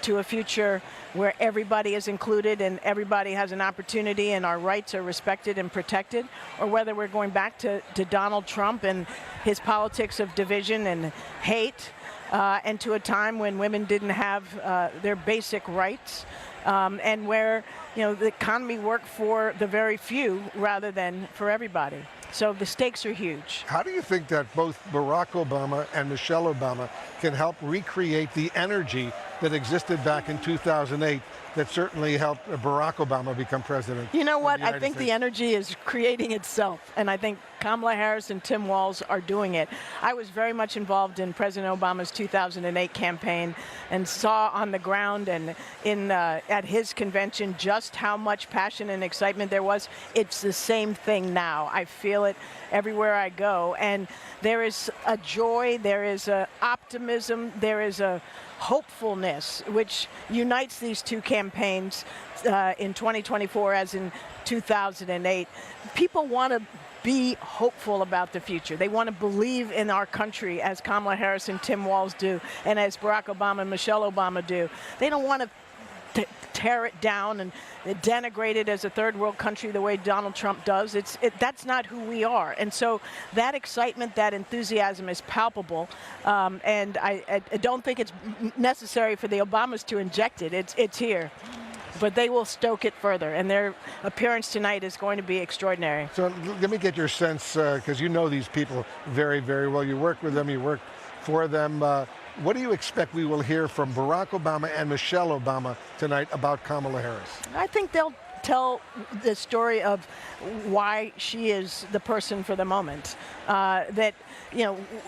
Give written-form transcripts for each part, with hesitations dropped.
to a future where everybody is included and everybody has an opportunity and our rights are respected and protected, or whether we're going back to Donald Trump and his politics of division and hate, and to a time when women didn't have their basic rights, and where the economy worked for the very few rather than for everybody. So the stakes are huge. How do you think that both Barack Obama and Michelle Obama can help recreate the energy that existed back in 2008 that certainly helped Barack Obama become president? You know what? I think the energy is creating itself, and I think Kamala Harris and Tim Walz are doing it. I was very much involved in President Obama's 2008 campaign and saw on the ground and at his convention just how much passion and excitement there was. It's the same thing now. I feel it everywhere I go, and there is a joy, there is a optimism, there is a hopefulness which unites these two campaigns in 2024 as in 2008. People want to be hopeful about the future. They want to believe in our country as Kamala Harris and Tim Walz do, and as Barack Obama and Michelle Obama do. They don't want to tear it down and denigrate it as a third world country the way Donald Trump does. That's not who we are. And so that excitement, that enthusiasm is palpable. And I don't think it's necessary for the Obamas to inject it. It's here. But they will stoke it further, and their appearance tonight is going to be extraordinary. So let me get your sense, because you know these people very, very well. You work with them, you work for them. What do you expect we will hear from Barack Obama and Michelle Obama tonight about Kamala Harris? I think they'll tell the story of why she is the person for the moment. That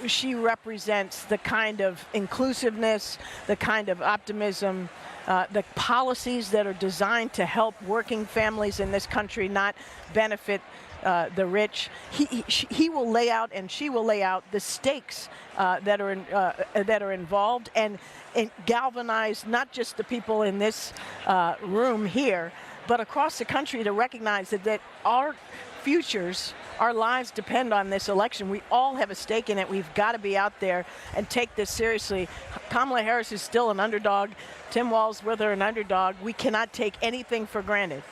she represents the kind of inclusiveness, the kind of optimism, the policies that are designed to help working families in this country, not benefit the rich. He will lay out, and she will lay out, the stakes that are involved, and galvanize not just the people in this room here, but across the country to recognize that our futures, our lives depend on this election. We all have a stake in it. We've got to be out there and take this seriously. Kamala Harris is still an underdog. Tim Walz with her, an underdog. We cannot take anything for granted.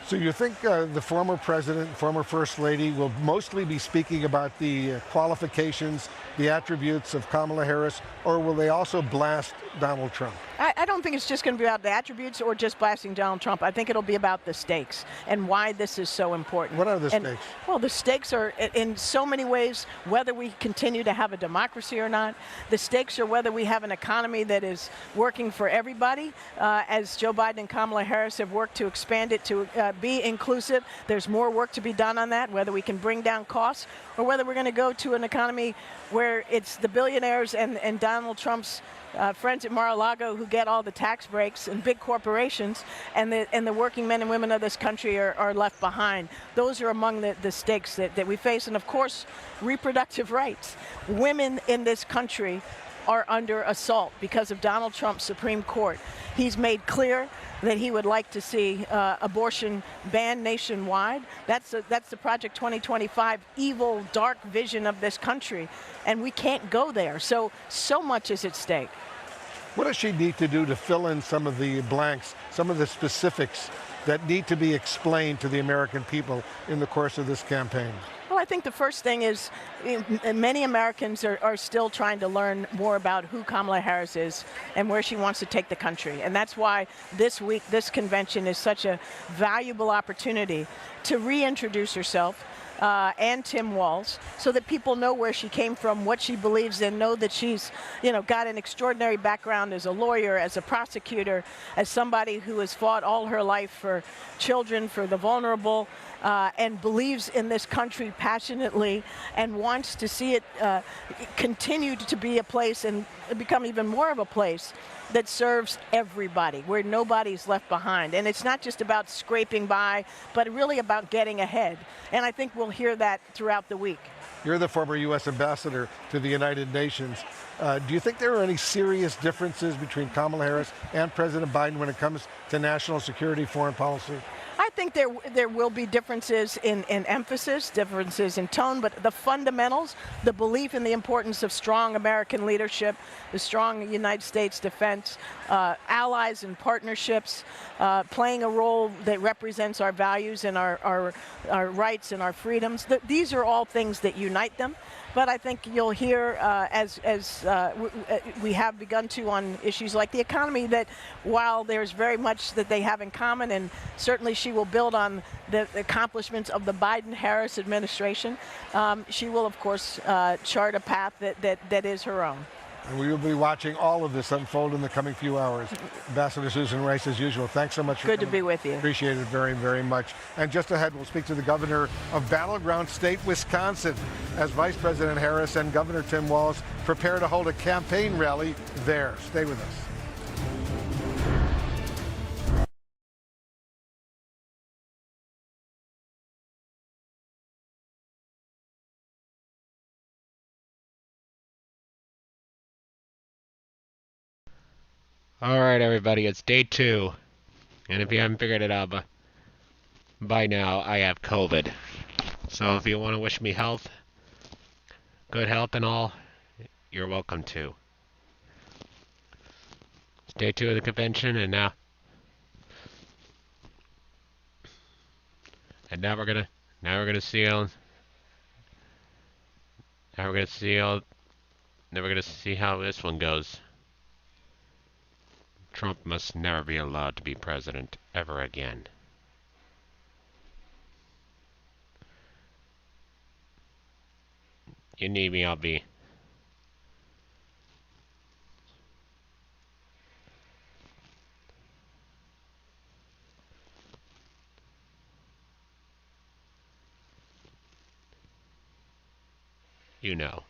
So you think the former president, former first lady will mostly be speaking about the qualifications, the attributes of Kamala Harris, or will they also blast Donald Trump? I don't think it's just going to be about the attributes or just blasting Donald Trump. I think it'll be about the stakes and why this is so important. What are the stakes? Well, the stakes are in so many ways, whether we continue to have a democracy or not. The stakes are whether we have an economy that is working for everybody, as Joe Biden and Kamala Harris have worked to expand it to be inclusive. There's more work to be done on that, whether we can bring down costs or whether we're going to go to an economy where it's the billionaires and Donald Trump's friends at Mar-a-Lago who get all the tax breaks and big corporations, and the working men and women of this country are left behind. Those are among the stakes that we face. And of course, reproductive rights. Women in this country are under assault because of Donald Trump's Supreme Court. He's made clear that he would like to see abortion banned nationwide. That's the Project 2025 evil, dark vision of this country, and we can't go there. So much is at stake. What does she need to do to fill in some of the blanks, some of the specifics that need to be explained to the American people in the course of this campaign? Well, I think the first thing is many Americans are still trying to learn more about who Kamala Harris is and where she wants to take the country. And that's why this week, this convention is such a valuable opportunity to reintroduce herself and Tim Walz, so that people know where she came from, what she believes in, know that she's, got an extraordinary background as a lawyer, as a prosecutor, as somebody who has fought all her life for children, for the vulnerable, and believes in this country passionately and wants to see it continue to be a place and become even more of a place that serves everybody, where nobody's left behind. And it's not just about scraping by, but really about getting ahead. And I think we'll hear that throughout the week. You're the former U.S. ambassador to the United Nations. Do you think there are any serious differences between Kamala Harris and President Biden when it comes to national security, foreign policy? I think there will be differences in emphasis, differences in tone, but the fundamentals, the belief in the importance of strong American leadership, the strong United States defense, allies and partnerships, playing a role that represents our values and our rights and our freedoms. These are all things that unite them. But I think you'll hear, as we have begun to on issues like the economy, that while there's very much that they have in common, and certainly she will build on the accomplishments of the Biden-Harris administration, she will, of course, chart a path that is her own. And we will be watching all of this unfold in the coming few hours. Ambassador Susan Rice, as usual, thanks so much for coming. Good to be with you. Appreciate it very, very much. And just ahead, we'll speak to the governor of battleground state Wisconsin as Vice President Harris and Governor Tim Walz prepare to hold a campaign rally there. Stay with us. Alright everybody, it's day 2, and if you haven't figured it out by now, I have COVID. So if you want to wish me health, good health and all, you're welcome to. It's day 2 of the convention, and now we're gonna see how this one goes. Trump must never be allowed to be president ever again. You need me, I'll be. You know.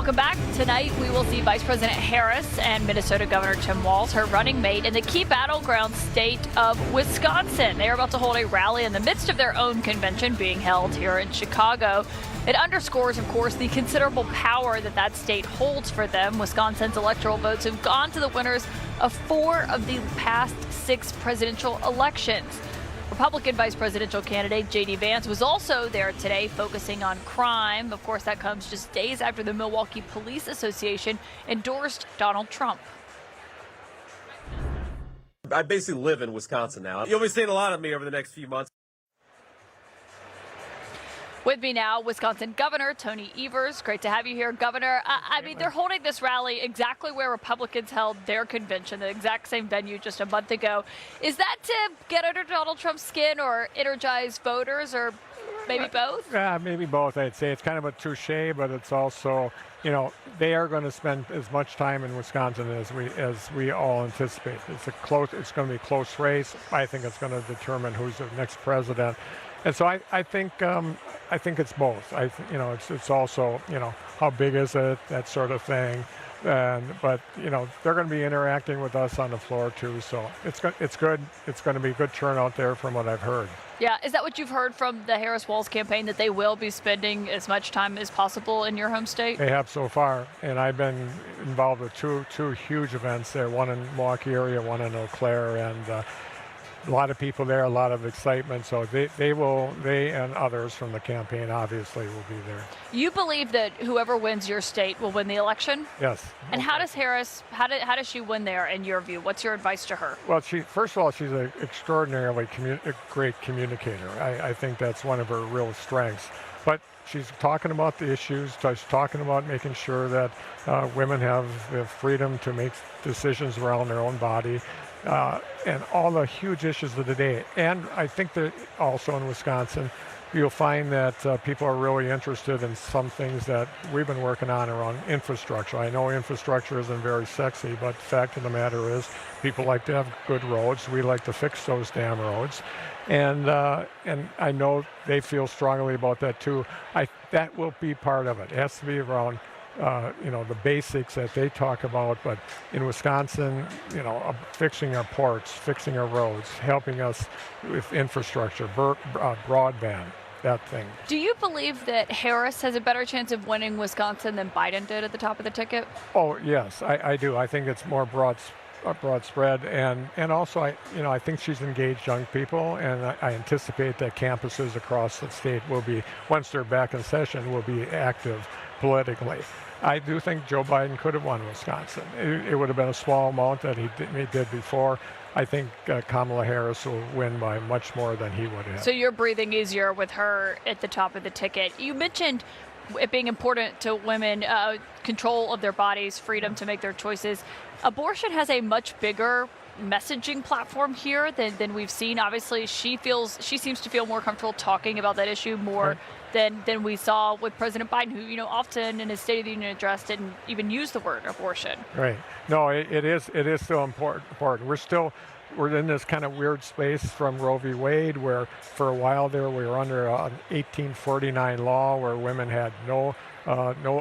Welcome back. Tonight, we will see Vice President Harris and Minnesota Governor Tim Walz, her running mate, in the key battleground state of Wisconsin. They are about to hold a rally in the midst of their own convention being held here in Chicago. It underscores, of course, the considerable power that state holds for them. Wisconsin's electoral votes have gone to the winners of 4 of the past 6 presidential elections. Republican vice presidential candidate J.D. Vance was also there today, focusing on crime. Of course, that comes just days after the Milwaukee Police Association endorsed Donald Trump. I basically live in Wisconsin now. You'll be seeing a lot of me over the next few months. With me now, Wisconsin Governor Tony Evers. Great to have you here, Governor. I mean, they're holding this rally exactly where Republicans held their convention, the exact same venue just a month ago. Is that to get under Donald Trump's skin or energize voters, or maybe both? Yeah, maybe both. I'd say it's kind of a touche, but it's also, you know, they are going to spend as much time in Wisconsin as we all anticipate. It's going to be a close race. I think it's going to determine who's the next president. And so I think it's both. It's also, you know, how big is it, that sort of thing. But you know, they're going to be interacting with us on the floor too. So it's good. It's going to be a good turnout there from what I've heard. Yeah, is that what you've heard from the Harris-Walz campaign, that they will be spending as much time as possible in your home state? They have so far, and I've been involved with two huge events there. One in Milwaukee area, one in Eau Claire, and a lot of people there, a lot of excitement. So they and others from the campaign obviously will be there. You believe that whoever wins your state will win the election? Yes. And how does Harris, how does she win there in your view? What's your advice to her? Well, first of all, she's an extraordinarily great communicator. I think that's one of her real strengths. But she's talking about the issues. She's talking about making sure that women have the freedom to make decisions around their own body. And all the huge issues of the day. And I think that also in Wisconsin, you'll find that people are really interested in some things that we've been working on around infrastructure. I know infrastructure isn't very sexy, but the fact of the matter is people like to have good roads. We like to fix those damn roads. And I know they feel strongly about that too. That will be part of it. It has to be around the basics that they talk about, but in Wisconsin, fixing our ports, fixing our roads, helping us with infrastructure, broadband, that thing. Do you believe that Harris has a better chance of winning Wisconsin than Biden did at the top of the ticket? Oh, yes, I do. I think it's more broad spread, and also I think she's engaged young people, and I anticipate that campuses across the state will be, once they're back in session, will be active politically. I do think Joe Biden could have won Wisconsin. It would have been a small amount that he did before. I think Kamala Harris will win by much more than he would have. So you're breathing easier with her at the top of the ticket. You mentioned it being important to women, control of their bodies, freedom to make their choices. Abortion has a much bigger messaging platform here than we've seen. Obviously, she seems to feel more comfortable talking about that issue more than we saw with President Biden, who often in his State of the Union address didn't even use the word abortion. Right. No, it is still important. We're in this kind of weird space from Roe v. Wade, where for a while there we were under an 1849 law where women had no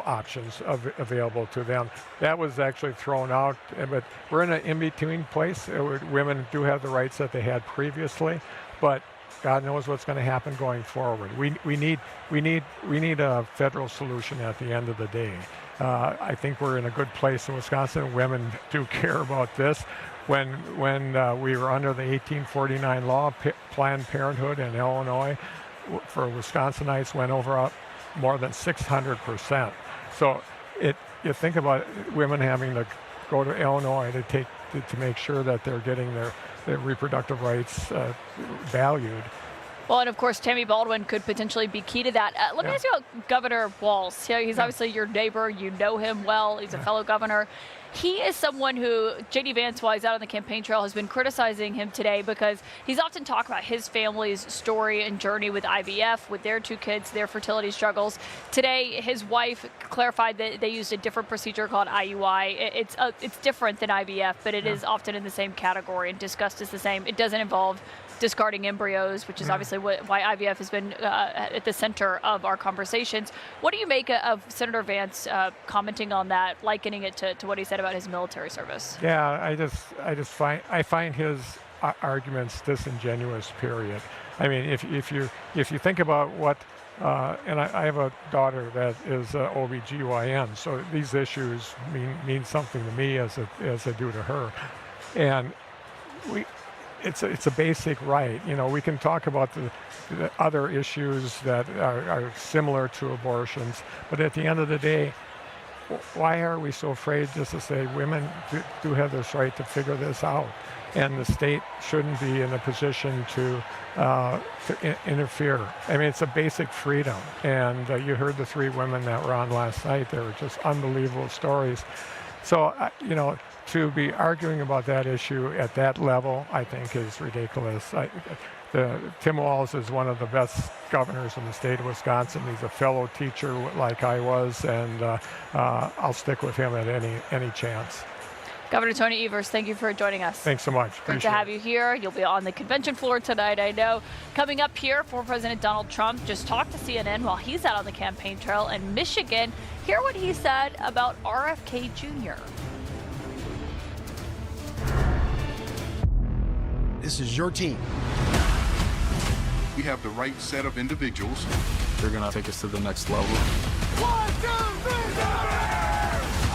options available to them. That was actually thrown out, but we're in an in-between place. Women do have the rights that they had previously, but God knows what's going to happen going forward. We need a federal solution at the end of the day. I think we're in a good place in Wisconsin. Women do care about this. When we were under the 1849 law, Planned Parenthood in Illinois for Wisconsinites went up more than 600%. So you think about women having to go to Illinois to make sure that they're getting their reproductive rights valued. Well, and of course, Tammy Baldwin could potentially be key to that. Let me ask you about Governor Walz. He's obviously your neighbor. You know him well. He's a fellow governor. He is someone who, J.D. Vance, while he's out on the campaign trail, has been criticizing him today because he's often talked about his family's story and journey with IVF, with their 2 kids, their fertility struggles. Today, his wife clarified that they used a different procedure called IUI. It's different than IVF, but it is often in the same category and discussed as the same. It doesn't involve discarding embryos, which is obviously why IVF has been at the center of our conversations. What do you make of Senator Vance commenting on that, likening it to what he said about his military service? Yeah, I find his arguments disingenuous. Period. I mean, if you think about what, and I have a daughter that is OBGYN, so these issues mean something to me as they do to her, and it's a basic right. You know, we can talk about the other issues that are similar to abortions, but at the end of the day, why are we so afraid just to say women do have this right to figure this out, and the state shouldn't be in a position to interfere? I mean, it's a basic freedom, and you heard the 3 women that were on last night. They were just unbelievable stories. So, to be arguing about that issue at that level, I think is ridiculous. Tim Walz is one of the best governors in the state of Wisconsin. He's a fellow teacher like I was, and I'll stick with him at any chance. Governor Tony Evers, thank you for joining us. Thanks so much. Great to have you here. You'll be on the convention floor tonight, I know. Coming up here, former President Donald Trump just talked to CNN while he's out on the campaign trail in Michigan. Hear what he said about RFK Jr. This is your team. We have the right set of individuals. They're going to take us to the next level. 1, 2, 3,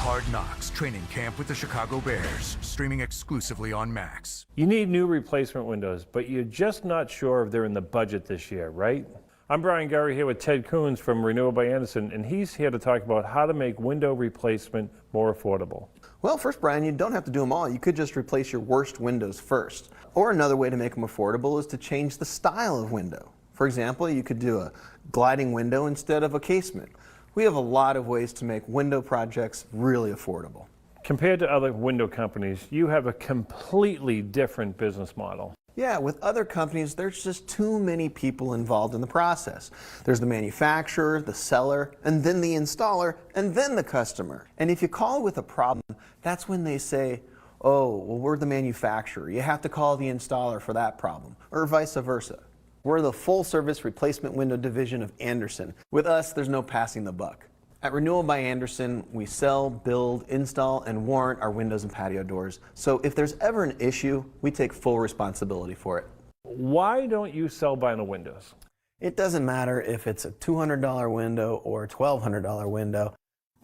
Hard Knocks training camp with the Chicago Bears, streaming exclusively on Max. You need new replacement windows, but you're just not sure if they're in the budget this year, right? I'm Brian Gary here with Ted Coons from Renewal by Anderson, and he's here to talk about how to make window replacement more affordable. Well, first, Brian, you don't have to do them all. You could just replace your worst windows first. Or another way to make them affordable is to change the style of window. For example, you could do a gliding window instead of a casement. We have a lot of ways to make window projects really affordable. Compared to other window companies, you have a completely different business model. Yeah, with other companies, there's just too many people involved in the process. There's the manufacturer, the seller, and then the installer, and then the customer. And if you call with a problem, that's when they say, oh, well, we're the manufacturer. You have to call the installer for that problem, or vice versa. We're the full-service replacement window division of Anderson. With us, there's no passing the buck. At Renewal by Anderson, we sell, build, install, and warrant our windows and patio doors. So if there's ever an issue, we take full responsibility for it. Why don't you sell vinyl windows? It doesn't matter if it's a $200 window or a $1,200 window.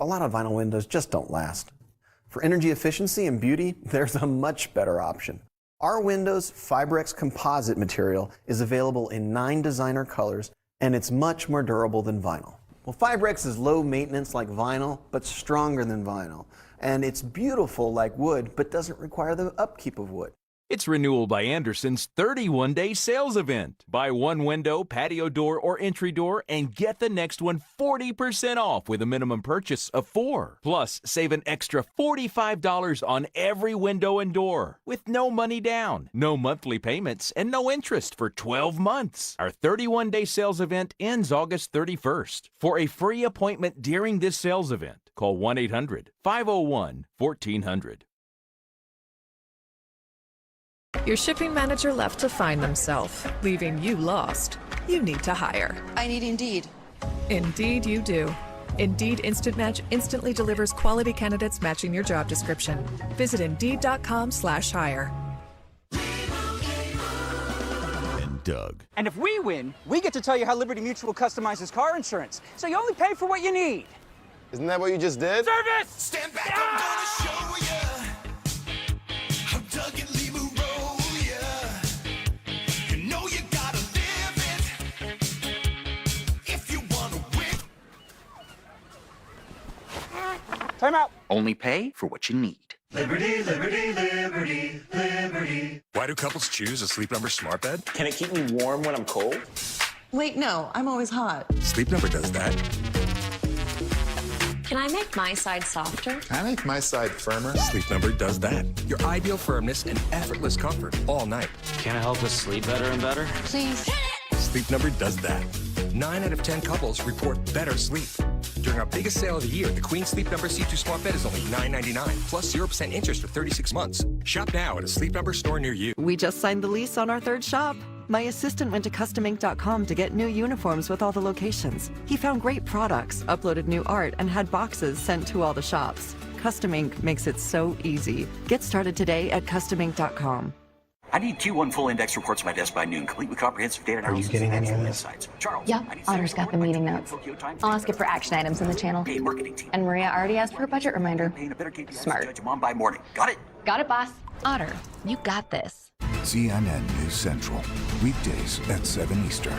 A lot of vinyl windows just don't last. For energy efficiency and beauty, there's a much better option. Our Windows Fibrex composite material is available in 9 designer colors, and it's much more durable than vinyl. Well, Fibrex is low maintenance like vinyl, but stronger than vinyl. And it's beautiful like wood, but doesn't require the upkeep of wood. It's Renewal by Anderson's 31-day sales event. Buy one window, patio door, or entry door and get the next one 40% off with a minimum purchase of 4. Plus, save an extra $45 on every window and door with no money down, no monthly payments, and no interest for 12 months. Our 31-day sales event ends August 31st. For a free appointment during this sales event, call 1-800-501-1400. Your shipping manager left to find themselves, leaving you lost. You need to hire. I need Indeed. Indeed you do. Indeed Instant Match instantly delivers quality candidates matching your job description. Visit Indeed.com/hire. And Doug. And if we win, we get to tell you how Liberty Mutual customizes car insurance, so you only pay for what you need. Isn't that what you just did? Service! Stand back, I'm gonna show ya. How Doug and Lee will roll ya. You know you gotta live it if you wanna win. Time out. Only pay for what you need. Liberty, liberty, liberty, liberty. Why do couples choose a Sleep Number smart bed? Can it keep me warm when I'm cold? Wait, no, I'm always hot. Sleep Number does that. Can I make my side softer? Can I make my side firmer? Sleep Number does that. Your ideal firmness and effortless comfort all night. Can it help us sleep better and better? Please. Sleep Number does that. 9 out of 10 couples report better sleep. During our biggest sale of the year, the Queen Sleep Number C2 Smart Bed is only $9.99, plus 0% interest for 36 months. Shop now at a Sleep Number store near you. We just signed the lease on our third shop. My assistant went to customink.com to get new uniforms with all the locations. He found great products, uploaded new art, and had boxes sent to all the shops. Custom Ink makes it so easy. Get started today at customink.com. I need Q1 full index reports to my desk by noon, complete with comprehensive data analysis. Are you getting any of this? Insights. Charles. Yep, Otter's got the meeting notes. I'll ask it for action items in the channel. Hey, marketing team. And Maria already asked for a budget reminder. Smart. Judge your mom by morning. Got it? Got it, boss. Otter, you got this. CNN News Central, weekdays at 7 Eastern.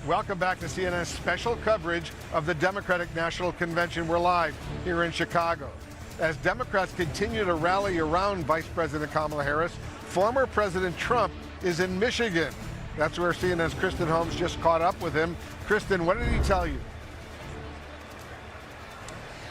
Welcome back to CNN's special coverage of the Democratic National Convention. We're live here in Chicago. As Democrats continue to rally around Vice President Kamala Harris, former President Trump is in Michigan. That's where CNN's Kristen Holmes just caught up with him. Kristen, what did he tell you?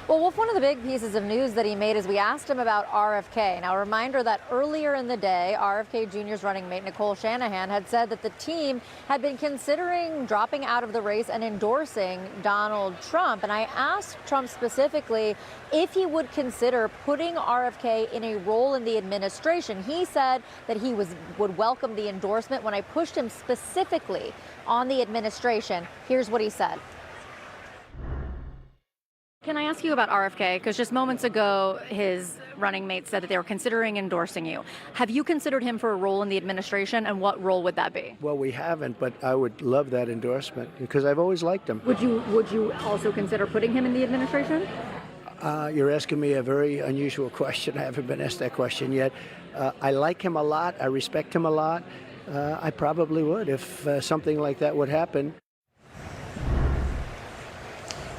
Well, Wolf, one of the big pieces of news that he made is we asked him about RFK. Now, a reminder that earlier in the day, RFK Jr.'s running mate Nicole Shanahan had said that the team had been considering dropping out of the race and endorsing Donald Trump. And I asked Trump specifically if he would consider putting RFK in a role in the administration. He said that he would welcome the endorsement. When I pushed him specifically on the administration, here's what he said. Can I ask you about RFK? Because just moments ago, his running mate said that they were considering endorsing you. Have you considered him for a role in the administration, and what role would that be? Well, we haven't, but I would love that endorsement because I've always liked him. Would you also consider putting him in the administration? You're asking me a very unusual question. I haven't been asked that question yet. I like him a lot. I respect him a lot. I probably would if something like that would happen.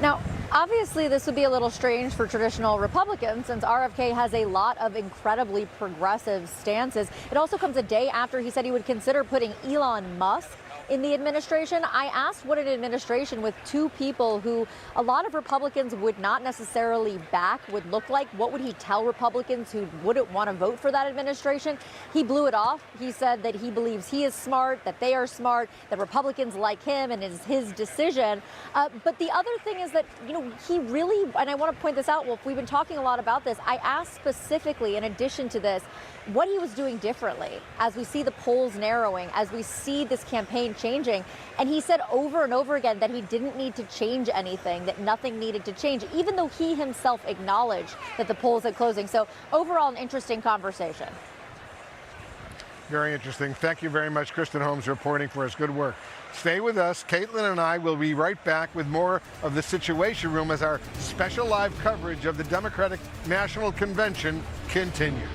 Now, obviously, this would be a little strange for traditional Republicans since RFK has a lot of incredibly progressive stances. It also comes a day after he said he would consider putting Elon Musk in the administration. I asked what an administration with two people who a lot of Republicans would not necessarily back would look like. What would he tell Republicans who wouldn't want to vote for that administration? He blew it off. He said that he believes he is smart, that they are smart, that Republicans like him, and it's his decision. But the other thing is that, he really, and I want to point this out, Wolf, we've been talking a lot about this. I asked specifically, in addition to this, what he was doing differently as we see the polls narrowing, as we see this campaign changing. And he said over and over again that he didn't need to change anything, that nothing needed to change, even though he himself acknowledged that the polls had closing. So overall, an interesting conversation. Very interesting. Thank you very much, Kristen Holmes, reporting for us. Good work. Stay with us. Caitlin and I will be right back with more of the Situation Room as our special live coverage of the Democratic National Convention continues.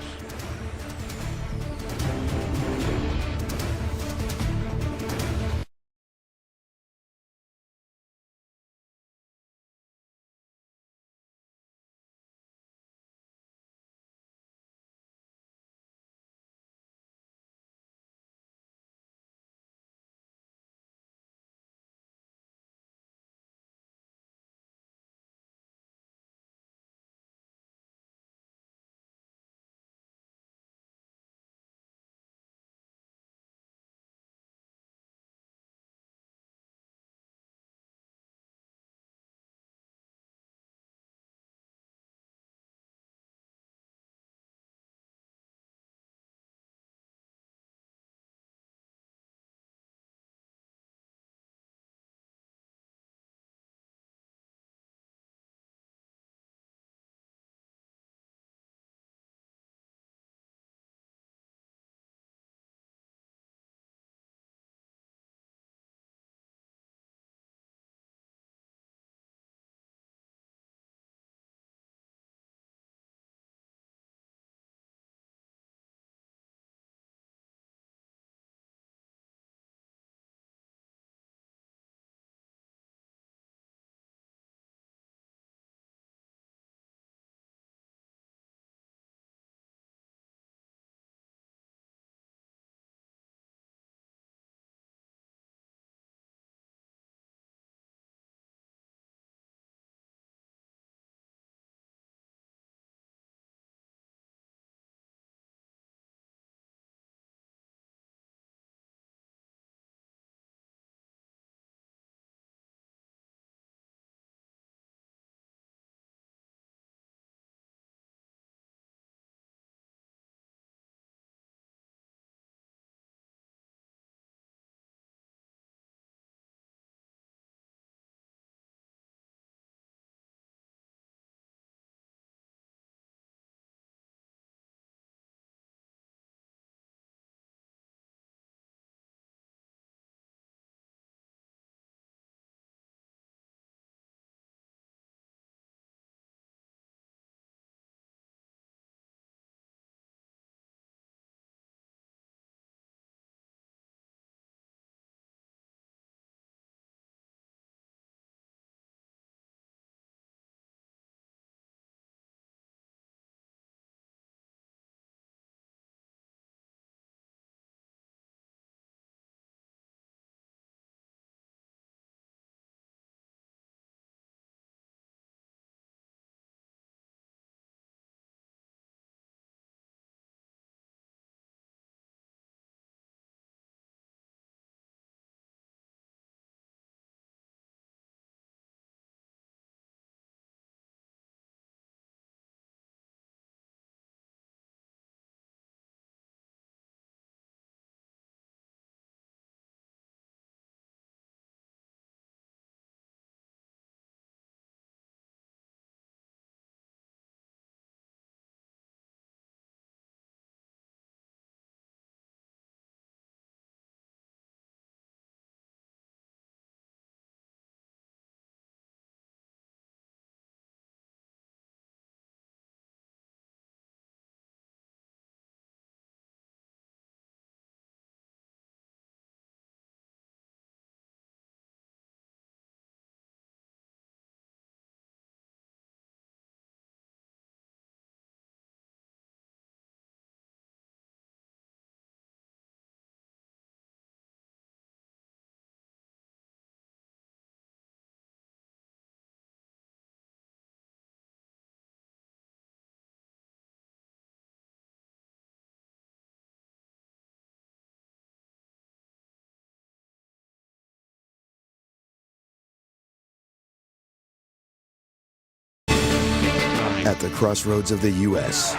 At the crossroads of the U.S.,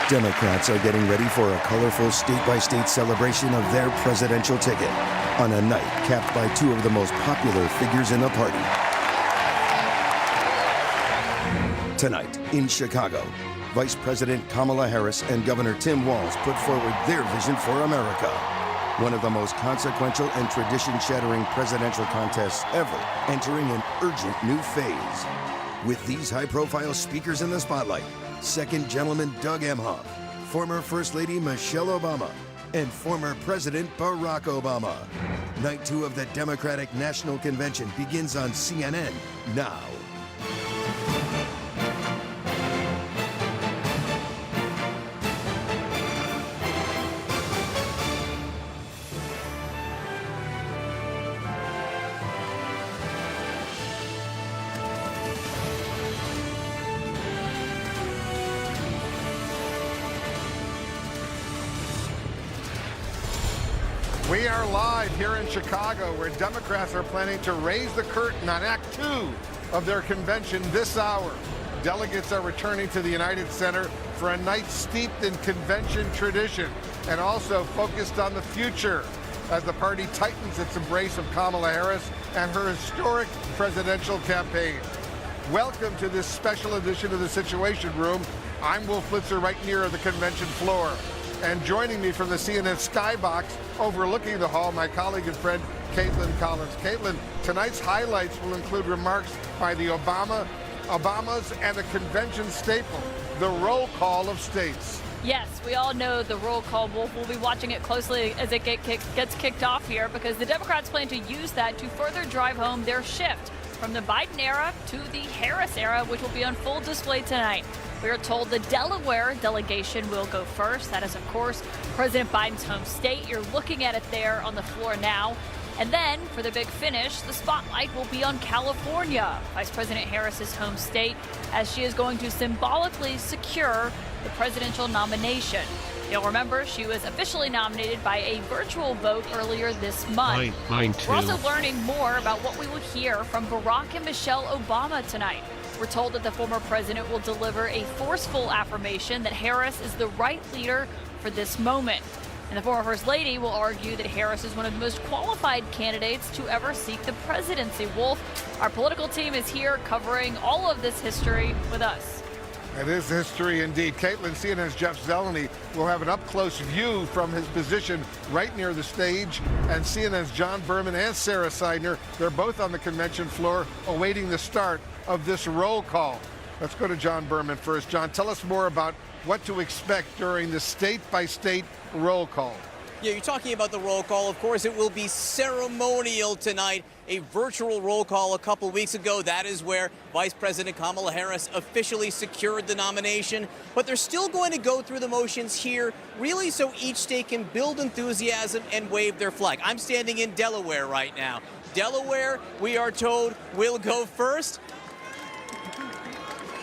Democrats are getting ready for a colorful state-by-state celebration of their presidential ticket on a night capped by two of the most popular figures in the party. Tonight in Chicago, Vice President Kamala Harris and Governor Tim Walz put forward their vision for America. One of the most consequential and tradition-shattering presidential contests ever, entering an urgent new phase. With these high-profile speakers in the spotlight, Second Gentleman Doug Emhoff, former First Lady Michelle Obama, and former President Barack Obama. Night 2 of the Democratic National Convention begins on CNN now. We are live here in Chicago, where Democrats are planning to raise the curtain on Act 2 of their convention this hour. Delegates are returning to the United Center for a night steeped in convention tradition and also focused on the future as the party tightens its embrace of Kamala Harris and her historic presidential campaign. Welcome to this special edition of the Situation Room. I'm Wolf Blitzer, right near the convention floor. And joining me from the CNN skybox overlooking the hall, my colleague and friend, Caitlin Collins. Caitlin, tonight's highlights will include remarks by the Obamas and a convention staple, the roll call of states. Yes, we all know the roll call, Wolf. We'll be watching it closely as it gets kicked off here, because the Democrats plan to use that to further drive home their shift from the Biden era to the Harris era, which will be on full display tonight. We are told the Delaware delegation will go first. That is, of course, President Biden's home state. You're looking at it there on the floor now. And then, for the big finish, the spotlight will be on California, Vice President Harris's home state, as she is going to symbolically secure the presidential nomination. You'll remember she was officially nominated by a virtual vote earlier this month. Mine too. We're also learning more about what we will hear from Barack and Michelle Obama tonight. We're told that the former president will deliver a forceful affirmation that Harris is the right leader for this moment. And the former First Lady will argue that Harris is one of the most qualified candidates to ever seek the presidency. Wolf, our political team is here covering all of this history with us. It is history indeed. Caitlin, CNN's Jeff Zeleny will have an up-close view from his position right near the stage. And CNN's John Berman and Sarah Seidner, they're both on the convention floor awaiting the start of this roll call. Let's go to John Berman first. John, tell us more about what to expect during the state-by-state roll call. Yeah, you're talking about the roll call. Of course, it will be ceremonial tonight. A virtual roll call a couple weeks ago. That is where Vice President Kamala Harris officially secured the nomination. But they're still going to go through the motions here, really so each state can build enthusiasm and wave their flag. I'm standing in Delaware right now. Delaware, we are told, will go first.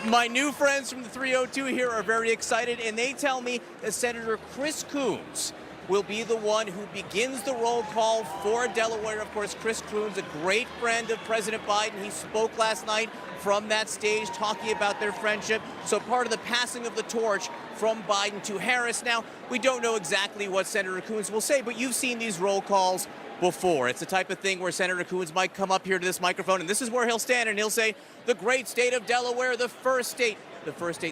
My new friends from the 302 here are very excited, and they tell me that Senator Chris Coons will be the one who begins the roll call for Delaware. Of course, Chris Coons, a great friend of President Biden. He spoke last night from that stage talking about their friendship. So part of the passing of the torch from Biden to Harris. Now, we don't know exactly what Senator Coons will say, but you've seen these roll calls before. It's the type of thing where Senator Coons might come up here to this microphone, and this is where he'll stand, and he'll say, the great state of Delaware, the first state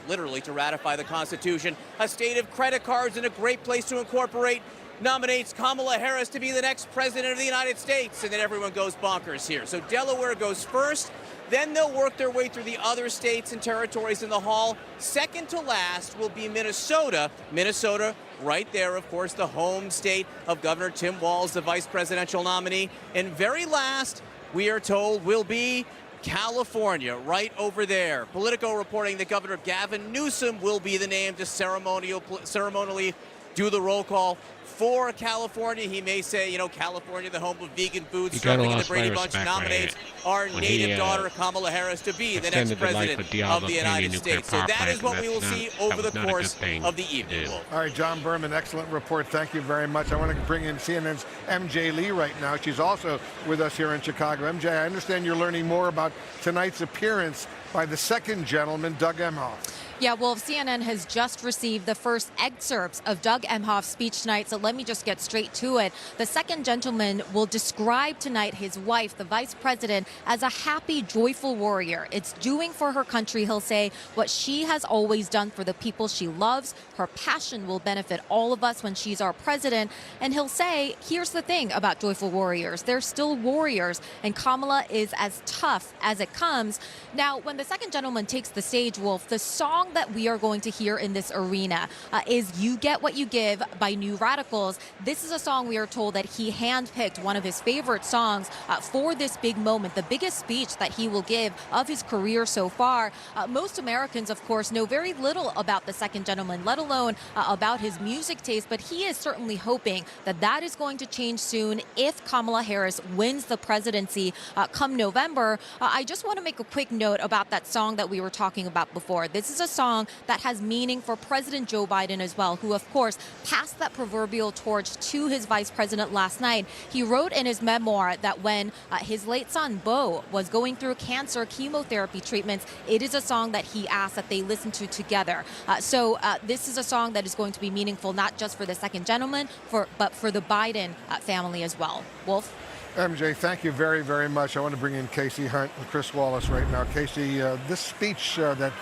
literally to ratify the Constitution, a state of credit cards and a great place to incorporate, nominates Kamala Harris to be the next president of the United States, and then everyone goes bonkers here. So Delaware goes first, then they'll work their way through the other states and territories in the hall. Second to last will be Minnesota. Minnesota, right there, of course, the home state of Governor Tim Walz, the vice presidential nominee. And very last, we are told, will be California, right over there. Politico reporting that Governor Gavin Newsom will be the name to ceremonially do the roll call forAlifornia. He may say, you know, California, the home of vegan food, struggling in the Brady Bunch, nominates our native daughter, Kamala Harris, to be the next president of the United States. So that is what we will see over the course of the evening. All right, John Berman, excellent report. Thank you very much. I want to bring in CNN's MJ Lee right now. She's also with us here in Chicago. MJ, I understand you're learning more about tonight's appearance by the second gentleman, Doug Emhoff. Yeah, well, CNN has just received the first excerpts of Doug Emhoff's speech tonight, so let me just get straight to it. The second gentleman will describe tonight his wife, the vice president, as a happy, joyful warrior. It's doing for her country, he'll say, what she has always done for the people she loves. Her passion will benefit all of us when she's our president. And he'll say, here's the thing about joyful warriors. They're still warriors, and Kamala is as tough as it comes. Now, when the second gentleman takes the stage, Wolf, the song that we are going to hear in this arena is You Get What You Give by New Radicals. This is a song we are told that he handpicked, one of his favorite songs for this big moment, the biggest speech that he will give of his career so far. Most Americans, of course, know very little about the second gentleman, let alone about his music taste, but he is certainly hoping that that is going to change soon if Kamala Harris wins the presidency come November. I just want to make a quick note about that song that we were talking about before. This is a song that has meaning for President Joe Biden as well, who, of course, passed that proverbial torch to his vice president last night. He wrote in his memoir that when his late son, Beau, was going through cancer chemotherapy treatments, it is a song that he asked that they listen to together. So this is a song that is going to be meaningful not just for the second gentleman, but for the Biden family as well. Wolf? MJ, thank you very, very much. I want to bring in Casey Hunt and Chris Wallace right now. Casey, this speech that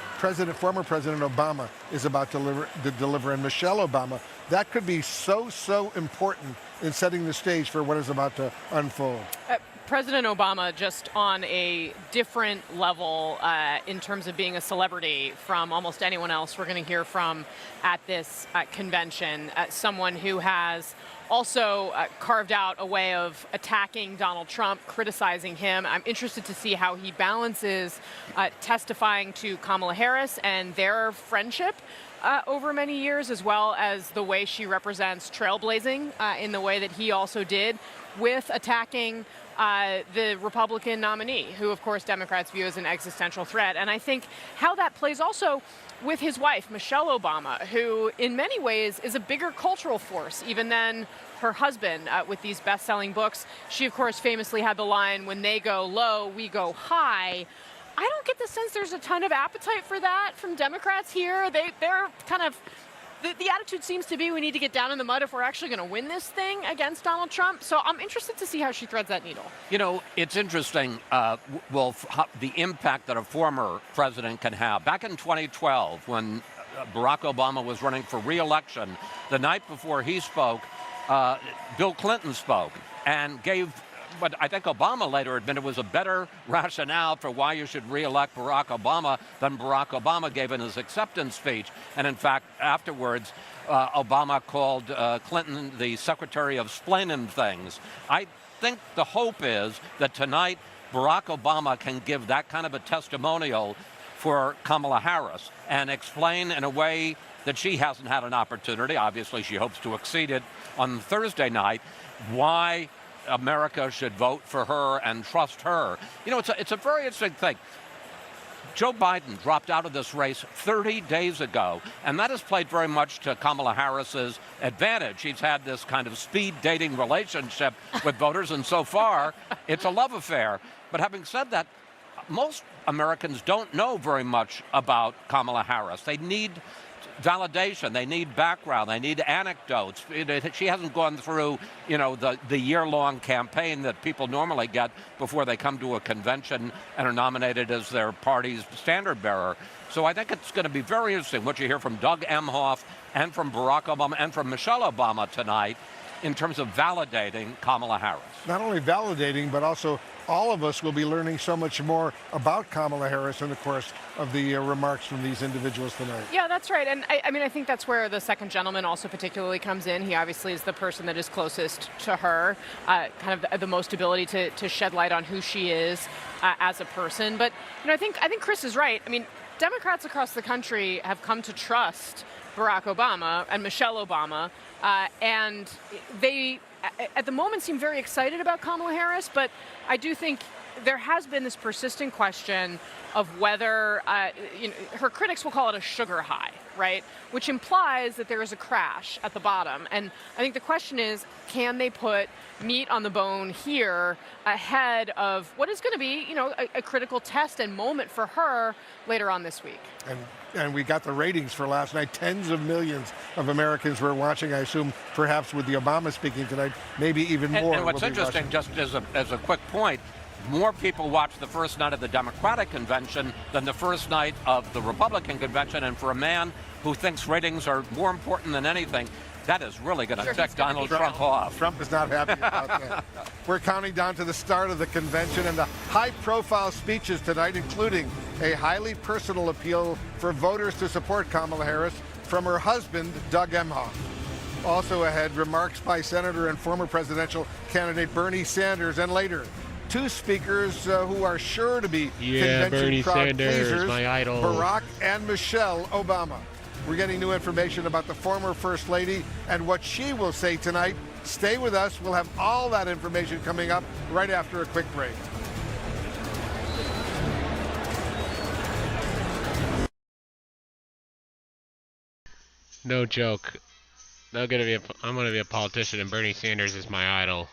former President Obama is about to deliver, and Michelle Obama, that could be so important in setting the stage for what is about to unfold. President Obama just on a different level in terms of being a celebrity from almost anyone else we're going to hear from at this convention. Someone who has also carved out a way of attacking Donald Trump, criticizing him. I'm interested to see how he balances testifying to Kamala Harris and their friendship over many years, as well as the way she represents trailblazing in the way that he also did, with attacking the Republican nominee, who, of course, Democrats view as an existential threat. And I think how that plays also with his wife, Michelle Obama, who in many ways is a bigger cultural force even than her husband with these best-selling books. She, of course, famously had the line, when they go low, we go high. I don't get the sense there's a ton of appetite for that from Democrats here. They're kind of... The attitude seems to be we need to get down in the mud if we're actually going to win this thing against Donald Trump. So I'm interested to see how she threads that needle. You know, it's interesting, Wolf, the impact that a former president can have. Back in 2012, when Barack Obama was running for re-election, the night before he spoke, Bill Clinton spoke and gave what I think Obama later admitted was a better rationale for why you should re-elect Barack Obama than Barack Obama gave in his acceptance speech. And in fact, afterwards, Obama called Clinton the secretary of splaining things. I think the hope is that tonight Barack Obama can give that kind of a testimonial for Kamala Harris and explain in a way that she hasn't had an opportunity. Obviously, she hopes to exceed it on Thursday night, why America should vote for her and trust her. You know, it's a very interesting thing. Joe Biden dropped out of this race 30 days ago, and that has played very much to Kamala Harris's advantage. She's had this kind of speed dating relationship with voters, and so far, it's a love affair. But having said that, most Americans don't know very much about Kamala Harris. They need validation, they need background, they need anecdotes. She hasn't gone through, you know, the year-long campaign that people normally get before they come to a convention and are nominated as their party's standard bearer. So I think it's going to be very interesting what you hear from Doug Emhoff and from Barack Obama and from Michelle Obama tonight in terms of validating Kamala Harris. Not only validating, but also all of us will be learning so much more about Kamala Harris in the course of the remarks from these individuals tonight. Yeah, that's right. And I mean, I think that's where the second gentleman also particularly comes in. He obviously is the person that is closest to her, kind of the most ability to shed light on who she is as a person. But, you know, I think Chris is right. I mean, Democrats across the country have come to trust Barack Obama and Michelle Obama, and they, at the moment, seem very excited about Kamala Harris, but I do think there has been this persistent question of whether, her critics will call it a sugar high, right? Which implies that there is a crash at the bottom. And I think the question is, can they put meat on the bone here ahead of what is going to be, a critical test and moment for her later on this week? And we got the ratings for last night. Tens of millions of Americans were watching, I assume, perhaps with the Obama speaking tonight, maybe even more. And what's interesting, just as a quick point, more people watched the first night of the Democratic convention than the first night of the Republican convention. And for a man who thinks ratings are more important than anything, that is really going to tick Donald Trump off. Trump is not happy about that. We're counting down to the start of the convention and the high-profile speeches tonight, including a highly personal appeal for voters to support Kamala Harris from her husband, Doug Emhoff. Also ahead, remarks by Senator and former presidential candidate Bernie Sanders, and later, two speakers who are sure to be convention Bernie crowd Sanders, pleasers, my idol. Barack and Michelle Obama. We're getting new information about the former First Lady and what she will say tonight. Stay with us. We'll have all that information coming up right after a quick break. No joke. I'm gonna be a politician, and Bernie Sanders is my idol.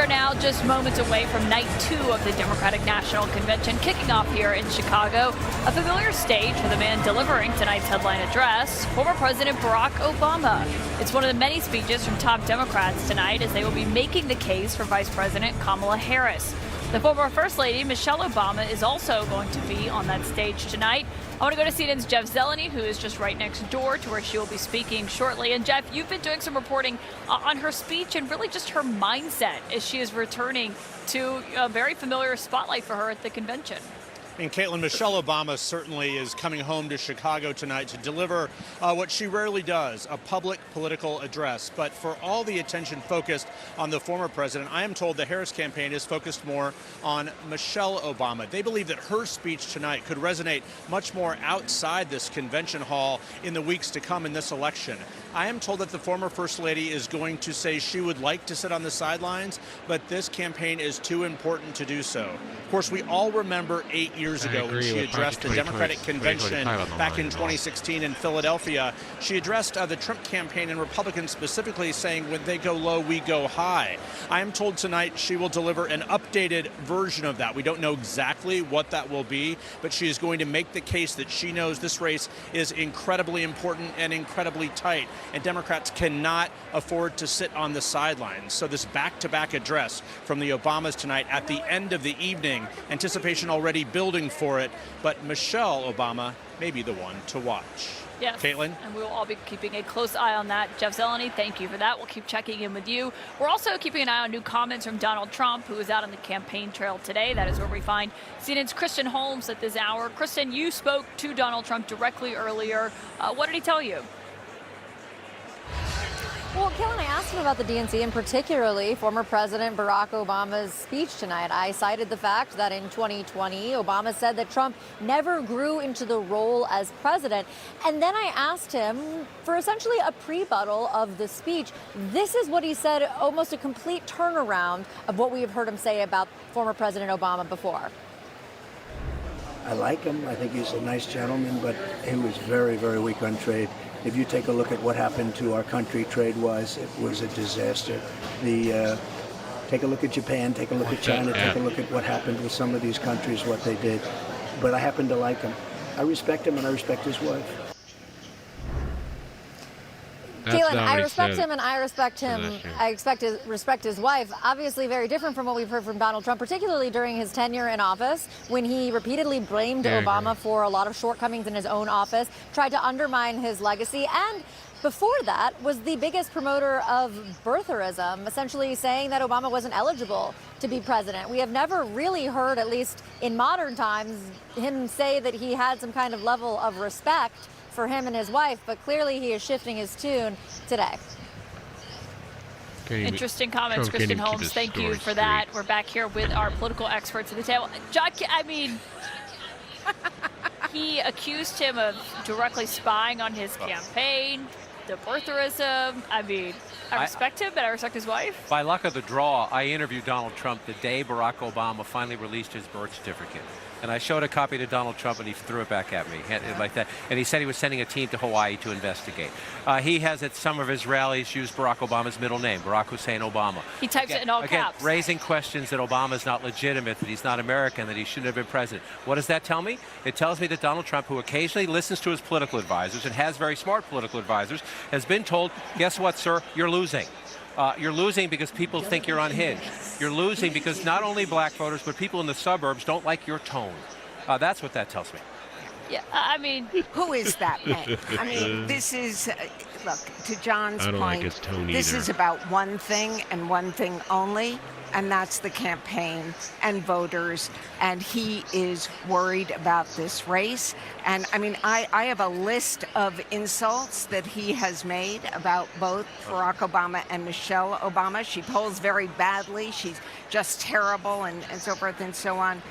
are now just moments away from night 2 of the Democratic National Convention kicking off here in Chicago. A familiar stage for the man delivering tonight's headline address, former President Barack Obama. It's one of the many speeches from top Democrats tonight as they will be making the case for Vice President Kamala Harris. The former First Lady, Michelle Obama, is also going to be on that stage tonight. I want to go to CNN's Jeff Zeleny, who is just right next door to where she will be speaking shortly. And Jeff, you've been doing some reporting on her speech and really just her mindset as she is returning to a very familiar spotlight for her at the convention. And Caitlin, Michelle Obama certainly is coming home to Chicago tonight to deliver what she rarely does, a public political address. But for all the attention focused on the former president, I am told the Harris campaign is focused more on Michelle Obama. They believe that her speech tonight could resonate much more outside this convention hall in the weeks to come in this election. I am told that the former First Lady is going to say she would like to sit on the sidelines, but this campaign is too important to do so. Of course, we all remember 8 years ago when she addressed the Democratic Convention back in 2016 in Philadelphia. She addressed the Trump campaign and Republicans specifically saying, when they go low, we go high. I am told tonight she will deliver an updated version of that. We don't know exactly what that will be, but she is going to make the case that she knows this race is incredibly important and incredibly tight, and Democrats cannot afford to sit on the sidelines. So this back-to-back address from the Obamas tonight at the end of the evening, anticipation already building for it, but Michelle Obama may be the one to watch. Yes, Caitlin? And we will all be keeping a close eye on that. Jeff Zeleny, thank you for that. We'll keep checking in with you. We're also keeping an eye on new comments from Donald Trump, who is out on the campaign trail today. That is where we find CNN's Kristen Holmes at this hour. Kristen, you spoke to Donald Trump directly earlier. What did he tell you? Well, Kellen, I asked him about the DNC and particularly former President Barack Obama's speech tonight. I cited the fact that in 2020, Obama said that Trump never grew into the role as president. And then I asked him for essentially a prebuttal of the speech. This is what he said, almost a complete turnaround of what we have heard him say about former President Obama before. I like him. I think he's a nice gentleman, but he was very, very weak on trade. If you take a look at what happened to our country trade-wise, it was a disaster. Take a look at Japan, take a look at China, take a look at what happened with some of these countries, what they did. But I happen to like him. I respect him and I respect his wife. Keelan, I respect him and I respect him. I respect his wife. Obviously very different from what we've heard from Donald Trump, particularly during his tenure in office, when he repeatedly blamed Obama for a lot of shortcomings in his own office, tried to undermine his legacy, and before that was the biggest promoter of birtherism, essentially saying that Obama wasn't eligible to be president. We have never really heard, at least in modern times, him say that he had some kind of level of respect for him and his wife, but clearly he is shifting his tune today. Interesting comments, Kristen Holmes. Thank you for that. We're back here with our political experts at the table. John, I mean, he accused him of directly spying on his campaign, the birtherism. I mean, I respect him, but I respect his wife. By luck of the draw, I interviewed Donald Trump the day Barack Obama finally released his birth certificate. And I showed a copy to Donald Trump, and he threw it back at me like that. And he said he was sending a team to Hawaii to investigate. He has at some of his rallies used Barack Obama's middle name, Barack Hussein Obama. He types it in all caps. Raising questions that Obama's not legitimate, that he's not American, that he shouldn't have been president. What does that tell me? It tells me that Donald Trump, who occasionally listens to his political advisors and has very smart political advisors, has been told, guess what, sir, you're losing. You're losing because people think you're unhinged. You're losing because not only black voters, but people in the suburbs don't like your tone. That's what that tells me. Yeah, I mean, who is that man? I mean, this is, look, to John's point, like his tone this either. is about one thing and one thing only, and that's the campaign and voters, and he is worried about this race. And I mean, I have a list of insults that he has made about both Barack Obama and Michelle Obama. She polls very badly. She's just terrible and so forth and so on.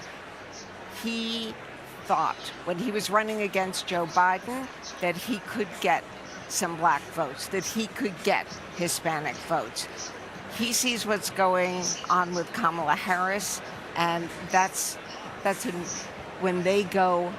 He thought when he was running against Joe Biden that he could get some black votes, that he could get Hispanic votes. He sees what's going on with Kamala Harris, and that's when they go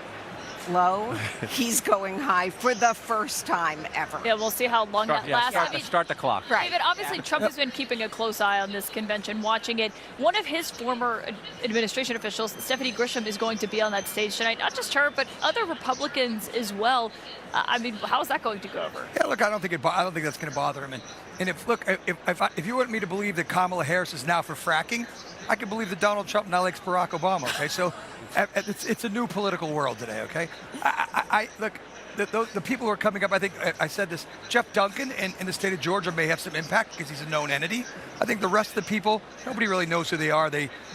low. He's going high for the first time ever. Yeah, we'll see how long that lasts. Start the clock. Right. David, obviously Trump has been keeping a close eye on this convention, watching it. One of his former administration officials, Stephanie Grisham, is going to be on that stage tonight. Not just her, but other Republicans as well. I mean, how is that going to go over? Yeah, look, I don't think that's going to bother him. And if you want me to believe that Kamala Harris is now for fracking, I can believe that Donald Trump now likes Barack Obama. Okay, so it's a new political world today. Okay, I look. The people who are coming up, I think I said this, Jeff Duncan in the state of Georgia may have some impact because he's a known entity. I think the rest of the people, nobody really knows who they are.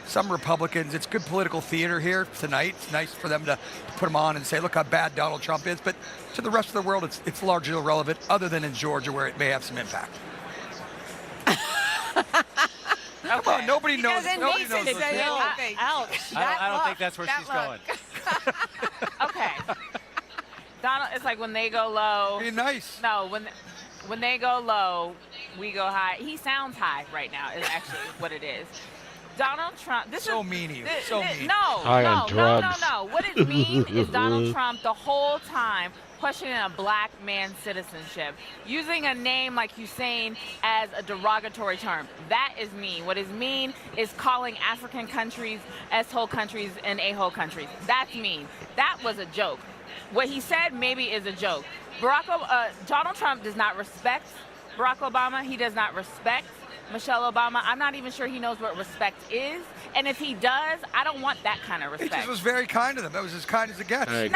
Some Republicans, it's good political theater here tonight. It's nice for them to put them on and say, look how bad Donald Trump is. But to the rest of the world, it's largely irrelevant, other than in Georgia where it may have some impact. Come on, nobody knows. Nobody knows. Ouch. I don't think that's where she's going. Okay. Donald, it's like when they go low. Be nice. No, when they go low, we go high. He sounds high right now. Is actually what it is. Donald Trump. This so is mean of you. So mean. No. What it means is Donald Trump the whole time questioning a black man's citizenship, using a name like Hussein as a derogatory term. That is mean. What is mean is calling African countries S-hole countries and A-hole countries. That's mean. That was a joke. What he said maybe is a joke. Donald Trump does not respect Barack Obama. He does not respect Michelle Obama. I'm not even sure he knows what respect is. And if he does, I don't want that kind of respect. He just was very kind to them. That was as kind as it gets. No, it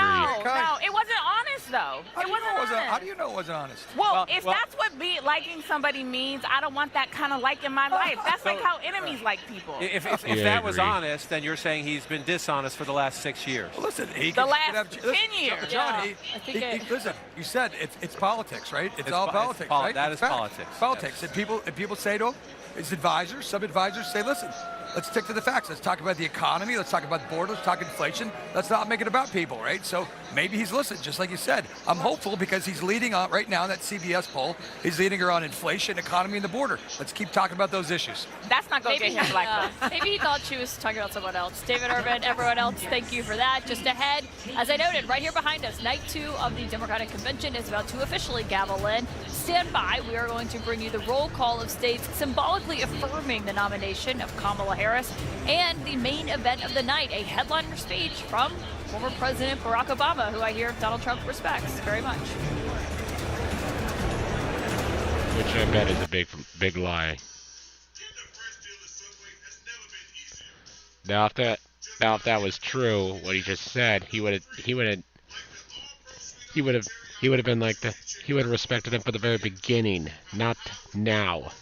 wasn't honest though. How do you know it wasn't honest? Well, if that's what liking somebody means, I don't want that kind of like in my life. That's like how enemies like people. If that was honest, then you're saying he's been dishonest for the last 6 years. Well, listen, the last 10 years. John, listen, you said it's politics, right? It's all politics, right? That is politics. Politics. Yes. And people say to him, his advisors, some advisors say, listen, let's stick to the facts. Let's talk about the economy. Let's talk about the border. Let's talk inflation. Let's not make it about people, right? So maybe he's listened, just like you said. I'm hopeful because he's leading on right now in that CBS poll. He's leading her on inflation, economy, and the border. Let's keep talking about those issues. That's not going to get him black. Maybe he thought she was talking about someone else. David Urban, everyone else, thank you for that. Just ahead, as I noted, right here behind us, night 2 of the Democratic Convention is about to officially gavel in. Stand by. We are going to bring you the roll call of states symbolically affirming the nomination of Kamala Harris and the main event of the night, a headliner speech from former President Barack Obama, who I hear Donald Trump respects very much. Which I bet is a big lie. Now if that was true, what he just said, he would have been like he would have respected him from the very beginning, not now.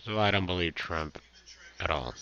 So I don't believe Trump at all.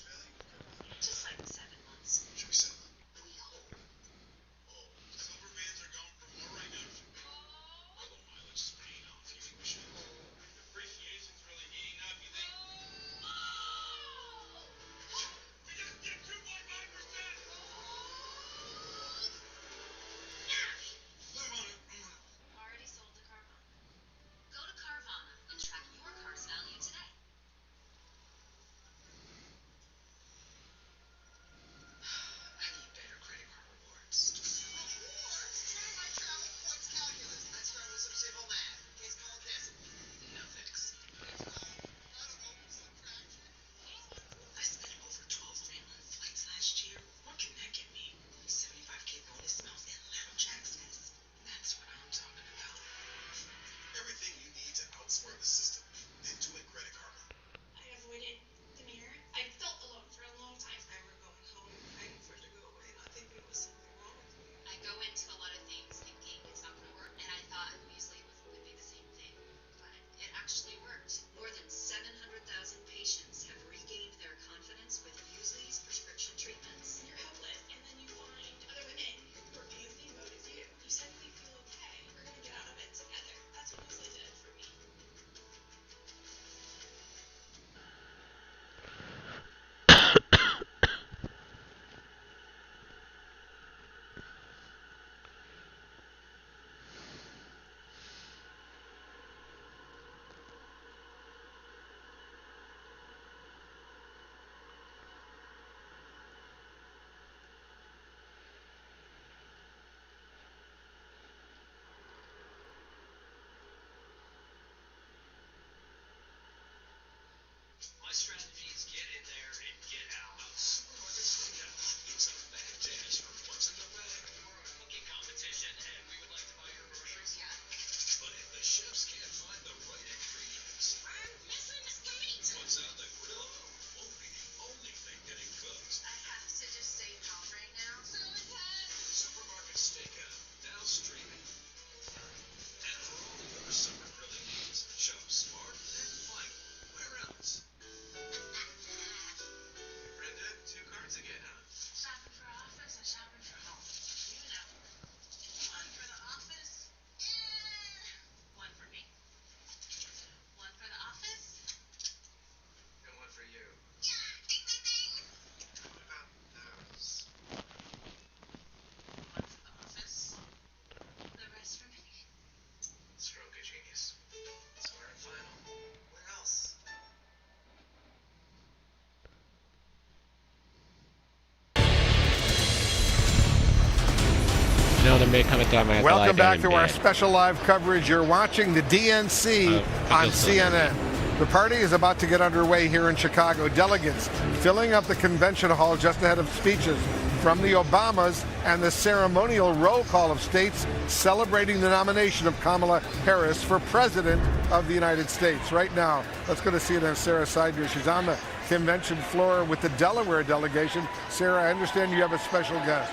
may come a time I have Welcome to lie back down to in our bed. special live coverage. You're watching the DNC on CNN. The party is about to get underway here in Chicago. Delegates filling up the convention hall just ahead of speeches from the Obamas and the ceremonial roll call of states celebrating the nomination of Kamala Harris for President of the United States. Right now, let's go to CNN's Sarah Seidner. She's on the convention floor with the Delaware delegation. Sarah, I understand you have a special guest.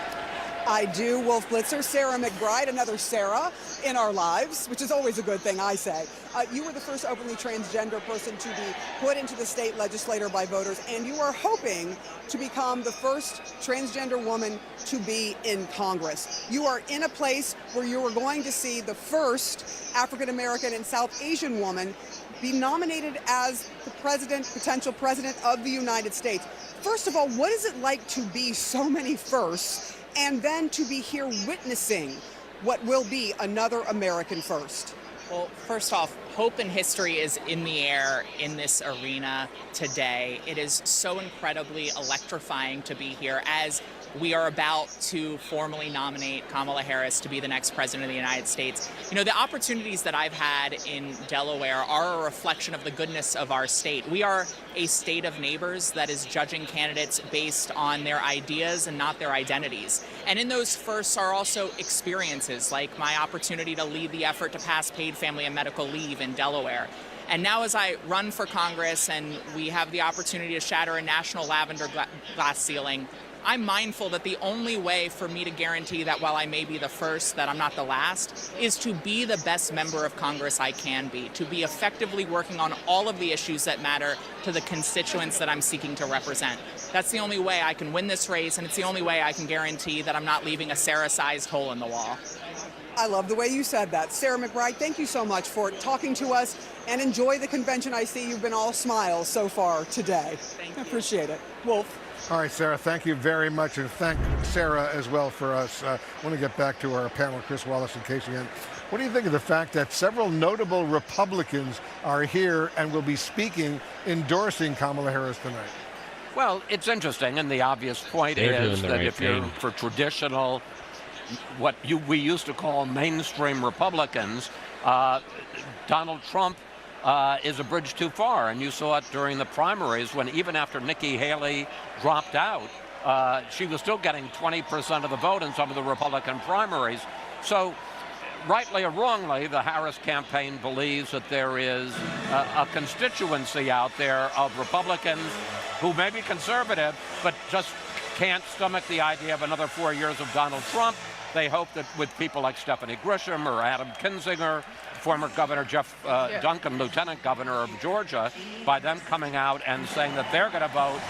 I do, Wolf Blitzer, Sarah McBride, another Sarah in our lives, which is always a good thing, I say. You were the first openly transgender person to be put into the state legislature by voters, and you are hoping to become the first transgender woman to be in Congress. You are in a place where you are going to see the first African American and South Asian woman be nominated as the potential president of the United States. First of all, what is it like to be so many firsts, and then to be here witnessing what will be another American first? Well, first off, hope and history is in the air in this arena today. It is so incredibly electrifying to be here as we are about to formally nominate Kamala Harris to be the next president of the United States. You know, the opportunities that I've had in Delaware are a reflection of the goodness of our state. We are a state of neighbors that is judging candidates based on their ideas and not their identities. And in those firsts are also experiences, like my opportunity to lead the effort to pass paid family and medical leave in Delaware. And now as I run for Congress and we have the opportunity to shatter a national lavender glass ceiling, I'm mindful that the only way for me to guarantee that while I may be the first, that I'm not the last, is to be the best member of Congress I can be, to be effectively working on all of the issues that matter to the constituents that I'm seeking to represent. That's the only way I can win this race, and it's the only way I can guarantee that I'm not leaving a Sarah-sized hole in the wall. I love the way you said that. Sarah McBride, thank you so much for talking to us, and enjoy the convention. I see you've been all smiles so far today. Thank you. I appreciate it. Wolf. All right, Sarah, thank you very much, and thank Sarah as well for us. I want to get back to our panel, Chris Wallace and Casey Ann. What do you think of the fact that several notable Republicans are here and will be speaking, endorsing Kamala Harris tonight? Well, it's interesting, and the obvious point is that if you're for traditional, what we used to call mainstream Republicans, Donald Trump is a bridge too far. And you saw it during the primaries when even after Nikki Haley dropped out, she was still getting 20% of the vote in some of the Republican primaries. So rightly or wrongly, the Harris campaign believes that there is a constituency out there of Republicans who may be conservative, but just can't stomach the idea of another 4 years of Donald Trump. They hope that with people like Stephanie Grisham or Adam Kinzinger, former Governor Jeff Duncan, Lieutenant Governor of Georgia, by them coming out and saying that they're going to vote.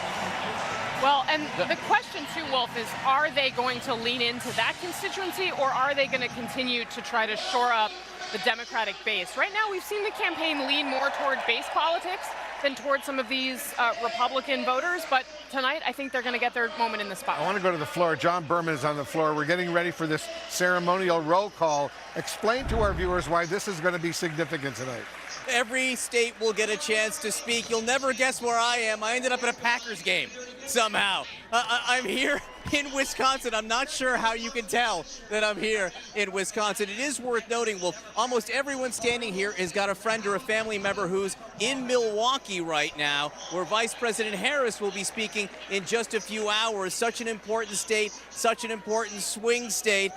Well, and the question too, Wolf, is are they going to lean into that constituency, or are they going to continue to try to shore up the Democratic base? Right now, we've seen the campaign lean more toward base politics than towards some of these Republican voters, but tonight I think they're going to get their moment in the spotlight. I want to go to the floor. John Berman is on the floor. We're getting ready for this ceremonial roll call. Explain to our viewers why this is going to be significant tonight. Every state will get a chance to speak. You'll never guess where I am. I ended up at a Packers game somehow. I'm here in Wisconsin. I'm not sure how you can tell that I'm here in Wisconsin. It is worth noting, well, almost everyone standing here has got a friend or a family member who's in Milwaukee right now, where Vice President Harris will be speaking in just a few hours. Such an important state, such an important swing state.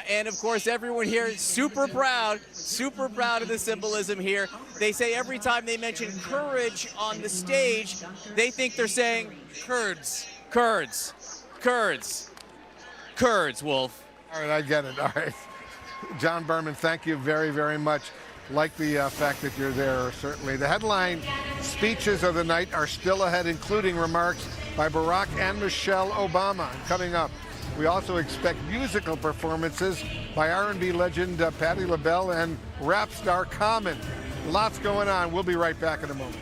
And of course, everyone here is super proud of the symbolism here. They say every time they mention courage on the stage, they think they're saying Kurds, Kurds, Kurds, Kurds, Wolf. All right, I get it. All right. John Berman, thank you very, very much. Like the fact that you're there, certainly. The headline speeches of the night are still ahead, including remarks by Barack and Michelle Obama. And coming up, we also expect musical performances by R&B legend Patti LaBelle and rap star Common. Lots going on. We'll be right back in a moment.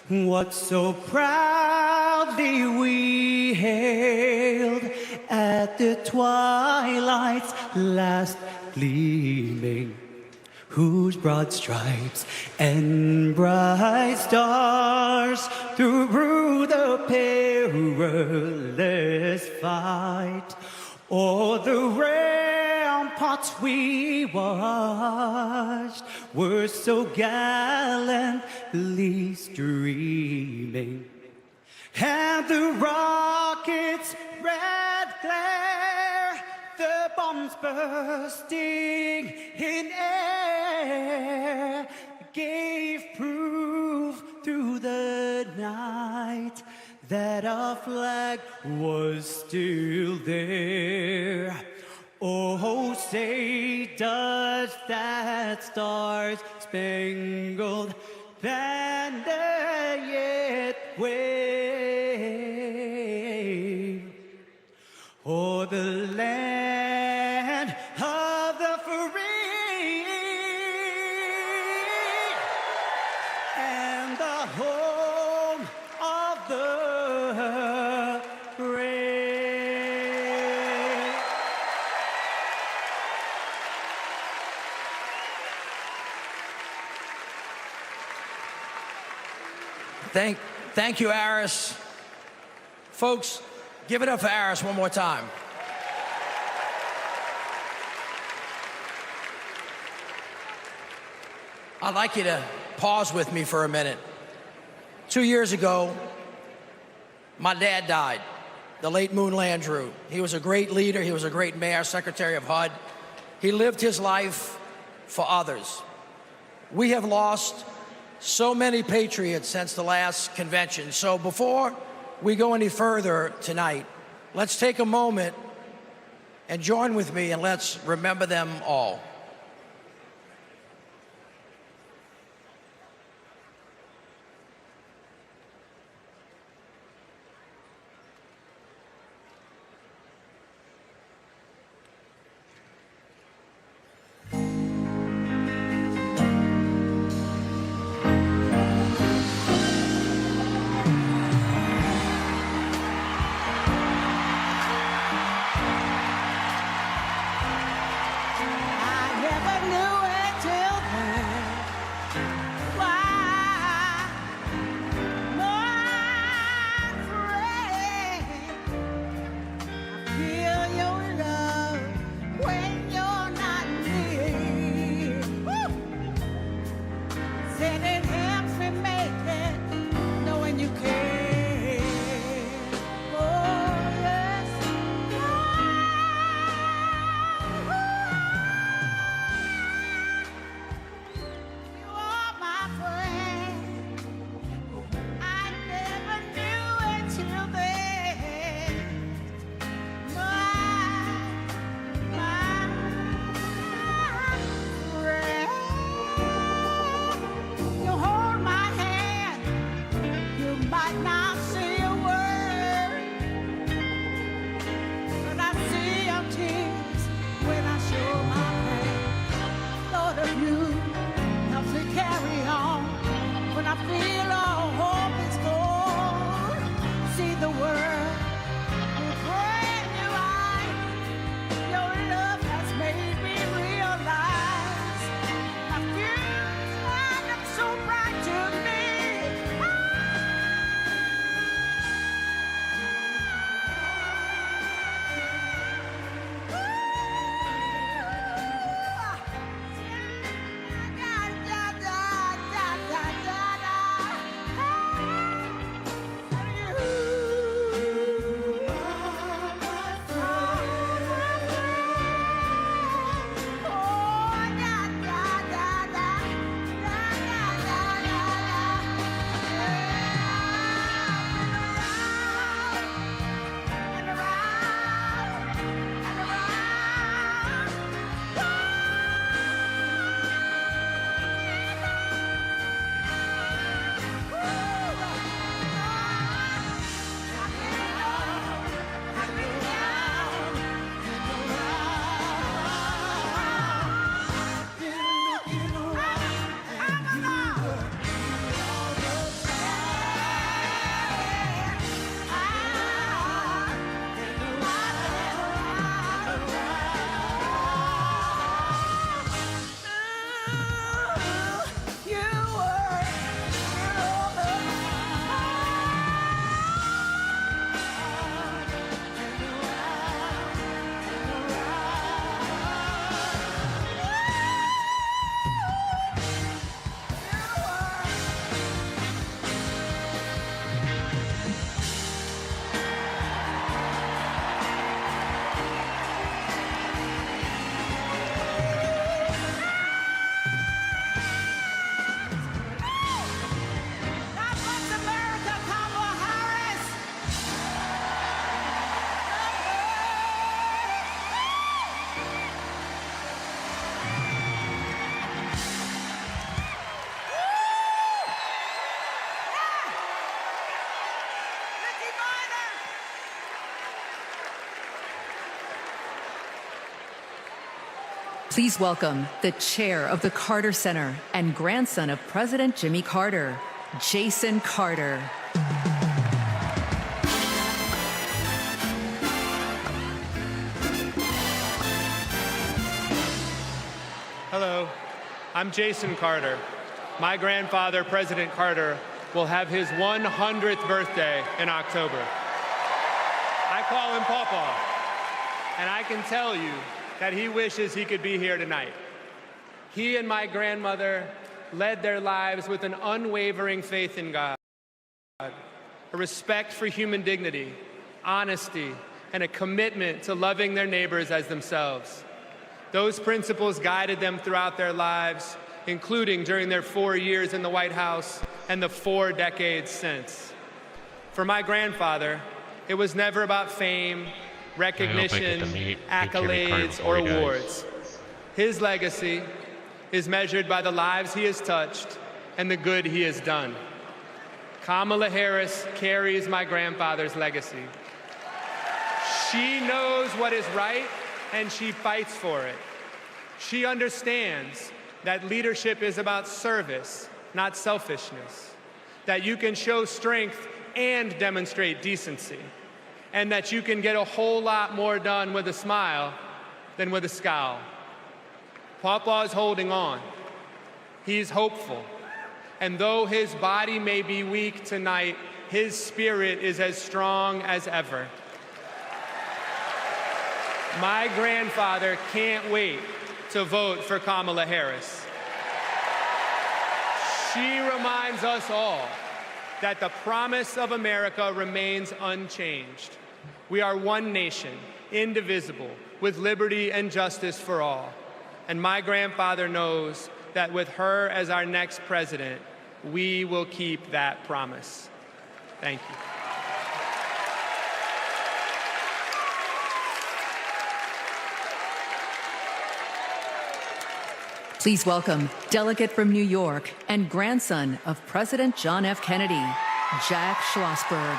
what so proudly we hailed at the twilight's last gleaming, whose broad stripes and bright stars through the perilous fight o'er the ramparts we watched were so gallantly streaming, and the rocket's red glare, the bombs bursting in air, gave proof through the night that our flag was still there. Oh, say does that star-spangled banner yet wave o'er the land of the free and the home of the brave. Thank you, Aris. Folks, give it up for Aris one more time. I'd like you to pause with me for a minute. 2 years ago, my dad died, the late Moon Landrieu. He was a great leader. He was a great mayor, secretary of HUD. He lived his life for others. We have lost so many patriots since the last convention. So before we go any further tonight, let's take a moment and join with me and let's remember them all. I Please welcome the chair of the Carter Center and grandson of President Jimmy Carter, Jason Carter. Hello, I'm Jason Carter. My grandfather, President Carter, will have his 100th birthday in October. I call him Pawpaw, and I can tell you that he wishes he could be here tonight. He and my grandmother led their lives with an unwavering faith in God, a respect for human dignity, honesty, and a commitment to loving their neighbors as themselves. Those principles guided them throughout their lives, including during their 4 years in the White House and the 4 decades since. For my grandfather, it was never about fame, recognition, accolades, or awards. His legacy is measured by the lives he has touched and the good he has done. Kamala Harris carries my grandfather's legacy. She knows what is right, and she fights for it. She understands that leadership is about service, not selfishness, that you can show strength and demonstrate decency, and that you can get a whole lot more done with a smile than with a scowl. Pawpaw is holding on. He's hopeful. And though his body may be weak tonight, his spirit is as strong as ever. My grandfather can't wait to vote for Kamala Harris. She reminds us all that the promise of America remains unchanged. We are one nation, indivisible, with liberty and justice for all. And my grandfather knows that with her as our next president, we will keep that promise. Thank you. Please welcome delegate from New York and grandson of President John F. Kennedy, Jack Schlossberg.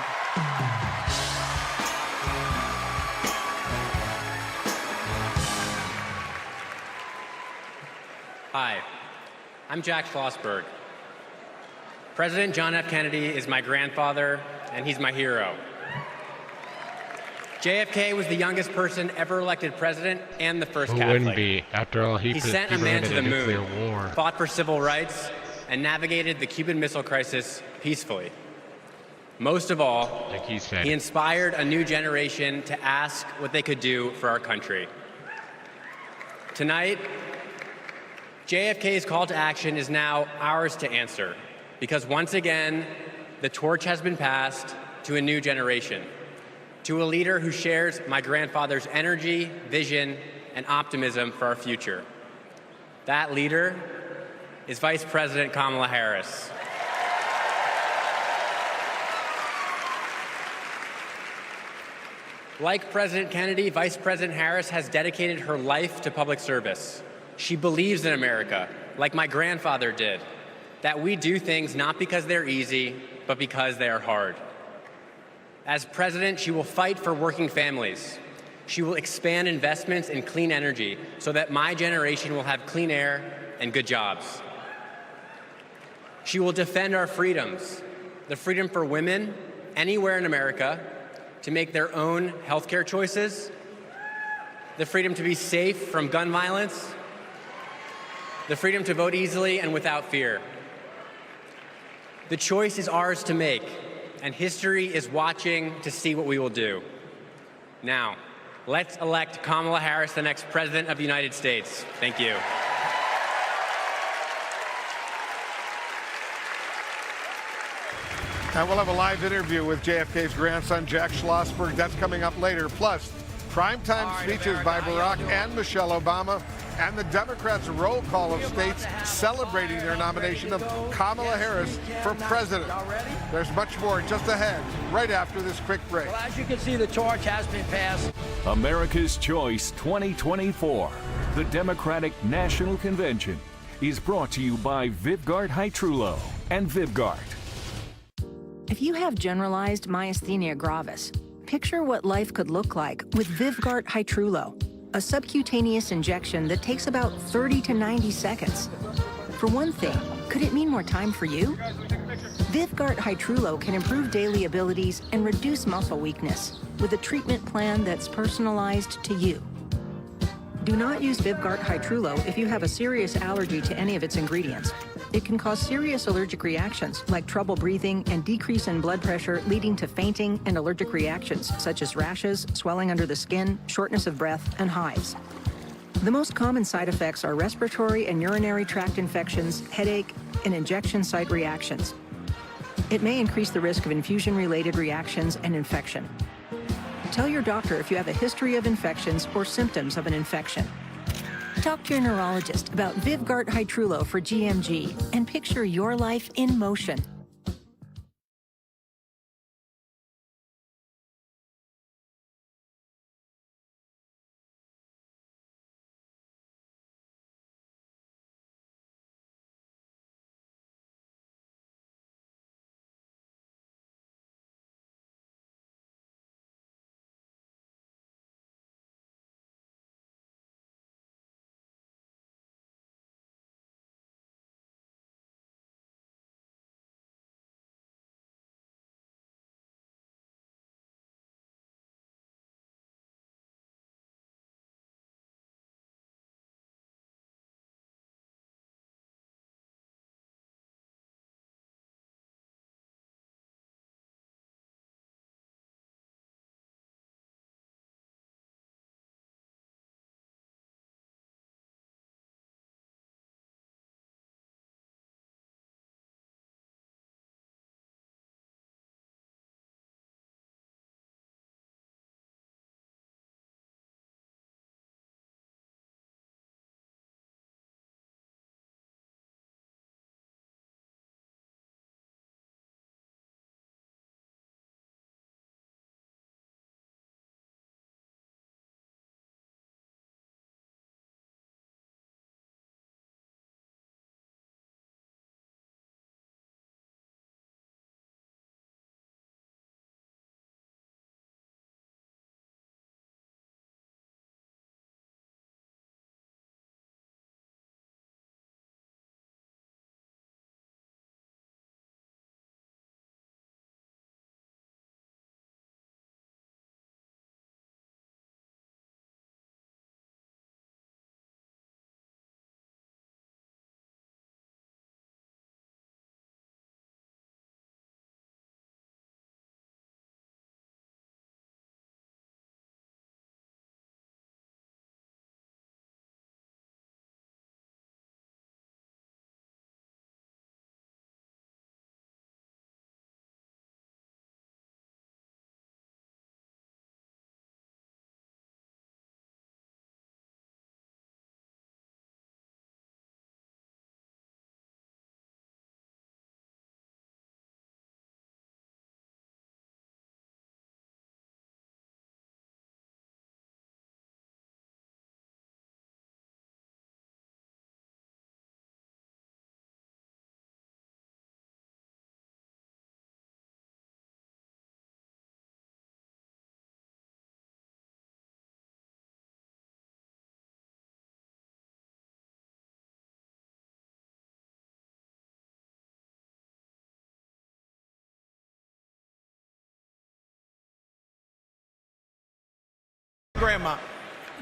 Hi, I'm Jack Schlossberg. President John F. Kennedy is my grandfather, and he's my hero. JFK was the youngest person ever elected president and the first Who Catholic. wouldn't be? After all, he sent a man to the nuclear moon, war. fought for civil rights, and navigated the Cuban Missile Crisis peacefully. Most of all, Like he said. he inspired a new generation to ask what they could do for our country. Tonight, JFK's call to action is now ours to answer, because once again, the torch has been passed to a new generation, to a leader who shares my grandfather's energy, vision, and optimism for our future. That leader is Vice President Kamala Harris. Like President Kennedy, Vice President Harris has dedicated her life to public service. She believes in America, like my grandfather did, that we do things not because they're easy, but because they are hard. As president, she will fight for working families. She will expand investments in clean energy so that my generation will have clean air and good jobs. She will defend our freedoms, the freedom for women anywhere in America to make their own healthcare choices, the freedom to be safe from gun violence, the freedom to vote easily and without fear. The choice is ours to make, and history is watching to see what we will do. Now, let's elect Kamala Harris the next President of the United States. Thank you. And we'll have a live interview with JFK's grandson, Jack Schlossberg. That's coming up later. Plus, primetime speeches by Barack and Michelle Obama, and the Democrats' roll call of states celebrating their nomination of Kamala Harris for president. There's much more just ahead, right after this quick break. Well, as you can see, the torch has been passed. America's Choice 2024, the Democratic National Convention, is brought to you by Vyvgart Hytrulo and Vyvgart. If you have generalized myasthenia gravis, picture what life could look like with Vyvgart Hytrulo, a subcutaneous injection that takes about 30 to 90 seconds. For one thing, could it mean more time for you? Vyvgart Hytrulo can improve daily abilities and reduce muscle weakness with a treatment plan that's personalized to you. Do not use Vyvgart Hytrulo if you have a serious allergy to any of its ingredients. It can cause serious allergic reactions like trouble breathing and decrease in blood pressure, leading to fainting and allergic reactions such as rashes, swelling under the skin, shortness of breath, and hives. The most common side effects are respiratory and urinary tract infections, headache, and injection site reactions. It may increase the risk of infusion-related reactions and infection. Tell your doctor if you have a history of infections or symptoms of an infection. Talk to your neurologist about Vyvgart Hytrulo for GMG and picture your life in motion. Grandma.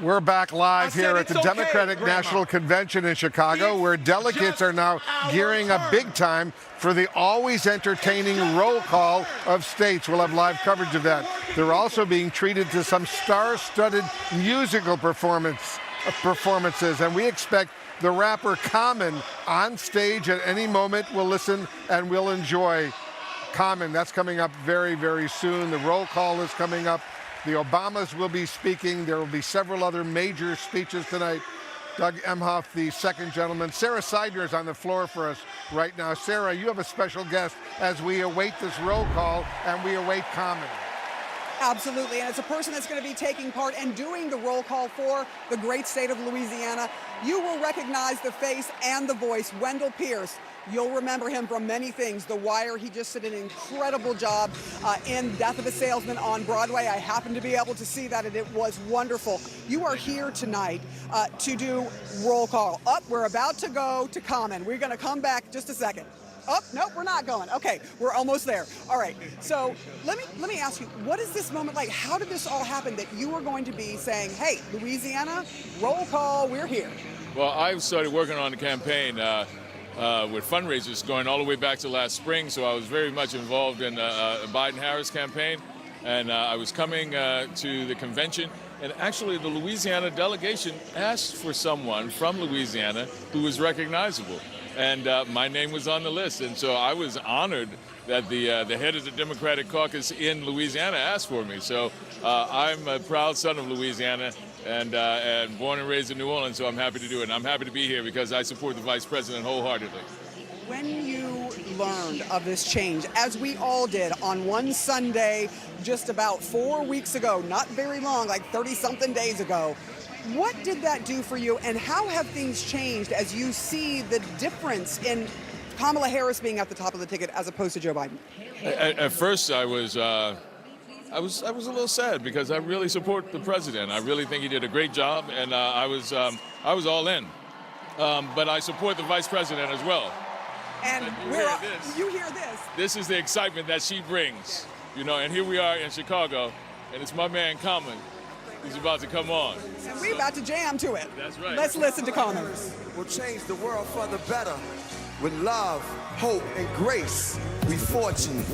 We're back live here at the Democratic National Convention in Chicago, where delegates are now gearing up big time for the always entertaining roll call of states. We'll have live coverage of that. They're also being treated to some star-studded musical performances, and we expect the rapper Common on stage at any moment. We'll listen and we'll enjoy Common. That's coming up very, very soon. The roll call is coming up. The Obamas will be speaking. There will be several other major speeches tonight. Doug Emhoff, the second gentleman. Sarah Seidner is on the floor for us right now. Sarah, you have a special guest as we await this roll call and we await Common. Absolutely, and it's a person that's going to be taking part and doing the roll call for the great state of Louisiana. You will recognize the face and the voice, Wendell Pierce. You'll remember him from many things. The Wire, he just did an incredible job in Death of a Salesman on Broadway. I happened to be able to see that, and it was wonderful. You are here tonight to do roll call. We're about to go to Common. We're going to come back just a second. Nope, we're not going. Okay, we're almost there. All right, so let me ask you, what is this moment like? How did this all happen that you are going to be saying, hey, Louisiana, roll call, we're here? Well, I started working on the campaign with fundraisers going all the way back to last spring, so I was very much involved in the Biden-Harris campaign, and I was coming to the convention, and actually the Louisiana delegation asked for someone from Louisiana who was recognizable. And my name was on the list, and so I was honored that the head of the Democratic caucus in Louisiana asked for me. So I'm a proud son of Louisiana and born and raised in New Orleans, so I'm happy to do it. And I'm happy to be here because I support the vice president wholeheartedly. When you learned of this change, as we all did on one Sunday just about 4 weeks ago, not very long, like 30-something days ago, what did that do for you, and how have things changed as you see the difference in Kamala Harris being at the top of the ticket as opposed to Joe Biden? At first, I was a little sad because I really support the president. I really think he did a great job, and I was all in. But I support the vice president as well. And you hear this. This is the excitement that she brings, you know. And here we are in Chicago, and it's my man Common. He's about to come on. And we're about to jam to it. That's right. Let's listen to Common. We'll change the world for the better. With love, hope, and grace, we fortunate.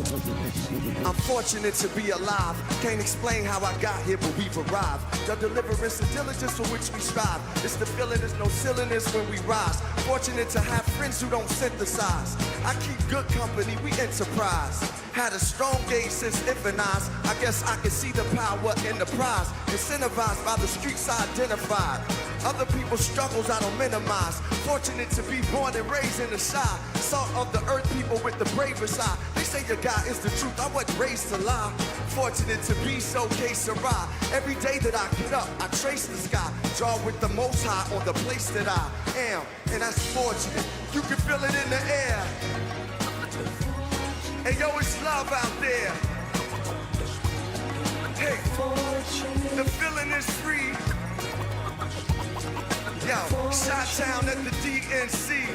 I'm fortunate to be alive. Can't explain how I got here, but we've arrived. The deliverance and diligence for which we strive. It's the feeling, there's no silliness when we rise. Fortunate to have friends who don't synthesize. I keep good company, we enterprise. Had a strong gaze since infant eyes. I guess I can see the power in the prize. Incentivized by the streets I identified. Other people's struggles I don't minimize. Fortunate to be born and raised in the shy. Salt of the earth, people with the bravest eye. They say your God is the truth, I wasn't raised to lie. Fortunate to be so que sera. Every day that I get up, I trace the sky. Draw with the most high on the place that I am. And that's fortunate, you can feel it in the air. Hey yo, it's love out there. Hey, the feeling is free. Yo, Shot-town at the DNC.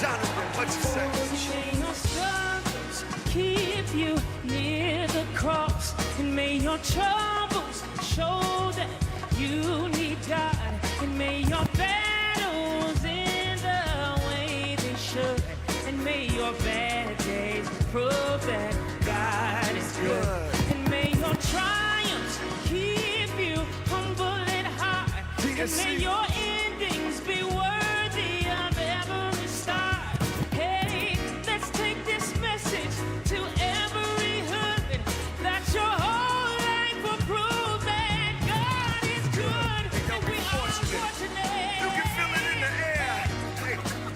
Jonathan, what you say? May your struggles keep you near the cross, and may your troubles show that you need God, and may your battles end the way they should, and may your bad days prove that God is good, and may your triumphs keep you humble and high, and may your endings be worthy of every start. Hey, let's take this message to every husband that your whole life will prove that God is good, and we are fortunate. You can feel it in the air.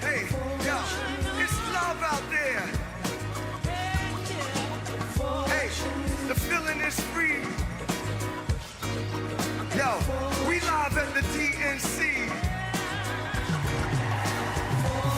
Hey, yo, it's love out there. Hey, the feeling is free. Yo, we live at the DNC.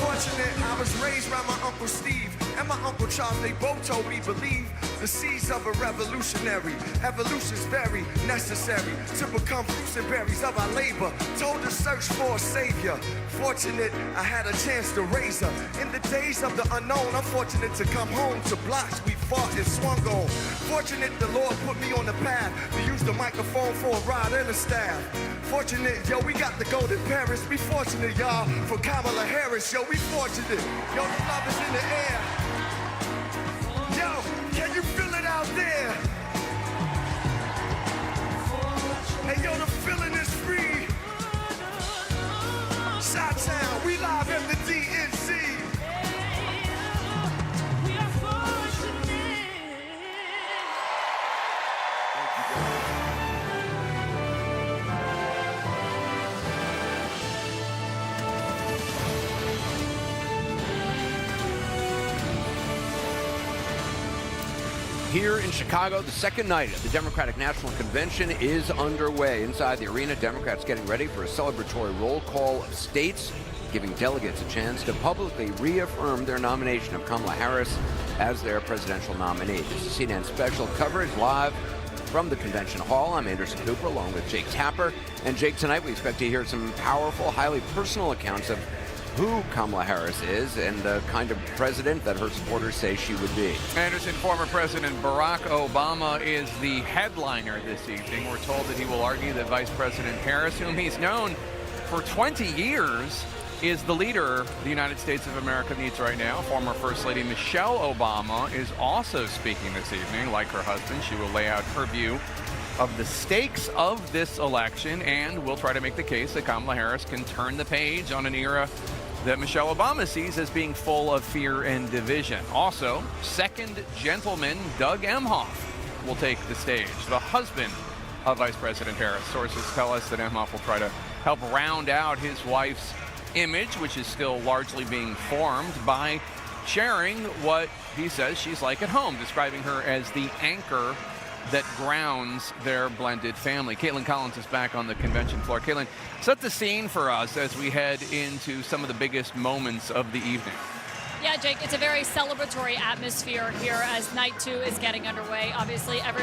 Fortunate, I was raised by my Uncle Steve and my Uncle Charles. They both told me believe the seeds of a revolutionary. Evolution's very necessary to become fruits and berries of our labor. Told to search for a savior. Fortunate, I had a chance to raise her. In the days of the unknown, I'm fortunate to come home to blocks we fought and swung on. Fortunate the Lord put me on the path to use the microphone for a ride and a staff. Fortunate, yo, we got to go to Paris. We fortunate, y'all, for Kamala Harris. Yo, we fortunate. Yo, the love is in the air. Yo, can you feel it out there? Hey, yo, the feeling is free. Shot-town, we live at the DNC. We are fortunate. here in Chicago, the second night of the Democratic National Convention is underway. Inside the arena, Democrats getting ready for a celebratory roll call of states, giving delegates a chance to publicly reaffirm their nomination of Kamala Harris as their presidential nominee. This is CNN special coverage live from the convention hall. I'm Anderson Cooper along with Jake Tapper. And Jake, tonight we expect to hear some powerful, highly personal accounts of who Kamala Harris is and the kind of president that her supporters say she would be. Anderson, former President Barack Obama is the headliner this evening. We're told that he will argue that Vice President Harris, whom he's known for 20 years, is the leader the United States of America needs right now. Former First Lady Michelle Obama is also speaking this evening. Like her husband, she will lay out her view of the stakes of this election and will try to make the case that Kamala Harris can turn the page on an era that Michelle Obama sees as being full of fear and division. Also, second gentleman Doug Emhoff will take the stage, the husband of Vice President Harris. Sources tell us that Emhoff will try to help round out his wife's image, which is still largely being formed, by sharing what he says she's like at home, describing her as the anchor that grounds their blended family. Caitlin Collins is back on the convention floor. Caitlin, set the scene for us as we head into some of the biggest moments of the evening. Yeah, Jake, it's a very celebratory atmosphere here as night 2 is getting underway. Obviously, had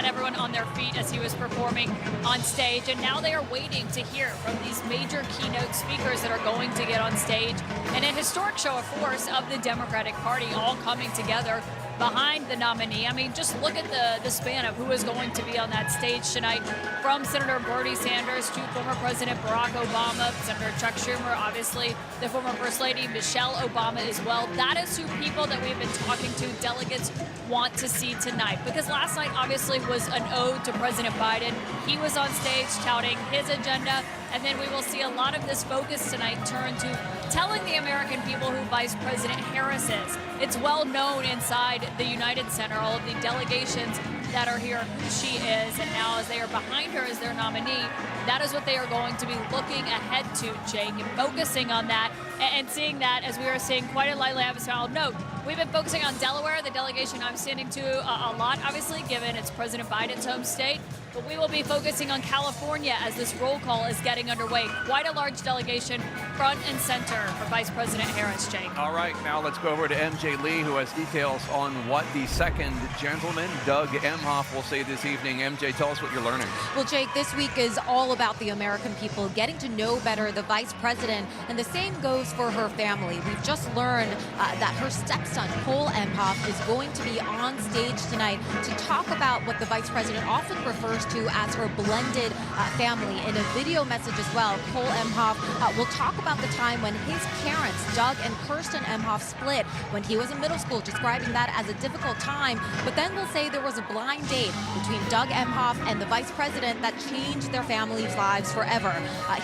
everyone on their feet as he was performing on stage, and now they are waiting to hear from these major keynote speakers that are going to get on stage. And a historic show of force of the Democratic Party all coming together behind the nominee. I mean, just look at the span of who is going to be on that stage tonight, from Senator Bernie Sanders to former President Barack Obama, Senator Chuck Schumer, obviously the former First Lady Michelle Obama as well. That is who people that we've been talking to, delegates, want to see tonight. Because last night obviously was an ode to President Biden. He was on stage touting his agenda, and then we will see a lot of this focus tonight turn to telling the American people who Vice President Harris is. It's well known inside the United Center, all of the delegations that are here, who she is, and now as they are behind her as their nominee, that is what they are going to be looking ahead to, Jake, and focusing on that and seeing that as we are seeing quite a lively atmosphere. I'll note, we've been focusing on Delaware, the delegation I'm standing to a lot, obviously, given it's President Biden's home state. But we will be focusing on California as this roll call is getting underway. Quite a large delegation, front and center for Vice President Harris, Jake. All right, now let's go over to MJ Lee, who has details on what the second gentleman, Doug Emhoff, will say this evening. MJ, tell us what you're learning. Well, Jake, this week is all about the American people getting to know better the Vice President, and the same goes for her family. We've just learned that her stepson, Cole Emhoff, is going to be on stage tonight to talk about what the Vice President often refers to as her blended family. In a video message as well, Cole Emhoff will talk about the time when his parents, Doug and Kirsten Emhoff, split when he was in middle school, describing that as a difficult time. But then we'll say there was a blind date between Doug Emhoff and the Vice President that changed their family's lives forever.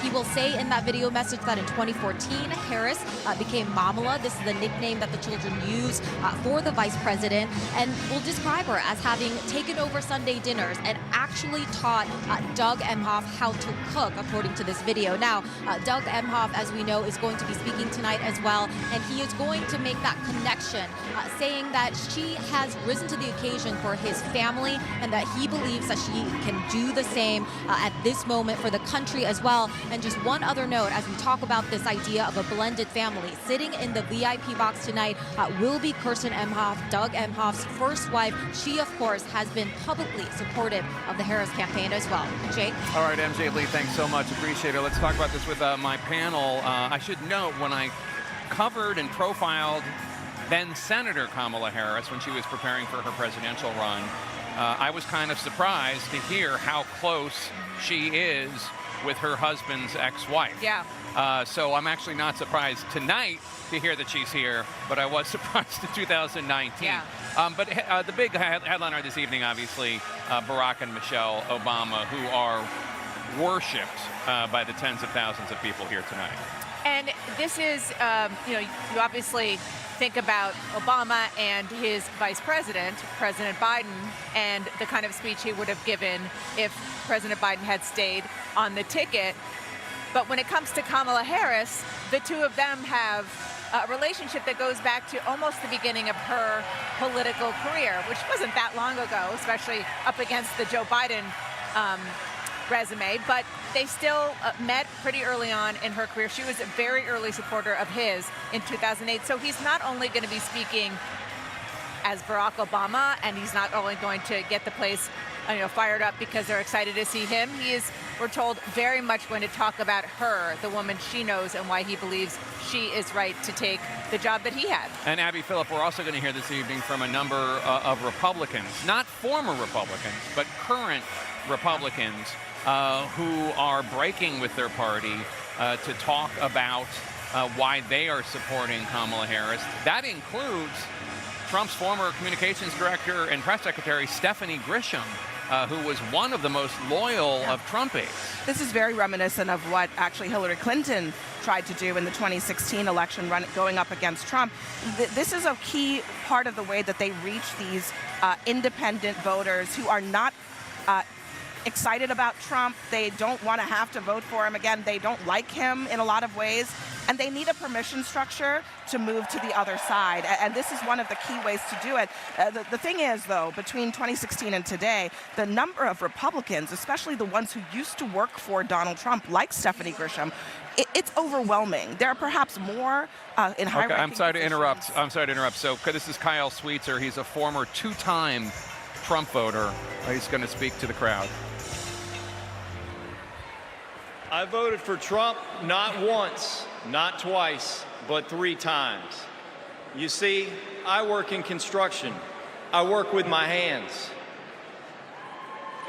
He will say in that video message that in 2014, Harris became Mamala. This is the nickname that the children use for the Vice President, and will describe her as having taken over Sunday dinners and actually taught Doug Emhoff how to cook, according to this video. Now, Doug Emhoff, as we know, is going to be speaking tonight as well, and he is going to make that connection, saying that she has risen to the occasion for his family and that he believes that she can do the same at this moment for the country as well. And just one other note, as we talk about this idea of a blended family, sitting in the VIP box tonight will be Kirsten Emhoff, Doug Emhoff's first wife. She, of course, has been publicly supportive of the Harris campaign as well. Jake? All right, MJ Lee, thanks so much. Appreciate it. Let's talk about this with my panel. I should note, when I covered and profiled then Senator Kamala Harris when she was preparing for her presidential run, I was kind of surprised to hear how close she is with her husband's ex-wife. Yeah. So I'm actually not surprised tonight to hear that she's here, but I was surprised in 2019. Yeah. But the big headliner this evening, obviously, Barack and Michelle Obama, who are worshipped by the tens of thousands of people here tonight. And this is, you obviously think about Obama and his vice president, President Biden, and the kind of speech he would have given if President Biden had stayed on the ticket. But when it comes to Kamala Harris, the two of them have relationship that goes back to almost the beginning of her political career, which wasn't that long ago, especially up against the Joe Biden resume, but they still met pretty early on in her career. She was a very early supporter of his in 2008. So he's not only going to be speaking as Barack Obama, and he's not only going to get the place fired up because they're excited to see him. He is, we're told, very much going to talk about her, the woman she knows, and why he believes she is right to take the job that he had. And Abby Phillip, we're also going to hear this evening from a number of Republicans, not former Republicans, but current Republicans who are breaking with their party to talk about why they are supporting Kamala Harris. That includes Trump's former communications director and press secretary, Stephanie Grisham, who was one of the most loyal of Trump aides. This is very reminiscent of what actually Hillary Clinton tried to do in the 2016 election, going up against Trump. This is a key part of the way that they reach these independent voters who are not excited about Trump. They don't want to have to vote for him again. They don't like him in a lot of ways. And they need a permission structure to move to the other side. And this is one of the key ways to do it. The thing is, though, between 2016 and today, the number of Republicans, especially the ones who used to work for Donald Trump, like Stephanie Grisham, it's overwhelming. There are perhaps more in high-ranking Okay, I'm sorry to positions. interrupt. So this is Kyle Sweetser. He's a former two-time Trump voter. He's going to speak to the crowd. I voted for Trump not once, not twice, but 3 times. You see, I work in construction. I work with my hands.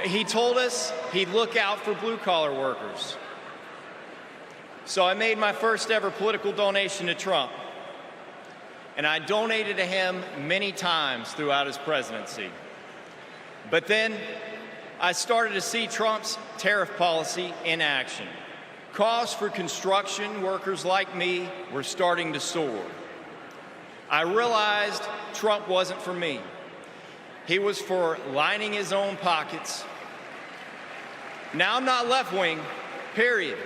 He told us he'd look out for blue-collar workers. So I made my first ever political donation to Trump. And I donated to him many times throughout his presidency. But then I started to see Trump's tariff policy in action. Costs for construction workers like me were starting to soar. I realized Trump wasn't for me. He was for lining his own pockets. Now I'm not left-wing, period.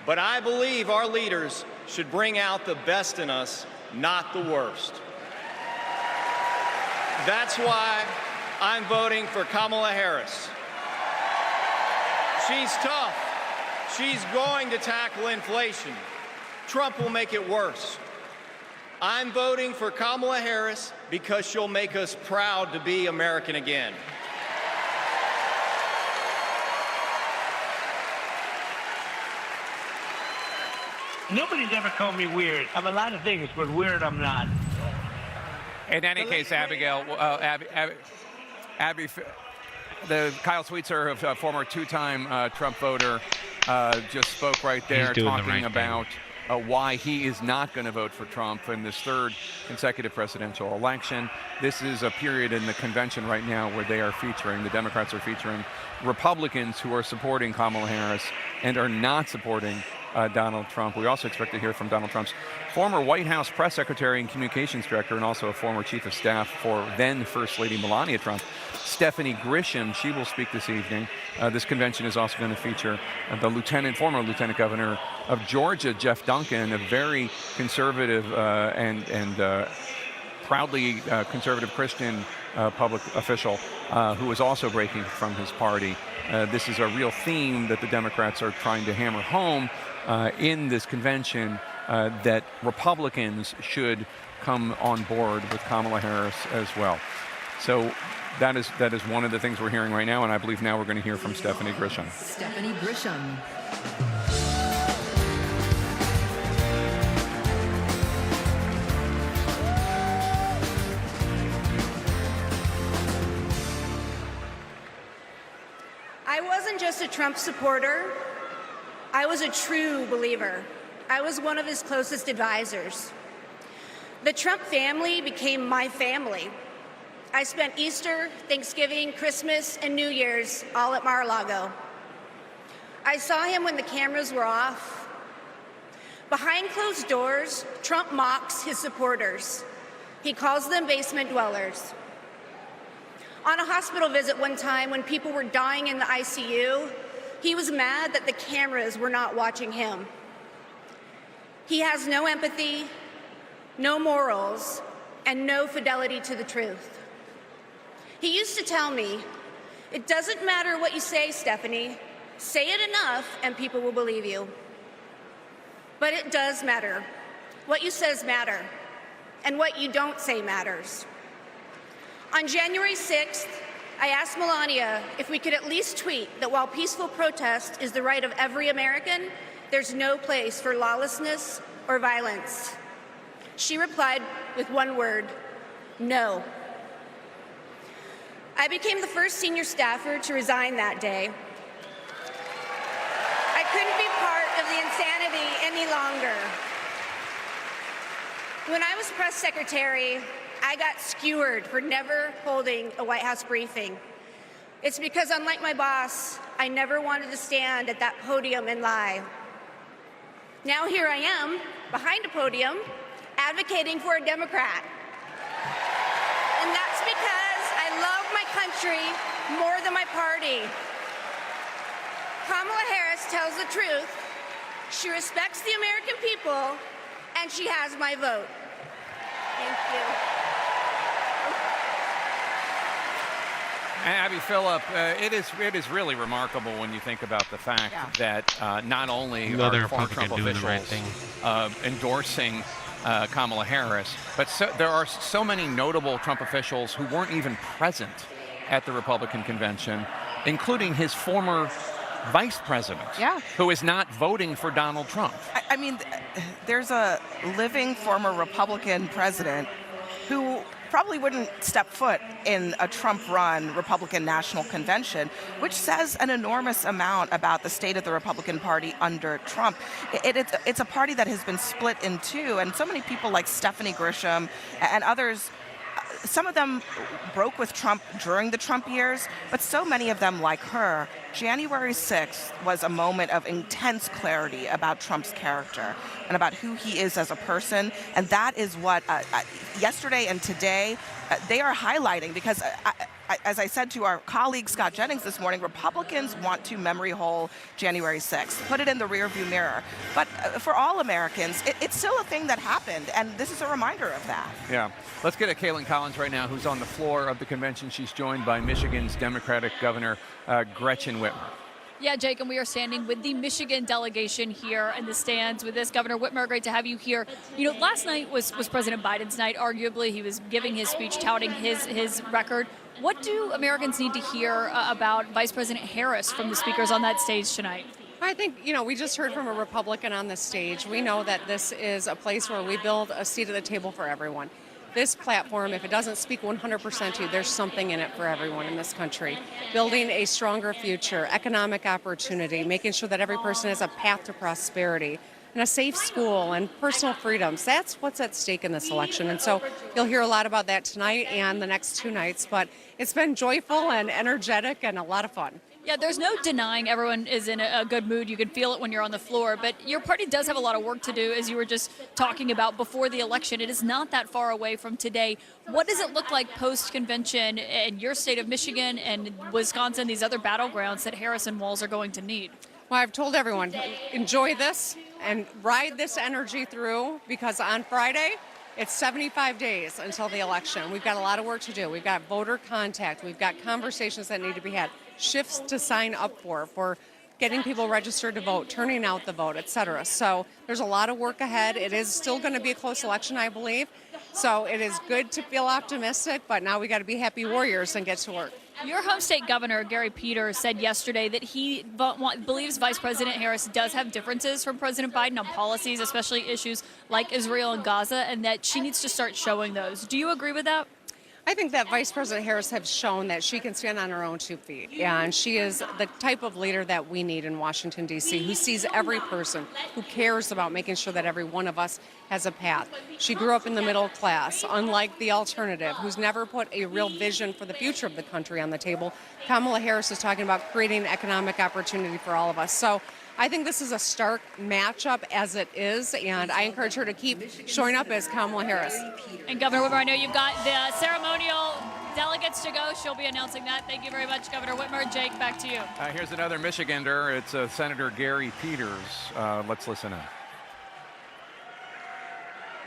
But I believe our leaders should bring out the best in us, not the worst. That's why I'm voting for Kamala Harris. She's tough. She's going to tackle inflation. Trump will make it worse. I'm voting for Kamala Harris because she'll make us proud to be American again. Nobody's ever called me weird. I'm a lot of things, but weird I'm not. In any case, Abigail, Abby, the Kyle Sweetser, a former two-time Trump voter, just spoke right there, talking about why he is not going to vote for Trump in this third consecutive presidential election. This is a period in the convention right now where the Democrats are featuring Republicans who are supporting Kamala Harris and are not supporting Donald Trump. We also expect to hear from Donald Trump's former White House press secretary and communications director, and also a former chief of staff for then First Lady Melania Trump, Stephanie Grisham. She will speak this evening. This convention is also going to feature the former lieutenant governor of Georgia, Jeff Duncan, a very conservative and proudly conservative Christian public official who is also breaking from his party. This is a real theme that the Democrats are trying to hammer home in this convention, that Republicans should come on board with Kamala Harris as well. So that is one of the things we're hearing right now, and I believe now we're going to hear from Stephanie Grisham. Stephanie Grisham. I wasn't just a Trump supporter. I was a true believer. I was one of his closest advisors. The Trump family became my family. I spent Easter, Thanksgiving, Christmas, and New Year's all at Mar-a-Lago. I saw him when the cameras were off. Behind closed doors, Trump mocks his supporters. He calls them basement dwellers. On a hospital visit one time when people were dying in the ICU, he was mad that the cameras were not watching him. He has no empathy, no morals, and no fidelity to the truth. He used to tell me, "It doesn't matter what you say, Stephanie. Say it enough and people will believe you." But it does matter. What you says matter, and what you don't say matters. On January 6th, I asked Melania if we could at least tweet that while peaceful protest is the right of every American, there's no place for lawlessness or violence. She replied with one word: no. I became the first senior staffer to resign that day. I couldn't be part of the insanity any longer. When I was press secretary, I got skewered for never holding a White House briefing. It's because, unlike my boss, I never wanted to stand at that podium and lie. Now here I am, behind a podium, advocating for a Democrat. And that's because I love my country more than my party. Kamala Harris tells the truth. She respects the American people, and she has my vote. Thank you. And Abby Phillip, it is really remarkable when you think about the fact that not only are former Trump officials endorsing Kamala Harris, but there are so many notable Trump officials who weren't even present at the Republican convention, including his former vice president, who is not voting for Donald Trump. I mean, there's a living former Republican president who probably wouldn't step foot in a Trump-run Republican National Convention, which says an enormous amount about the state of the Republican Party under Trump. It's a party that has been split in two, and so many people like Stephanie Grisham and others, some of them broke with Trump during the Trump years, but so many of them, like her, January 6th was a moment of intense clarity about Trump's character and about who he is as a person. And that is what yesterday and today they are highlighting, because as I said to our colleague Scott Jennings this morning, Republicans want to memory hole January 6th, put it in the rearview mirror. But for all Americans, it's still a thing that happened, and this is a reminder of that. Yeah. Let's get to Kaitlan Collins right now, who's on the floor of the convention. She's joined by Michigan's Democratic Governor Gretchen Whitmer. Yeah, Jake, and we are standing with the Michigan delegation here in the stands with this. Governor Whitmer, great to have you here. You know, last night was President Biden's night, arguably. He was giving his speech, touting his record. What do Americans need to hear about Vice President Harris from the speakers on that stage tonight? I think, we just heard from a Republican on the stage. We know that this is a place where we build a seat at the table for everyone. This platform, if it doesn't speak 100% to you, there's something in it for everyone in this country. Building a stronger future, economic opportunity, making sure that every person has a path to prosperity, and a safe school and personal freedoms. That's what's at stake in this election. And so you'll hear a lot about that tonight and the next two nights. But it's been joyful and energetic and a lot of fun. Yeah, there's no denying everyone is in a good mood. You can feel it when you're on the floor. But your party does have a lot of work to do, as you were just talking about before the election. It is not that far away from today. What does it look like post-convention in your state of Michigan and Wisconsin, these other battlegrounds that Harris and Walz are going to need? Well, I've told everyone, enjoy this and ride this energy through, because on Friday, it's 75 days until the election. We've got a lot of work to do. We've got voter contact. We've got conversations that need to be had, shifts to sign up for getting people registered to vote, turning out the vote, et cetera. So there's a lot of work ahead. It is still going to be a close election, I believe. So it is good to feel optimistic, but now we got to be happy warriors and get to work. Your home state governor, Gary Peters, said yesterday that he believes Vice President Harris does have differences from President Biden on policies, especially issues like Israel and Gaza, and that she needs to start showing those. Do you agree with that? I think that Vice President Harris has shown that she can stand on her own 2 feet, and she is the type of leader that we need in Washington, D.C., who sees every person, who cares about making sure that every one of us has a path. She grew up in the middle class, unlike the alternative, who's never put a real vision for the future of the country on the table. Kamala Harris is talking about creating economic opportunity for all of us. So I think this is a stark matchup as it is, and I encourage her to keep showing up as Kamala Harris. And Governor Whitmer, I know you've got the ceremonial delegates to go. She'll be announcing that. Thank you very much, Governor Whitmer. Jake, back to you. Here's another Michigander. It's Senator Gary Peters. Let's listen in.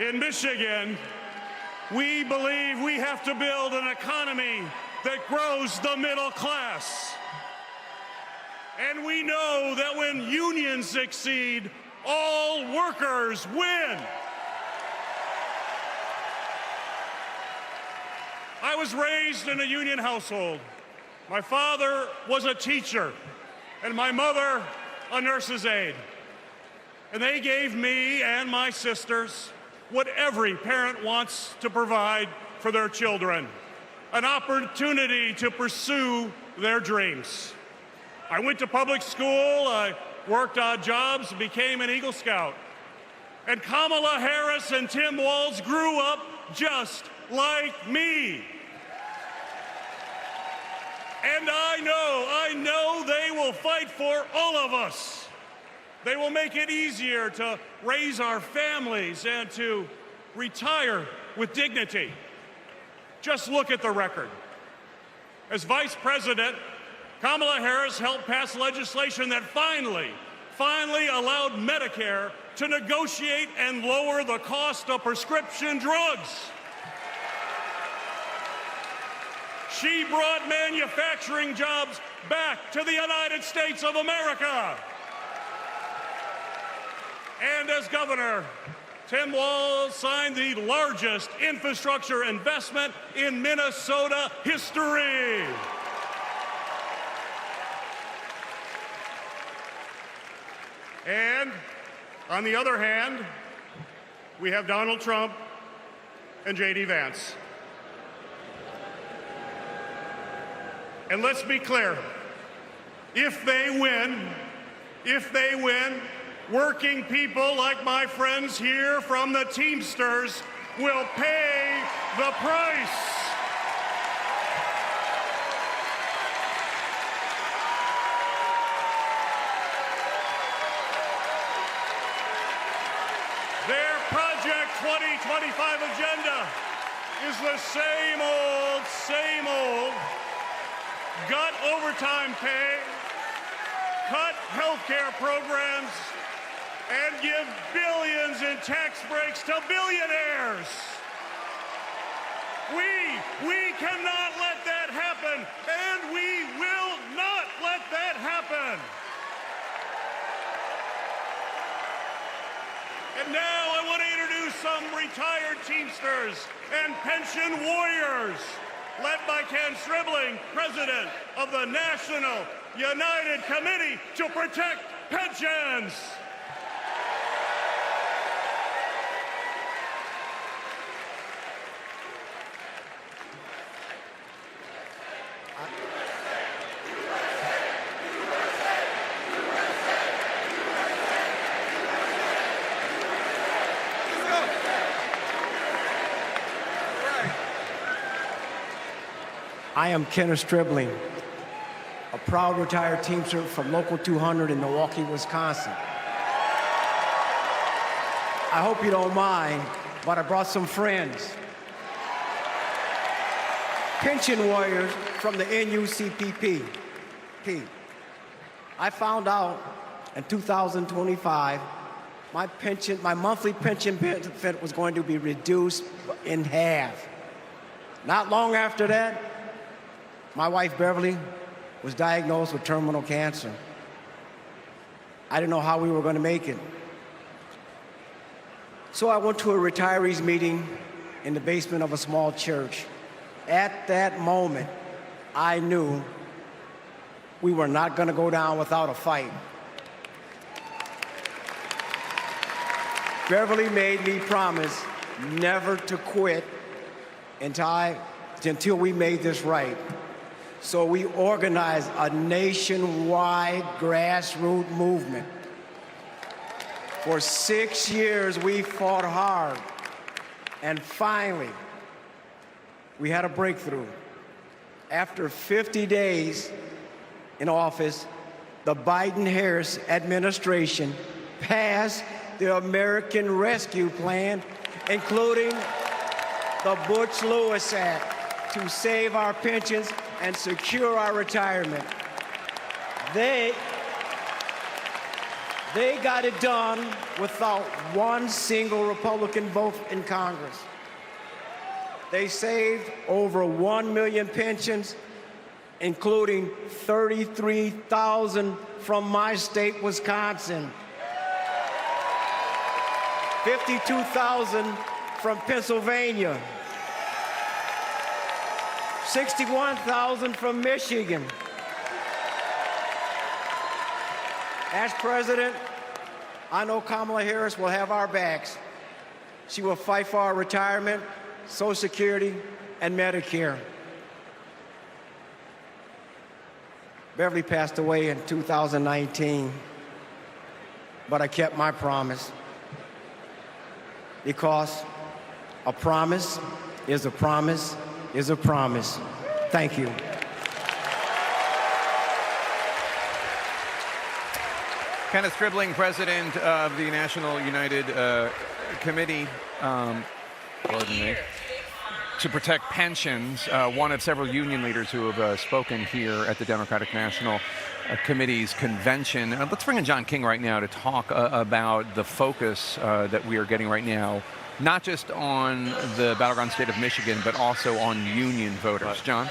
In Michigan, we believe we have to build an economy that grows the middle class. And we know that when unions succeed, all workers win. I was raised in a union household. My father was a teacher, and my mother a nurse's aide. And they gave me and my sisters what every parent wants to provide for their children, an opportunity to pursue their dreams. I went to public school, I worked odd jobs, became an Eagle Scout. And Kamala Harris and Tim Walz grew up just like me. And I know they will fight for all of us. They will make it easier to raise our families and to retire with dignity. Just look at the record. As Vice President, Kamala Harris helped pass legislation that finally allowed Medicare to negotiate and lower the cost of prescription drugs. She brought manufacturing jobs back to the United States of America. And as governor, Tim Walz signed the largest infrastructure investment in Minnesota history. And on the other hand, we have Donald Trump and J.D. Vance. And let's be clear, if they win, working people like my friends here from the Teamsters will pay the price. Their Project 2025 agenda is the same old, gut overtime pay, cut health care programs, and give billions in tax breaks to billionaires. We cannot let that happen, and we will not let that happen. And now I want to introduce some retired Teamsters and pension warriors, led by Ken Stribling, president of the National United Committee to Protect Pensions. I am Kenneth Stribling, a proud retired Teamster from Local 200 in Milwaukee, Wisconsin. I hope you don't mind, but I brought some friends. Pension warriors from the NUCPP. I found out in 2025 my monthly pension benefit was going to be reduced in half. Not long after that, my wife, Beverly, was diagnosed with terminal cancer. I didn't know how we were going to make it. So I went to a retirees meeting in the basement of a small church. At that moment, I knew we were not going to go down without a fight. Beverly made me promise never to quit until we made this right. So we organized a nationwide grassroots movement. For 6 years, we fought hard. And finally, we had a breakthrough. After 50 days in office, the Biden-Harris administration passed the American Rescue Plan, including the Butch-Lewis Act, to save our pensions and secure our retirement. They They got it done without one single Republican vote in Congress. They saved over 1 million pensions, including 33,000 from my state, Wisconsin, 52,000 from Pennsylvania, 61,000 from Michigan. As president, I know Kamala Harris will have our backs. She will fight for our retirement, Social Security, and Medicare. Beverly passed away in 2019, but I kept my promise, because a promise is a promise is a promise. Thank you. Kenneth Stribling, president of the National United Committee, pardon me, to protect pensions, one of several union leaders who have spoken here at the Democratic National Committee's convention. Let's bring in John King right now to talk about the focus that we are getting right now, not just on the battleground state of Michigan, but also on union voters. John?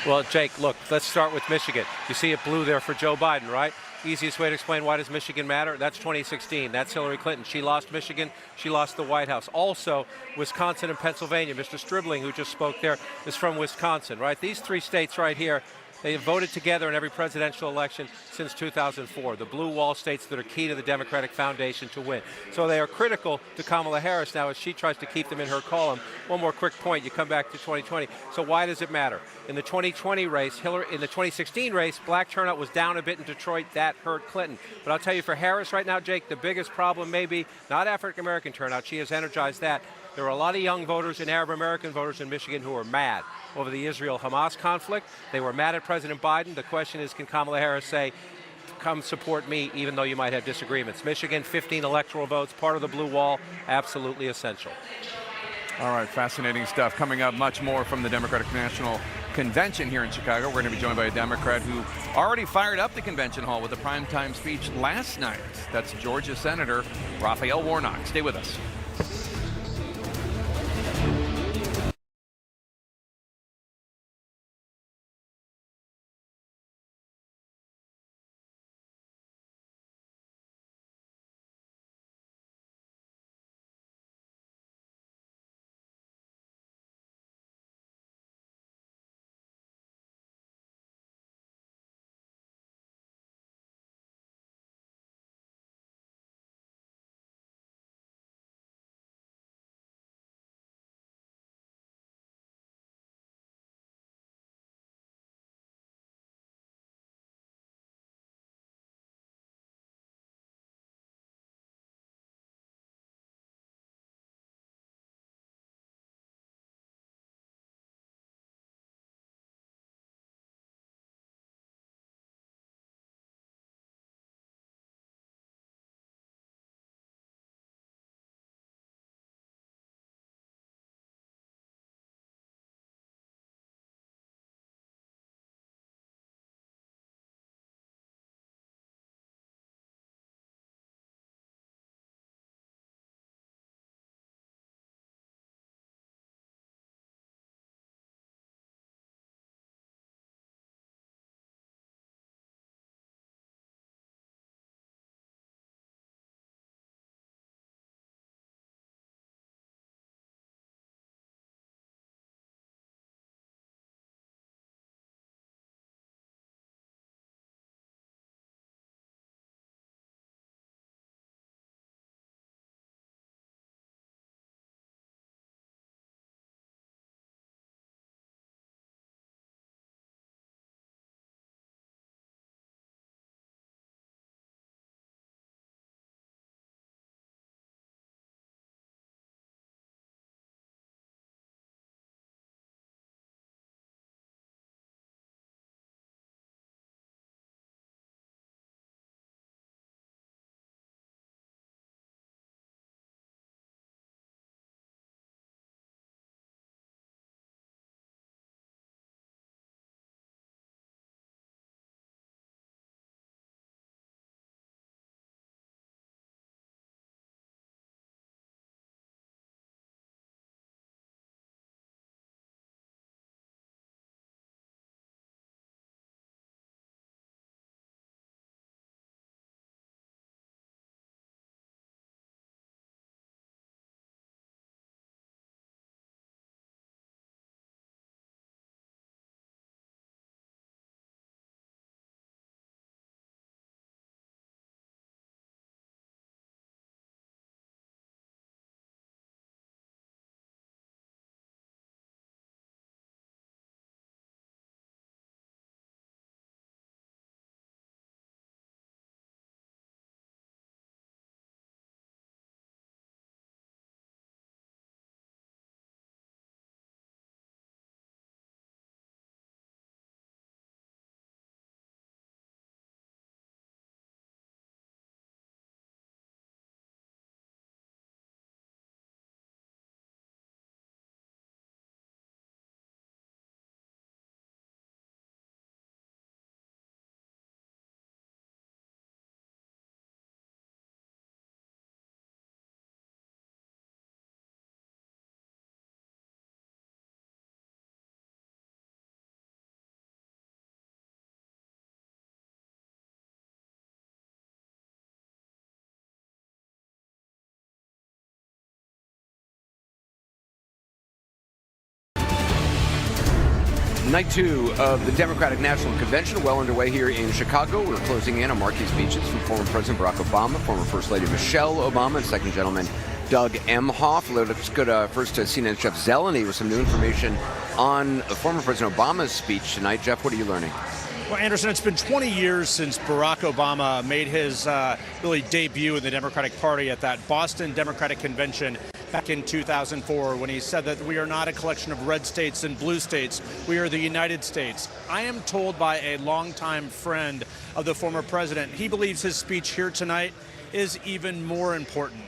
Well, Jake, look, let's start with Michigan. You see it blue there for Joe Biden, right? Easiest way to explain why does Michigan matter? That's 2016. That's Hillary Clinton. She lost Michigan. She lost the White House. Also, Wisconsin and Pennsylvania. Mr. Stribling, who just spoke there, is from Wisconsin, right? These three states right here, they have voted together in every presidential election since 2004. The blue wall states that are key to the Democratic Foundation to win. So they are critical to Kamala Harris now as she tries to keep them in her column. One more quick point. You come back to 2020. So why does it matter? In the 2020 race, in the 2016 race, black turnout was down a bit in Detroit. That hurt Clinton. But I'll tell you, for Harris right now, Jake, the biggest problem may be not African-American turnout. She has energized that. There are a lot of young voters and Arab-American voters in Michigan who are mad over the Israel-Hamas conflict. They were mad at President Biden. The question is, can Kamala Harris say, come support me, even though you might have disagreements? Michigan, 15 electoral votes, part of the blue wall, absolutely essential. All right, fascinating stuff. Coming up, much more from the Democratic National Convention here in Chicago. We're going to be joined by a Democrat who already fired up the convention hall with a primetime speech last night. That's Georgia Senator Raphael Warnock. Stay with us. Night 2 of the Democratic National Convention well underway here in Chicago. We're closing in on marquee speeches from former President Barack Obama, former First Lady Michelle Obama, and Second Gentleman Doug Emhoff. Let's go first to CNN's Jeff Zeleny with some new information on former President Obama's speech tonight. Jeff, what are you learning? Well, Anderson, it's been 20 years since Barack Obama made his really debut in the Democratic Party at that Boston Democratic Convention back in 2004 when he said that we are not a collection of red states and blue states. We are the United States. I am told by a longtime friend of the former president, he believes his speech here tonight is even more important.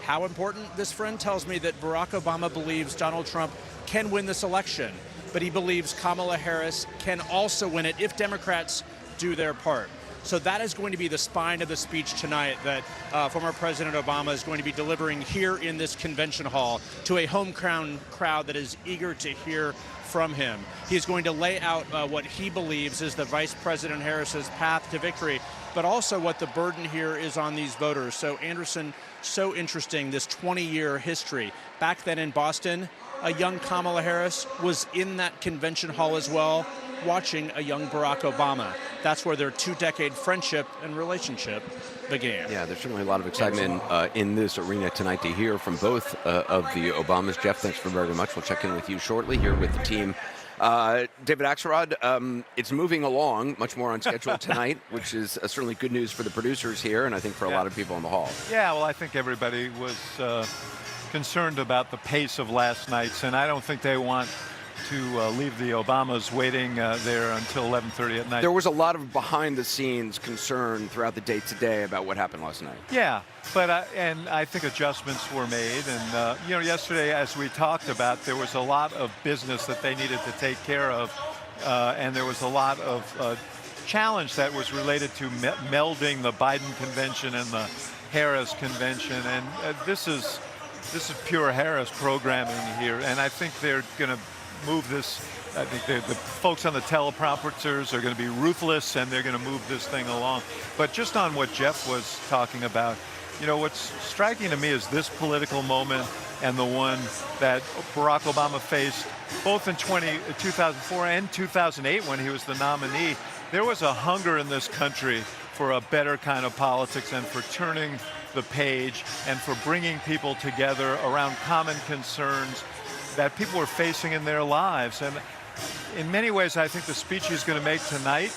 How important? This friend tells me that Barack Obama believes Donald Trump can win this election, but he believes Kamala Harris can also win it if Democrats do their part. So that is going to be the spine of the speech tonight that former President Obama is going to be delivering here in this convention hall to a hometown crowd that is eager to hear from him. He's going to lay out what he believes is the Vice President Harris's path to victory, but also what the burden here is on these voters. So Anderson, so interesting, this 20-year history. Back then in Boston, a young Kamala Harris was in that convention hall as well, watching a young Barack Obama. That's where their 2-decade friendship and relationship began. Yeah, there's certainly a lot of excitement in this arena tonight to hear from both of the Obamas. Jeff, thanks very much. We'll check in with you shortly here with the team. David Axelrod, it's moving along much more on schedule tonight, which is certainly good news for the producers here and I think for a lot of people in the hall. Yeah, well, I think everybody was concerned about the pace of last night's, and I don't think they want to leave the Obamas waiting there until 11:30 at night. There was a lot of behind-the-scenes concern throughout the day today about what happened last night. Yeah, but and I think adjustments were made. And you know, yesterday, as we talked about, there was a lot of business that they needed to take care of, and there was a lot of challenge that was related to melding the Biden convention and the Harris convention. And this is pure Harris programming here, and I think they're going to move this. I think the folks on the teleprompters are going to be ruthless, and they're going to move this thing along. But just on what Jeff was talking about, you know, what's striking to me is this political moment and the one that Barack Obama faced both in 2004 and 2008 when he was the nominee. There was a hunger in this country for a better kind of politics and for turning the page and for bringing people together around common concerns that people were facing in their lives. And in many ways, I think the speech he's going to make tonight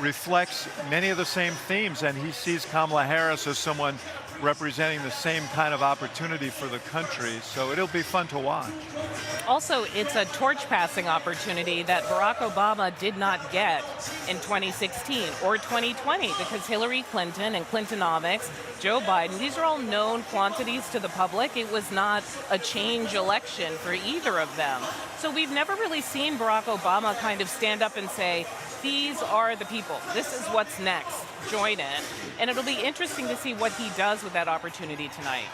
reflects many of the same themes, and he sees Kamala Harris as someone representing the same kind of opportunity for the country. So it'll be fun to watch. Also, it's a torch-passing opportunity that Barack Obama did not get in 2016 or 2020 because Hillary Clinton and Clintonomics, Joe Biden, these are all known quantities to the public. It was not a change election for either of them. So we've never really seen Barack Obama kind of stand up and say, these are the people. This is what's next. Join it. And it'll be interesting to see what he does with that opportunity tonight.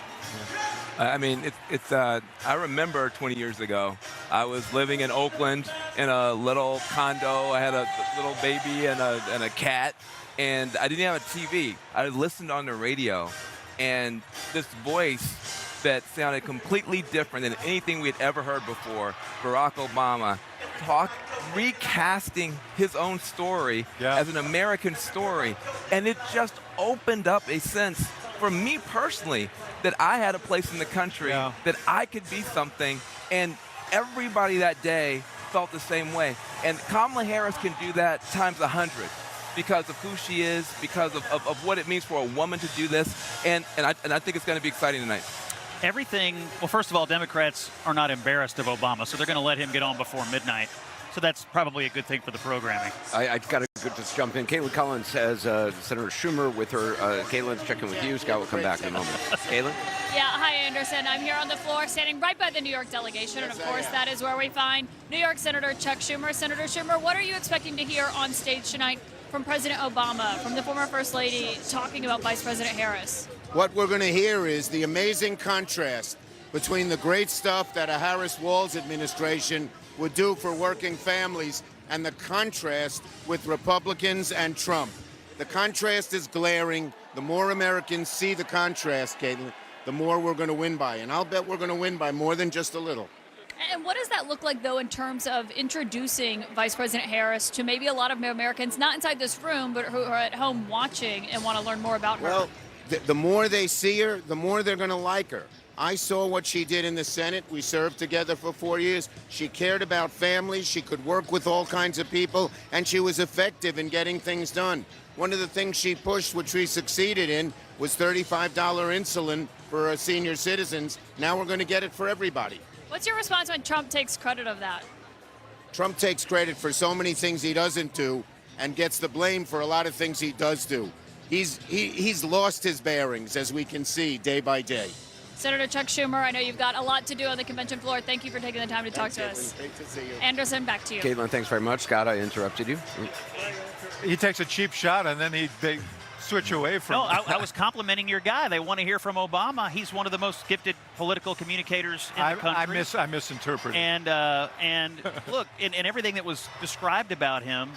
I mean, I remember 20 years ago, I was living in Oakland in a little condo. I had a little baby and a cat, and I didn't have a TV. I listened on the radio, and this voice that sounded completely different than anything we had ever heard before, Barack Obama, recasting his own story as an American story. And it just opened up a sense for me personally that I had a place in the country, that I could be something. And everybody that day felt the same way. And Kamala Harris can do that times 100 because of who she is, because of what it means for a woman to do this. And I think it's going to be exciting tonight. Well, first of all, Democrats are not embarrassed of Obama, so they're going to let him get on before midnight. So that's probably a good thing for the programming. I got to just jump in. Caitlin Collins has Senator Schumer with her. Caitlin's checking with you. Scott will come back in a moment. Caitlin? Yeah, hi, Anderson. I'm here on the floor standing right by the New York delegation, and of course that is where we find New York Senator Chuck Schumer. Senator Schumer, what are you expecting to hear on stage tonight from President Obama, from the former First Lady, talking about Vice President Harris? What we're going to hear is the amazing contrast between the great stuff that a Harris-Walz administration would do for working families and the contrast with Republicans and Trump. The contrast is glaring. The more Americans see the contrast, Caitlin, the more we're going to win by. And I'll bet we're going to win by more than just a little. And what does that look like, though, in terms of introducing Vice President Harris to maybe a lot of Americans, not inside this room, but who are at home watching and want to learn more about her? Well, the more they see her, the more they're going to like her. I saw what she did in the Senate. We served together for 4 years. She cared about families. She could work with all kinds of people, and she was effective in getting things done. One of the things she pushed, which we succeeded in, was $35 insulin for our senior citizens. Now we're going to get it for everybody. What's your response when Trump takes credit of that? Trump takes credit for so many things he doesn't do and gets the blame for a lot of things he does do. He's lost his bearings, as we can see, day by day. Senator Chuck Schumer, I know you've got a lot to do on the convention floor. Thank you for taking the time to talk to us. Great to see you. Anderson, back to you. Caitlin, thanks very much. Scott, I interrupted you. He takes a cheap shot and then they switch away from. No, I was complimenting your guy. They want to hear from Obama. He's one of the most gifted political communicators in the country. I misinterpreted. And look, in everything that was described about him,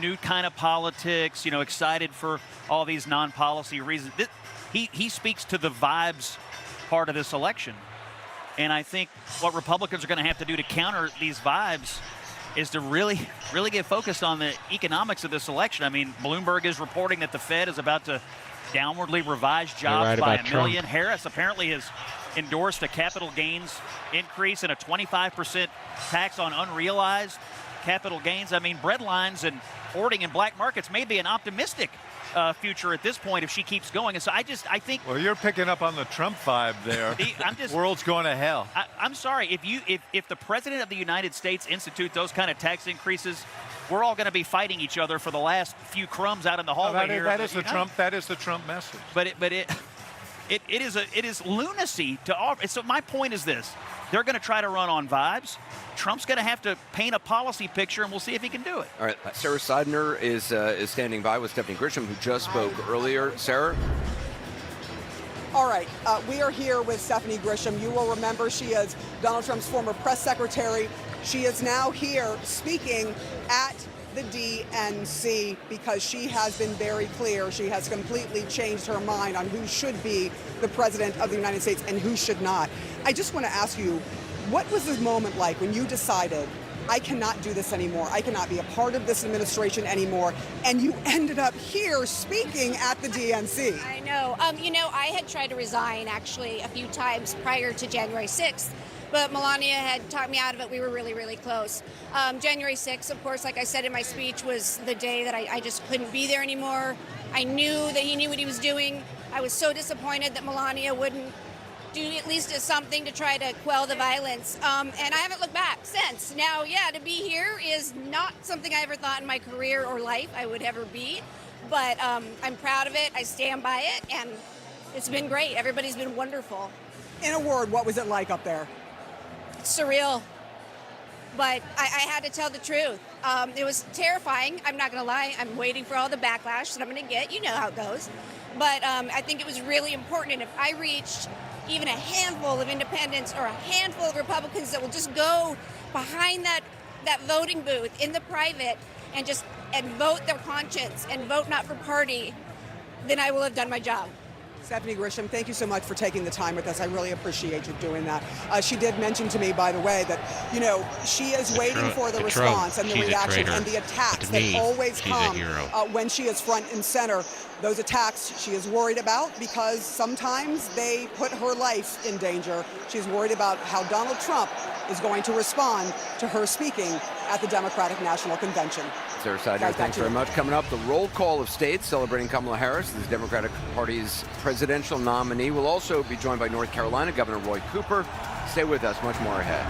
new kind of politics. You know, excited for all these non-policy reasons. He speaks to the vibes part of this election, and I think what Republicans are going to have to do to counter these vibes is to really get focused on the economics of this election. I mean, Bloomberg is reporting that the Fed is about to downwardly revise jobs by 1 million. Harris apparently has endorsed a capital gains increase and a 25% tax on unrealized capital gains. I mean, breadlines and hoarding in black markets may be an optimistic future at this point if she keeps going. And so I think. Well, you're picking up on the Trump vibe there. World's going to hell. I'm sorry. If the president of the United States institute those kind of tax increases, we're all going to be fighting each other for the last few crumbs out in the hallway here. That is the Trump message. But it is lunacy to offer. So my point is this: they're going to try to run on vibes. Trump's going to have to paint a policy picture, and we'll see if he can do it. All right, Sarah Seidner is standing by with Stephanie Grisham, who just spoke earlier. Sarah? All right, we are here with Stephanie Grisham. You will remember she is Donald Trump's former press secretary. She is now here speaking at the DNC because she has been very clear. She has completely changed her mind on who should be the president of the United States and who should not. I just want to ask you, what was this moment like when you decided, I cannot do this anymore, I cannot be a part of this administration anymore, and you ended up here speaking at the DNC? I know. I had tried to resign actually a few times prior to January 6th. But Melania had talked me out of it. We were really, really close. January 6th, of course, like I said in my speech, was the day that I just couldn't be there anymore. I knew that he knew what he was doing. I was so disappointed that Melania wouldn't do at least something to try to quell the violence. And I haven't looked back since. Now, yeah, to be here is not something I ever thought in my career or life I would ever be. But I'm proud of it. I stand by it. And it's been great. Everybody's been wonderful. In a word, what was it like up there? Surreal, but I had to tell the truth. It was terrifying. I'm not going to lie. I'm waiting for all the backlash that I'm going to get. You know how it goes. But I think it was really important. And if I reached even a handful of independents or a handful of Republicans that will just go behind that voting booth in the private and vote their conscience and vote not for party, then I will have done my job. Stephanie Grisham, thank you so much for taking the time with us. I really appreciate you doing that. She did mention to me, by the way, that, she is waiting for the response and the reaction and the attacks that always come when she is front and center. Those attacks she is worried about because sometimes they put her life in danger. She's worried about how Donald Trump is going to respond to her speaking at the Democratic National Convention. Sarah Seidner, thanks very much. Coming up, the roll call of states celebrating Kamala Harris, the Democratic Party's presidential nominee. We'll also be joined by North Carolina Governor Roy Cooper. Stay with us, much more ahead.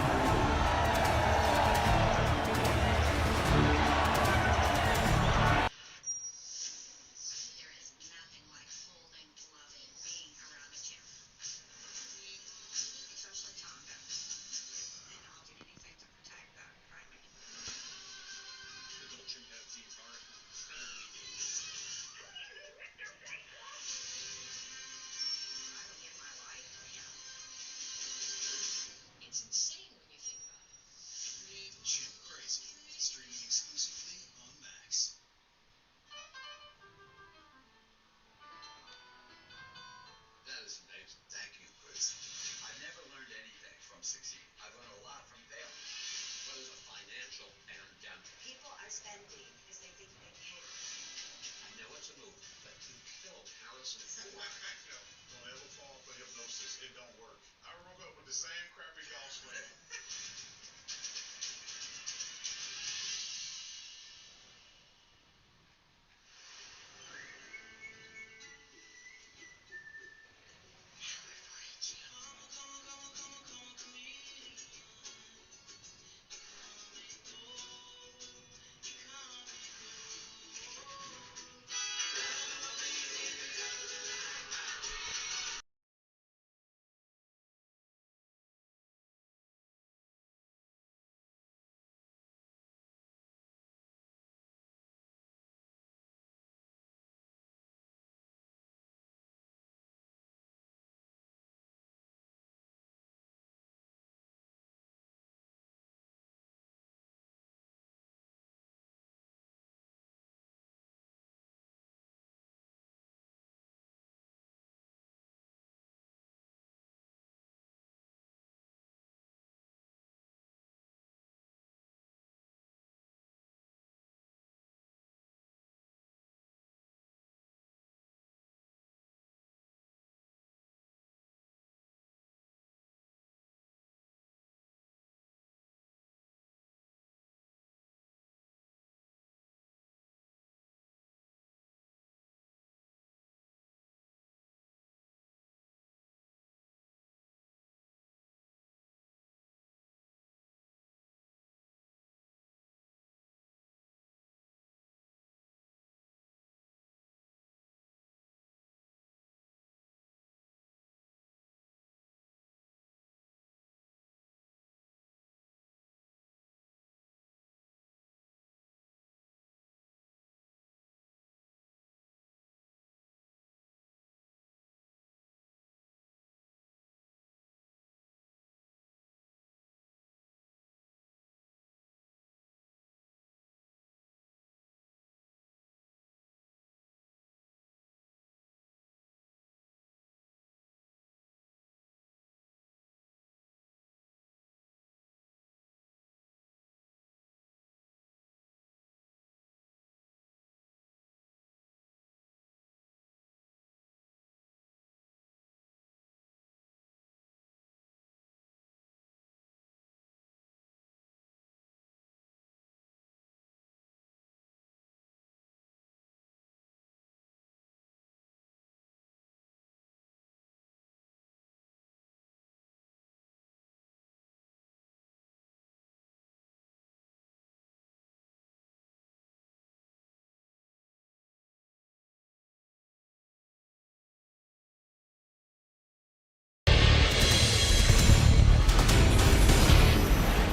It's insane when you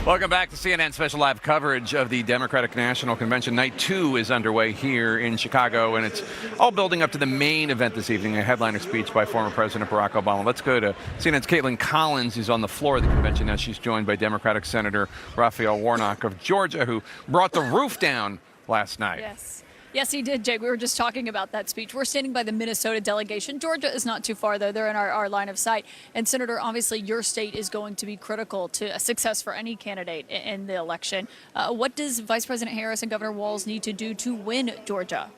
Welcome back to CNN Special Live coverage of the Democratic National Convention. Night 2 is underway here in Chicago, and it's all building up to the main event this evening, a headliner speech by former President Barack Obama. Let's go to CNN's Caitlin Collins, who's on the floor of the convention now. She's joined by Democratic Senator Raphael Warnock of Georgia, who brought the roof down last night. Yes. Yes, he did, Jay. We were just talking about that speech. We're standing by the Minnesota delegation. Georgia is not too far, though. They're in our line of sight. And, Senator, obviously your state is going to be critical to a success for any candidate in the election. What does Vice President Harris and Governor Walz need to do to win Georgia?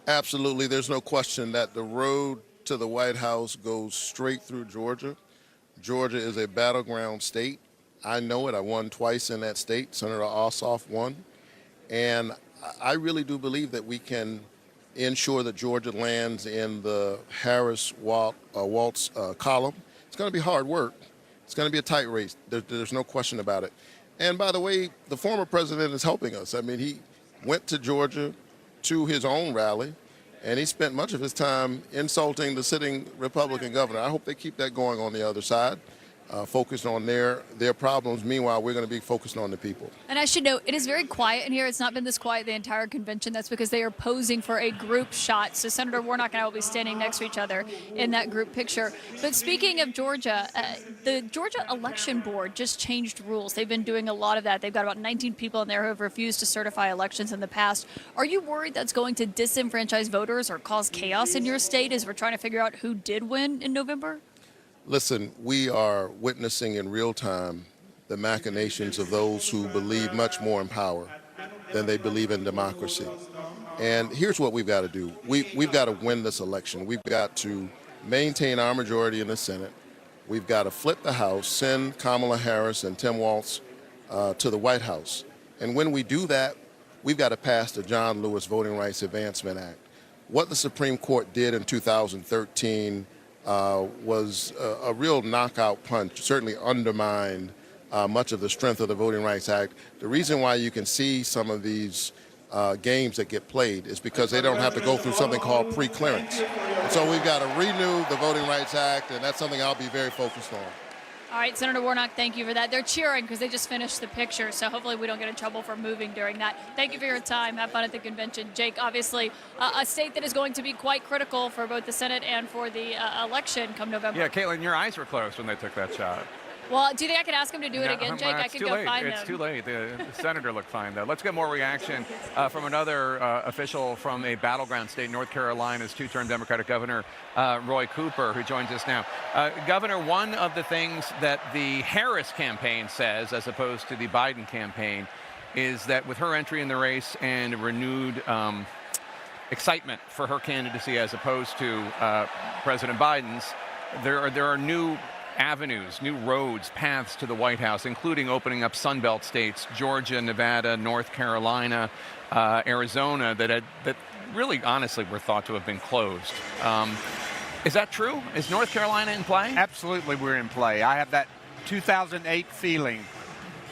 Absolutely. There's no question that the road to the White House goes straight through Georgia. Georgia is a battleground state. I know it. I won twice in that state. Senator Ossoff won. And I really do believe that we can ensure that Georgia lands in the Harris-Walz column. It's going to be hard work. It's going to be a tight race. There's no question about it. And by the way, the former president is helping us. I mean, he went to Georgia to his own rally, and he spent much of his time insulting the sitting Republican governor. I hope they keep that going on the other side. Focused on their problems. Meanwhile, we're going to be focused on the people. And I should note, it is very quiet in here. It's not been this quiet the entire convention. That's because they are posing for a group shot. So Senator Warnock and I will be standing next to each other in that group picture. But speaking of Georgia, the Georgia Election Board just changed rules. They've been doing a lot of that. They've got about 19 people in there who have refused to certify elections in the past. Are you worried that's going to disenfranchise voters or cause chaos in your state as we're trying to figure out who did win in November? Listen, we are witnessing in real time the machinations of those who believe much more in power than they believe in democracy. And here's what we've got to do. We've got to win this election. We've got to maintain our majority in the Senate. We've got to flip the House, send Kamala Harris and Tim Walz to the White House. And when we do that, we've got to pass the John Lewis Voting Rights Advancement Act. What the Supreme Court did in 2013 was a real knockout punch, certainly undermined much of the strength of the Voting Rights Act. The reason why you can see some of these games that get played is because they don't have to go through something called pre-clearance. And so we've got to renew the Voting Rights Act, and that's something I'll be very focused on. All right, Senator Warnock, thank you for that. They're cheering because they just finished the picture, so hopefully we don't get in trouble for moving during that. Thank you for your time. Have fun at the convention. Jake, obviously a state that is going to be quite critical for both the Senate and for the election come November. Yeah, Caitlin, your eyes were closed when they took that shot. Well, do you think I can ask him to do it again, Jake? I could go find him. It's too late. The senator looked fine, though. Let's get more reaction from another official from a battleground state, North Carolina's two-term Democratic Governor, Roy Cooper, who joins us now. Governor, one of the things that the Harris campaign says, as opposed to the Biden campaign, is that with her entry in the race and renewed excitement for her candidacy as opposed to President Biden's, there are new avenues, new roads, paths to the White House, including opening up Sunbelt states, Georgia, Nevada, North Carolina, Arizona, that really, honestly, were thought to have been closed. Is that true? Is North Carolina in play? Absolutely, we're in play. I have that 2008 feeling,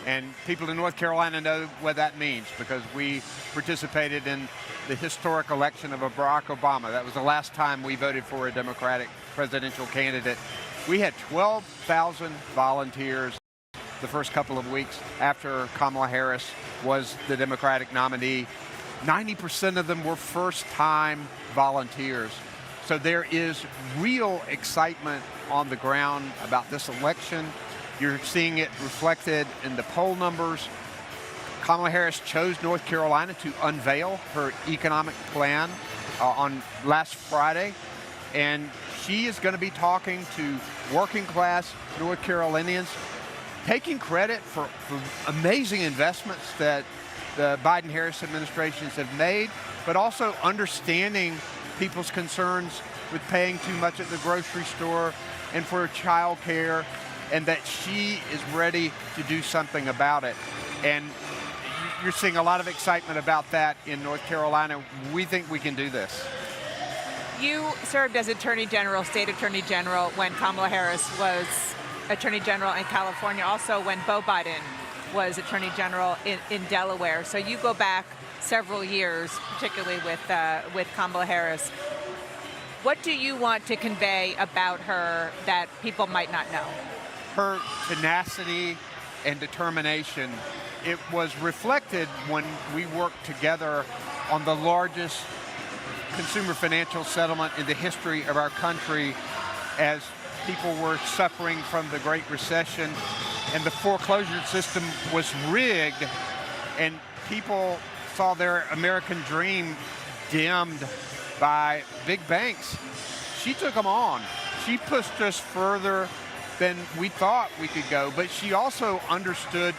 and people in North Carolina know what that means because we participated in the historic election of Barack Obama. That was the last time we voted for a Democratic presidential candidate. We had 12,000 volunteers the first couple of weeks after Kamala Harris was the Democratic nominee. 90% of them were first-time volunteers. So there is real excitement on the ground about this election. You're seeing it reflected in the poll numbers. Kamala Harris chose North Carolina to unveil her economic plan on last Friday. And she is going to be talking to working class North Carolinians, taking credit for amazing investments that the Biden-Harris administrations have made, but also understanding people's concerns with paying too much at the grocery store and for child care, and that she is ready to do something about it. And you're seeing a lot of excitement about that in North Carolina. We think we can do this. You served as Attorney General, State Attorney General, when Kamala Harris was Attorney General in California, also when Beau Biden was Attorney General in Delaware. So you go back several years, particularly with Kamala Harris. What do you want to convey about her that people might not know? Her tenacity and determination, it was reflected when we worked together on the largest consumer financial settlement in the history of our country as people were suffering from the Great Recession and the foreclosure system was rigged and people saw their American dream dimmed by big banks. She took them on. She pushed us further than we thought we could go, but she also understood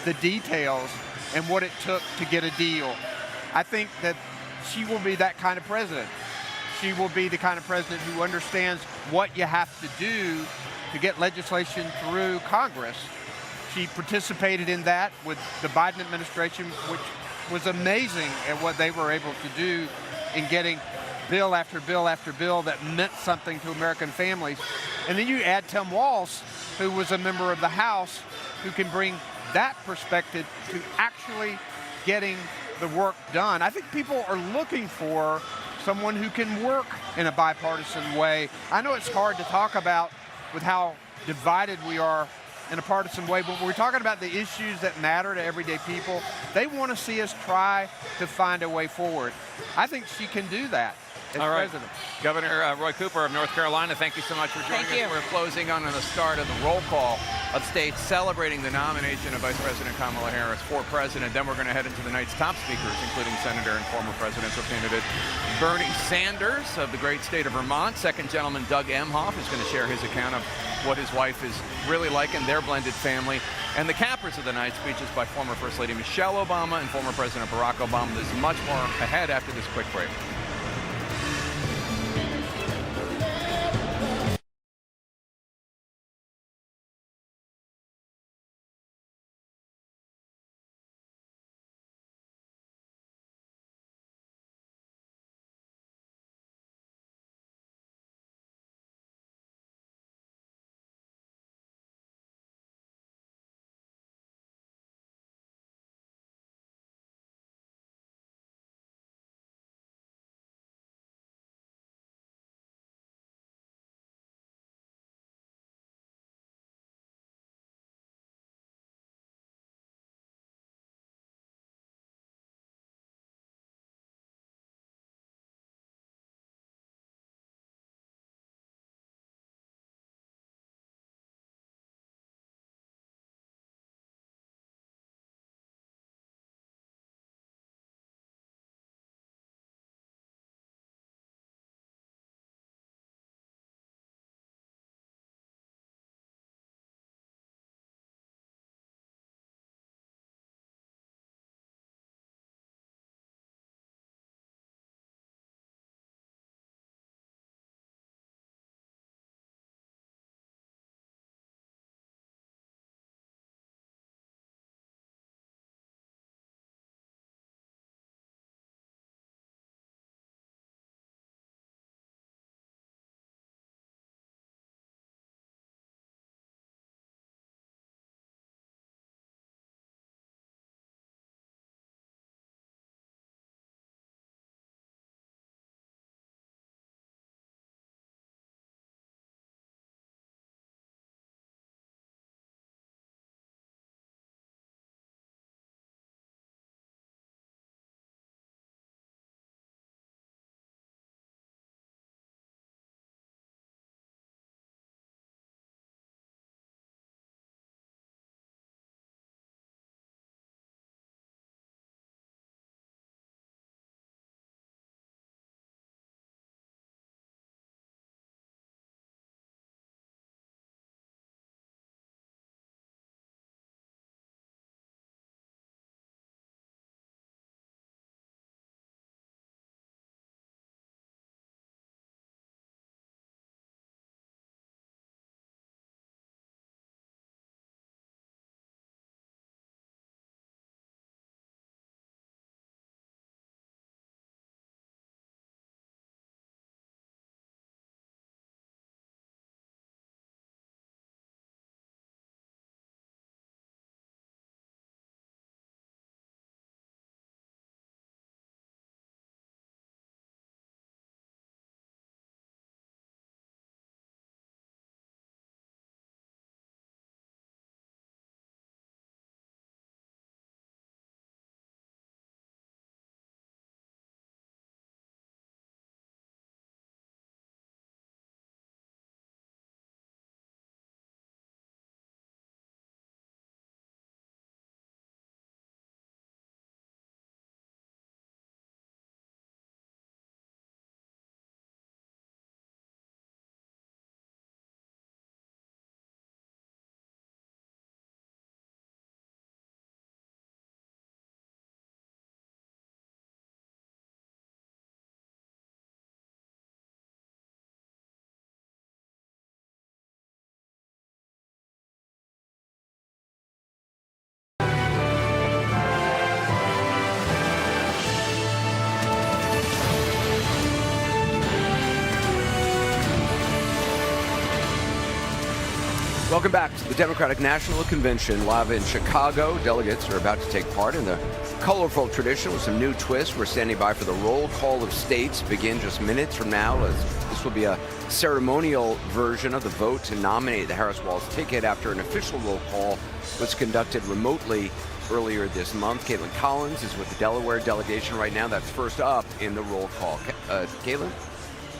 the details and what it took to get a deal. I think that she will be that kind of president. She will be the kind of president who understands what you have to do to get legislation through Congress. She participated in that with the Biden administration, which was amazing at what they were able to do in getting bill after bill after bill that meant something to American families. And then you add Tim Walz, who was a member of the House, who can bring that perspective to actually getting the work done. I think people are looking for someone who can work in a bipartisan way. I know it's hard to talk about with how divided we are in a partisan way, but when we're talking about the issues that matter to everyday people, they want to see us try to find a way forward. I think she can do that as president. Governor Roy Cooper of North Carolina, thank you so much for joining us. We're closing on the start of the roll call of states celebrating the nomination of Vice President Kamala Harris for president. Then we're going to head into the night's top speakers, including Senator and former presidential candidate Bernie Sanders of the great state of Vermont. Second gentleman Doug Emhoff is going to share his account of what his wife is really like in their blended family. And the cappers of the night, speeches by former First Lady Michelle Obama and former President Barack Obama. There's much more ahead after this quick break. Welcome back to the Democratic National Convention live in Chicago. Delegates are about to take part in the colorful tradition with some new twists. We're standing by for the roll call of states begin just minutes from now. This will be a ceremonial version of the vote to nominate the Harris-Walz ticket after an official roll call was conducted remotely earlier this month. Caitlin Collins is with the Delaware delegation right now. That's first up in the roll call. Caitlin?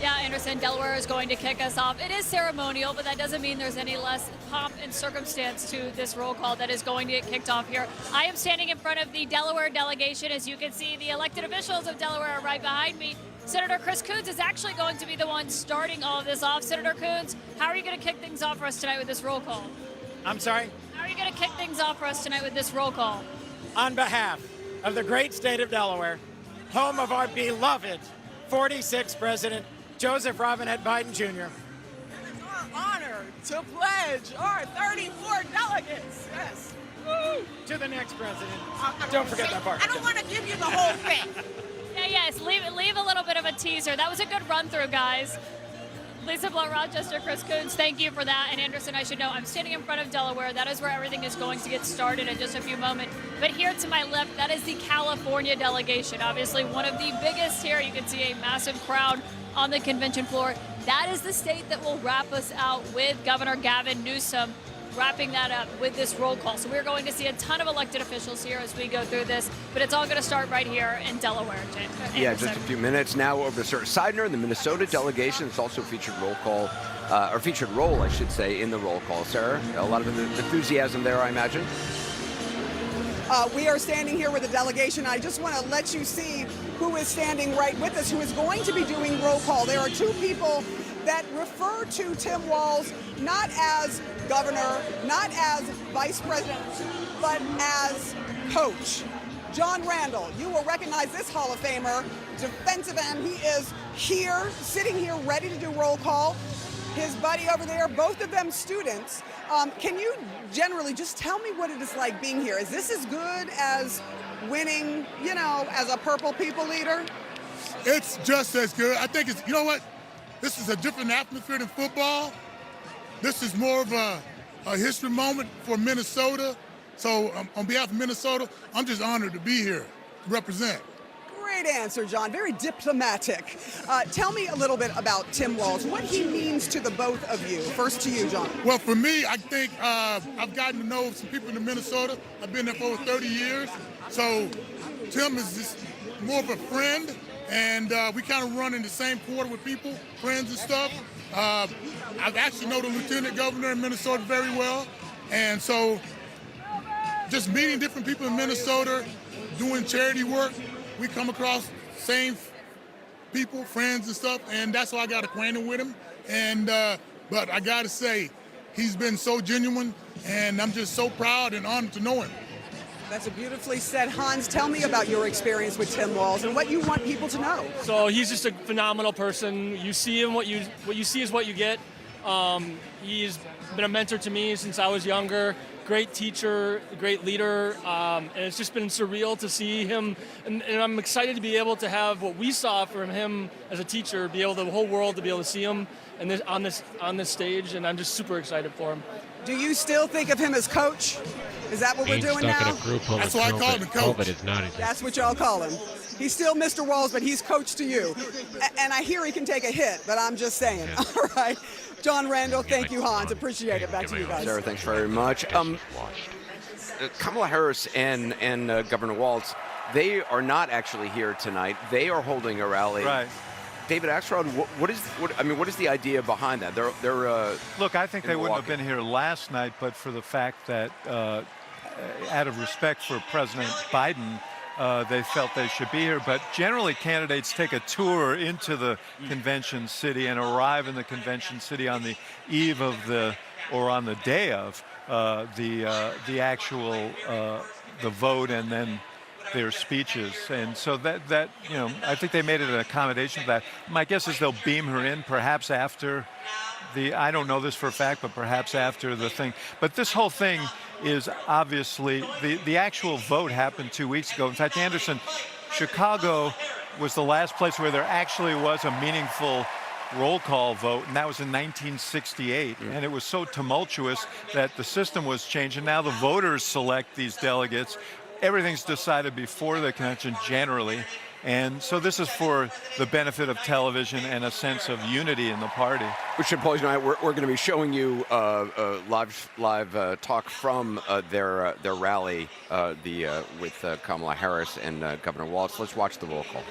Yeah, Anderson, Delaware is going to kick us off. It is ceremonial, but that doesn't mean there's any less pomp and circumstance to this roll call that is going to get kicked off here. I am standing in front of the Delaware delegation. As you can see, the elected officials of Delaware are right behind me. Senator Chris Coons is actually going to be the one starting all of this off. Senator Coons, how are you going to kick things off for us tonight with this roll call? I'm sorry? How are you going to kick things off for us tonight with this roll call? On behalf of the great state of Delaware, home of our beloved 46th President, Joseph Robinette Biden Jr. It is our honor to pledge our 34 delegates. Yes. Woo! To the next president. Don't forget that part. I don't want to give you the whole thing. Yes, leave a little bit of a teaser. That was a good run through, guys. Lisa Blunt, Rochester, Chris Coons, thank you for that. And Anderson, I should know, I'm standing in front of Delaware. That is where everything is going to get started in just a few moments. But here to my left, that is the California delegation. Obviously, one of the biggest here. You can see a massive crowd on the convention floor. That is the state that will wrap us out with Governor Gavin Newsom wrapping that up with this roll call. So we're going to see a ton of elected officials here as we go through this, but it's all going to start right here in Delaware, James. Yeah, just a few minutes now over to Sir Seidner, the Minnesota delegation. It's also featured roll call, or featured role, I should say, in the roll call. Sarah, a lot of enthusiasm there, I imagine. We are standing here with a delegation. I just want to let you see who is standing right with us, who is going to be doing roll call. There are two people that refer to Tim Walz not as governor, not as vice president, but as coach. John Randall, you will recognize this Hall of Famer, defensive end. He is here, sitting here, ready to do roll call. His buddy over there, both of them students. Can you generally just tell me what it is like being here? Is this as good as winning, you know, as a Purple People leader? It's just as good. I think it's, you know what? This is a different atmosphere than football. This is more of a history moment for Minnesota. So on behalf of Minnesota, I'm just honored to be here to represent. Great answer, John. Very diplomatic. Tell me a little bit about Tim Walz, what he means to the both of you. First to you, John. Well, for me, I think I've gotten to know some people in Minnesota. I've been there for over 30 years. So Tim is just more of a friend, and we kind of run in the same quarter with people, friends and stuff. I actually know the lieutenant governor in Minnesota very well. And so just meeting different people in Minnesota, doing charity work, we come across same people, friends and stuff, and that's why I got acquainted with him. And but I got to say, he's been so genuine, and I'm just so proud and honored to know him. That's a beautifully said. Hans, tell me about your experience with Tim Walz and what you want people to know. So he's just a phenomenal person. You see him, what you see is what you get. He's been a mentor to me since I was younger. Great teacher, great leader, and it's just been surreal to see him. And I'm excited to be able to have what we saw from him as a teacher, be able the whole world to be able to see him and on this stage. And I'm just super excited for him. Do you still think of him as coach? Is that what we're doing now? That's why I call him coach. That's what y'all call him. He's still Mr. Walz, but he's coach to you. And I hear he can take a hit, but I'm just saying. All right. John Randall, thank you, Hans. Appreciate it. Back to you guys. Sarah, thanks very much. Kamala Harris and Governor Walz, they are not actually here tonight. They are holding a rally. Right. David Axelrod, what is the idea behind that? They're look, I think they Milwaukee. wouldn't have been here last night, but for the fact that out of respect for President Biden, they felt they should be here. But generally, candidates take a tour into the convention city and arrive in the convention city on the eve of or on the day of the actual the vote, and then their speeches. And so that I think they made it an accommodation for that. My guess is they'll beam her in perhaps after I don't know this for a fact, but perhaps after the thing. But this whole thing is obviously, the actual vote happened 2 weeks ago. In fact, Anderson, Chicago was the last place where there actually was a meaningful roll call vote, and that was in 1968. And it was so tumultuous that the system was changed, and now the voters select these delegates. Everything's decided before the convention generally. And so this is for the benefit of television and a sense of unity in the party. Which should pose tonight. We're going to be showing you live talk from their rally with Kamala Harris and Governor Walz. Let's watch the roll call.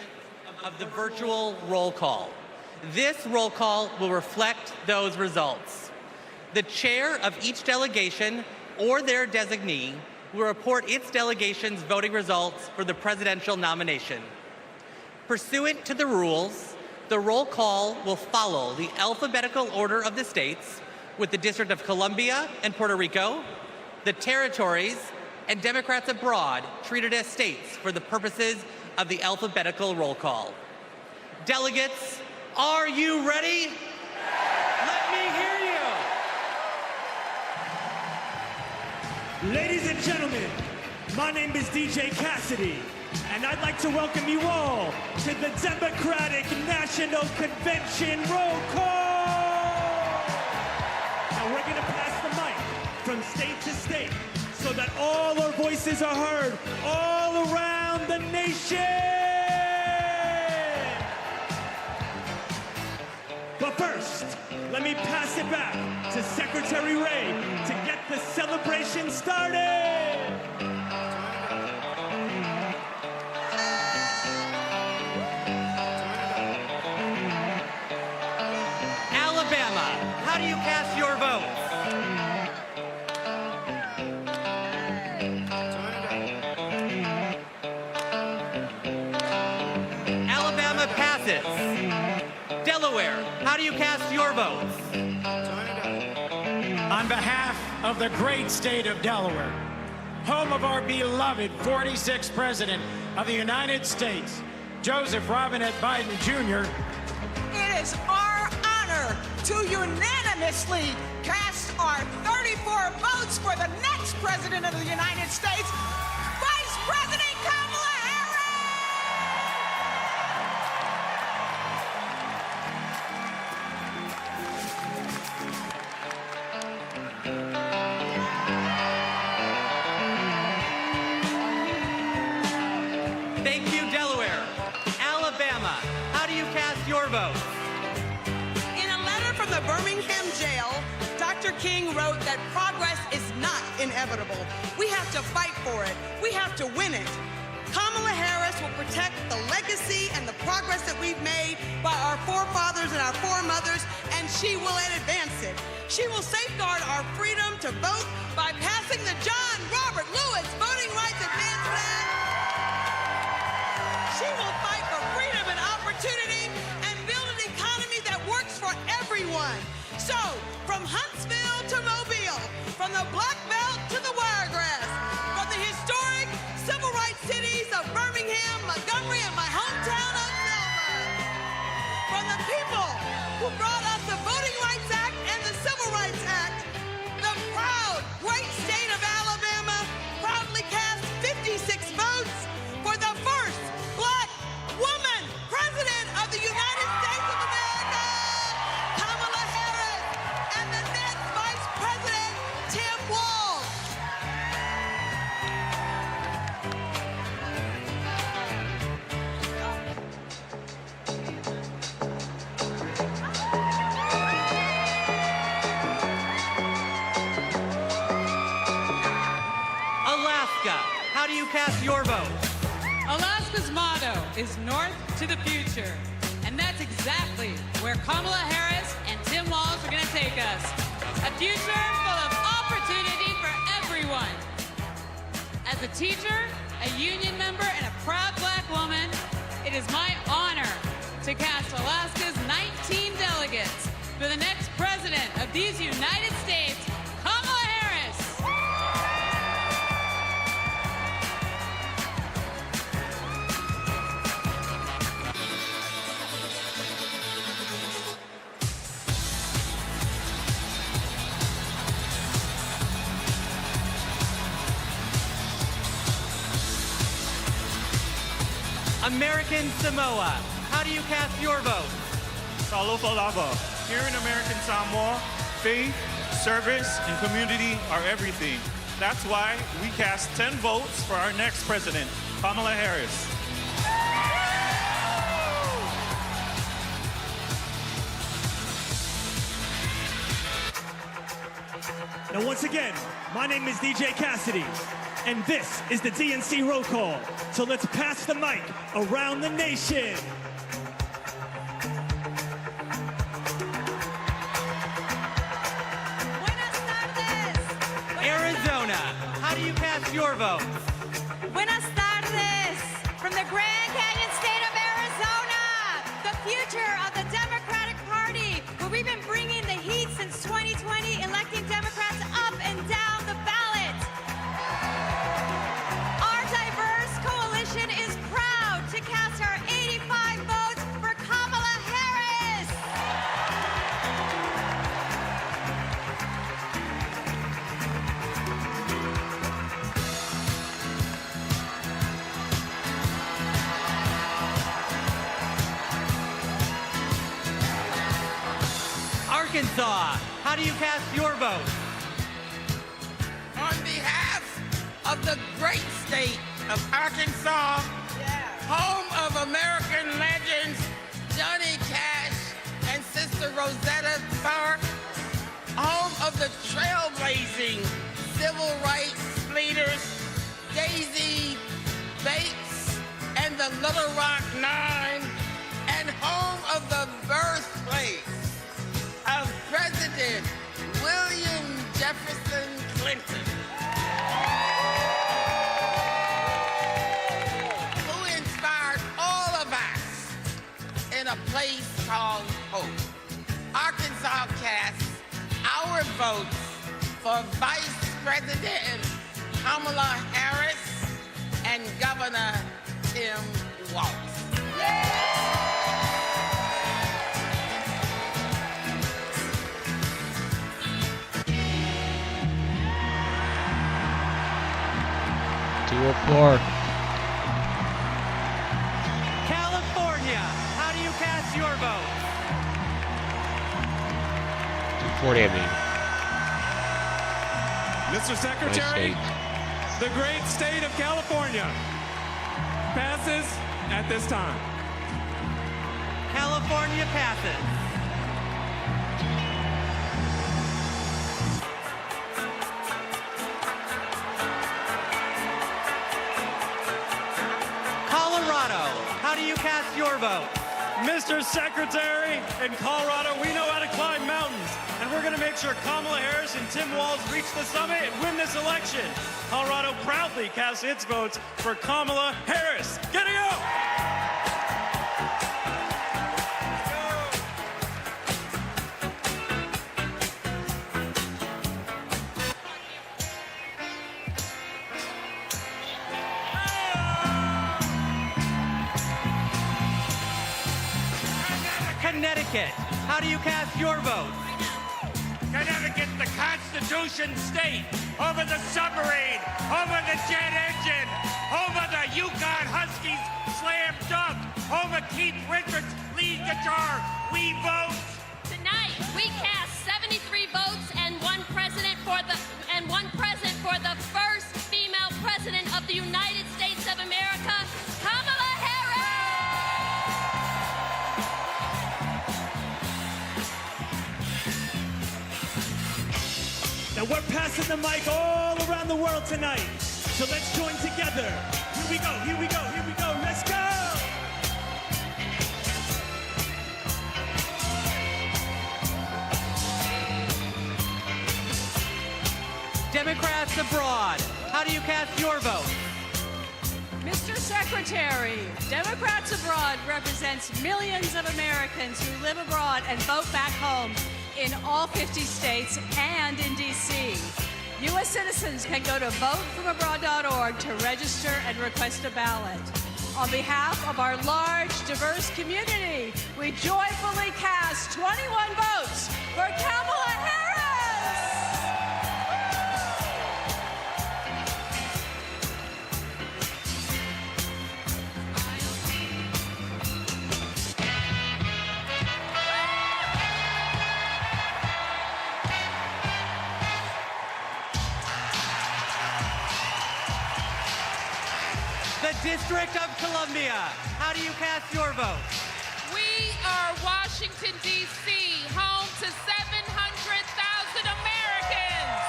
Of the virtual roll call. This roll call will reflect those results. The chair of each delegation or their designee will report its delegation's voting results for the presidential nomination. Pursuant to the rules, the roll call will follow the alphabetical order of the states, with the District of Columbia and Puerto Rico, the territories, and Democrats abroad treated as states for the purposes of the alphabetical roll call. Delegates, are you ready? Let me hear you. Ladies and gentlemen, my name is DJ Cassidy, and I'd like to welcome you all to the Democratic National Convention roll call. Now we're going to pass the mic from state to state so that all our voices are heard all around the nation. But first, let me pass it back to Secretary Ray to get the celebration started. Alabama, how do you cast your vote? Alabama passes. Delaware, how do you cast your votes? On behalf of the great state of Delaware, home of our beloved 46th President of the United States, Joseph Robinette Biden Jr., It is our honor to unanimously cast our 34 votes for the next President of the United States, Vice President Kamala Thank you, Delaware. Alabama, how do you cast your vote? In a letter from the Birmingham jail, Dr. King wrote that progress is not inevitable. We have to fight for it. We have to win it. Kamala Harris will protect the legacy and the progress that we've made by our forefathers and our foremothers, and she will advance it. She will safeguard our freedom to vote by passing the John Robert Lewis Voting Rights Advancement Act. She will fight for freedom and opportunity and build an economy that works for everyone. So, from Huntsville to Mobile, from the Black Belt to the Wiregrass, from the historic civil rights cities of Birmingham, Montgomery, and my hometown of Selma, from the people who brought us the Voting Rights Act and the Civil Rights Act, the proud, great state of Alabama proudly cast 56 votes for the first Black woman President of the United States of America, Kamala Harris, and the next Vice President, Tim Walz. Alaska, how do you cast your vote? Alaska's motto is North to the future. And that's exactly where Kamala Harris and Tim Walz are going to take us. A future full of opportunity for everyone. As a teacher, a union member, and a proud Black woman, it is my honor to cast Alaska's 19 delegates for the next President of these United States, Kamala Harris. American Samoa, how do you cast your vote? Salofalava. Here in American Samoa, faith, service, and community are everything. That's why we cast 10 votes for our next president, Kamala Harris. Now, once again, my name is DJ Cassidy, and this is the DNC roll call. So let's pass the mic around the nation. Arizona, how do you cast your vote? Buenas tardes from the Grand Canyon state of Arizona, the future of the Democratic Party, where we've been bringing the heat since 2020, electing Democrats up and down the ballot. Our diverse coalition is proud to cast our 85 votes for Kamala Harris. Arkansas, how do you cast your vote? On behalf of the great state of Arkansas, home of American legends Johnny Cash and Sister Rosetta Tharpe, home of the trailblazing civil rights leaders Daisy Bates and the Little Rock Nine, and home of the birthplace of President William Jefferson Clinton, who inspired all of us in a place called hope. Arkansas casts our votes for Vice President Kamala Harris and Governor Tim Walz. California, how do you cast your vote? 240, I mean. Mr. Secretary, the great state of California passes at this time. California passes. Colorado, how do you cast your vote? Mr. Secretary, in Colorado, we know how to climb mountains, and we're going to make sure Kamala Harris and Tim Walz reach the summit and win this election. Colorado proudly casts its votes for Kamala Harris. Get it go! Connecticut, how do you cast your vote? Connecticut, the Constitution state, home of the submarine, home of the jet engine, home of the Yukon Huskies slam dunk, home of Keith Richards lead guitar. We vote. Tonight, we cast 73 votes and one president for the first female president of the United States of America, Kamala Harris. Now we're passing the mic all around the world tonight. So let's join together. Here we go, here we go, here we go. Let's go! Democrats abroad, how do you cast your vote? Mr. Secretary, Democrats Abroad represents millions of Americans who live abroad and vote back home in all 50 states and in D.C. U.S. citizens can go to votefromabroad.org to register and request a ballot. On behalf of our large, diverse community, we joyfully cast 21 votes for Kamala Harris. The District of Columbia, how do you cast your vote? We are Washington, D.C., home to 700,000 Americans,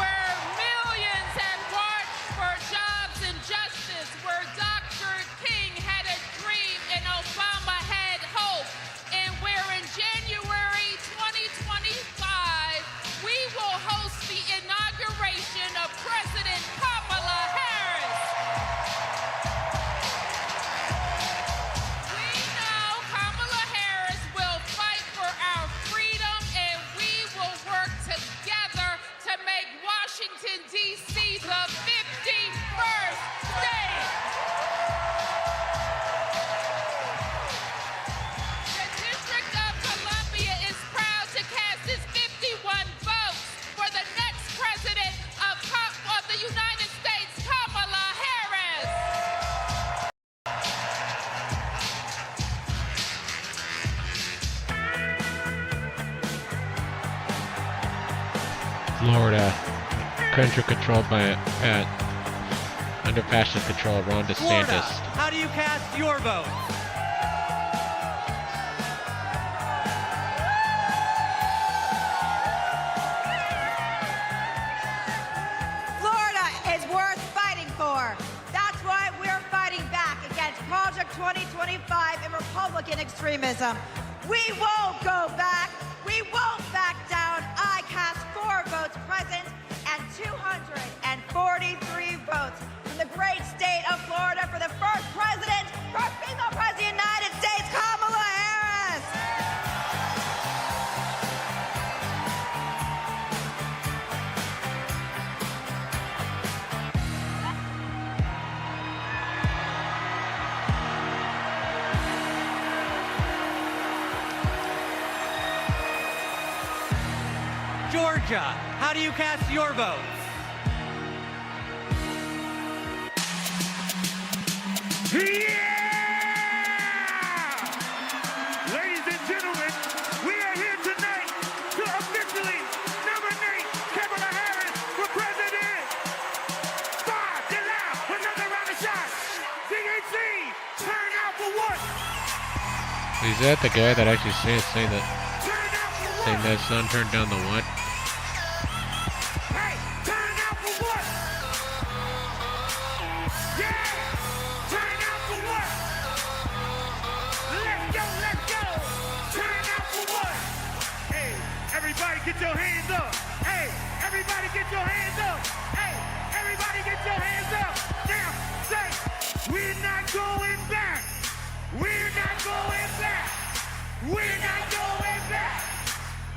where millions have marched for jobs and justice, where Dr. King had a dream and Obama had hope, and where in January 2025, we will host the inauguration of President Kamala Harris. We know Kamala Harris will fight for our freedom Florida, currently controlled by under fascist control, Ron DeSantis. Florida, how do you cast your vote? Florida is worth fighting for. That's why we're fighting back against Project 2025 and Republican extremism. We won't go back. We won't back down. I cast 4 votes present and 243 votes from the great state of Florida for the first president, first female president of the United States, Kamala Harris. Georgia, how do you cast your vote? Ladies and gentlemen, we are here tonight to officially nominate Kamala Harris for president. Another round of shots. DHC, turn out for what? Is that the guy that actually saying that his son turned down the what? Hey, turn out for what? Yeah, turn out for what? Let's go, let's go. Turn out for what? Hey, everybody get your hands up. Hey, everybody get your hands up. Hey, everybody get your hands up. Now, say, we're not going back. We're not going back. We're not going back.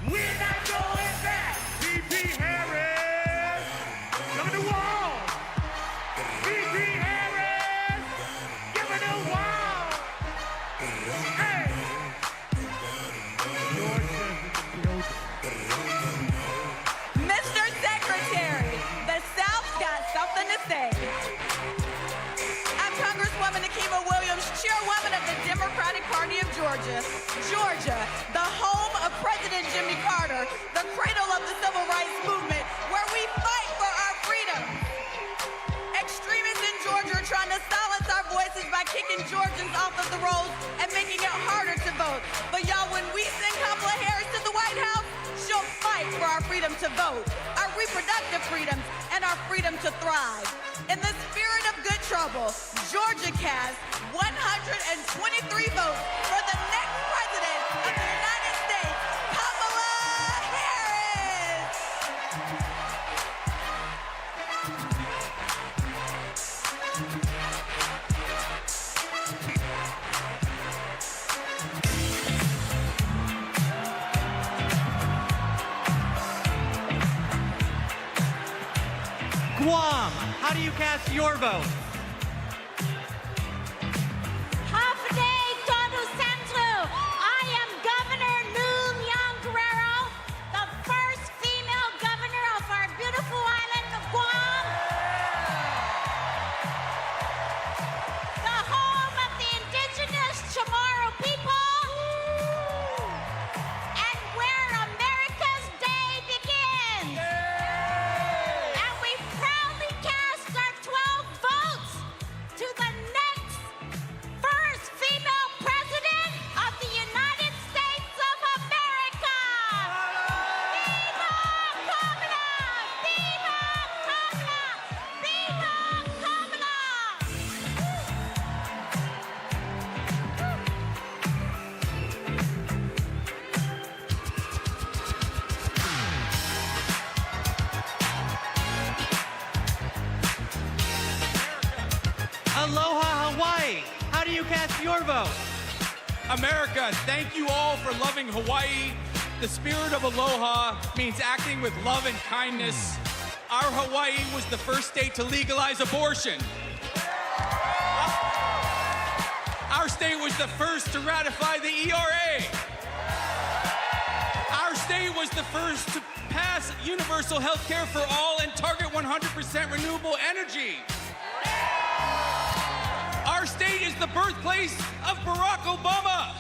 We're not going back. VP Harris, coming to wall. VP Harris, giving a wall. Hey. Mr. Secretary, the South's got something to say. I'm Congresswoman Akima Williams, chairwoman of the Democratic Party of Georgia. Georgia, the home of President Jimmy Carter, the cradle of the civil rights movement, where we fight for our freedom. Extremists in Georgia are trying to silence our voices by kicking Georgians off of the rolls and making it harder to vote. But y'all, when we send Kamala Harris to the White House, she'll fight for our freedom to vote, our reproductive freedoms, and our freedom to thrive. In the spirit of good trouble, Georgia cast 123 votes for the next president of the United States, Kamala Harris. Guam, how do you cast your vote? Todo Centro. I am Governor Noom Young Guerrero, the first female governor of our beautiful island of Guam. The home of the indigenous Chamorro people. And where America's Day begins. And we proudly cast our 12 votes to the next first female president of the United States of America. Viva Kamala! Viva Kamala! Viva Kamala! Aloha, Hawaii, how do you cast your vote? America, thank you all for loving Hawaii. The spirit of aloha means acting with love and kindness. Our Hawaii was the first state to legalize abortion. Our state was the first to ratify the ERA. Our state was the first to pass universal health care for all and target 100% renewable energy. Our state is the birthplace of Barack Obama.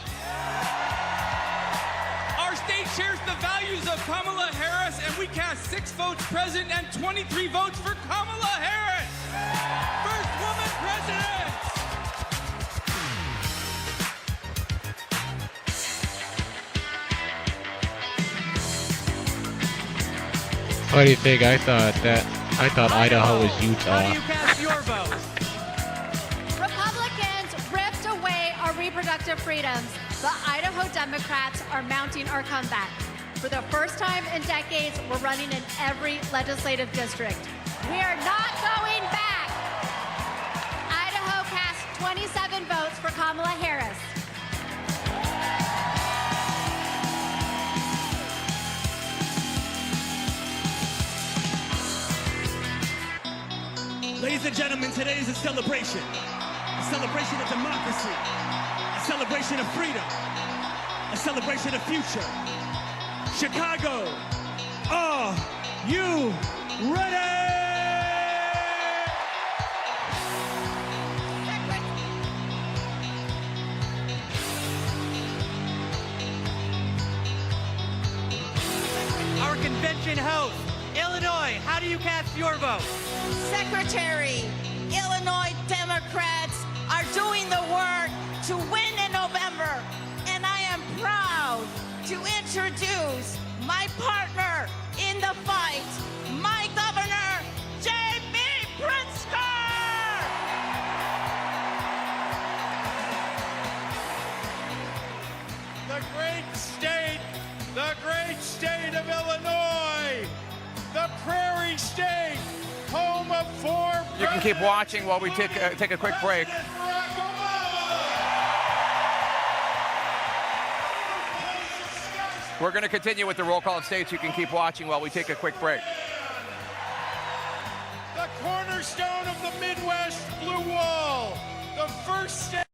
Our state state shares the values of Kamala Harris, and we cast 6 votes present and 23 votes for Kamala Harris. First woman president. What do you think? I thought Idaho was Utah. How do you cast your vote? Republicans ripped away our reproductive freedoms, but Idaho Democrats are mounting our comeback. For the first time in decades, we're running in every legislative district. We are not going back. Idaho cast 27 votes for Kamala Harris. Ladies and gentlemen, today is a celebration of democracy, a celebration of freedom, a celebration of future. Chicago, are you ready? Our convention host, Illinois, how do you cast your vote? Secretary, Illinois Democrats are doing the work to win in November, and I am proud to introduce my partner in the fight, my governor, J.B. Pritzker! The great state of Illinois, the prairie state, home of 4 You can keep watching while we take a quick break. We're going to continue with the roll call of states. You can keep watching while we take a quick break. The cornerstone of the Midwest Blue Wall, the first state.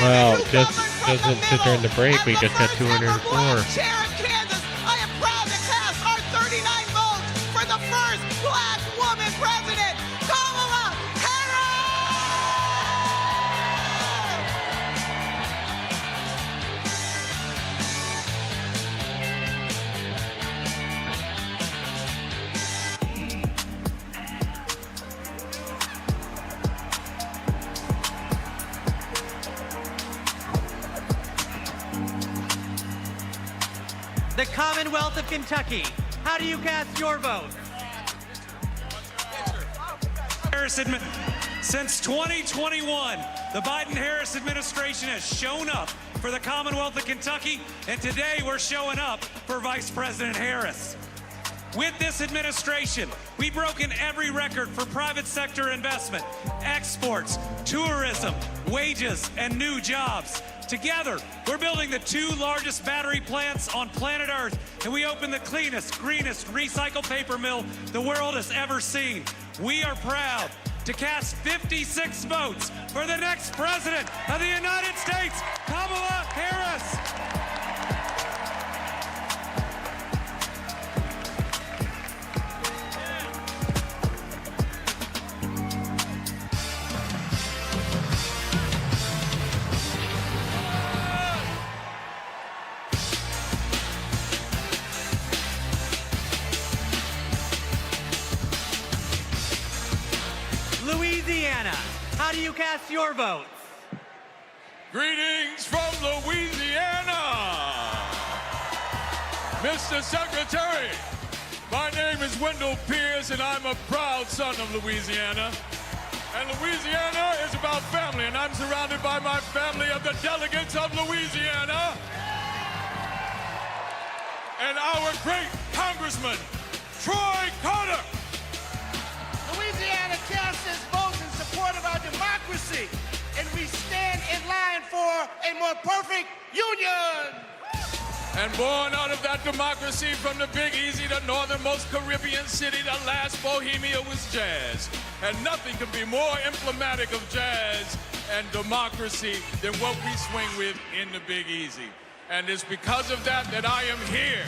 Well, just during the break, we just got 204. Chair of Kansas, I am proud to cast our 39 votes for the first black woman president, Kamala The Commonwealth of Kentucky. How do you cast your vote? Since 2021, the Biden-Harris administration has shown up for the Commonwealth of Kentucky, and today we're showing up for Vice President Harris. With this administration, we've broken every record for private sector investment, exports, tourism, wages, and new jobs. Together, we're building the 2 largest battery plants on planet Earth, and we opened the cleanest, greenest recycled paper mill the world has ever seen. We are proud to cast 56 votes for the next president of the United States, Kamala Harris. Louisiana, how do you cast your votes? Greetings from Louisiana. Mr. Secretary, my name is Wendell Pierce, and I'm a proud son of Louisiana. And Louisiana is about family, and I'm surrounded by my family of the delegates of Louisiana. And our great Congressman, Troy Carter. Louisiana casts its votes in support of our democracy, and we stand in line for a more perfect union. And born out of that democracy from the Big Easy, the northernmost Caribbean city, the last Bohemia was jazz. And nothing can be more emblematic of jazz and democracy than what we swing with in the Big Easy. And it's because of that that I am here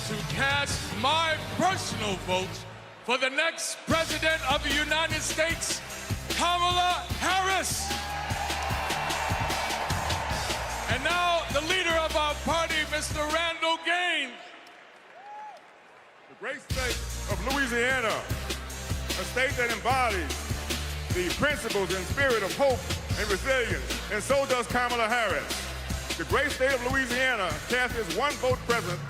to cast my personal vote for the next president of the United States, Kamala Harris. And now, the leader of our party, Mr. Randall Gaines. The great state of Louisiana, a state that embodies the principles and spirit of hope and resilience, and so does Kamala Harris. The great state of Louisiana cast its 1 vote president,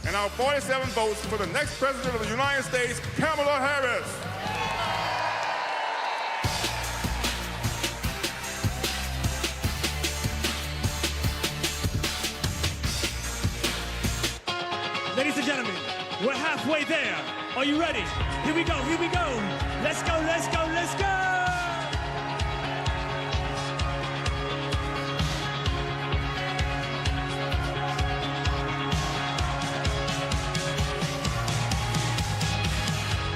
and our 47 votes for the next president of the United States, Kamala Harris. Ladies and gentlemen, we're halfway there. Are you ready? Here we go, here we go. Let's go, let's go, let's go!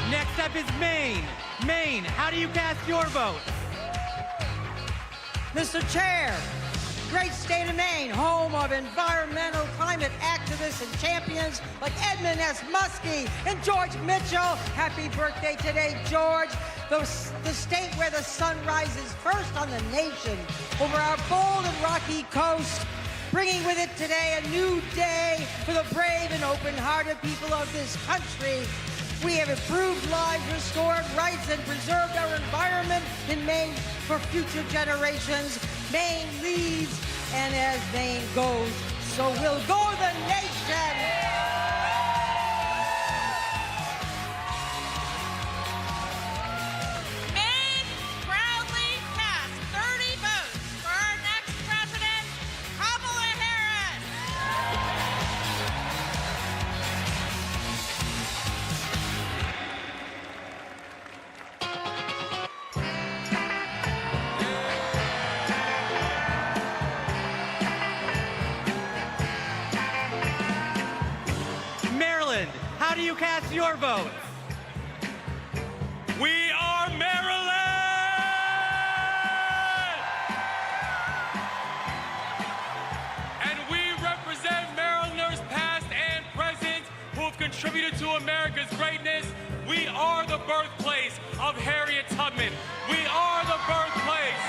Next up is Maine. Maine, how do you cast your vote? Mr. Chair, great state of Maine, home of environmental climate activists and champions like Edmund S. Muskie and George Mitchell. Happy birthday today, George. The state where the sun rises first on the nation over our bold and rocky coast, bringing with it today a new day for the brave and open-hearted people of this country. We have improved lives, restored rights, and preserved our environment in Maine for future generations. Maine leads, and as Maine goes, so will go the nation. Maine proudly cast 30 votes for our next president, Kamala Harris. Maryland, how do you cast your vote? We are Maryland! contributed to America's greatness. We are the birthplace of Harriet Tubman. We are the birthplace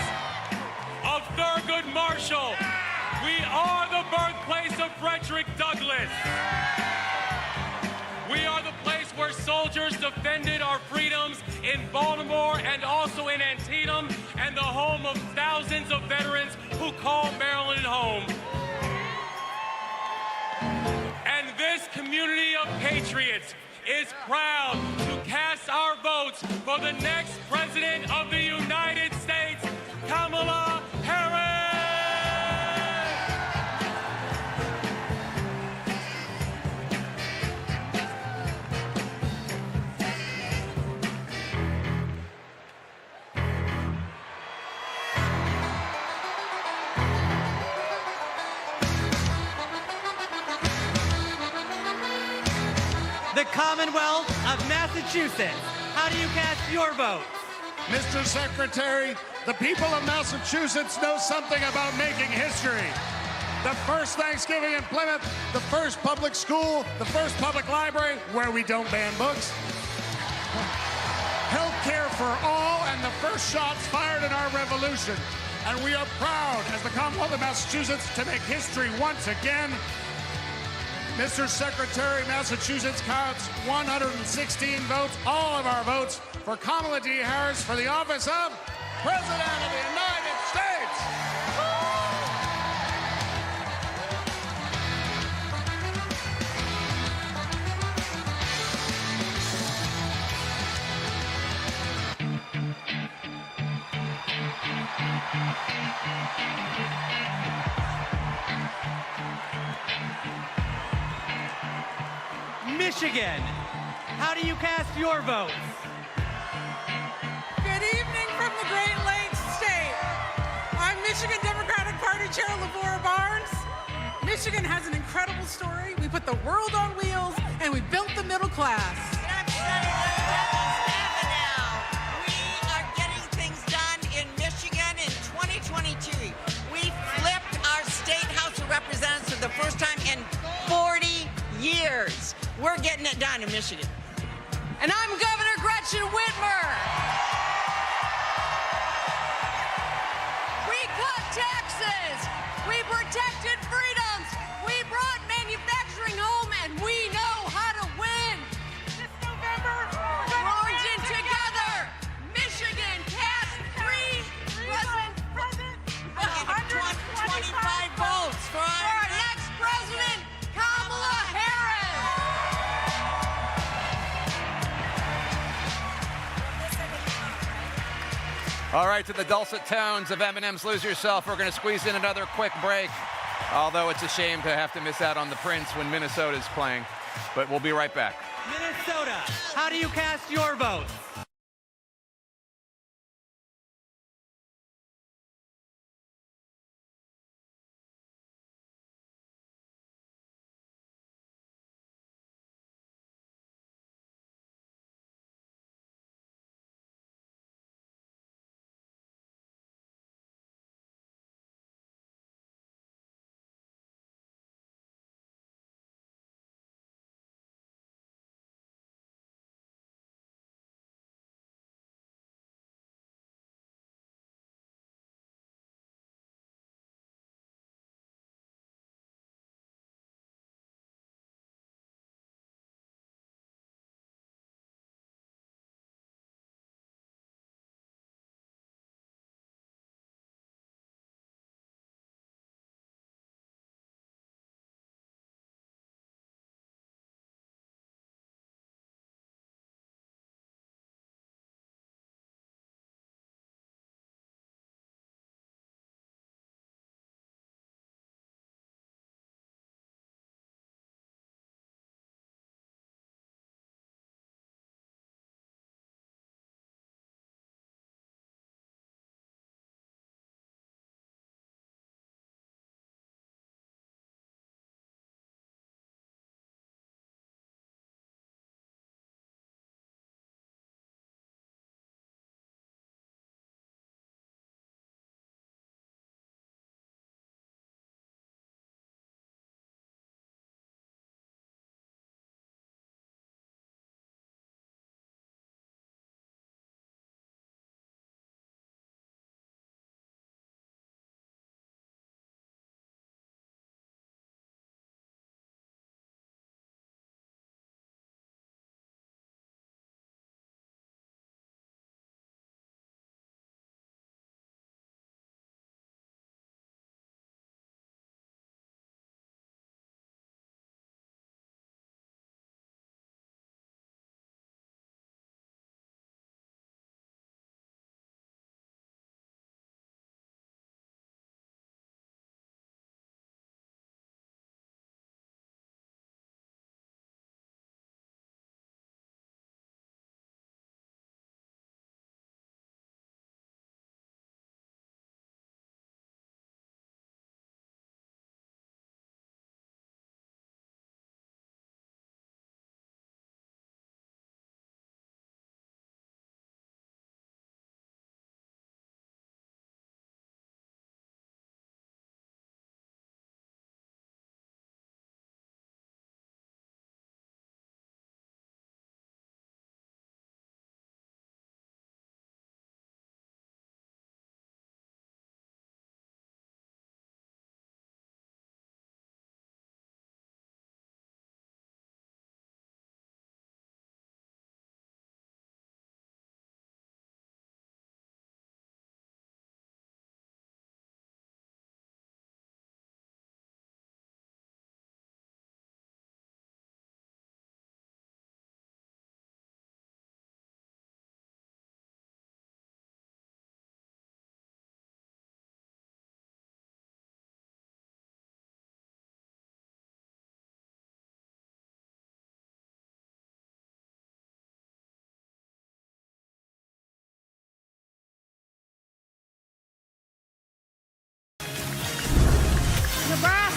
of Thurgood Marshall. We are the birthplace of Frederick Douglass. We are the place where soldiers defended our freedoms in Baltimore and also in Antietam, and the home of thousands of veterans who call Maryland home. And this community of patriots is proud to cast our votes for the next President of the United States, Kamala Harris. The Commonwealth of Massachusetts. How do you cast your vote? Mr. Secretary, the people of Massachusetts know something about making history. The first Thanksgiving in Plymouth, the first public school, the first public library where we don't ban books. Health care for all, and the first shots fired in our revolution. And we are proud, as the Commonwealth of Massachusetts, to make history once again. Mr. Secretary, Massachusetts counts 116 votes, all of our votes, for Kamala D. Harris for the office of President of the United States. Michigan. How do you cast your votes? Good evening from the Great Lakes State. I'm Michigan Democratic Party Chair Lavora Barnes. Michigan has an incredible story. We put the world on wheels and we built the middle class. We are getting things done in Michigan in 2022. We flipped our state House of Representatives for the first time in 40 years. We're getting it done in Michigan. And I'm Governor Gretchen Whitmer. We cut taxes. We protected freedoms. We brought manufacturing home, and we know how to win. This November, we're marching together. Michigan cast three presidents. 25 votes for our next president, Kamala Harris. All right, to the dulcet tones of Eminem's Lose Yourself, we're going to squeeze in another quick break, although it's a shame to have to miss out on the Prince when Minnesota's playing. But we'll be right back. Minnesota. How do you cast your vote?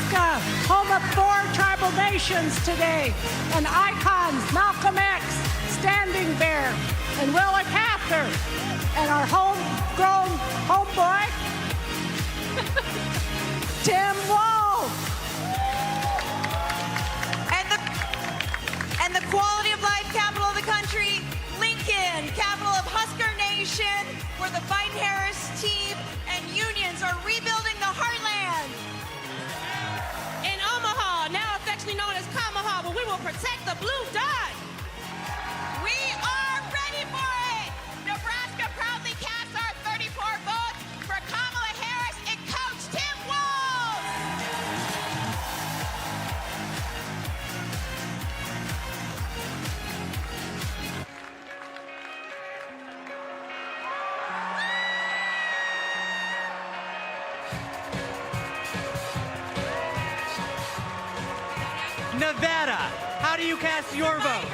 Nebraska, home of 4 tribal nations today, and icons Malcolm X, Standing Bear, and Willa Cather, and our homegrown homeboy, Tim Walz. And the quality of life capital of the country, Lincoln, capital of Husker Nation, where the Biden-Harris team and unions are rebuilding the heartland. In Omaha, now affectionately known as Kamaha, but we will protect the blue dot. We are ready for it. Nebraska proudly casts our 34 votes for Kamala Harris and Coach Tim Walz. Nevada, how do you cast your vote?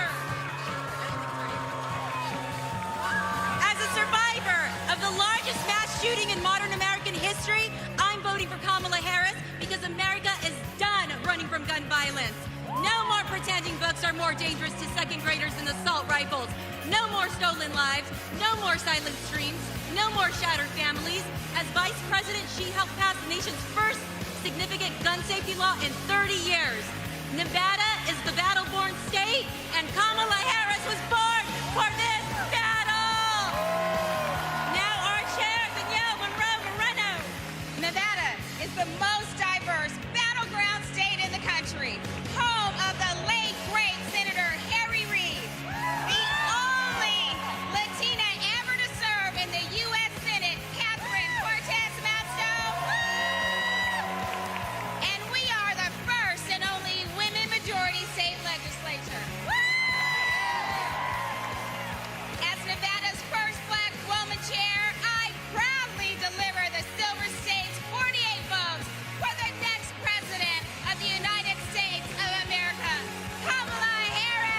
As a survivor of the largest mass shooting in modern American history, I'm voting for Kamala Harris because America is done running from gun violence. No more pretending books are more dangerous to second graders than assault rifles. No more stolen lives. No more silent streams. No more shattered families. As Vice President, she helped pass the nation's first significant gun safety law in 30 years. Nevada is the battle-born state, and Kamala Harris was born for this battle. Now our chair, Danielle Monroe-Moreno. Nevada is the most diverse battleground state in the country, home of the late great Senator Harry Reid, the only Latina ever to serve in the U.S. Senate, Catherine Cortez Masto, and we are the first and only women-majority state legislature. As Nevada's first black woman chair, I proudly deliver the Silver State's 48 votes for the next president of the United States of America, Kamala Harris.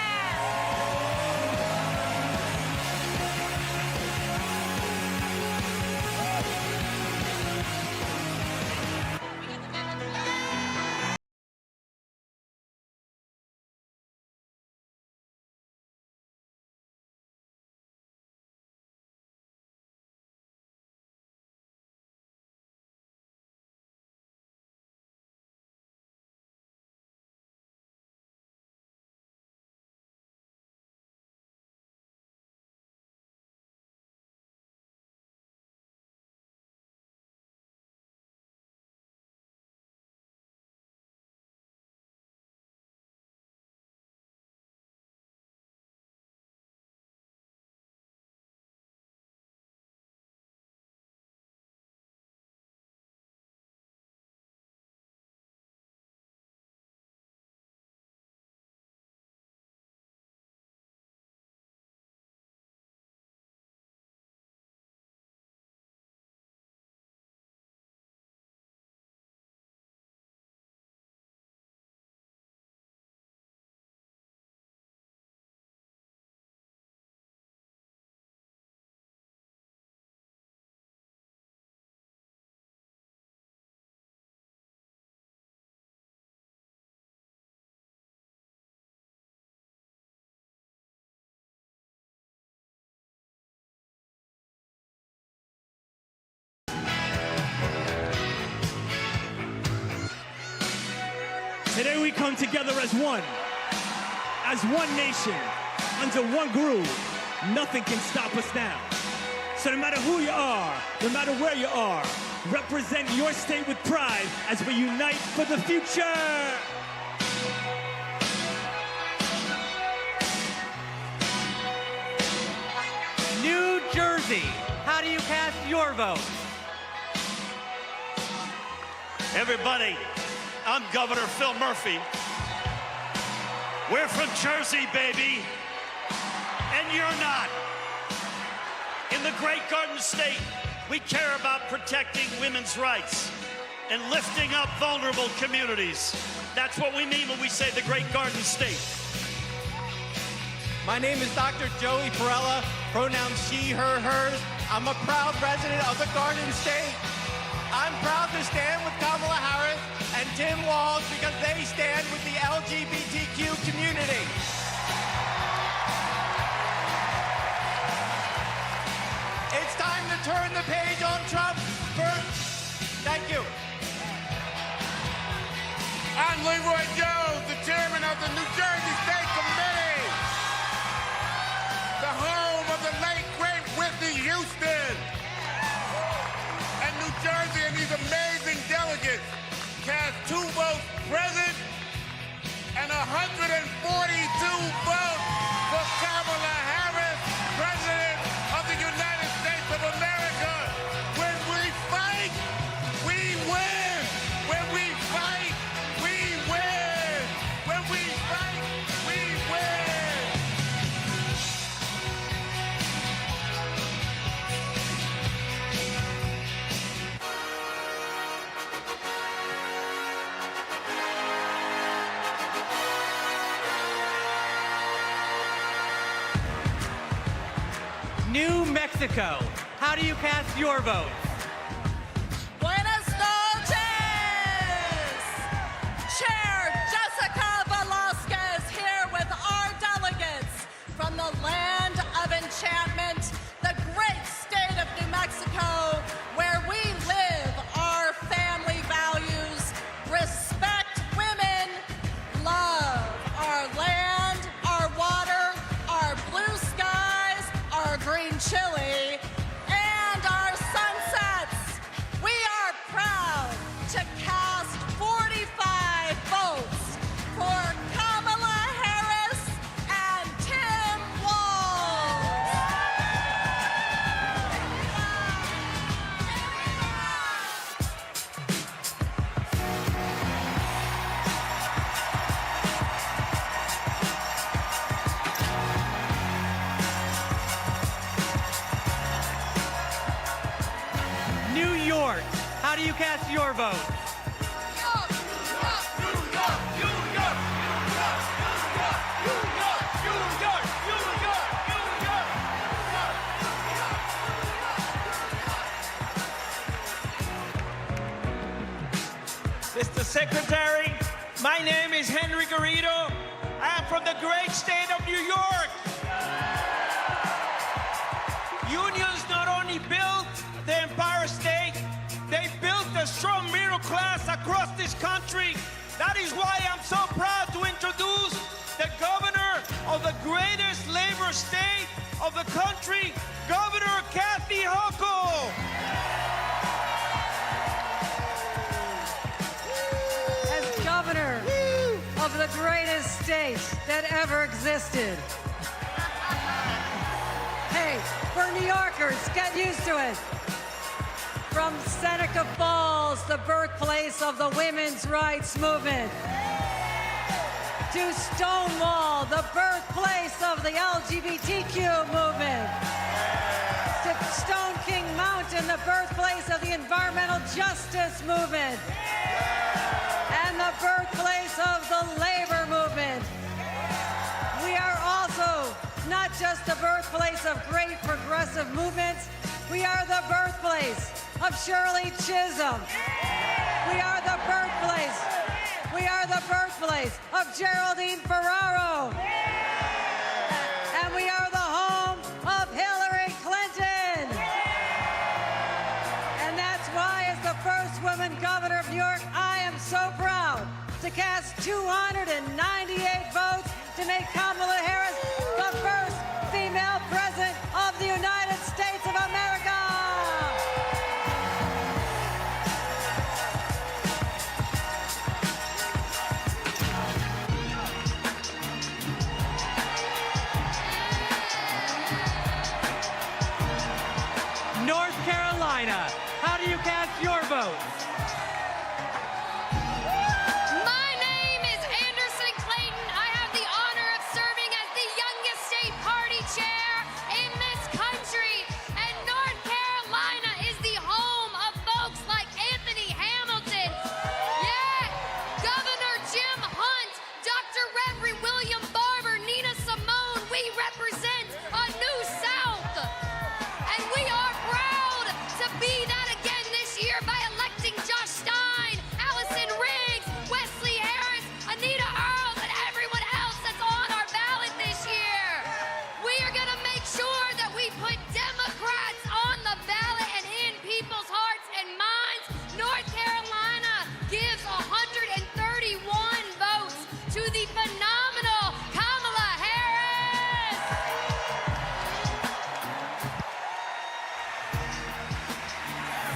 Today we come together as one nation, under one groove. Nothing can stop us now. So no matter who you are, no matter where you are, represent your state with pride as we unite for the future. New Jersey, how do you cast your vote? Everybody, I'm Governor Phil Murphy. We're from Jersey, baby, and you're not. In the Great Garden State, we care about protecting women's rights and lifting up vulnerable communities. That's what we mean when we say the Great Garden State. My name is Dr. Joey Perella, pronouns she, her, hers. I'm a proud resident of the Garden State. I'm proud to stand with Kamala Harris and Tim walls because they stand with the LGBTQ community. It's time to turn the page on Trump. Thank you. I'm Leroy Jones, the chairman of the New Jersey State Committee, the home of the late, great Whitney Houston. And New Jersey and these amazing delegates cast 2 votes present and 142 votes for Kamala Harris, President of the United States of America. When we fight, we win. When we fight, we win. When we fight, we win. New Mexico, how do you cast your vote? Buenas noches! Chair Jessica Velasquez here with our delegates from the land of enchantment, the great state of New Mexico, where we live our family values, respect women, love our land, our water, our blue skies, our green chili, and our sunsets. We are proud to cast 45 votes for Kamala Harris and Tim Walz. New York, how do you cast your vote? Mr. Secretary, my name is Henry Garrido. I am from the great state of New York. Unions not only built the Empire State, they built a strong middle class across this country. That is why I'm so proud to introduce the governor of the greatest labor state of the country, Governor Kathy Hochul. As governor of the greatest state that ever existed. Hey, for New Yorkers, get used to it. From Seneca Falls, the birthplace of the women's rights movement, to Stonewall, the birthplace of the LGBTQ movement, to Stone King Mountain, the birthplace of the environmental justice movement, and the birthplace of the labor movement. We are also not just the birthplace of great progressive movements, we are the birthplace of Shirley Chisholm. We are the birthplace. We are the birthplace of Geraldine Ferraro. And we are the home of Hillary Clinton. And that's why, as the first woman governor of New York, I am so proud to cast 298 votes to make Kamala Harris the first female president of the United States of America. North Carolina, how do you cast your vote? My name is Anderson Clayton. I have the honor of serving as the youngest state party chair in this country.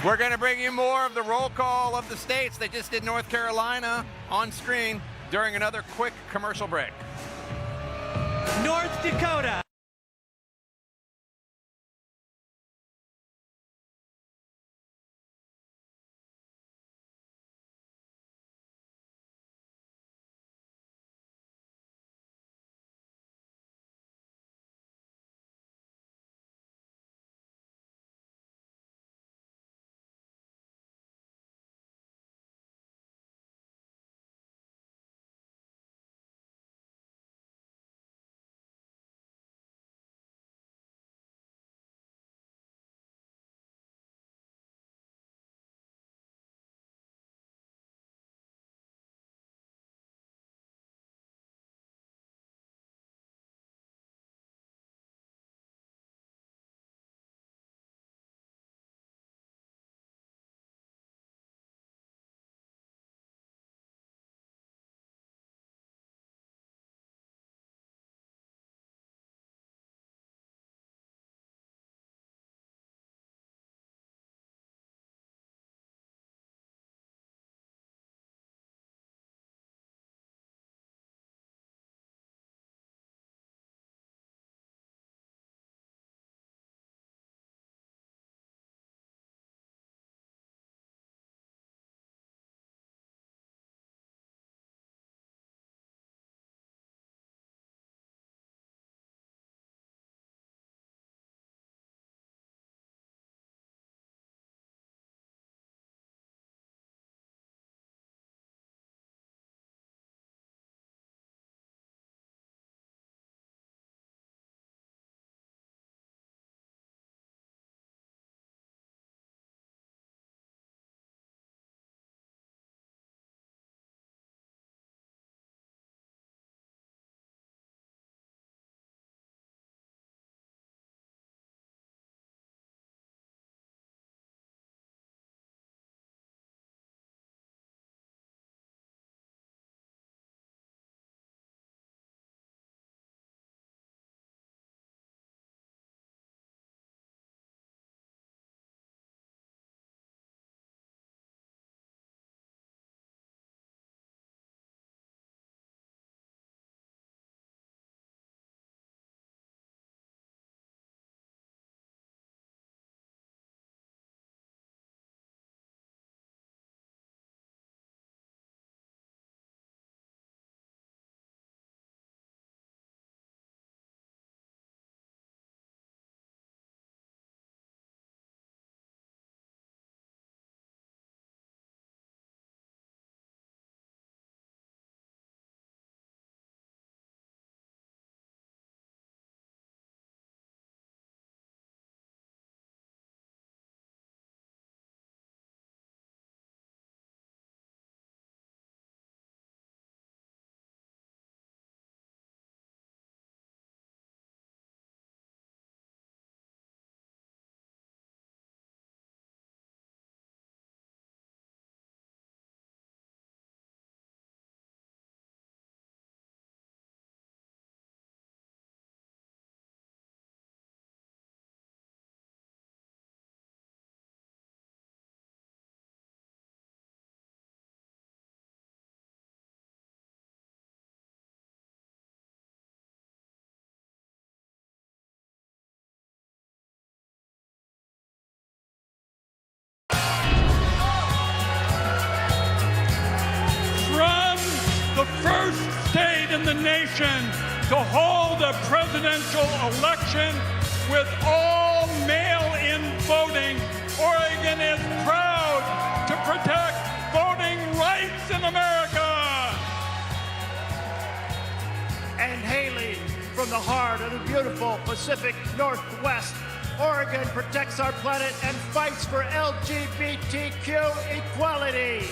We're going to bring you more of the roll call of the states. They just did North Carolina on screen during another quick commercial break. North Dakota. The first state in the nation to hold a presidential election with all mail-in voting, Oregon is proud to protect voting rights in America. And hailing from the heart of the beautiful Pacific Northwest, Oregon protects our planet and fights for LGBTQ equality.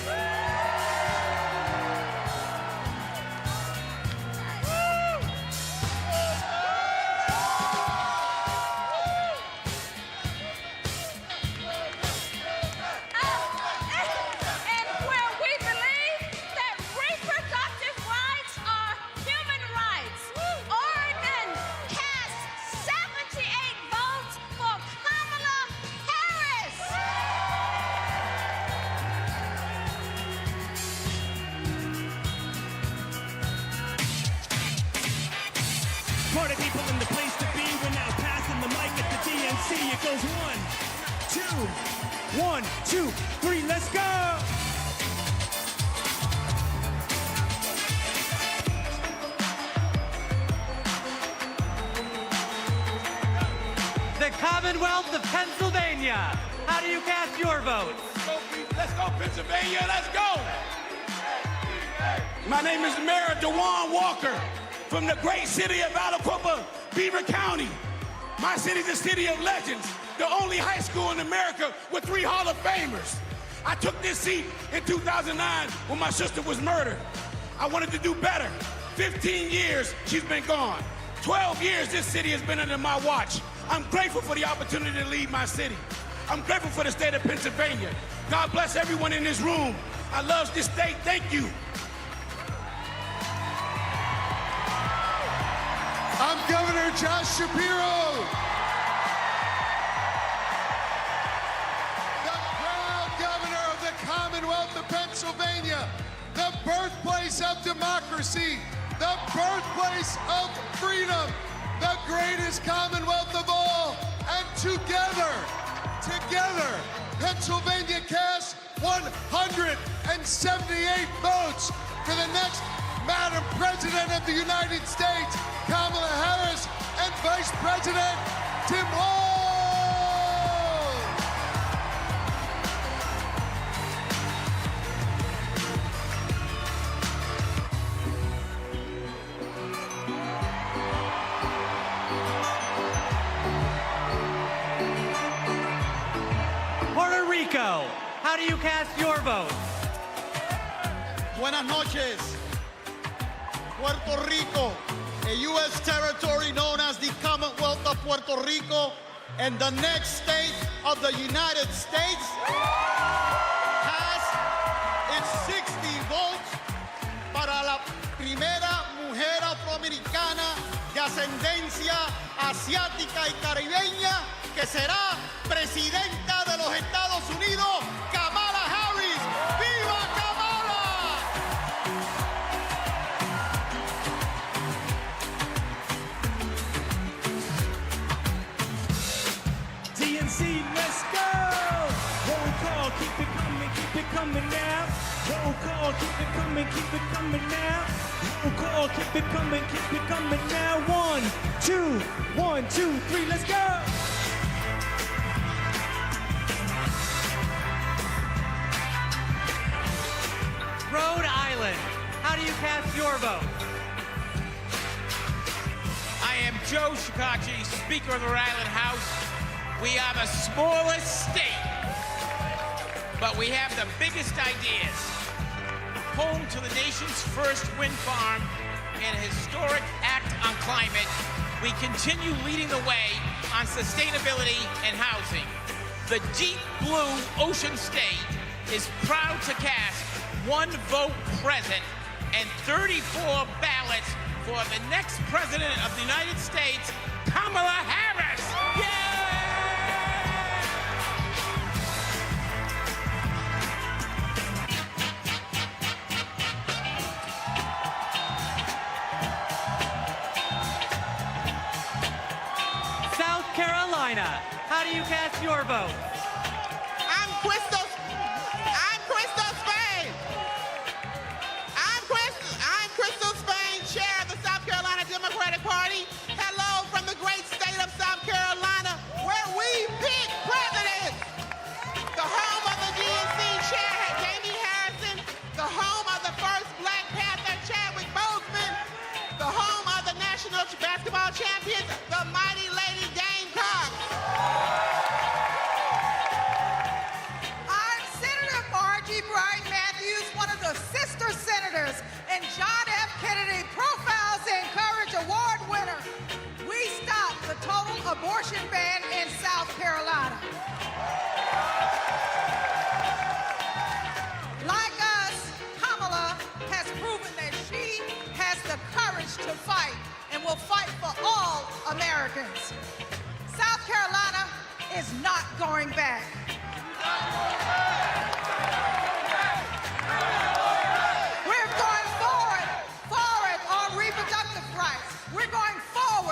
Party people in the place to be. We're now passing the mic at the DNC. It goes 1, 2, 3, let's go! The Commonwealth of Pennsylvania. How do you cast your vote? Let's go, Pennsylvania, let's go! My name is Mayor DeJuan Walker from the great city of Aliquippa, Beaver County. My city's a city of legends, the only high school in America with 3 Hall of Famers. I took this seat in 2009 when my sister was murdered. I wanted to do better. 15 years she's been gone. 12 years this city has been under my watch. I'm grateful for the opportunity to lead my city. I'm grateful for the state of Pennsylvania. God bless everyone in this room. I love this state, thank you. I'm Governor Josh Shapiro. The proud governor of the Commonwealth of Pennsylvania, the birthplace of democracy, the birthplace of freedom, the greatest Commonwealth of all. And together, Pennsylvania cast 178 votes for the next Madam President of the United States, Kamala Harris, and Vice President Tim Walz. Puerto Rico. How do you cast your vote? Buenas noches. Puerto Rico, a U.S. territory known as the Commonwealth of Puerto Rico, and the next state of the United States, has its 60 votes para la primera mujer afroamericana de ascendencia asiática y caribeña que será presidenta de los Estados Unidos, Kamala Harris. ¡Viva Kamala! DNC, let's go! Roll call, keep it coming now. Roll call, keep it coming now. Roll call, keep it coming now. 1, 2, 3, let's go! Rhode Island. How do you cast your vote? I am Joe Shikachi, Speaker of the Rhode Island House. We are the smallest state, but we have the biggest ideas. Home to the nation's first wind farm and a historic act on climate, we continue leading the way on sustainability and housing. The deep blue ocean state is proud to cast 1 vote present and 34 ballots for the next president of the United States, Kamala Harris. Yay! South Carolina. How do you cast your vote? I'm Crystal Spain. I'm Crystal Spain, chair of the South Carolina Democratic Party. Hello from the great state of South Carolina, where we pick presidents. The home of the DNC chair, Jamie Harrison. The home of the first Black Panther, Chadwick Boseman. The home of the national basketball champions, the mighty Lady Gamecocks. I'm Senator Margie Bright Matthews, one of the sister senators, and John F. Kennedy Profiles in Courage Award winner. We stopped the total abortion ban in South Carolina. Like us, Kamala has proven that she has the courage to fight and will fight for all Americans. South Carolina is not going back. We're going forward on reproductive rights. We're going forward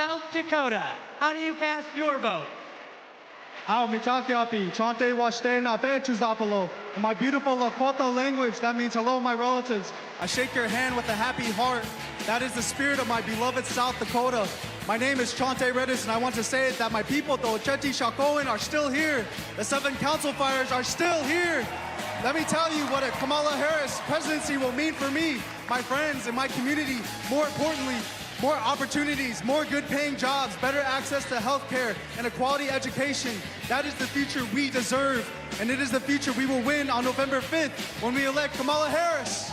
South Dakota, how do you cast your vote? In my beautiful Lakota language, that means hello, my relatives. I shake your hand with a happy heart. That is the spirit of my beloved South Dakota. My name is Chante Redis, and I want to say that my people, the Ocheti Shakoan, are still here. The 7 council fires are still here. Let me tell you what a Kamala Harris presidency will mean for me, my friends, and my community. More importantly, more opportunities, more good-paying jobs, better access to health care, and a quality education. That is the future we deserve, and it is the future we will win on November 5th when we elect Kamala Harris.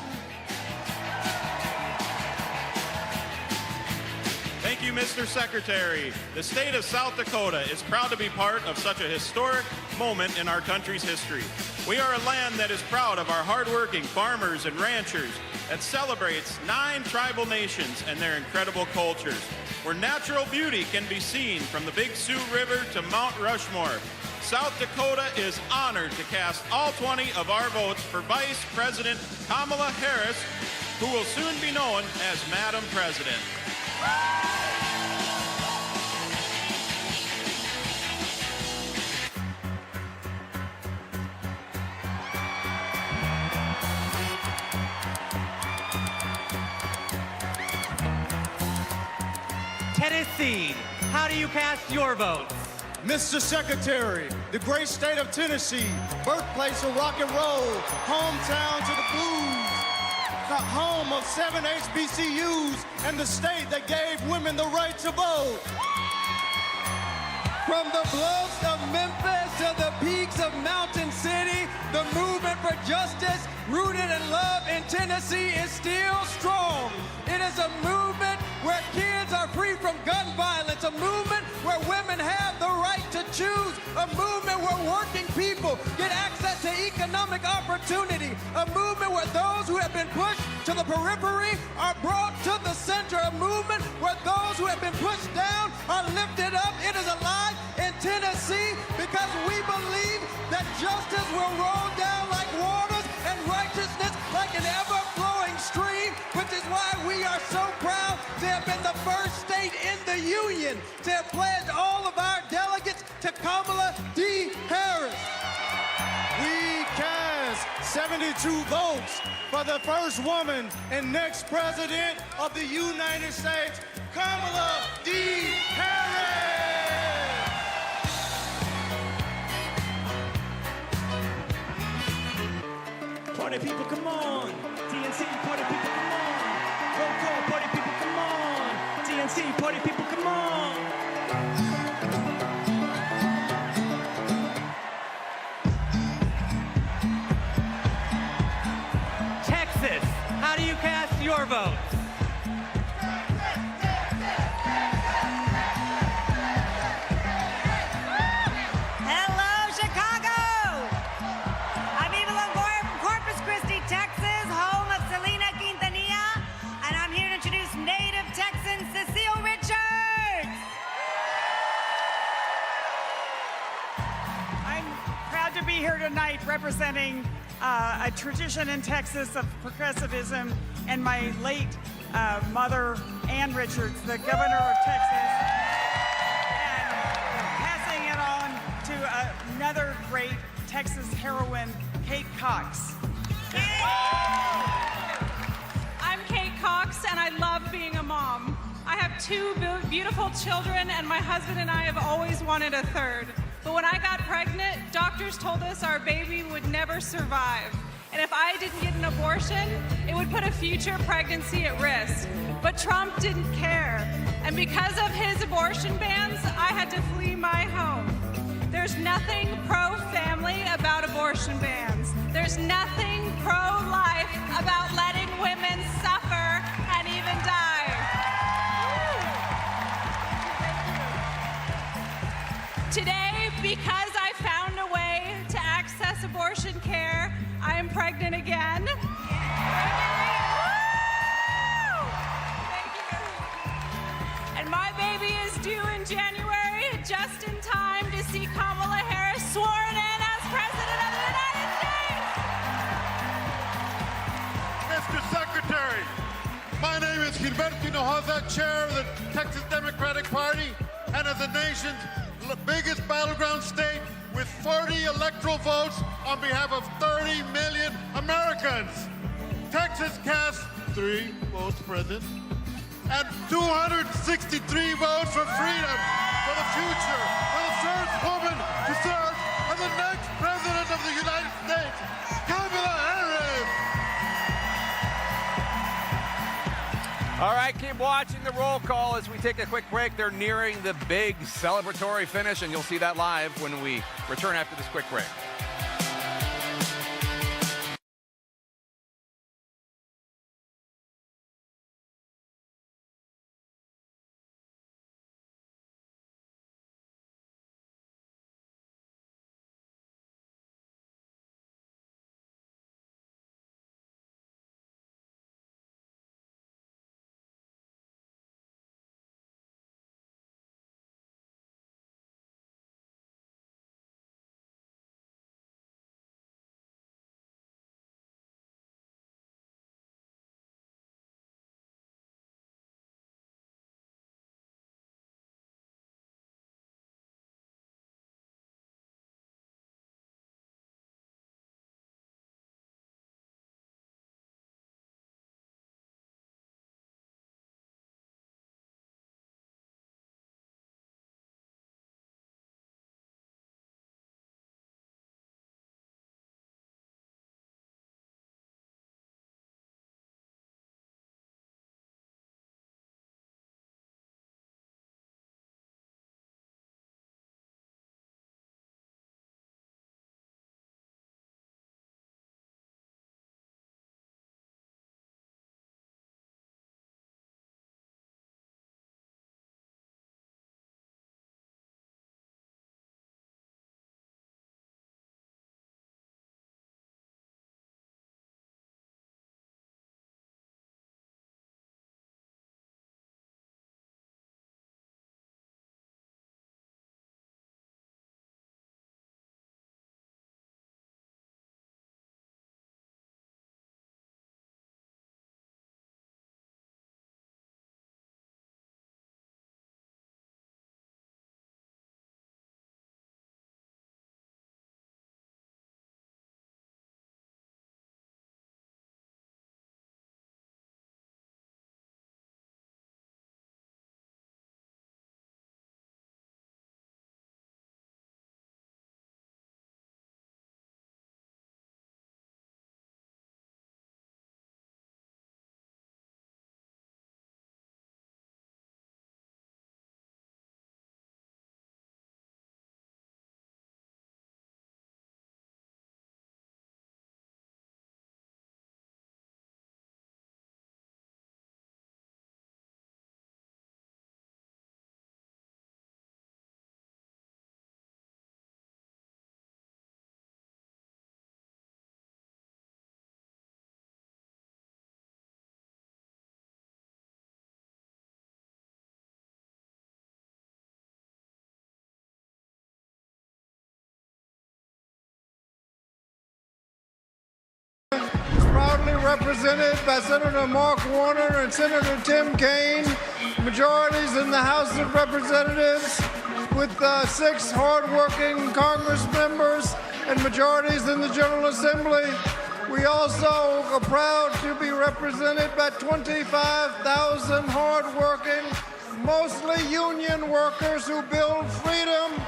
Thank you, Mr. Secretary. The state of South Dakota is proud to be part of such a historic moment in our country's history. We are a land that is proud of our hardworking farmers and ranchers, that celebrates 9 tribal nations and their incredible cultures, where natural beauty can be seen from the Big Sioux River to Mount Rushmore. South Dakota is honored to cast all 20 of our votes for Vice President Kamala Harris, who will soon be known as Madam President. Tennessee, how do you cast your votes? Mr. Secretary, the great state of Tennessee, birthplace of rock and roll, hometown to the blues, the home of 7 HBCUs, and the state that gave women the right to vote. From the bluffs of Memphis to the peaks of Mountain City, the movement for justice rooted in love in Tennessee is still strong. It is a movement where kids are free from gun violence, a movement where women have the right to choose, a movement where working people get access to economic opportunity, a movement where those who have been pushed to the periphery are brought to the center, a movement where those who have been pushed down are lifted up. It is alive in Tennessee because we believe that justice will roll down like waters and righteousness like an ever-flowing stream, which is why we are so proud to have been the first state in the union to have pledged all of our delegates to Kamala D. Harris. We cast 72 votes for the first woman and next president of the United States, Kamala D. Harris. Party people, come on. TNC, party people, come on. Roll call, party people, come on. TNC, party people, come on. Texas, how do you cast your votes? Hello, Chicago! I'm Eva Longoria from Corpus Christi, Texas, home of Selena Quintanilla, and I'm here to introduce native Texan Cecile Richards. I'm proud to be here tonight representing a tradition in Texas of progressivism and my late mother, Ann Richards, the governor of Texas, and passing it on to another great Texas heroine, Kate Cox. I'm Kate Cox, and I love being a mom. I have 2 beautiful children, and my husband and I have always wanted a third. But when I got pregnant, doctors told us our baby would never survive. And if I didn't get an abortion, it would put a future pregnancy at risk. But Trump didn't care. And because of his abortion bans, I had to flee my home. There's nothing pro-family about abortion bans. There's nothing pro-life about letting women suffer and even die. Today, because I found a way to access abortion care, I am pregnant again. Thank you. And my baby is due in January, just in time to see Kamala Harris sworn in as President of the United States. Mr. Secretary, my name is Gilberto Hinojosa, chair of the Texas Democratic Party, and as the nation's biggest battleground state with 40 electoral votes on behalf of 30 million Americans. Texas cast 3 votes present and 263 votes for freedom, for the future, for the first woman to serve as the next president of the United States, Kamala Harris. All right, keep watching the roll call as we take a quick break. They're nearing the big celebratory finish, and you'll see that live when we return after this quick break. Proudly represented by Senator Mark Warner and Senator Tim Kaine, majorities in the House of Representatives, with 6 hardworking Congress members and majorities in the General Assembly. We also are proud to be represented by 25,000 hardworking, mostly union workers who build freedom,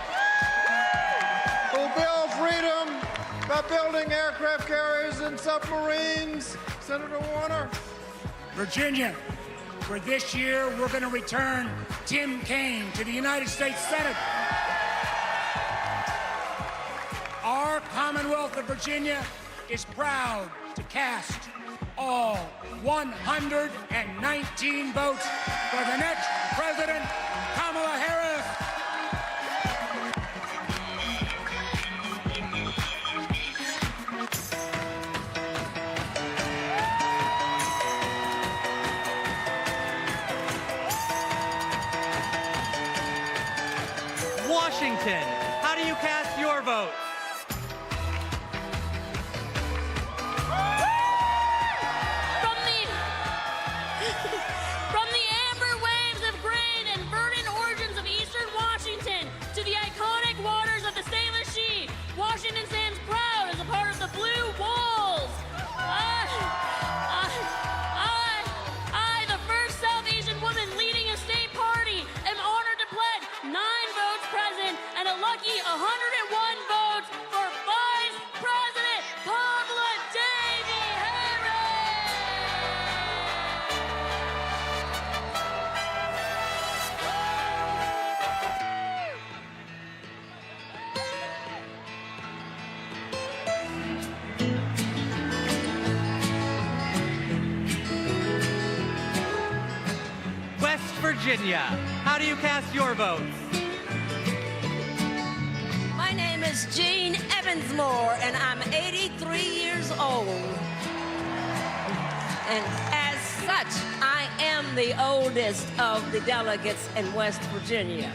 by building aircraft carriers and submarines. Senator Warner. Virginia, for this year, we're going to return Tim Kaine to the United States Senate. Our Commonwealth of Virginia is proud to cast all 119 votes for the next President, Kamala Harris. Washington, how do you cast your vote? Virginia. How do you cast your votes? My name is Jean Evansmore, and I'm 83 years old. And as such, I am the oldest of the delegates in West Virginia.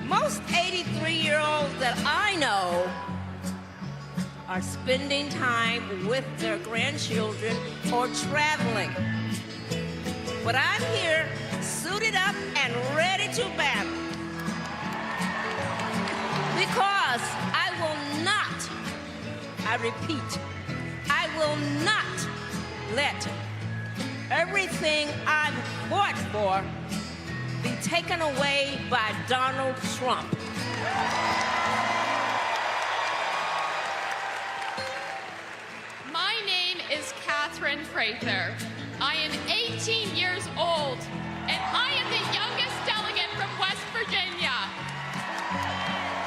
Most 83-year-olds that I know are spending time with their grandchildren or traveling. But I'm here, suited up and ready to battle. Because I will not, I repeat, I will not let everything I've fought for be taken away by Donald Trump. My name is Catherine Prather. I am 18 years old, and I am the youngest delegate from West Virginia.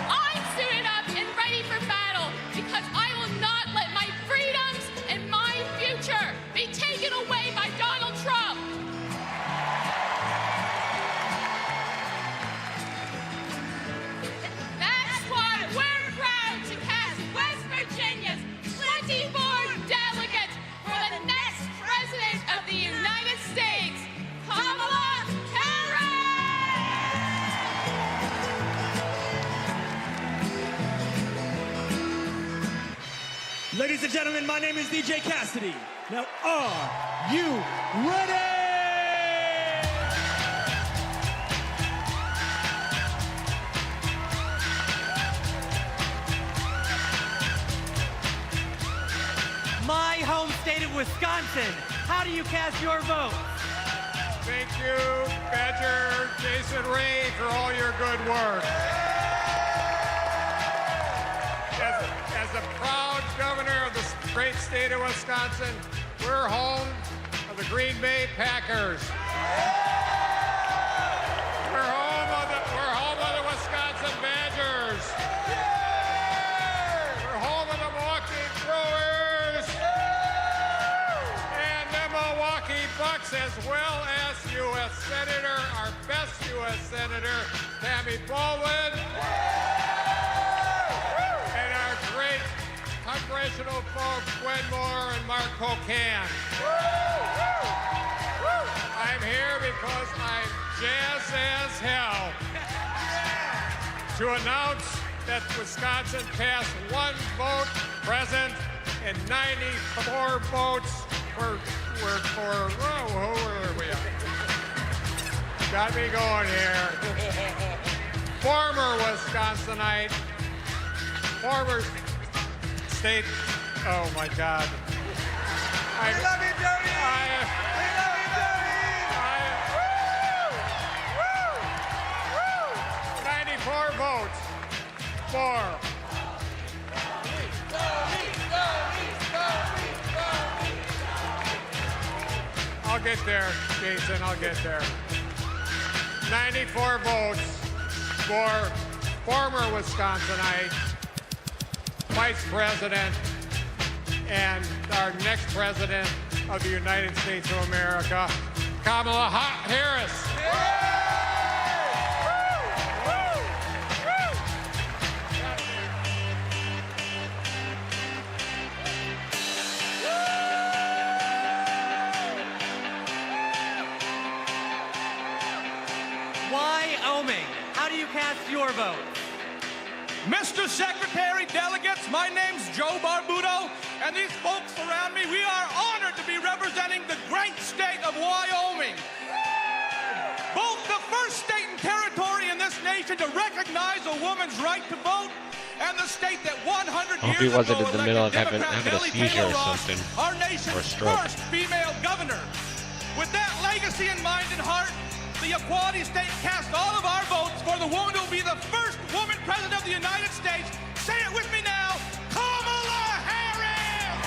I'm suited up and ready for battle because I will not let my freedoms and my future be taken away by Donald Trump. That's why we're proud to cast West Virginia's 24 delegates for the next President of the United States, Kamala Harris! Ladies and gentlemen, my name is DJ Cassidy. Now, are you ready? My home state of Wisconsin. How do you cast your vote? Thank you, Badger Jason Ray, for all your good work. As a proud governor of the great state of Wisconsin, we're home of the Green Bay Packers. We're home of the Wisconsin Badgers. We're home of the Milwaukee Brewers. And the Milwaukee Bucks, as well as U.S. Senator, our best U.S. Senator, Tammy Baldwin. And our great congressional folks, Gwen Moore and Mark Pocan. I'm here because I'm jazzed as hell to announce that Wisconsin passed one vote present and 94 votes who are we? Got me going here. Former Wisconsinite, former state, oh my God. We love you, Jody! We love you, Jody! 94 votes for. I'll get there, Jason, I'll get there. 94 votes for former Wisconsinite, Vice President, and our next President of the United States of America, Kamala Harris. Wyoming. How do you cast your vote? Mr. Secretary, delegates, my name's Joe Barbudo, and these folks around me, we are honored to be representing the great state of Wyoming. Both the first state and territory in this nation to recognize a woman's right to vote, and the state that 100 I hope years he wasn't ago in the middle of elected having a Democrat seizure Nellie or Taylor Ross, something, our or a nation's stroke. first female governor. With that legacy in mind and heart, the Equality State cast all of our votes for the woman who will be the first woman president of the United States. Say it with me now, Kamala Harris!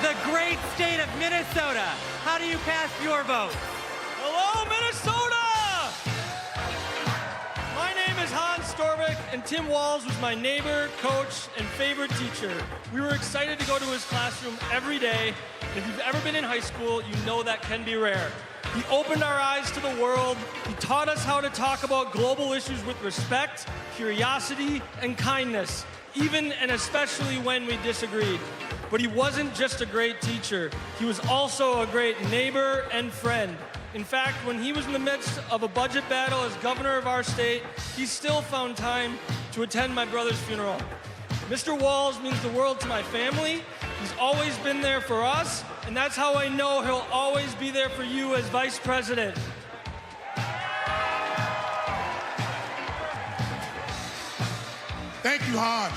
The great state of Minnesota. How do you cast your vote? and Tim Walz was my neighbor, coach, and favorite teacher. We were excited to go to his classroom every day, and if you've ever been in high school, you know that can be rare. He opened our eyes to the world. He taught us how to talk about global issues with respect, curiosity, and kindness, even and especially when we disagreed. But he wasn't just a great teacher. He was also a great neighbor and friend. In fact, when he was in the midst of a budget battle as governor of our state, he still found time to attend my brother's funeral. Mr. Walz means the world to my family. He's always been there for us, and that's how I know he'll always be there for you as vice president. Thank you, Hans.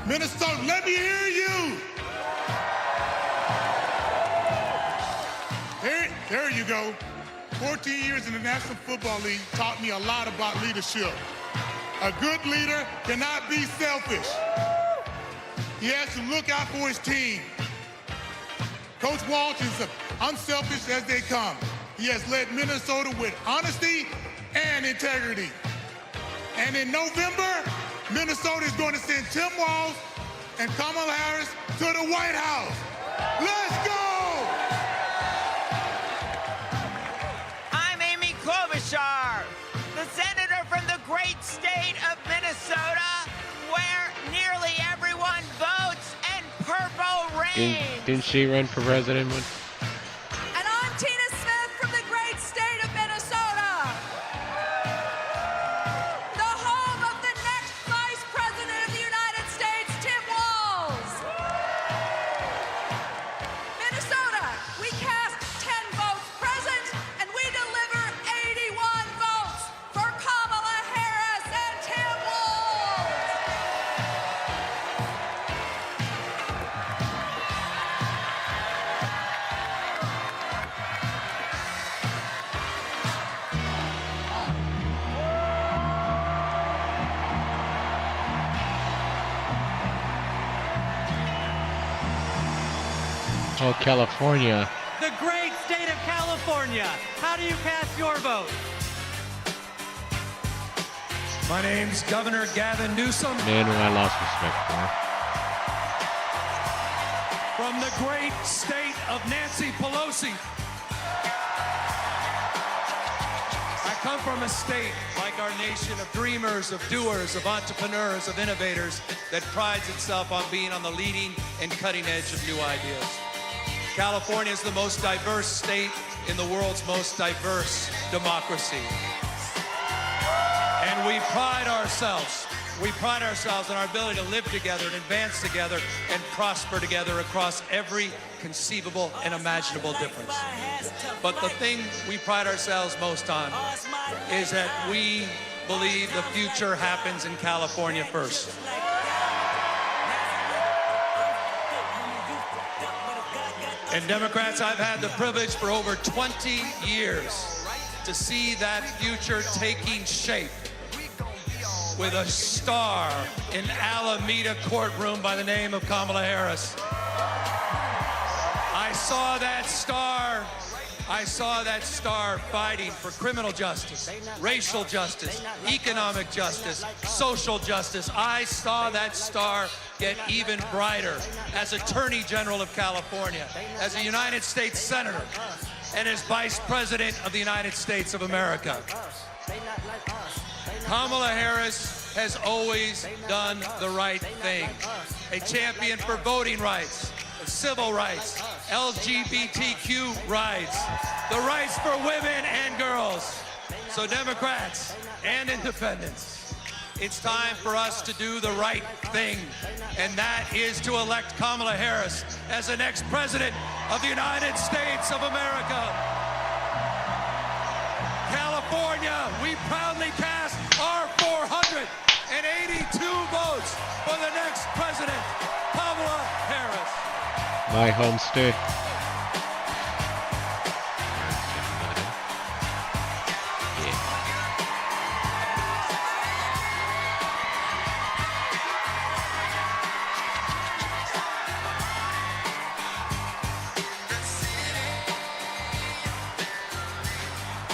Minnesota, let me hear you. There you go. 14 years in the National Football League taught me a lot about leadership. A good leader cannot be selfish. He has to look out for his team. Coach Walz is unselfish as they come. He has led Minnesota with honesty and integrity. And in November, Minnesota is going to send Tim Walz and Kamala Harris to the White House. Let's go! Klobuchar, the senator from the great state of Minnesota, where nearly everyone votes and purple reigns. Didn't she run for president? And I'm Tina Smith from the great state of Minnesota, the home of the next Vice President of the United States, Tim Walz. Minnesota, we cast 10 votes present, and we deliver 81 votes for Kamala Harris and Tim Walz. Oh, California. The great state of California. How do you cast your vote? My name's Governor Gavin Newsom. Man, I lost respect for. From the great state of Nancy Pelosi. I come from a state like our nation of dreamers, of doers, of entrepreneurs, of innovators that prides itself on being on the leading and cutting edge of new ideas. California is the most diverse state in the world's most diverse democracy. And we pride ourselves on our ability to live together and advance together and prosper together across every conceivable and imaginable difference. But the thing we pride ourselves most on is that we believe the future happens in California first. And Democrats, I've had the privilege for over 20 years to see that future taking shape with a star in Alameda courtroom by the name of Kamala Harris. I saw that star fighting for criminal justice, racial justice, economic justice, social justice. I saw that star get even brighter as Attorney General of California, as a United States Senator, and as Vice President of the United States of America. Kamala Harris has always done the right thing. A champion for voting rights, civil rights, LGBTQ rights, the rights for women and girls. So Democrats and independents, it's time for us to do the right thing, and that is to elect Kamala Harris as the next president of the United States of America. California, we proudly cast our 482 votes for the next president, Kamala Harris. My home state.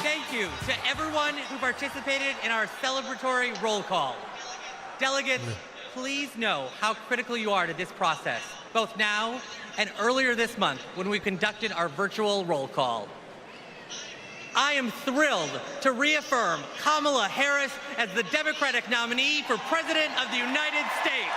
Thank you to everyone who participated in our celebratory roll call. Delegates, please know how critical you are to this process, both now and earlier this month when we conducted our virtual roll call. I am thrilled to reaffirm Kamala Harris as the Democratic nominee for President of the United States.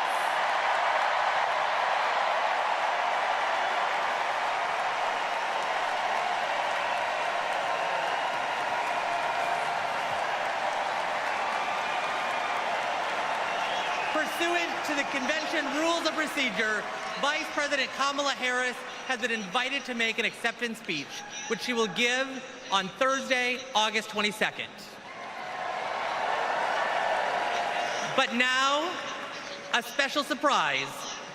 Pursuant to the convention rules of procedure, Vice President Kamala Harris has been invited to make an acceptance speech, which she will give on Thursday, August 22nd. But now, a special surprise.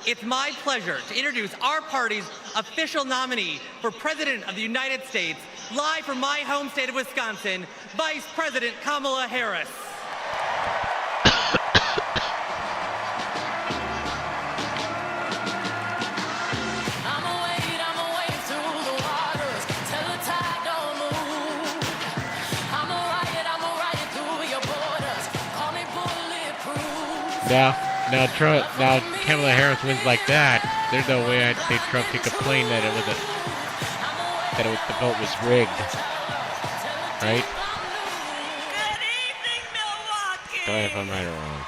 It's my pleasure to introduce our party's official nominee for President of the United States, live from my home state of Wisconsin, Vice President Kamala Harris. Now Kamala Harris wins like that. There's no way I'd say Trump could complain that the vote was rigged, right? Good evening, Milwaukee. Go ahead if I'm right or wrong.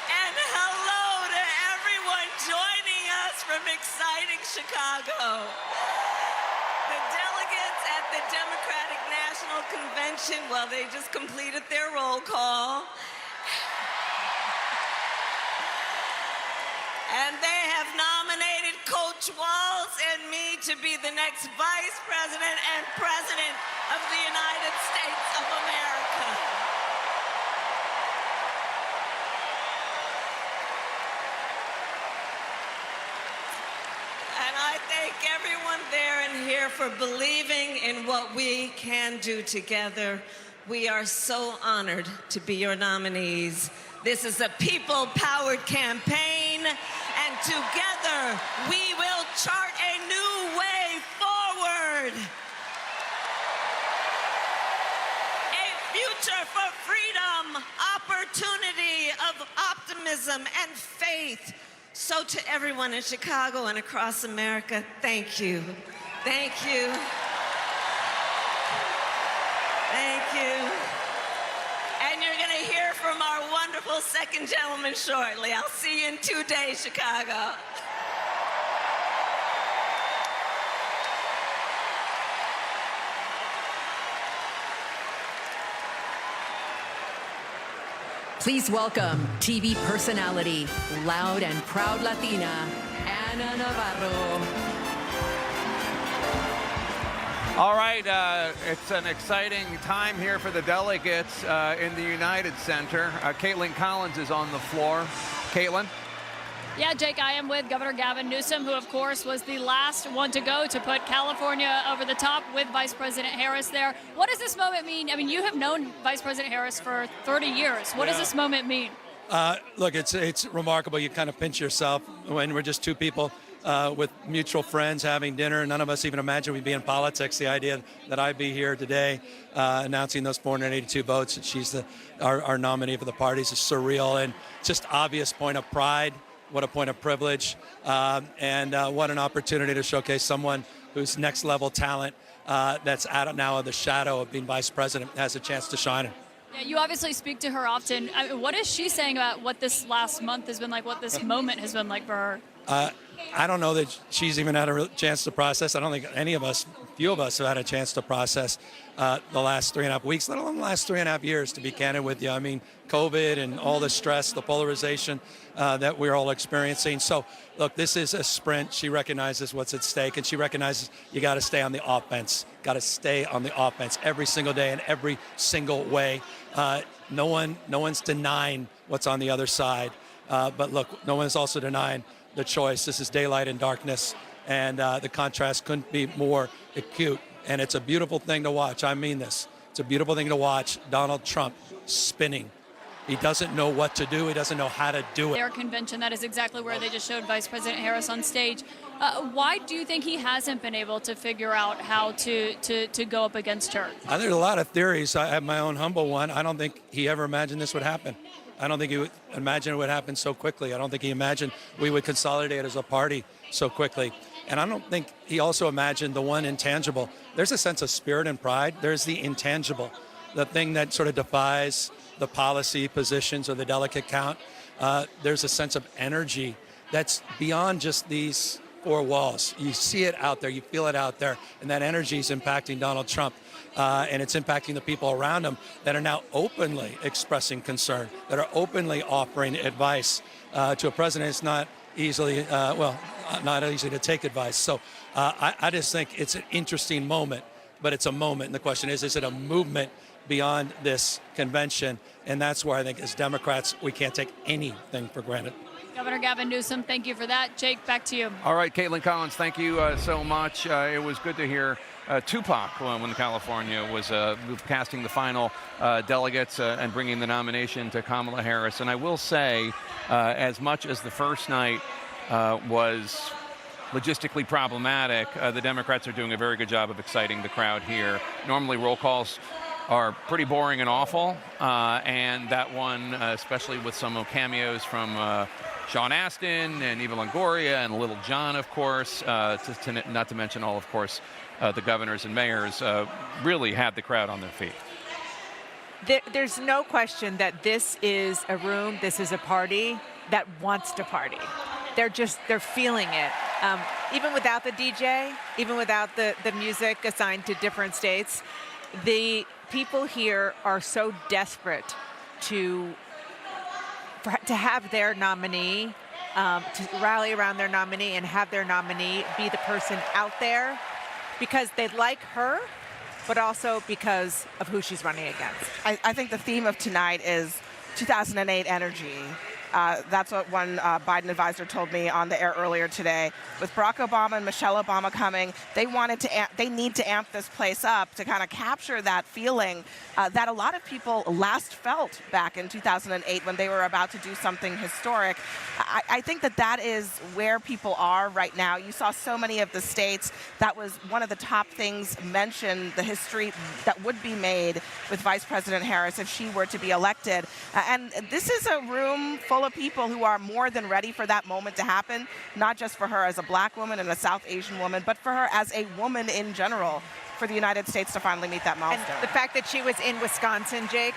And hello to everyone joining us from exciting Chicago. The delegates at the Democratic National Convention, well, they just completed their roll call. And they have nominated Coach Walz and me to be the next Vice President and President of the United States of America. And I thank everyone there and here for believing in what we can do together. We are so honored to be your nominees. This is a people-powered campaign, and together we will chart a new way forward. A future for freedom, opportunity, of optimism and faith. So to everyone in Chicago and across America, thank you. Thank you. Thank you. And you're going to hear from our wonderful second gentleman shortly. I'll see you in 2 days, Chicago. Please welcome TV personality, loud and proud Latina, Ana Navarro. All right, it's an exciting time here for the delegates in the United Center. Caitlin Collins is on the floor. Caitlin? Yeah, Jake, I am with Governor Gavin Newsom, who, of course, was the last one to go to put California over the top with Vice President Harris there. What does this moment mean? I mean, you have known Vice President Harris for 30 years. What does this moment mean? Look, it's remarkable. You kind of pinch yourself when we're just two people with mutual friends having dinner. None of us even imagined we'd be in politics. The idea that I'd be here today announcing those 482 votes, and she's our nominee for the parties, is surreal and just obvious point of pride. What a point of privilege, and what an opportunity to showcase someone who's next level talent that's out now of the shadow of being vice president, has a chance to shine. Yeah, you obviously speak to her often. I mean, what is she saying about what this last month has been like, what this moment has been like for her? I don't know that she's even had a chance to process. I don't think any of us, few of us, have had a chance to process the last 3.5 weeks, let alone the last 3.5 years, to be candid with you. I mean, COVID and all the stress, the polarization that we're all experiencing. So, look, this is a sprint. She recognizes what's at stake, and she recognizes you got to stay on the offense. Got to stay on the offense every single day in every single way. No one's denying what's on the other side. But look, no one's also denying the choice. This is daylight and darkness, and the contrast couldn't be more acute. And it's a beautiful thing to watch. I mean this. It's a beautiful thing to watch Donald Trump spinning He doesn't know what to do. He doesn't know how to do it. Their convention, that is exactly where they just showed Vice President Harris on stage. Why do you think he hasn't been able to figure out how to go up against her? There's a lot of theories. I have my own humble one. I don't think he ever imagined this would happen. I don't think he would imagine it would happen so quickly. I don't think he imagined we would consolidate as a party so quickly. And I don't think he also imagined the one intangible. There's a sense of spirit and pride. There's the intangible, the thing that sort of defies the policy positions or the delegate count. There's a sense of energy that's beyond just these four walls. You see it out there, you feel it out there, and that energy is impacting Donald Trump. And it's impacting the people around him that are now openly expressing concern, that are openly offering advice to a president. It's not easily, not easy to take advice. So I just think it's an interesting moment, but it's a moment. And the question is it a movement beyond this convention? And that's where I think as Democrats, we can't take anything for granted. Governor Gavin Newsom, thank you for that. Jake, back to you. All right, Caitlin Collins, thank you so much. It was good to hear Tupac when California was casting the final delegates and bringing the nomination to Kamala Harris. And I will say, as much as the first night was logistically problematic, the Democrats are doing a very good job of exciting the crowd here. Normally roll calls are pretty boring and awful, and that one, especially with some cameos from Sean Astin and Eva Longoria and Little John, of course, not to mention all, of course, the governors and mayors, really had the crowd on their feet. There's no question that this is a room, this is a party that wants to party. They're feeling it. Even without the DJ, even without the music assigned to different states, the people here are so desperate to have their nominee, to rally around their nominee and have their nominee be the person out there because they like her, but also because of who she's running against. I think the theme of tonight is 2008 energy. That's what one Biden advisor told me on the air earlier today. With Barack Obama and Michelle Obama coming, they need to amp this place up to kind of capture that feeling that a lot of people last felt back in 2008 when they were about to do something historic. I think that is where people are right now. You saw so many of the states. That was one of the top things mentioned, the history that would be made with Vice President Harris if she were to be elected. And this is a room full of people who are more than ready for that moment to happen, not just for her as a black woman and a South Asian woman, but for her as a woman in general, for the United States to finally meet that milestone. And the fact that she was in Wisconsin, Jake,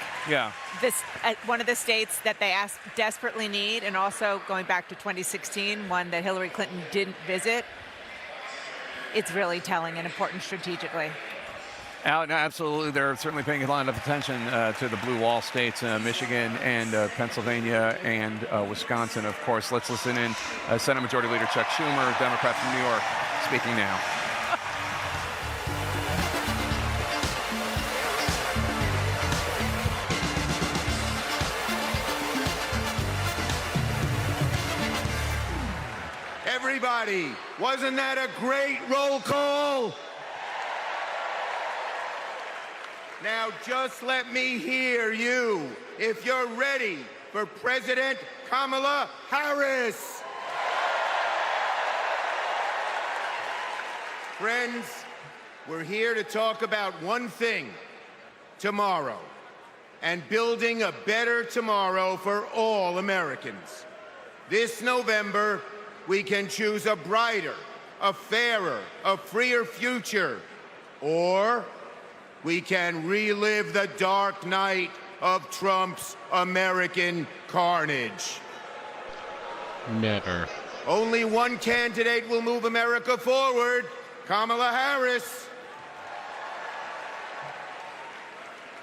one of the states that they desperately need, and also going back to 2016, one that Hillary Clinton didn't visit, it's really telling and important strategically. No, absolutely. They're certainly paying a lot of attention to the blue wall states, Michigan and Pennsylvania and Wisconsin, of course. Let's listen in. Senate Majority Leader Chuck Schumer, Democrat from New York, speaking now. Everybody, wasn't that a great roll call? Now just let me hear you if you're ready for President Kamala Harris. Friends, we're here to talk about one thing, tomorrow, and building a better tomorrow for all Americans. This November, we can choose a brighter, a fairer, a freer future, or we can relive the dark night of Trump's American carnage. Never. Only one candidate will move America forward, Kamala Harris.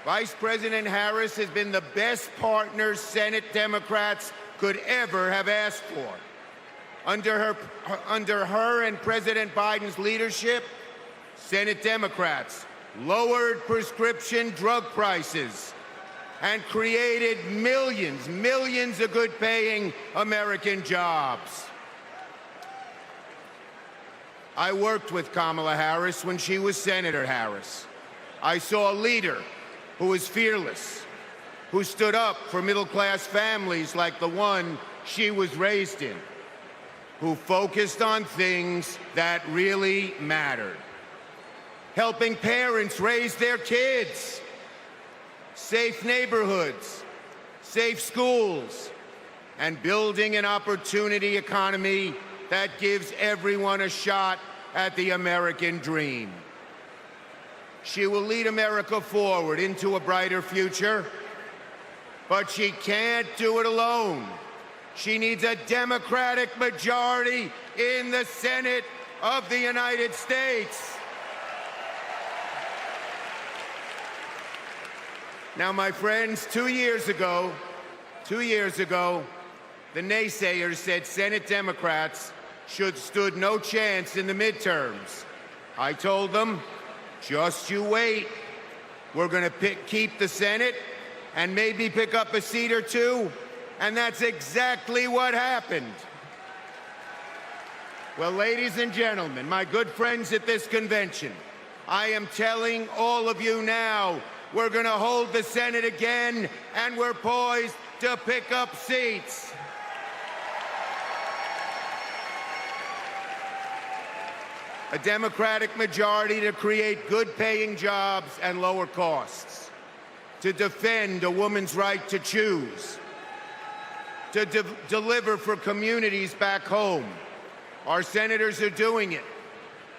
Vice President Harris has been the best partner Senate Democrats could ever have asked for. Under her and President Biden's leadership, Senate Democrats lowered prescription drug prices and created millions of good-paying American jobs. I worked with Kamala Harris when she was Senator Harris. I saw a leader who was fearless, who stood up for middle-class families like the one she was raised in, who focused on things that really mattered. Helping parents raise their kids, safe neighborhoods, safe schools, and building an opportunity economy that gives everyone a shot at the American dream. She will lead America forward into a brighter future, but she can't do it alone. She needs a Democratic majority in the Senate of the United States. Now, my friends, 2 years ago, the naysayers said Senate Democrats stood no chance in the midterms. I told them, just you wait. We're going to keep the Senate and maybe pick up a seat or two, and that's exactly what happened. Well, ladies and gentlemen, my good friends at this convention, I am telling all of you now, we're going to hold the Senate again, and we're poised to pick up seats. A Democratic majority to create good-paying jobs and lower costs, to defend a woman's right to choose, to deliver for communities back home. Our senators are doing it,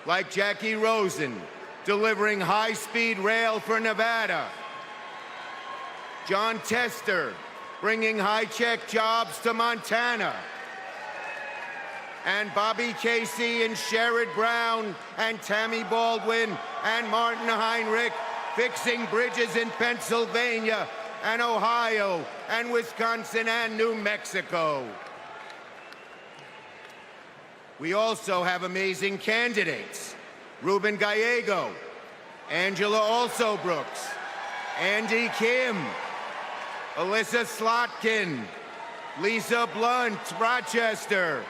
like Jackie Rosen, delivering high-speed rail for Nevada. John Tester, bringing high-tech jobs to Montana. And Bobby Casey and Sherrod Brown and Tammy Baldwin and Martin Heinrich fixing bridges in Pennsylvania and Ohio and Wisconsin and New Mexico. We also have amazing candidates. Ruben Gallego, Angela Alsobrooks, Andy Kim, Alyssa Slotkin, Lisa Blunt, Rochester,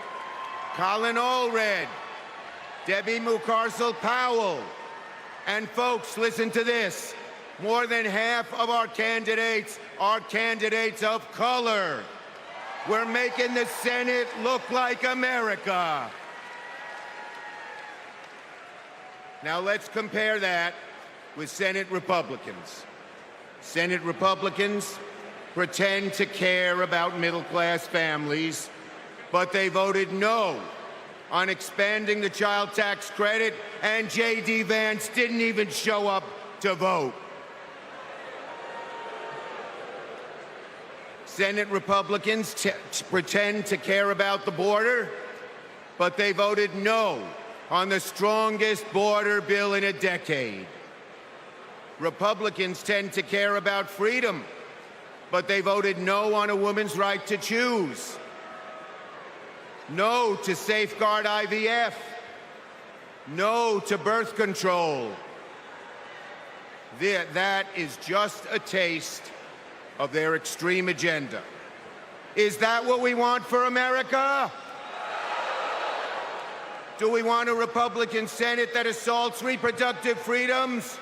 Colin Allred, Debbie Mucarsel-Powell. And folks, listen to this. More than half of our candidates are candidates of color. We're making the Senate look like America. Now let's compare that with Senate Republicans. Senate Republicans pretend to care about middle-class families, but they voted no on expanding the child tax credit, and J.D. Vance didn't even show up to vote. Senate Republicans pretend to care about the border, but they voted no on the strongest border bill in a decade. Republicans tend to care about freedom, but they voted no on a woman's right to choose. No to safeguard IVF. No to birth control. That is just a taste of their extreme agenda. Is that what we want for America? Do we want a Republican Senate that assaults reproductive freedoms?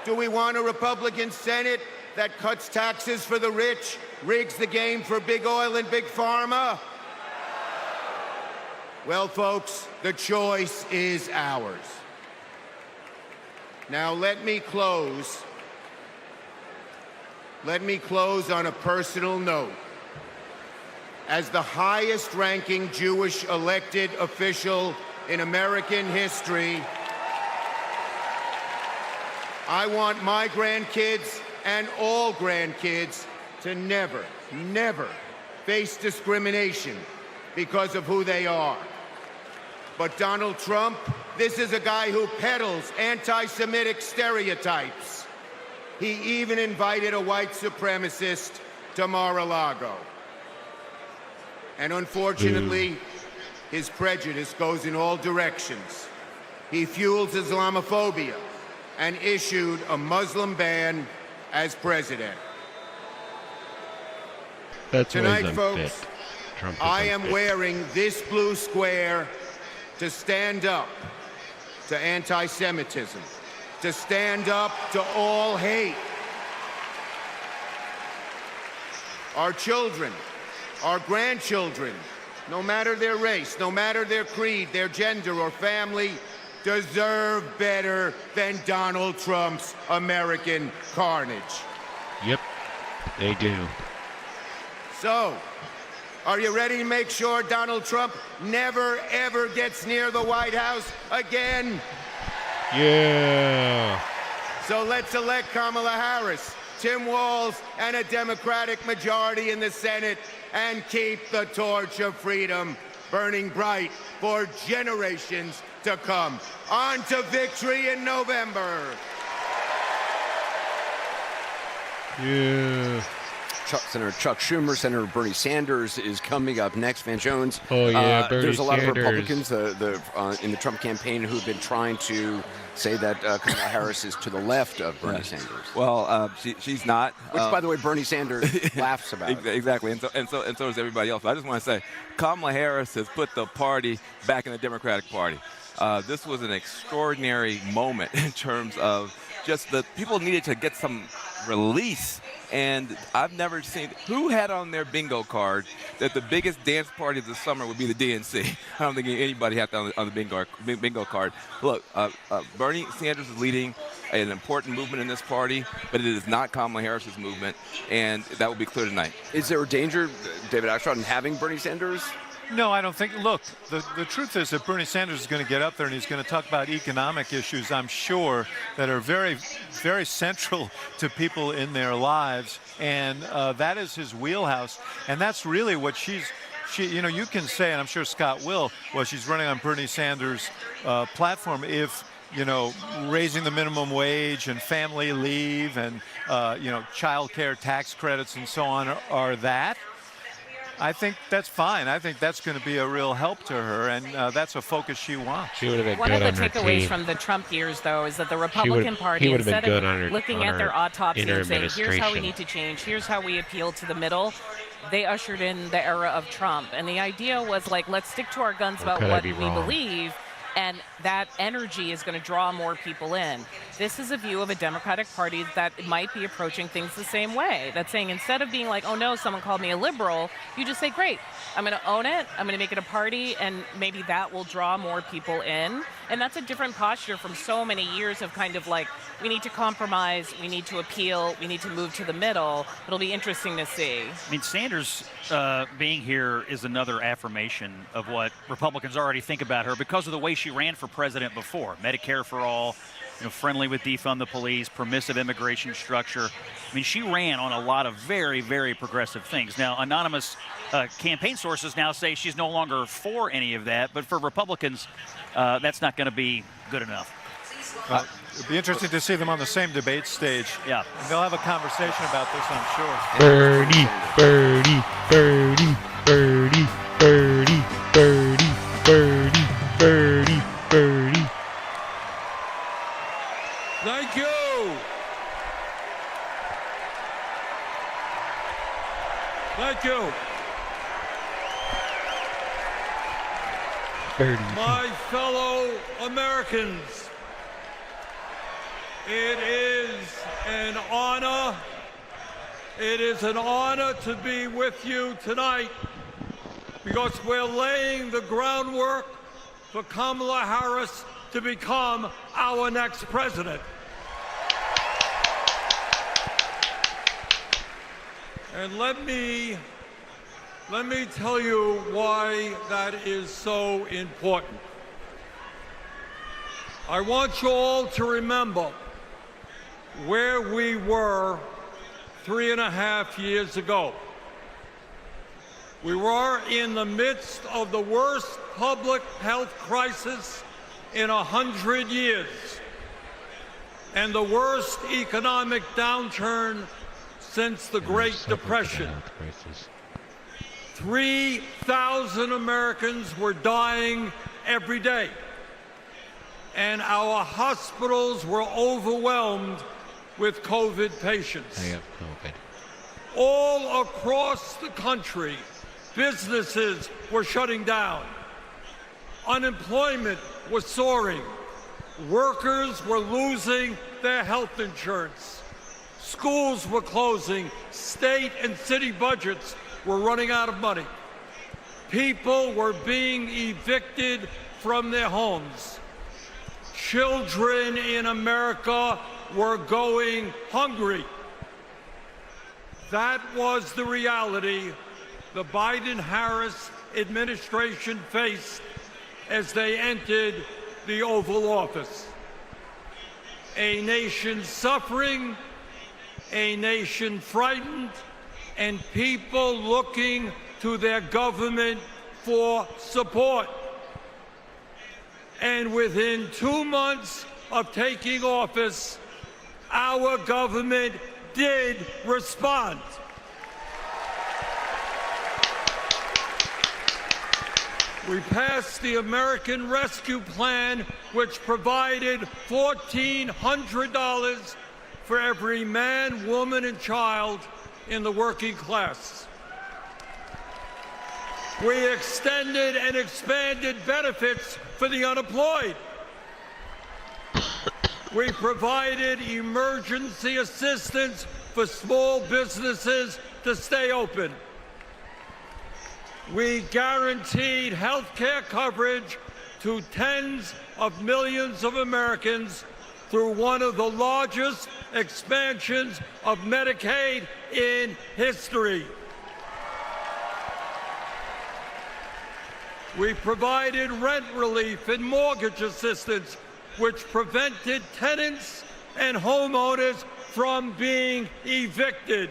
Do we want a Republican Senate that cuts taxes for the rich, rigs the game for big oil and big pharma? Well, folks, the choice is ours. Now, let me close on a personal note. As the highest-ranking Jewish elected official in American history, I want my grandkids and all grandkids to never, never face discrimination because of who they are. But Donald Trump, this is a guy who peddles anti-Semitic stereotypes. He even invited a white supremacist to Mar-a-Lago. And unfortunately, his prejudice goes in all directions. He fuels Islamophobia and issued a Muslim ban as president. That's Tonight, always folks, unfit. Trump is I am unfit. wearing this blue square to stand up to anti-Semitism, to stand up to all hate. our children, our grandchildren, no matter their race, no matter their creed, their gender or family, deserve better than Donald Trump's American carnage. Yep, they do. So, are you ready to make sure Donald Trump never, ever gets near the White House again? Yeah. So let's elect Kamala Harris, Tim Walz, and a Democratic majority in the Senate, and keep the torch of freedom burning bright for generations to come. On to victory in November. Yeah. Senator Chuck Schumer, Senator Bernie Sanders is coming up next. Van Jones. Oh, yeah, Bernie there's a lot Sanders. of Republicans in the Trump campaign who've been trying to say that Kamala Harris is to the left of Bernie Sanders. Well, she's not. Which, by the way, Bernie Sanders laughs about. Exactly, and so does everybody else. I just want to say, Kamala Harris has put the party back in the Democratic Party. This was an extraordinary moment in terms of just the people needed to get some release. And I've never seen who had on their bingo card that the biggest dance party of the summer would be the DNC. I don't think anybody had that on the bingo card. Look, Bernie Sanders is leading an important movement in this party, but it is not Kamala Harris's movement, and that will be clear tonight. Is there a danger, David Axelrod, in having Bernie Sanders? No, I don't think. Look, the truth is that Bernie Sanders is going to get up there and he's going to talk about economic issues, I'm sure, that are very, very central to people in their lives. And that is his wheelhouse. And that's really what you can say, and I'm sure Scott will, well, she's running on Bernie Sanders' platform if, raising the minimum wage and family leave and, child care tax credits and so on are that. I think that's fine. I think that's going to be a real help to her, and that's a focus she wants. She would have been One good of on the her takeaways team. from the Trump years, though, is that the Republican Party, instead of looking at their autopsy and saying, here's how we need to change, here's how we appeal to the middle, they ushered in the era of Trump. And the idea was, like, let's stick to our guns about what we believe, and that energy is going to draw more people in. This is a view of a Democratic Party that might be approaching things the same way. That's saying instead of being like, oh no, someone called me a liberal, you just say, great, I'm going to own it, I'm going to make it a party, and maybe that will draw more people in. And that's a different posture from so many years of kind of like, we need to compromise, we need to appeal, we need to move to the middle. It'll be interesting to see. I mean, Sanders being here is another affirmation of what Republicans already think about her because of the way she ran for president before. Medicare for all, friendly with defund the police, permissive immigration structure. I mean, she ran on a lot of very, very progressive things. Now, anonymous campaign sources now say she's no longer for any of that, but for Republicans, that's not going to be good enough. It'd be interesting to see them on the same debate stage. Yeah. And they'll have a conversation about this, I'm sure. Birdie, birdie, birdie, birdie, birdie, birdie, birdie, birdie, birdie. Thank you. Thank you. Birdie. My fellow Americans, it is an honor. It is an honor to be with you tonight because we're laying the groundwork for Kamala Harris to become our next president. And let me tell you why that is so important. I want you all to remember where we were 3.5 years ago. We were in the midst of the worst public health crisis in 100 years and the worst economic downturn since the Great Depression. 3,000 Americans were dying every day, and our hospitals were overwhelmed with COVID patients. I have COVID. All across the country, businesses were shutting down. Unemployment was soaring. Workers were losing their health insurance. Schools were closing. State and city budgets were running out of money. People were being evicted from their homes. Children in America were going hungry. That was the reality the Biden-Harris administration faced as they entered the Oval Office. A nation suffering, a nation frightened, and people looking to their government for support. And within 2 months of taking office, our government did respond. We passed the American Rescue Plan, which provided $1,400 for every man, woman, and child in the working class. We extended and expanded benefits for the unemployed. We provided emergency assistance for small businesses to stay open. We guaranteed health care coverage to tens of millions of Americans through one of the largest expansions of Medicaid in history. We provided rent relief and mortgage assistance, which prevented tenants and homeowners from being evicted.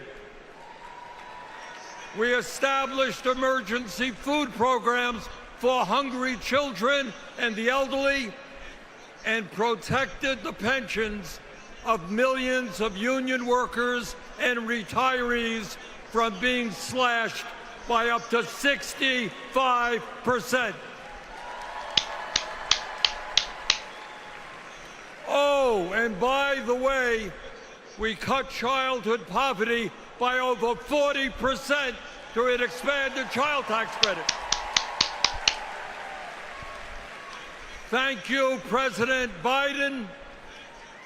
We established emergency food programs for hungry children and the elderly, and protected the pensions of millions of union workers and retirees from being slashed by up to 65%. Oh, and by the way, we cut childhood poverty by over 40% through an expanded child tax credit. Thank you, President Biden.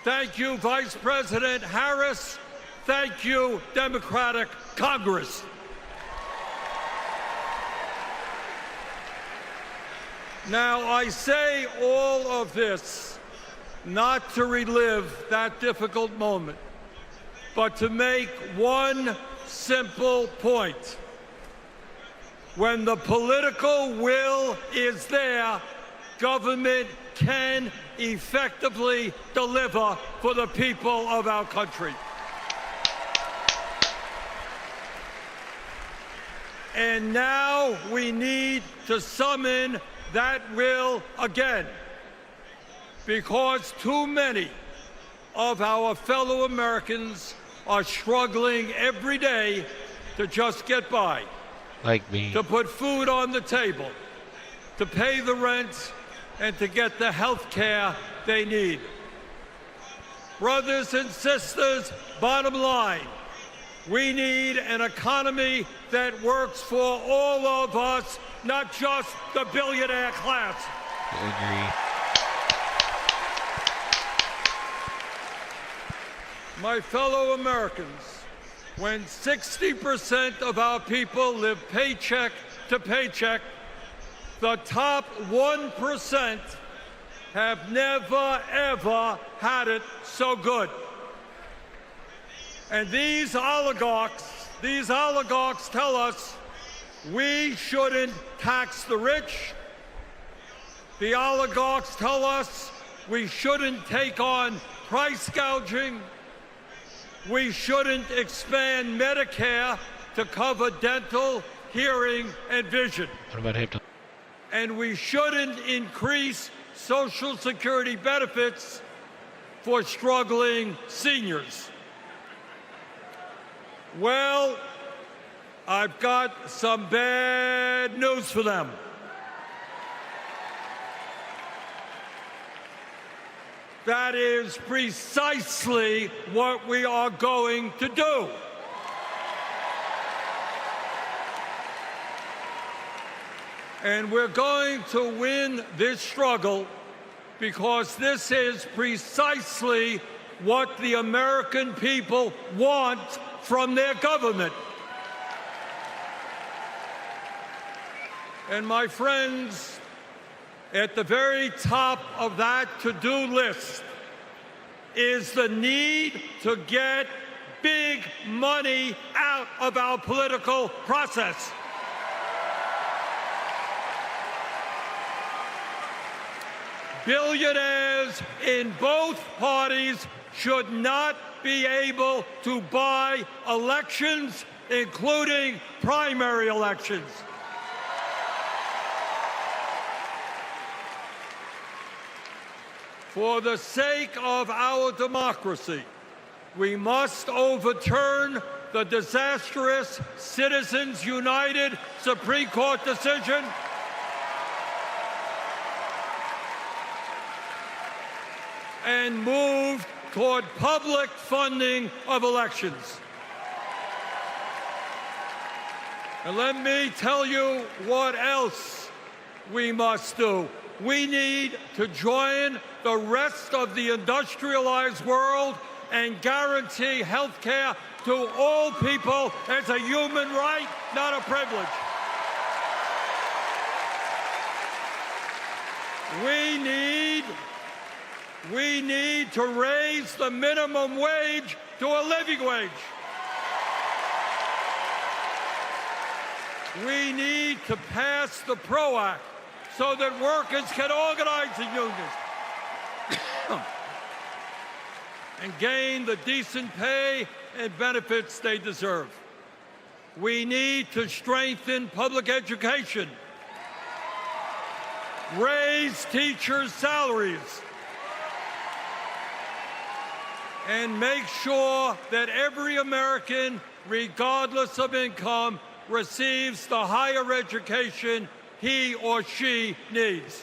Thank you, Vice President Harris. Thank you, Democratic Congress. Now, I say all of this not to relive that difficult moment, but to make one simple point. When the political will is there, government can effectively deliver for the people of our country. And now we need to summon that will again, because too many of our fellow Americans are struggling every day to just get by. Like me. To put food on the table, to pay the rent, and to get the health care they need. Brothers and sisters, bottom line, we need an economy that works for all of us, not just the billionaire class. Agree. My fellow Americans, when 60% of our people live paycheck to paycheck, the top 1% have never, ever had it so good. And these oligarchs tell us we shouldn't tax the rich. The oligarchs tell us we shouldn't take on price gouging. We shouldn't expand Medicare to cover dental, hearing, and vision. What about hip? And we shouldn't increase Social Security benefits for struggling seniors. Well, I've got some bad news for them. That is precisely what we are going to do. And we're going to win this struggle because this is precisely what the American people want from their government. And my friends, at the very top of that to-do list is the need to get big money out of our political process. Billionaires in both parties should not be able to buy elections, including primary elections. For the sake of our democracy, we must overturn the disastrous Citizens United Supreme Court decision and move toward public funding of elections. And let me tell you what else we must do. We need to join the rest of the industrialized world and guarantee health care to all people as a human right, not a privilege. We need to raise the minimum wage to a living wage. We need to pass the PRO Act so that workers can organize in unions and gain the decent pay and benefits they deserve. We need to strengthen public education, raise teachers' salaries, and make sure that every American, regardless of income, receives the higher education he or she needs.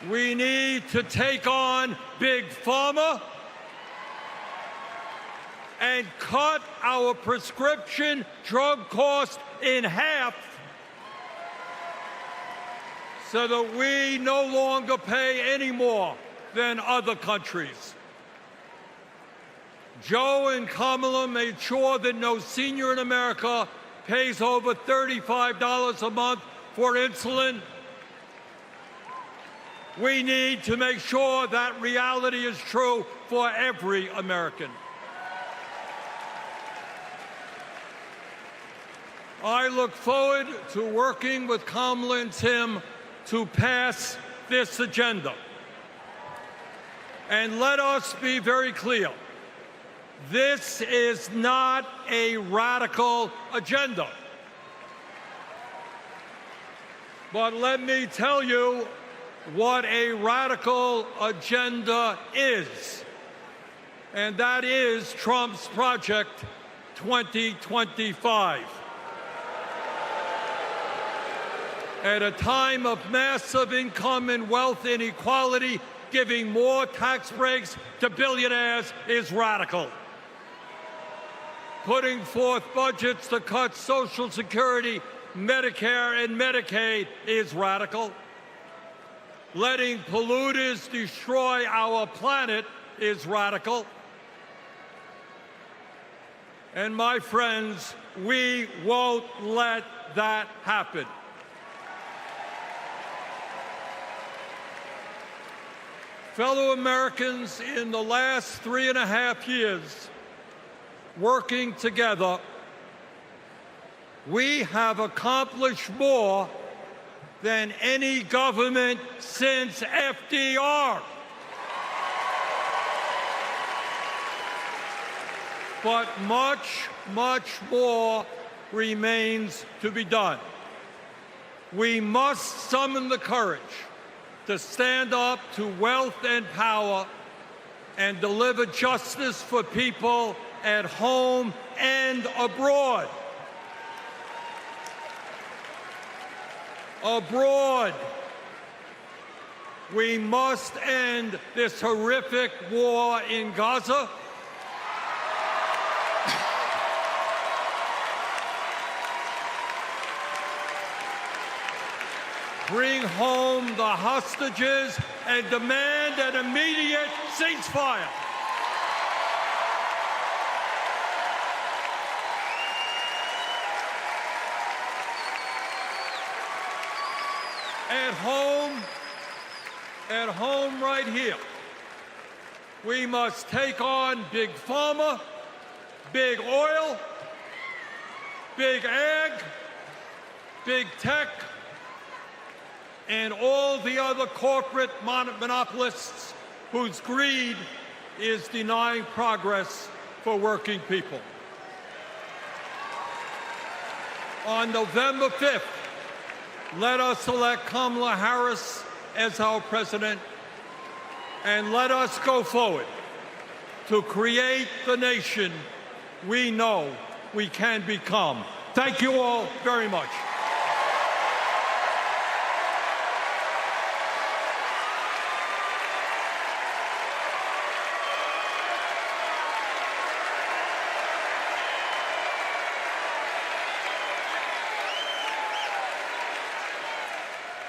We need to take on Big Pharma and cut our prescription drug costs in half so that we no longer pay any more than other countries. Joe and Kamala made sure that no senior in America pays over $35 a month for insulin. We need to make sure that reality is true for every American. I look forward to working with Kamala and Tim to pass this agenda. And let us be very clear. This is not a radical agenda. But let me tell you what a radical agenda is. And that is Trump's Project 2025. At a time of massive income and wealth inequality, giving more tax breaks to billionaires is radical. Putting forth budgets to cut Social Security, Medicare, and Medicaid is radical. Letting polluters destroy our planet is radical. And my friends, we won't let that happen. Fellow Americans, in the last 3.5 years, working together, we have accomplished more than any government since FDR. But much, much more remains to be done. We must summon the courage to stand up to wealth and power and deliver justice for people at home and abroad. Abroad, we must end this horrific war in Gaza. bring home the hostages, and demand an immediate ceasefire. At home right here, we must take on big pharma, big oil, big ag, big tech, and all the other corporate monopolists whose greed is denying progress for working people. On November 5th, let us elect Kamala Harris as our president, and let us go forward to create the nation we know we can become. Thank you all very much.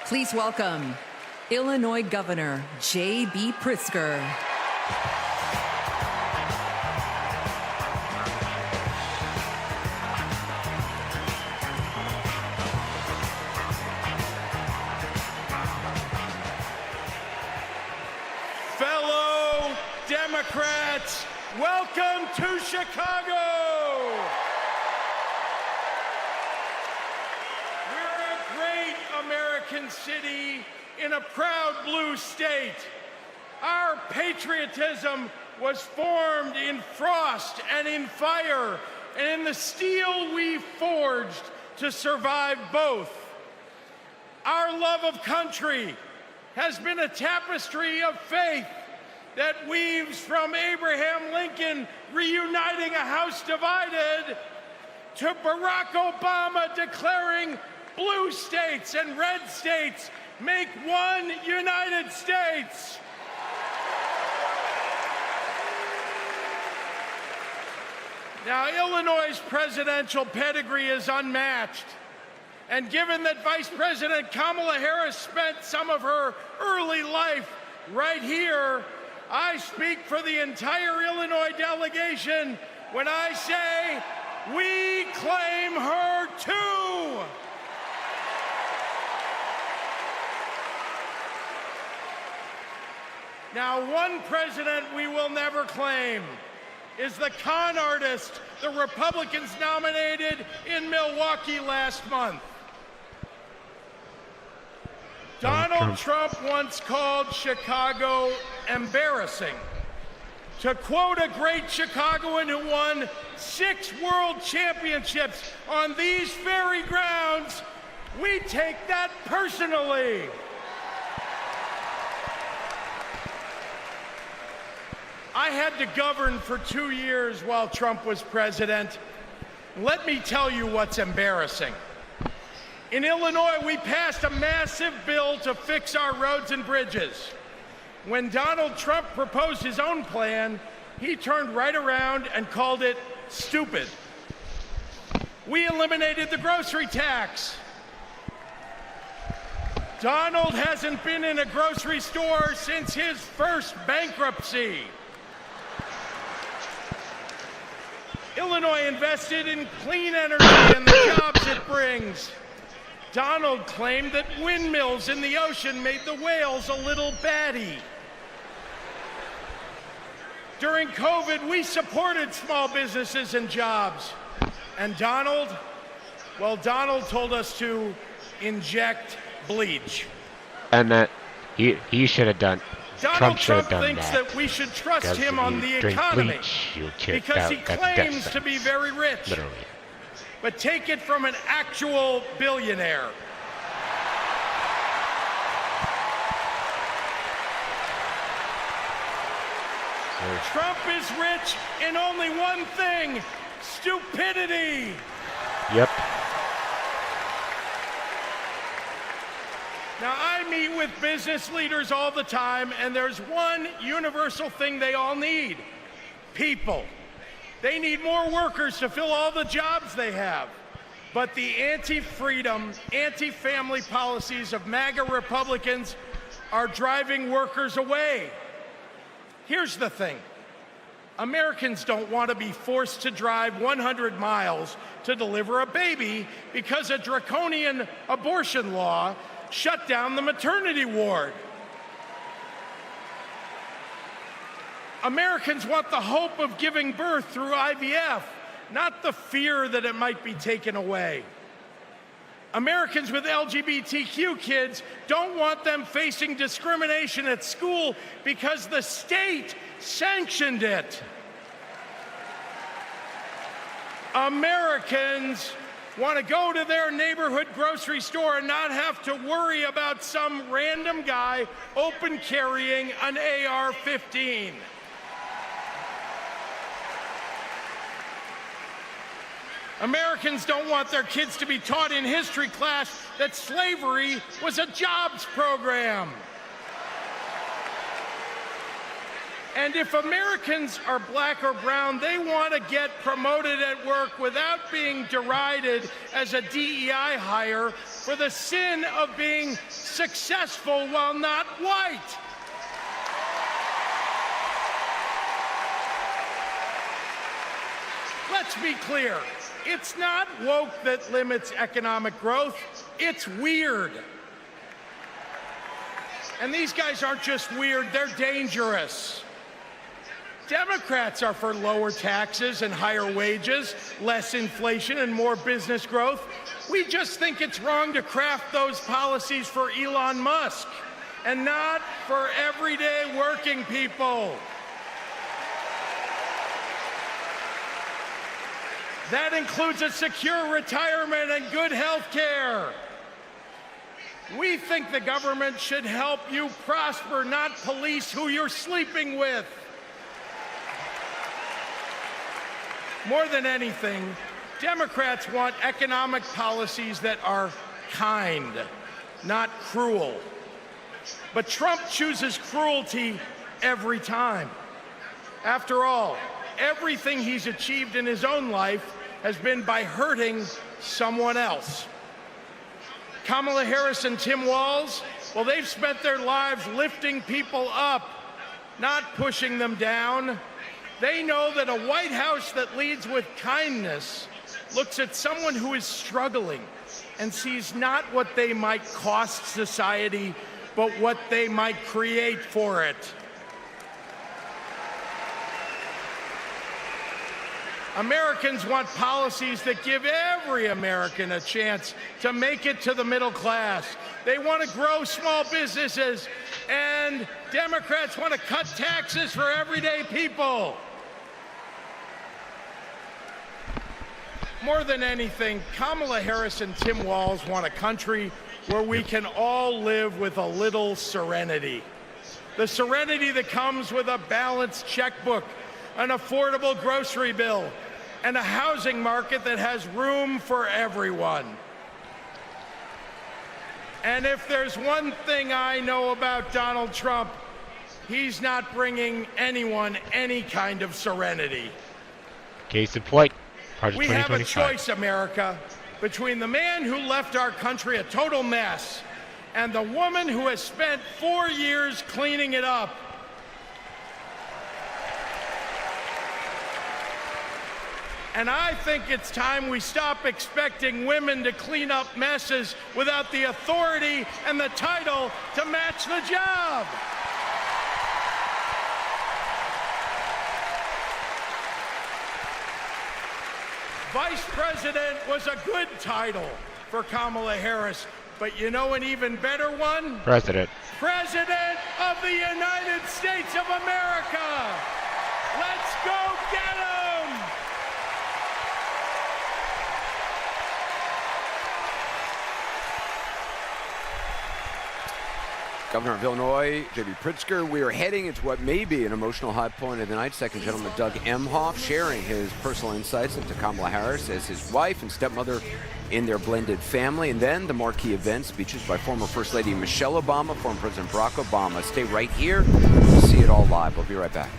Please welcome Illinois Governor J.B. Pritzker. Fellow Democrats, welcome to Chicago. American city in a proud blue state. Our patriotism was formed in frost and in fire, and in the steel we forged to survive both. Our love of country has been a tapestry of faith that weaves from Abraham Lincoln reuniting a house divided to Barack Obama declaring blue states and red states make one United States. Now, Illinois' presidential pedigree is unmatched. And given that Vice President Kamala Harris spent some of her early life right here, I speak for the entire Illinois delegation when I say we claim her too. Now, one president we will never claim is the con artist the Republicans nominated in Milwaukee last month. Donald Trump once called Chicago embarrassing. To quote a great Chicagoan who won 6 world championships on these very grounds, we take that personally. I had to govern for 2 years while Trump was president. Let me tell you what's embarrassing. In Illinois, we passed a massive bill to fix our roads and bridges. When Donald Trump proposed his own plan, he turned right around and called it stupid. We eliminated the grocery tax. Donald hasn't been in a grocery store since his first bankruptcy. Illinois invested in clean energy and the jobs it brings. Donald claimed that windmills in the ocean made the whales a little batty. During COVID, we supported small businesses and jobs. And Donald, well, Donald told us to inject bleach. And that he should have done. Donald Trump thinks that we should trust him on the economy because he claims to be very rich. Literally. But take it from an actual billionaire. Trump is rich in only one thing: stupidity. Yep. Now, I meet with business leaders all the time, and there's one universal thing they all need: people. They need more workers to fill all the jobs they have. But the anti-freedom, anti-family policies of MAGA Republicans are driving workers away. Here's the thing. Americans don't want to be forced to drive 100 miles to deliver a baby because a draconian abortion law shut down the maternity ward. Americans want the hope of giving birth through IVF, not the fear that it might be taken away. Americans with LGBTQ kids don't want them facing discrimination at school because the state sanctioned it. Americans want to go to their neighborhood grocery store and not have to worry about some random guy open carrying an AR-15. Americans don't want their kids to be taught in history class that slavery was a jobs program. And if Americans are black or brown, they want to get promoted at work without being derided as a DEI hire for the sin of being successful while not white. Let's be clear. It's not woke that limits economic growth. It's weird. And these guys aren't just weird, they're dangerous. Democrats are for lower taxes and higher wages, less inflation and more business growth. We just think it's wrong to craft those policies for Elon Musk and not for everyday working people. That includes a secure retirement and good health care. We think the government should help you prosper, not police who you're sleeping with. More than anything, Democrats want economic policies that are kind, not cruel. But Trump chooses cruelty every time. After all, everything he's achieved in his own life has been by hurting someone else. Kamala Harris and Tim Walz, well, they've spent their lives lifting people up, not pushing them down. They know that a White House that leads with kindness looks at someone who is struggling and sees not what they might cost society, but what they might create for it. Americans want policies that give every American a chance to make it to the middle class. They want to grow small businesses, and Democrats want to cut taxes for everyday people. More than anything, Kamala Harris and Tim Walz want a country where we can all live with a little serenity. The serenity that comes with a balanced checkbook, an affordable grocery bill, and a housing market that has room for everyone. And if there's one thing I know about Donald Trump, he's not bringing anyone any kind of serenity. Case in point. We have a choice, America, between the man who left our country a total mess and the woman who has spent 4 years cleaning it up. And I think it's time we stop expecting women to clean up messes without the authority and the title to match the job. Vice President was a good title for Kamala Harris, but you know an even better one? President. President of the United States of America. Let's go get 'em! Governor of Illinois, J.B. Pritzker. We are heading into what may be an emotional high point of the night. Second gentleman Doug Emhoff sharing his personal insights into Kamala Harris as his wife and stepmother in their blended family. And then the marquee event, speeches by former First Lady Michelle Obama, former President Barack Obama. Stay right here. We'll see it all live. We'll be right back.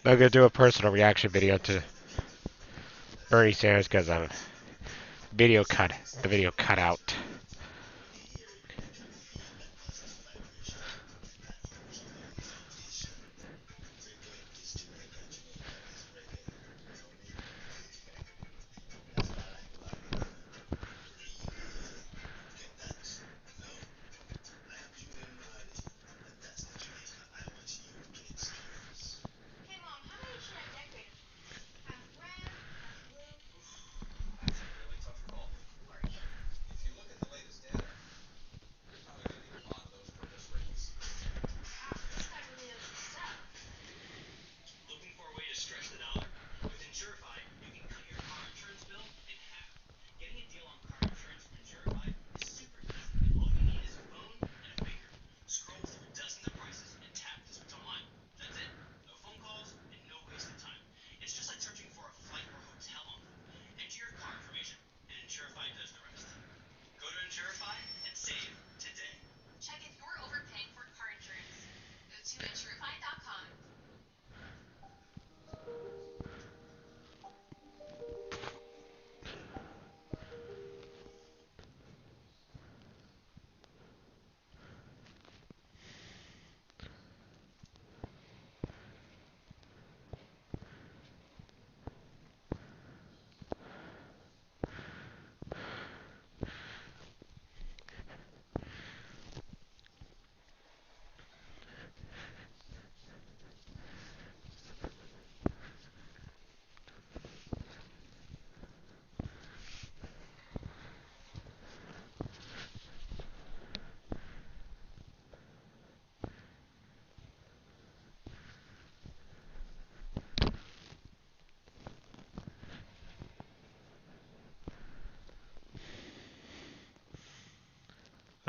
I'm gonna do a personal reaction video to Bernie Sanders because the video cut out.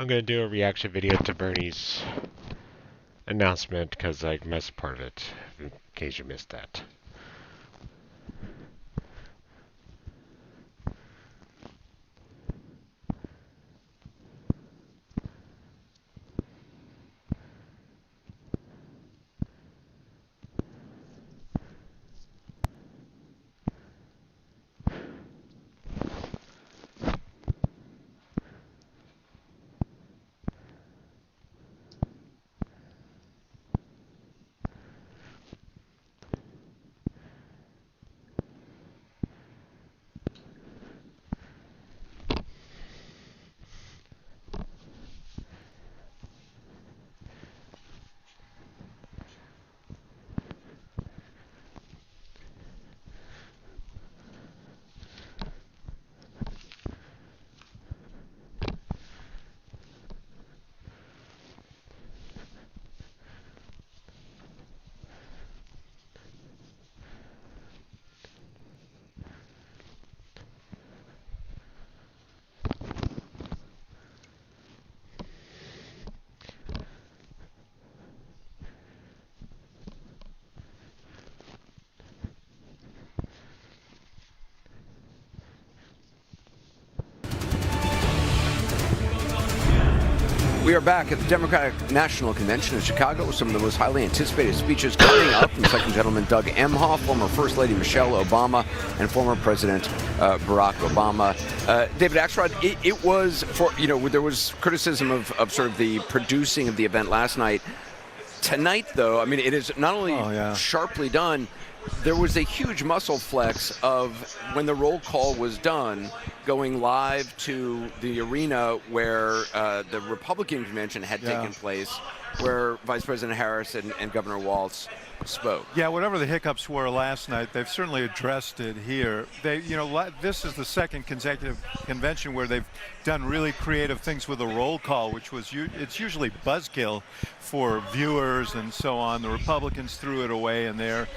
I'm gonna do a reaction video to Bernie's announcement because I missed part of it, in case you missed that. We are back at the Democratic National Convention in Chicago with some of the most highly anticipated speeches coming up from Second Gentleman Doug Emhoff, former First Lady Michelle Obama, and former President Barack Obama. David Axelrod, it was, for there was criticism of sort of the producing of the event last night. Tonight, though, I mean, it is not only sharply done, there was a huge muscle flex of when the roll call was done, going live to the arena where the Republican convention had taken place, where Vice President Harris and Governor Walz spoke. Yeah, whatever the hiccups were last night, they've certainly addressed it here. This is the second consecutive convention where they've done really creative things with a roll call, which was it's usually buzzkill for viewers and so on. The Republicans threw it away in their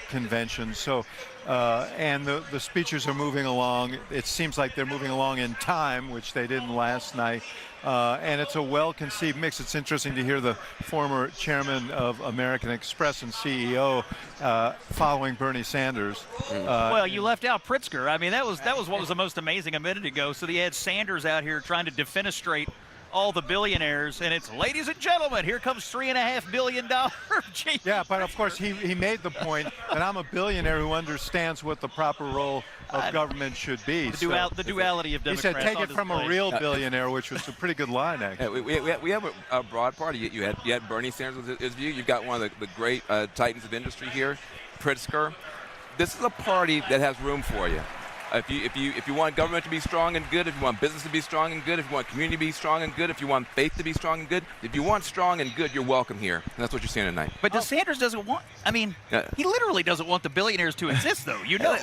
convention. So, and the speeches are moving along. It seems like they're moving along in time, which they didn't last night. And it's a well-conceived mix. It's interesting to hear the former chairman of American Express and CEO following Bernie Sanders. Well, you left out Pritzker. I mean, that was what was the most amazing a minute ago. So they had Sanders out here trying to defenestrate all the billionaires, and it's, ladies and gentlemen, here comes $3.5 billion. Yeah, but of course he made the point that I'm a billionaire who understands what the proper role of government should be. The duality of Democrats. He said, take it from a real billionaire, which was a pretty good line, actually. We have a broad party. You had Bernie Sanders with his view. You've got one of the great titans of industry here, Pritzker. This is a party that has room for you. If you want government to be strong and good, if you want business to be strong and good, if you want community to be strong and good, if you want faith to be strong and good, if you want strong and good, you're welcome here. And that's what you're seeing tonight. But DeSantis doesn't want, he literally doesn't want the billionaires to exist, though. You know.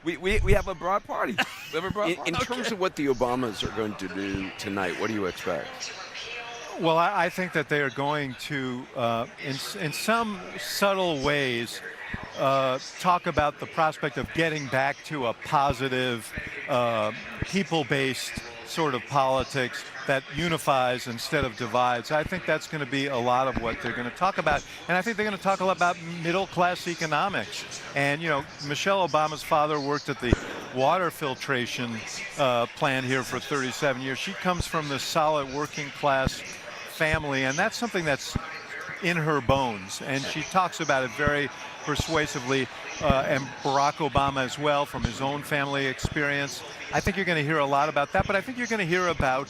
We have a broad party. In terms of what the Obamas are going to do tonight, what do you expect? Well, I think that they are going to, in some subtle ways, talk about the prospect of getting back to a positive, people-based sort of politics that unifies instead of divides. I think that's going to be a lot of what they're going to talk about. And I think they're going to talk a lot about middle-class economics. And, Michelle Obama's father worked at the water filtration plant here for 37 years. She comes from this solid working-class family, and that's something that's in her bones. And she talks about it very persuasively, and Barack Obama as well, from his own family experience. I think you're going to hear a lot about that, but I think you're going to hear about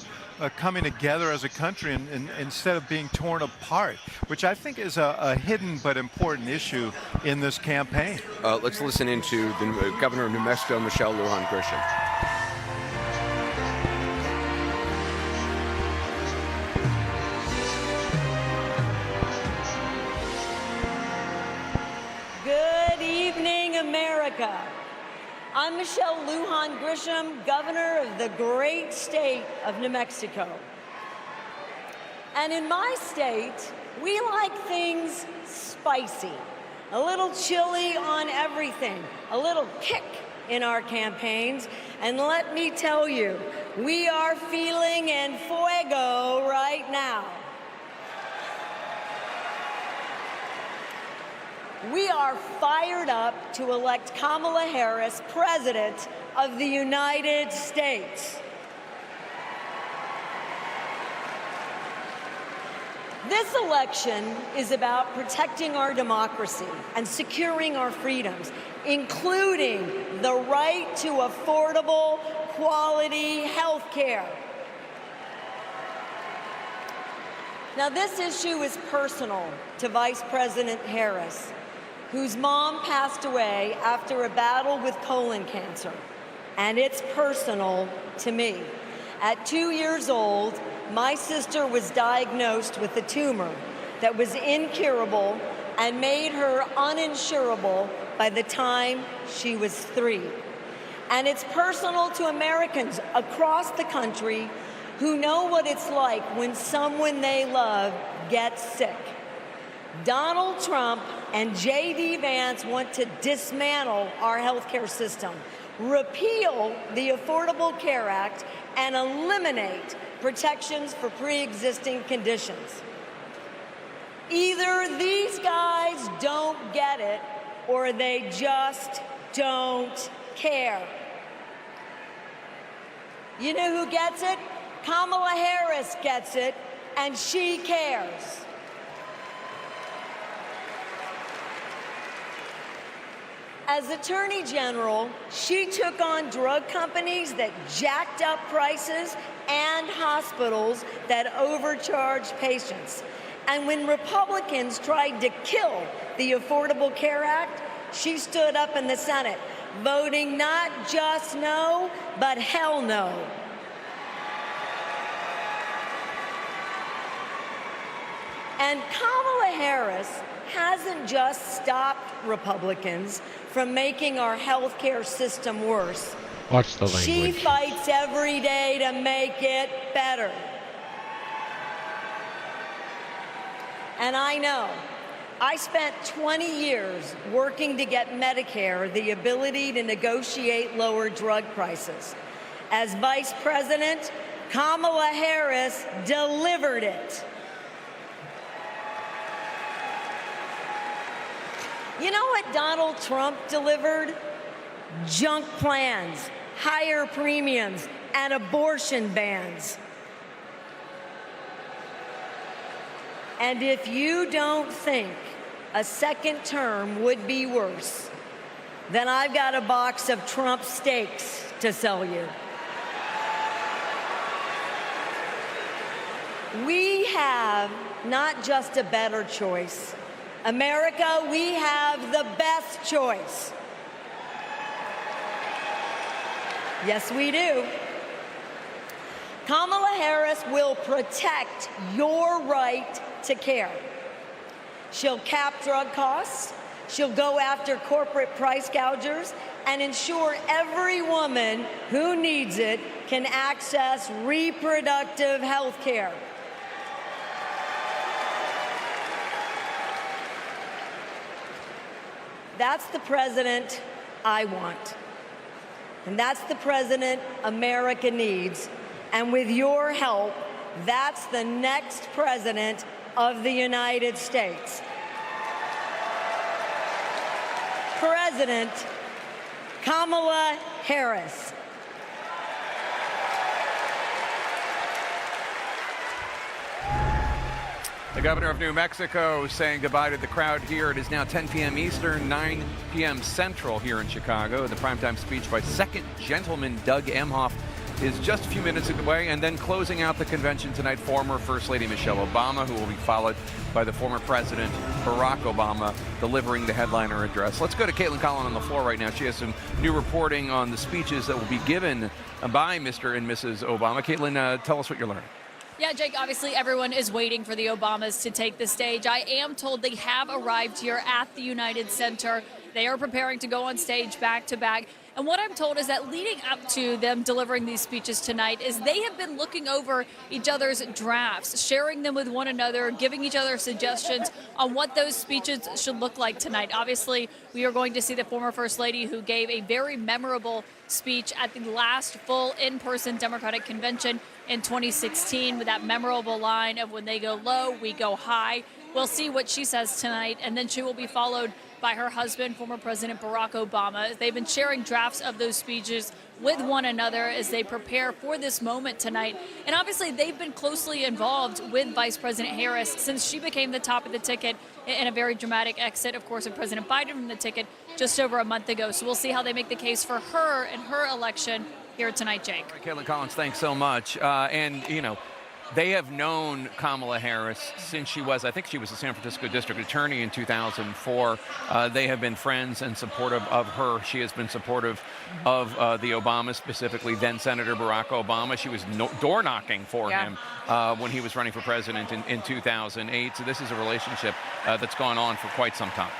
coming together as a country and instead of being torn apart, which I think is a hidden but important issue in this campaign. Let's listen into the governor of New Mexico, Michelle Lujan Grisham. Good evening, America. I'm Michelle Lujan Grisham, governor of the great state of New Mexico. And in my state, we like things spicy, a little chili on everything, a little kick in our campaigns. And let me tell you, we are feeling en fuego right now. We are fired up to elect Kamala Harris President of the United States. This election is about protecting our democracy and securing our freedoms, including the right to affordable, quality health care. Now, this issue is personal to Vice President Harris, whose mom passed away after a battle with colon cancer. And it's personal to me. At 2 years old, my sister was diagnosed with a tumor that was incurable and made her uninsurable by the time she was 3. And it's personal to Americans across the country who know what it's like when someone they love gets sick. Donald Trump and J.D. Vance want to dismantle our healthcare system, repeal the Affordable Care Act, and eliminate protections for pre-existing conditions. Either these guys don't get it, or they just don't care. You know who gets it? Kamala Harris gets it, and she cares. As Attorney General, she took on drug companies that jacked up prices and hospitals that overcharged patients. And when Republicans tried to kill the Affordable Care Act, she stood up in the Senate, voting not just no, but hell no. And Kamala Harris hasn't just stopped Republicans from making our healthcare system worse. Watch the language. She fights every day to make it better. And I know, I spent 20 years working to get Medicare the ability to negotiate lower drug prices. As Vice President, Kamala Harris delivered it. You know what Donald Trump delivered? Junk plans, higher premiums, and abortion bans. And if you don't think a second term would be worse, then I've got a box of Trump steaks to sell you. We have not just a better choice. America, we have the best choice. Yes, we do. Kamala Harris will protect your right to care. She'll cap drug costs, she'll go after corporate price gougers, and ensure every woman who needs it can access reproductive health care. That's the president I want. And that's the president America needs. And with your help, that's the next president of the United States. President Kamala Harris. The governor of New Mexico saying goodbye to the crowd here. It is now 10 p.m. Eastern, 9 p.m. Central here in Chicago. The primetime speech by Second Gentleman Doug Emhoff is just a few minutes away, and then closing out the convention tonight, former First Lady Michelle Obama, who will be followed by the former President Barack Obama delivering the headliner address. Let's go to Caitlin Collin on the floor right now. She has some new reporting on the speeches that will be given by Mr. and Mrs. Obama. Caitlin, tell us what you're learning. Yeah, Jake, obviously everyone is waiting for the Obamas to take the stage. I am told they have arrived here at the United Center. They are preparing to go on stage back to back. And what I'm told is that leading up to them delivering these speeches tonight is they have been looking over each other's drafts, sharing them with one another, giving each other suggestions on what those speeches should look like tonight. Obviously, we are going to see the former First Lady who gave a very memorable speech at the last full in-person Democratic convention in 2016 with that memorable line of when they go low, we go high. We'll see what she says tonight, and then she will be followed by her husband, former President Barack Obama. They've been sharing drafts of those speeches with one another as they prepare for this moment tonight. And obviously, they've been closely involved with Vice President Harris since she became the top of the ticket in a very dramatic exit, of course, of President Biden from the ticket just over a month ago. So we'll see how they make the case for her and her election here tonight, Jake. Caitlin Collins, thanks so much. And, you know, they have known Kamala Harris since she was, I think she was the San Francisco District Attorney in 2004. They have been friends and supportive of her. She has been supportive of the Obamas, specifically then Senator Barack Obama. She was door knocking for him when he was running for president in 2008. So this is a relationship that's gone on for quite some time.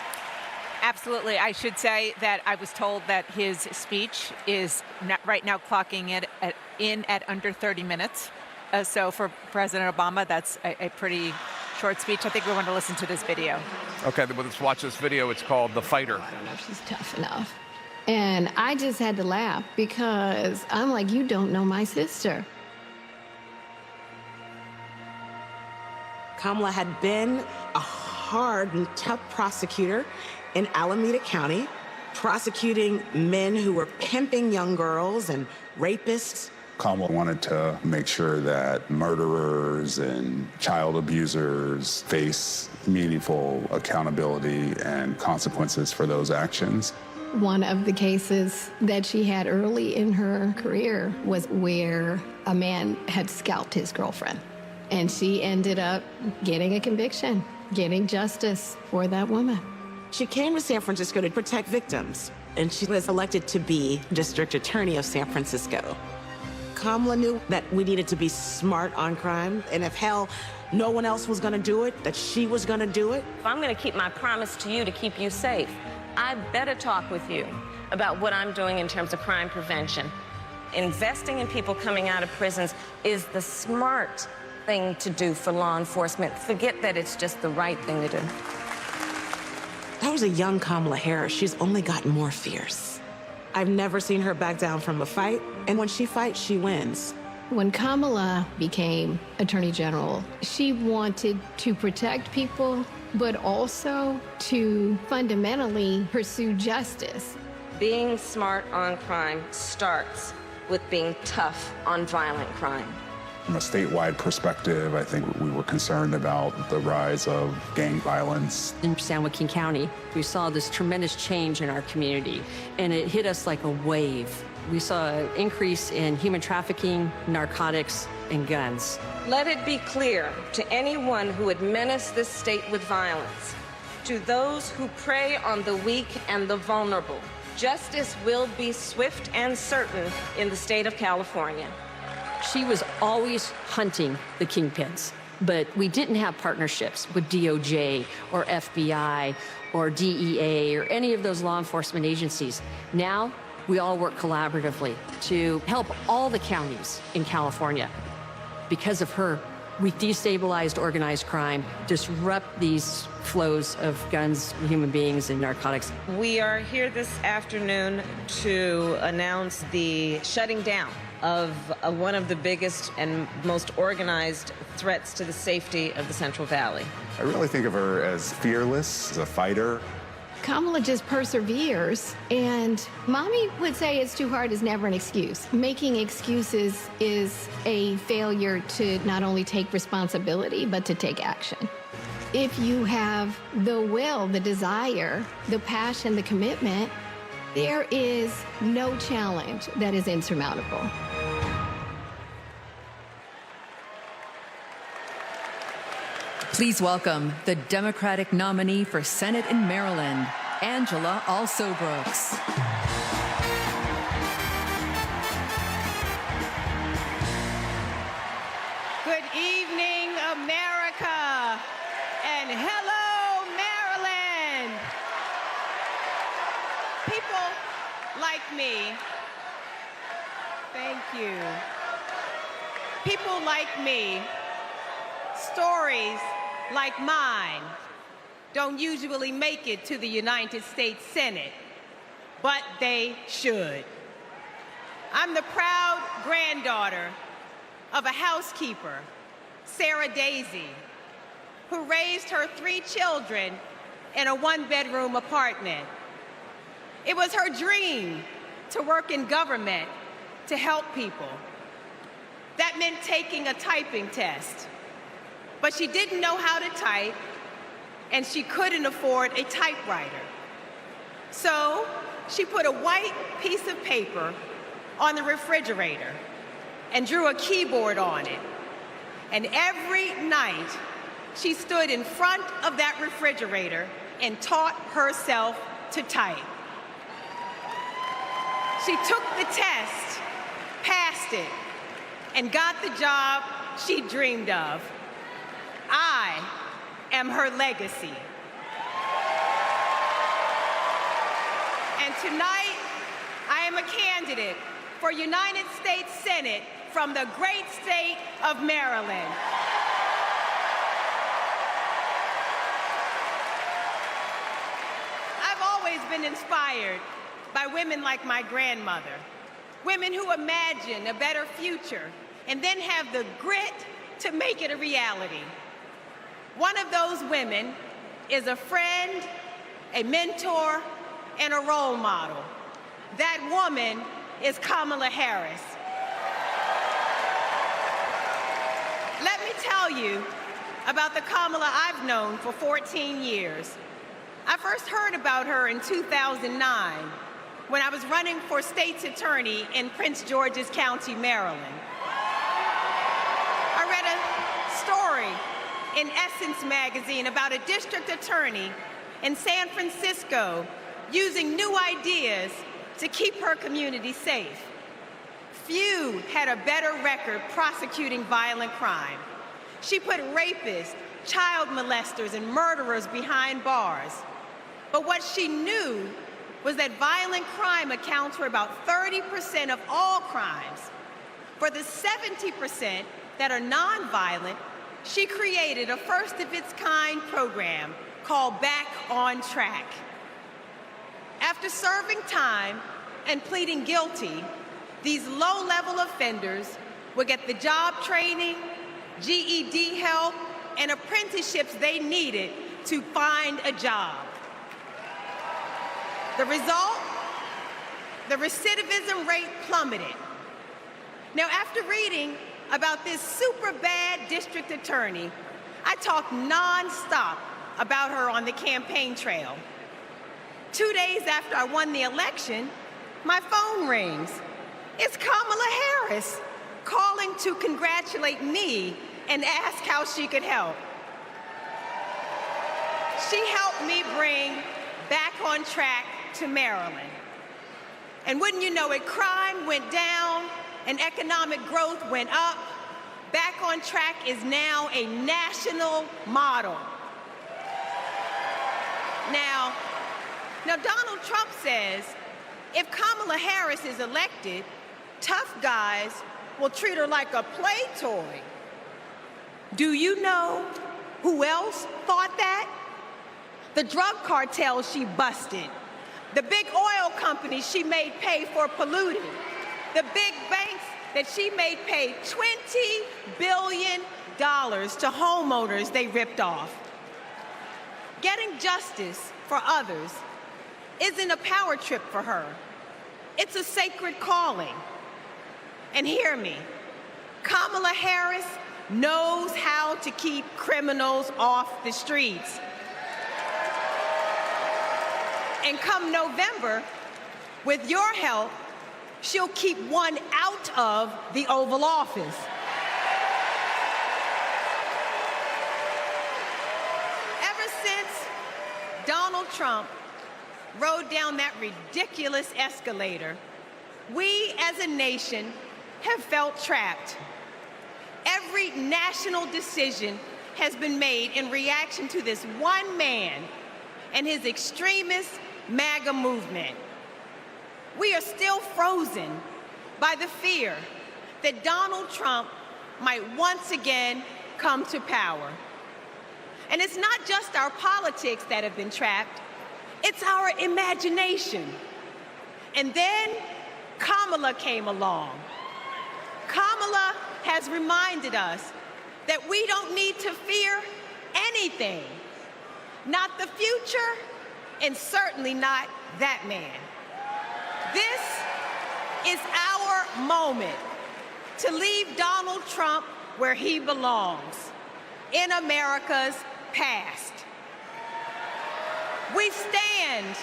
Absolutely. I should say that I was told that his speech is right now clocking it in at under 30 minutes. So for President Obama, that's a pretty short speech. I think we want to listen to this video. Okay, well, let's watch this video. It's called The Fighter. I don't know if she's tough enough. And I just had to laugh because I'm like, you don't know my sister. Kamala had been a hard and tough prosecutor in Alameda County, prosecuting men who were pimping young girls and rapists. Kamala wanted to make sure that murderers and child abusers face meaningful accountability and consequences for those actions. One of the cases that she had early in her career was where a man had scalped his girlfriend. And she ended up getting a conviction, getting justice for that woman. She came to San Francisco to protect victims, and she was elected to be District Attorney of San Francisco. Kamala knew that we needed to be smart on crime, and if hell, no one else was gonna do it, that she was gonna do it. If I'm gonna keep my promise to you to keep you safe, I better talk with you about what I'm doing in terms of crime prevention. Investing in people coming out of prisons is the smart thing to do for law enforcement. Forget that it's just the right thing to do. That was a young Kamala Harris. She's only gotten more fierce. I've never seen her back down from a fight, and when she fights, she wins. When Kamala became Attorney General, she wanted to protect people, but also to fundamentally pursue justice. Being smart on crime starts with being tough on violent crime. From a statewide perspective, I think we were concerned about the rise of gang violence. In San Joaquin County, we saw this tremendous change in our community, and it hit us like a wave. We saw an increase in human trafficking, narcotics, and guns. Let it be clear to anyone who would menace this state with violence, to those who prey on the weak and the vulnerable, justice will be swift and certain in the state of California. She was always hunting the kingpins, but we didn't have partnerships with DOJ or FBI or DEA or any of those law enforcement agencies. Now, we all work collaboratively to help all the counties in California. Because of her, we destabilized organized crime, disrupt these flows of guns, human beings, and narcotics. We are here this afternoon to announce the shutting down of one of the biggest and most organized threats to the safety of the Central Valley. I really think of her as fearless, as a fighter. Kamala just perseveres, and mommy would say it's too hard is never an excuse. Making excuses is a failure to not only take responsibility, but to take action. If you have the will, the desire, the passion, the commitment, there is no challenge that is insurmountable. Please welcome the Democratic nominee for Senate in Maryland, Angela Alsobrooks. Good evening, America, and hello, Maryland. People like me, thank you. People like me, stories like mine don't usually make it to the United States Senate, but they should. I'm the proud granddaughter of a housekeeper, Sarah Daisy, who raised her 3 children in a 1-bedroom apartment. It was her dream to work in government to help people. That meant taking a typing test. But she didn't know how to type, and she couldn't afford a typewriter. So she put a white piece of paper on the refrigerator and drew a keyboard on it. And every night, she stood in front of that refrigerator and taught herself to type. She took the test, passed it, and got the job she dreamed of. I am her legacy. And tonight, I am a candidate for United States Senate from the great state of Maryland. I've always been inspired by women like my grandmother, women who imagine a better future and then have the grit to make it a reality. One of those women is a friend, a mentor, and a role model. That woman is Kamala Harris. Let me tell you about the Kamala I've known for 14 years. I first heard about her in 2009 when I was running for state's attorney in Prince George's County, Maryland. I read a story in Essence magazine about a district attorney in San Francisco using new ideas to keep her community safe. Few had a better record prosecuting violent crime. She put rapists, child molesters, and murderers behind bars. But what she knew was that violent crime accounts for about 30% of all crimes. For the 70% that are nonviolent, she created a first-of-its-kind program called Back on Track. After serving time and pleading guilty, these low-level offenders would get the job training, GED help, and apprenticeships they needed to find a job. The result? The recidivism rate plummeted. Now, after reading about this super bad district attorney, I talked nonstop about her on the campaign trail. 2 days after I won the election, my phone rings. It's Kamala Harris calling to congratulate me and ask how she could help. She helped me bring back on track to Maryland. And wouldn't you know it, crime went down and economic growth went up. Back on track is now a national model. Now Donald Trump says if Kamala Harris is elected, tough guys will treat her like a play toy. Do you know who else thought that? The drug cartels she busted, the big oil companies she made pay for polluting, the big banks that she made pay $20 billion to homeowners they ripped off. Getting justice for others isn't a power trip for her. It's a sacred calling. And hear me, Kamala Harris knows how to keep criminals off the streets. And come November, with your help, she'll keep one out of the Oval Office. Ever since Donald Trump rode down that ridiculous escalator, we as a nation have felt trapped. Every national decision has been made in reaction to this one man and his extremist MAGA movement. We are still frozen by the fear that Donald Trump might once again come to power. And it's not just our politics that have been trapped, it's our imagination. And then Kamala came along. Kamala has reminded us that we don't need to fear anything, not the future, and certainly not that man. This is our moment to leave Donald Trump where he belongs, in America's past. We stand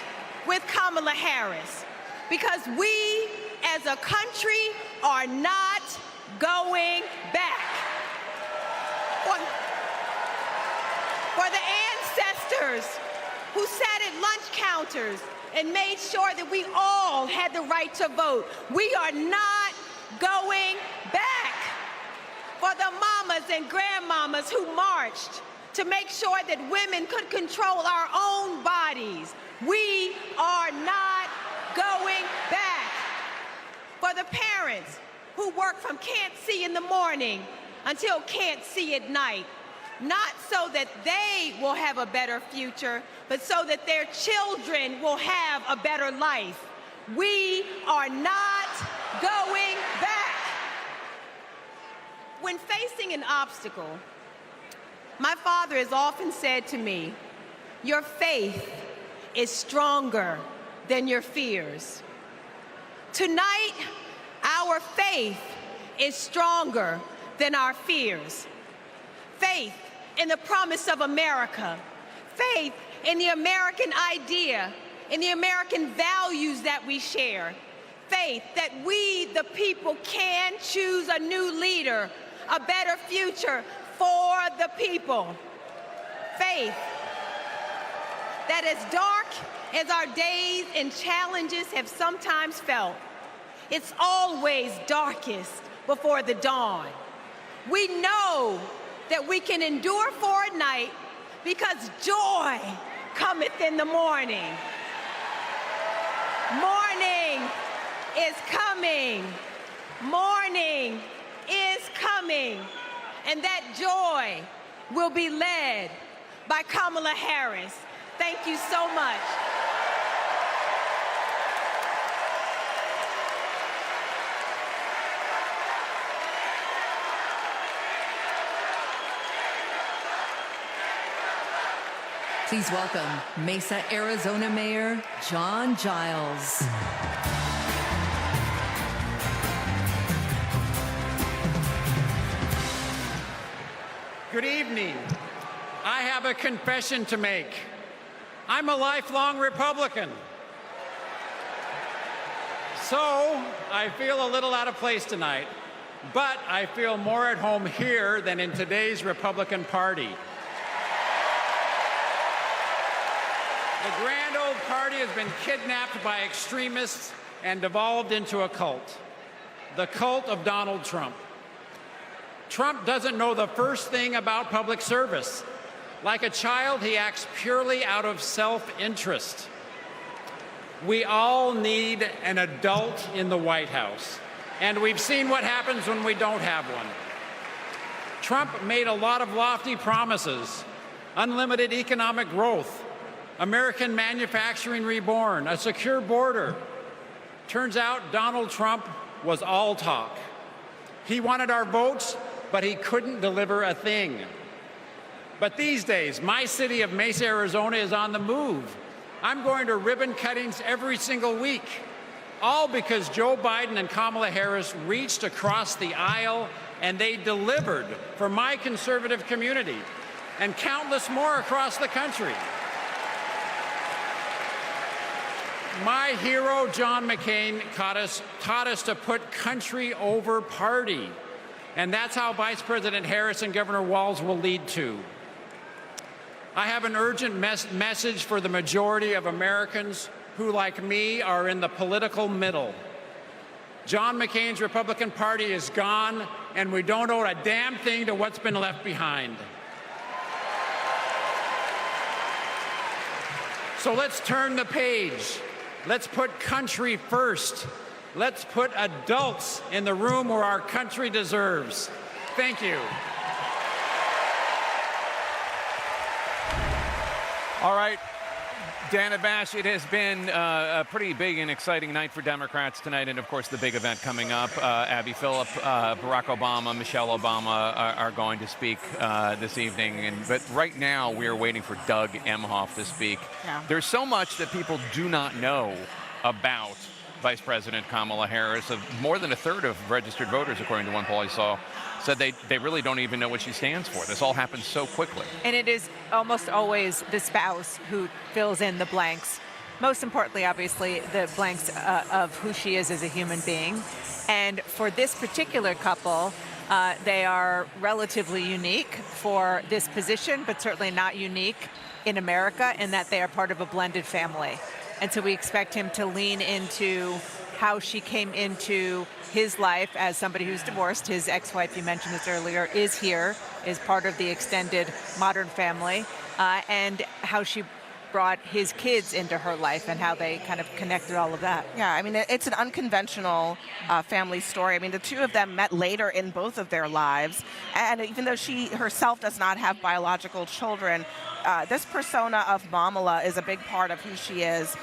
with Kamala Harris because we as a country are not going back. For the ancestors who sat at lunch counters and made sure that we all had the right to vote, we are not going back. For the mamas and grandmamas who marched to make sure that women could control our own bodies, we are not going back. For the parents who work from can't see in the morning until can't see at night, not so that they will have a better future, but so that their children will have a better life. We are not going back. When facing an obstacle, my father has often said to me, your faith is stronger than your fears. Tonight, our faith is stronger than our fears. Faith in the promise of America, faith in the American idea, in the American values that we share, faith that we, the people, can choose a new leader, a better future for the people. Faith that as dark as our days and challenges have sometimes felt, it's always darkest before the dawn. We know that we can endure for a night because joy cometh in the morning. Morning is coming. Morning is coming. And that joy will be led by Kamala Harris. Thank you so much. Please welcome Mesa, Arizona Mayor John Giles. Good evening. I have a confession to make. I'm a lifelong Republican. So I feel a little out of place tonight, but I feel more at home here than in today's Republican Party. The grand old party has been kidnapped by extremists and devolved into a cult, the cult of Donald Trump. Trump doesn't know the first thing about public service. Like a child, he acts purely out of self-interest. We all need an adult in the White House, and we've seen what happens when we don't have one. Trump made a lot of lofty promises: unlimited economic growth, American manufacturing reborn, a secure border. Turns out Donald Trump was all talk. He wanted our votes, but he couldn't deliver a thing. But these days, my city of Mesa, Arizona is on the move. I'm going to ribbon cuttings every single week, all because Joe Biden and Kamala Harris reached across the aisle and they delivered for my conservative community and countless more across the country. My hero, John McCain, taught us to put country over party. And that's how Vice President Harris and Governor Walz will lead too. I have an urgent message for the majority of Americans who, like me, are in the political middle. John McCain's Republican Party is gone, and we don't owe a damn thing to what's been left behind. So let's turn the page. Let's put country first. Let's put adults in the room where our country deserves. Thank you. All right, Dana Bash, it has been a pretty big and exciting night for Democrats tonight, and of course the big event coming up. Abby Phillip, Barack Obama, Michelle Obama are going to speak this evening, but right now we are waiting for Doug Emhoff to speak. Yeah. There's so much that people do not know about Vice President Kamala Harris. More than a third of registered voters, according to one poll I saw, said they really don't even know what she stands for. This all happens so quickly. And it is almost always the spouse who fills in the blanks. Most importantly, obviously, the blanks of who she is as a human being. And for this particular couple, they are relatively unique for this position, but certainly not unique in America in that they are part of a blended family. And so we expect him to lean into how she came into his life as somebody who's divorced. His ex-wife, you mentioned this earlier, is here, is part of the extended modern family, and how she brought his kids into her life and how they kind of connected all of that. Yeah, I mean, it's an unconventional family story. I mean, the two of them met later in both of their lives, and even though she herself does not have biological children, this persona of Mamala is a big part of who she is.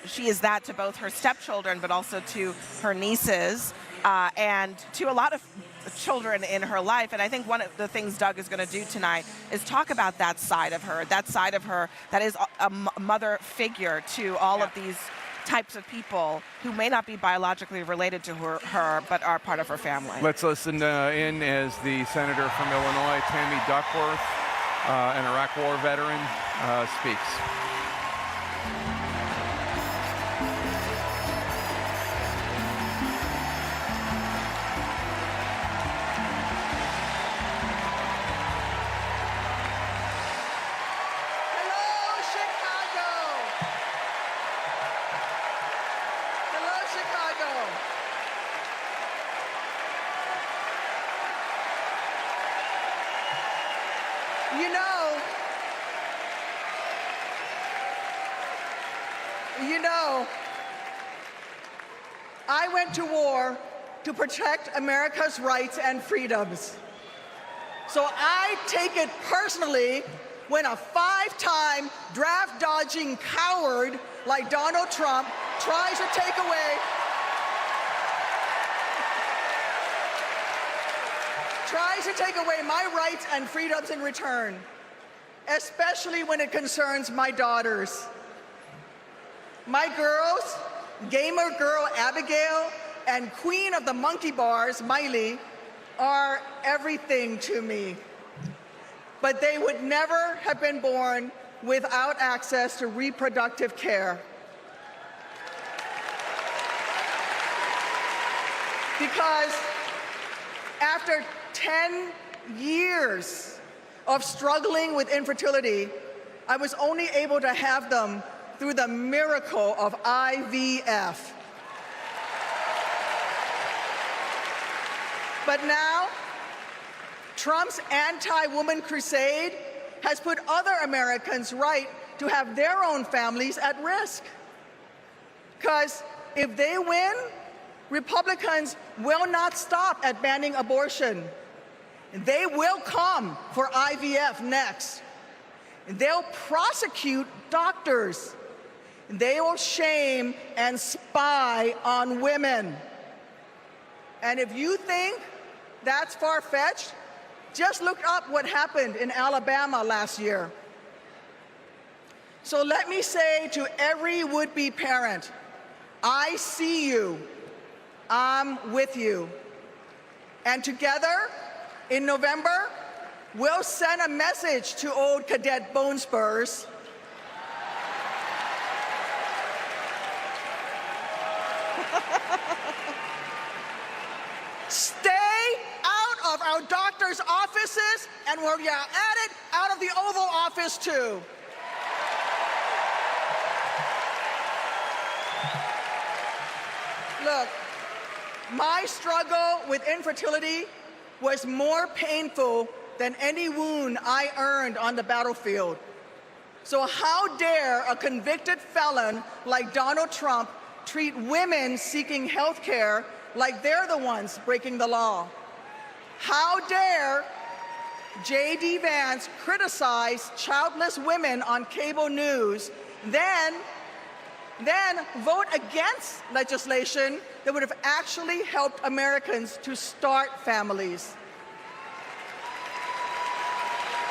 She is that to both her stepchildren, but also to her nieces, and to a lot of children in her life. And I think one of the things Doug is going to do tonight is talk about that side of her that is a mother figure to all of these types of people who may not be biologically related to her but are part of her family. Let's listen in as the senator from Illinois, Tammy Duckworth, an Iraq War veteran, speaks. You know, I went to war to protect America's rights and freedoms. So I take it personally when a five-time draft-dodging coward like Donald Trump tries to take away my rights and freedoms in return, especially when it concerns my daughters. My girls, gamer girl Abigail and queen of the monkey bars, Miley, are everything to me. but they would never have been born without access to reproductive care. Because after 10 years of struggling with infertility, I was only able to have them through the miracle of IVF. But now, Trump's anti-woman crusade has put other Americans' right to have their own families at risk. Because if they win, Republicans will not stop at banning abortion. They will come for IVF next. They'll prosecute doctors. They will shame and spy on women. And if you think that's far-fetched, just look up what happened in Alabama last year. So let me say to every would-be parent, I see you. I'm with you. And together, in November, we'll send a message to old Cadet Bone Spurs. Stay out of our doctors' offices, and where you're at it, out of the Oval Office too. Look, my struggle with infertility was more painful than any wound I earned on the battlefield. So how dare a convicted felon like Donald Trump treat women seeking health care like they're the ones breaking the law? How dare J.D. Vance criticize childless women on cable news, then vote against legislation that would have actually helped Americans to start families?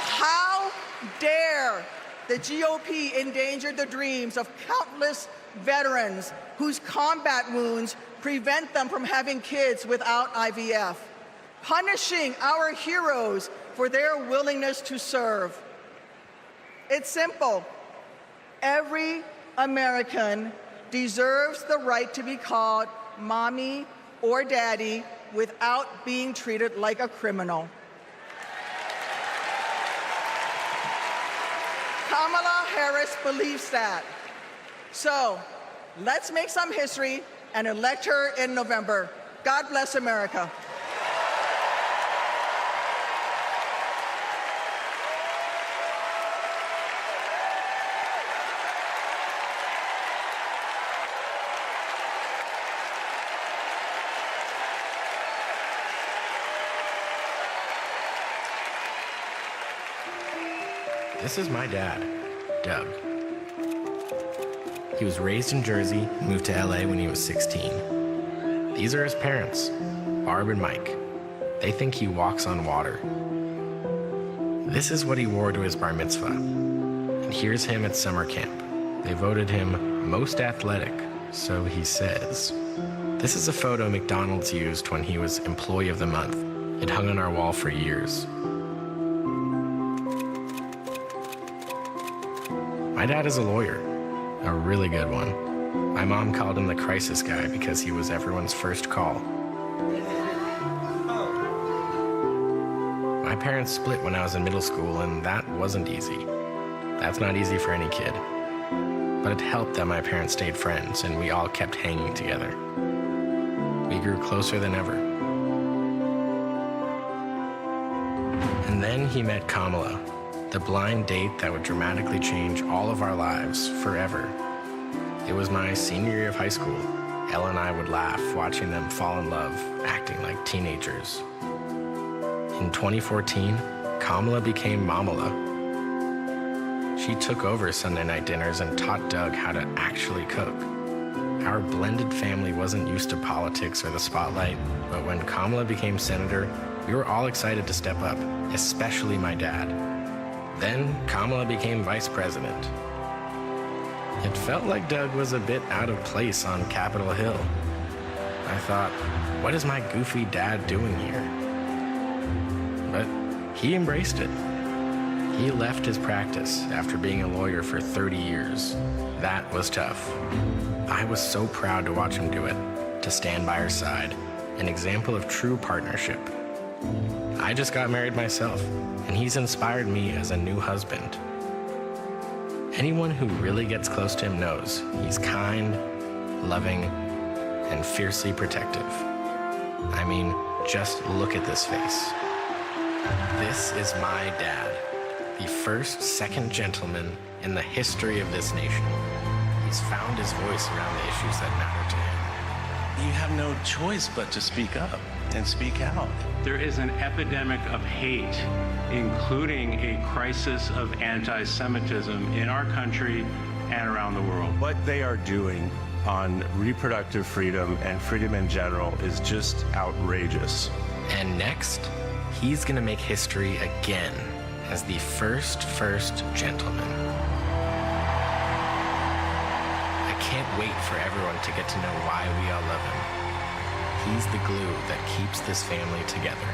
How dare the GOP endanger the dreams of countless veterans whose combat wounds prevent them from having kids without IVF, punishing our heroes for their willingness to serve? It's simple. Every American deserves the right to be called mommy or daddy without being treated like a criminal. Kamala Harris believes that. So let's make some history and elect her in November. God bless America. This is my dad, Doug. He was raised in Jersey, moved to LA when he was 16. These are his parents, Barb and Mike. They think he walks on water. This is what he wore to his bar mitzvah. And here's him at summer camp. They voted him most athletic, so he says. This is a photo McDonald's used when he was Employee of the Month. It hung on our wall for years. My dad is a lawyer, a really good one. My mom called him the crisis guy because he was everyone's first call. My parents split when I was in middle school, and that wasn't easy. That's not easy for any kid. But it helped that my parents stayed friends, and we all kept hanging together. We grew closer than ever. And then he met Kamala, the blind date that would dramatically change all of our lives forever. It was my senior year of high school. Elle and I would laugh watching them fall in love, acting like teenagers. In 2014, Kamala became Mamala. She took over Sunday night dinners and taught Doug how to actually cook. Our blended family wasn't used to politics or the spotlight, but when Kamala became senator, we were all excited to step up, especially my dad. Then Kamala became vice president. It felt like Doug was a bit out of place on Capitol Hill. I thought, what is my goofy dad doing here? But he embraced it. He left his practice after being a lawyer for 30 years. That was tough. I was so proud to watch him do it, to stand by her side, an example of true partnership. I just got married myself, and he's inspired me as a new husband. Anyone who really gets close to him knows he's kind, loving, and fiercely protective. I mean, just look at this face. This is my dad, the first second gentleman in the history of this nation. He's found his voice around the issues that matter to him. You have no choice but to speak up and speak out. There is an epidemic of hate, including a crisis of anti-Semitism in our country and around the world. What they are doing on reproductive freedom and freedom in general is just outrageous. And next, he's gonna make history again as the first gentleman. I can't wait for everyone to get to know why we all love him. He's the glue that keeps this family together.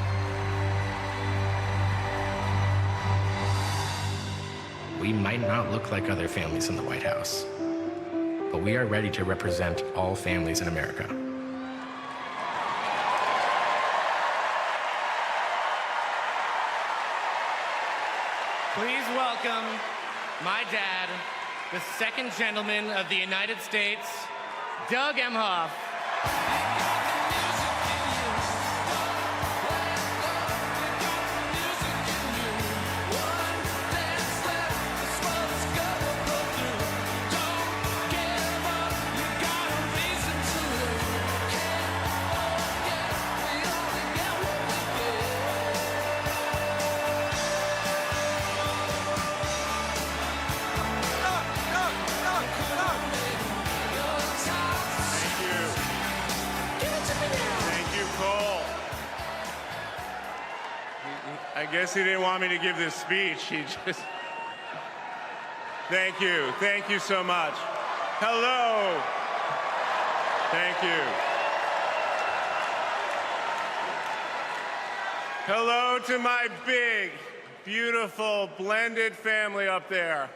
We might not look like other families in the White House, but we are ready to represent all families in America. Please welcome my dad, the second gentleman of the United States, Doug Emhoff. I guess he didn't want me to give this speech. He just... Thank you so much. Hello. Thank you. Hello to my big, beautiful, blended family up there.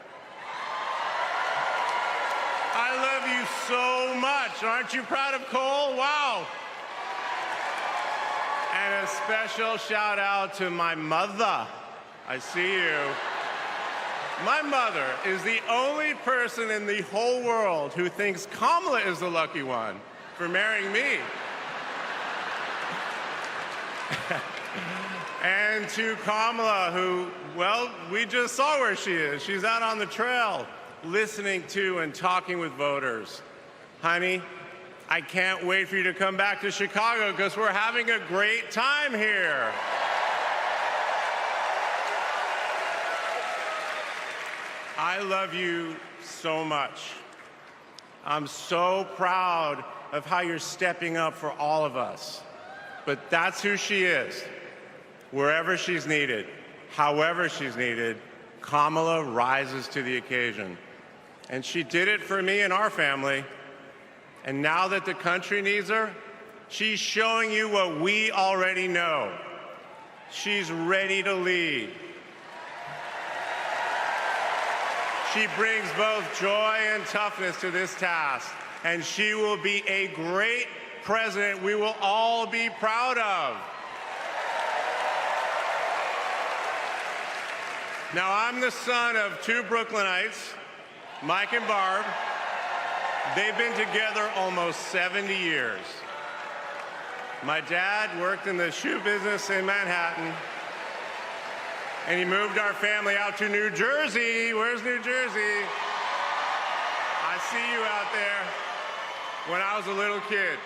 I love you so much. Aren't you proud of Cole? Wow. And a special shout out to my mother. I see you. My mother is the only person in the whole world who thinks Kamala is the lucky one for marrying me. And to Kamala, who, well, we just saw where she is. She's out on the trail listening to and talking with voters. Honey, I can't wait for you to come back to Chicago because we're having a great time here. I love you so much. I'm so proud of how you're stepping up for all of us. But that's who she is. Wherever she's needed, however she's needed, Kamala rises to the occasion. And she did it for me and our family. And now that the country needs her, she's showing you what we already know. She's ready to lead. She brings both joy and toughness to this task, and she will be a great president we will all be proud of. Now, I'm the son of two Brooklynites, Mike and Barb. They've been together almost 70 years. My dad worked in the shoe business in Manhattan, and he moved our family out to New Jersey. Where's New Jersey? I see you out there when I was a little kid.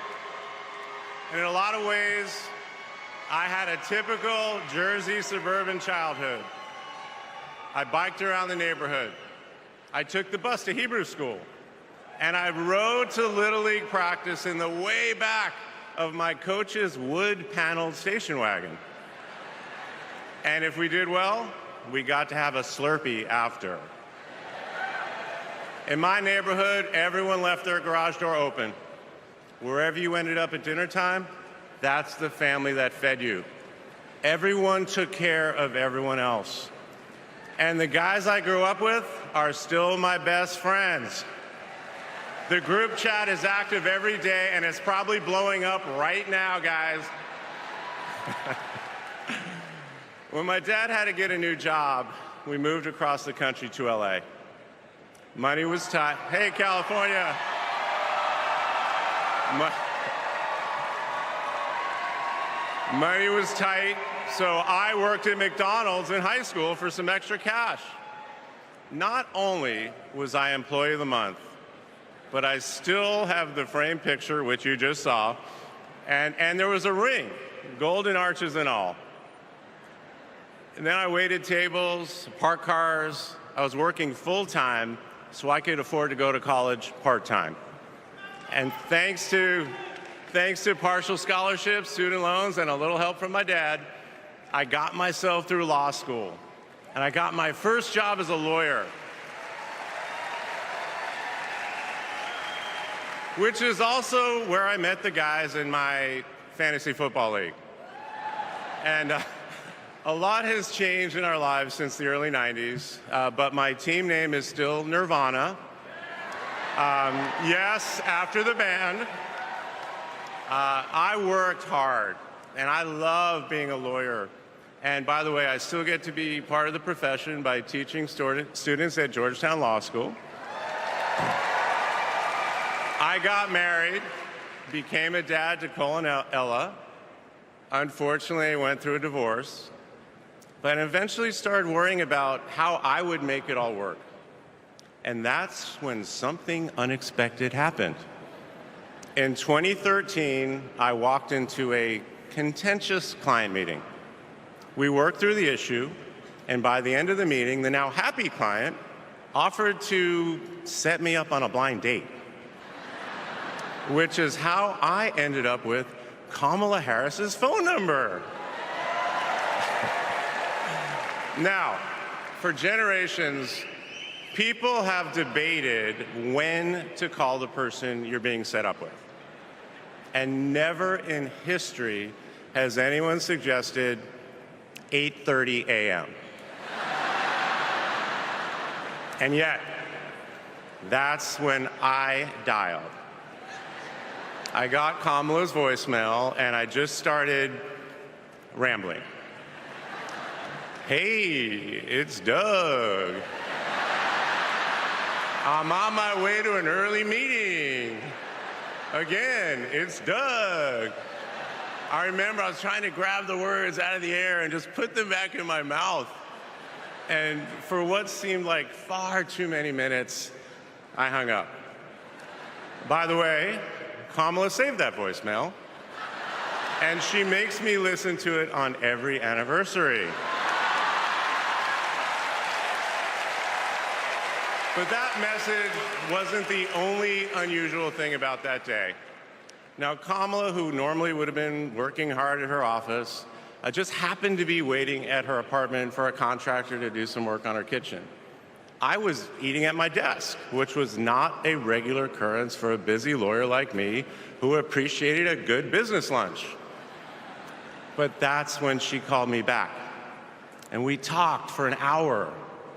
And in a lot of ways, I had a typical Jersey suburban childhood. I biked around the neighborhood. I took the bus to Hebrew school. And I rode to Little League practice in the way back of my coach's wood-paneled station wagon. And if we did well, we got to have a Slurpee after. In my neighborhood, everyone left their garage door open. Wherever you ended up at dinner time, that's the family that fed you. Everyone took care of everyone else. And the guys I grew up with are still my best friends. The group chat is active every day, and it's probably blowing up right now, guys. When my dad had to get a new job, we moved across the country to LA. Money was tight. Hey, California. Money was tight, so I worked at McDonald's in high school for some extra cash. Not only was I Employee of the Month, but I still have the framed picture, which you just saw, and there was a ring, golden arches and all. And then I waited tables, parked cars. I was working full-time so I could afford to go to college part-time. And thanks to partial scholarships, student loans, and a little help from my dad, I got myself through law school. And I got my first job as a lawyer, which is also where I met the guys in my fantasy football league. And a lot has changed in our lives since the early 90s, but my team name is still Nirvana. Yes, after the band. I worked hard, and I love being a lawyer. And by the way, I still get to be part of the profession by teaching students at Georgetown Law School. I got married, became a dad to Cole and Ella. Unfortunately, I went through a divorce, but eventually started worrying about how I would make it all work. And that's when something unexpected happened. In 2013, I walked into a contentious client meeting. We worked through the issue, and by the end of the meeting, the now happy client offered to set me up on a blind date, which is how I ended up with Kamala Harris's phone number. Now, for generations, people have debated when to call the person you're being set up with. And never in history has anyone suggested 8:30 a.m. And yet, that's when I dialed. I got Kamala's voicemail, and I just started rambling. Hey, it's Doug. I'm on my way to an early meeting. Again, it's Doug. I remember I was trying to grab the words out of the air and just put them back in my mouth. And for what seemed like far too many minutes, I hung up. By the way, Kamala saved that voicemail, and she makes me listen to it on every anniversary. But that message wasn't the only unusual thing about that day. Now, Kamala, who normally would have been working hard at her office, just happened to be waiting at her apartment for a contractor to do some work on her kitchen. I was eating at my desk, which was not a regular occurrence for a busy lawyer like me who appreciated a good business lunch. But that's when she called me back. And we talked for an hour,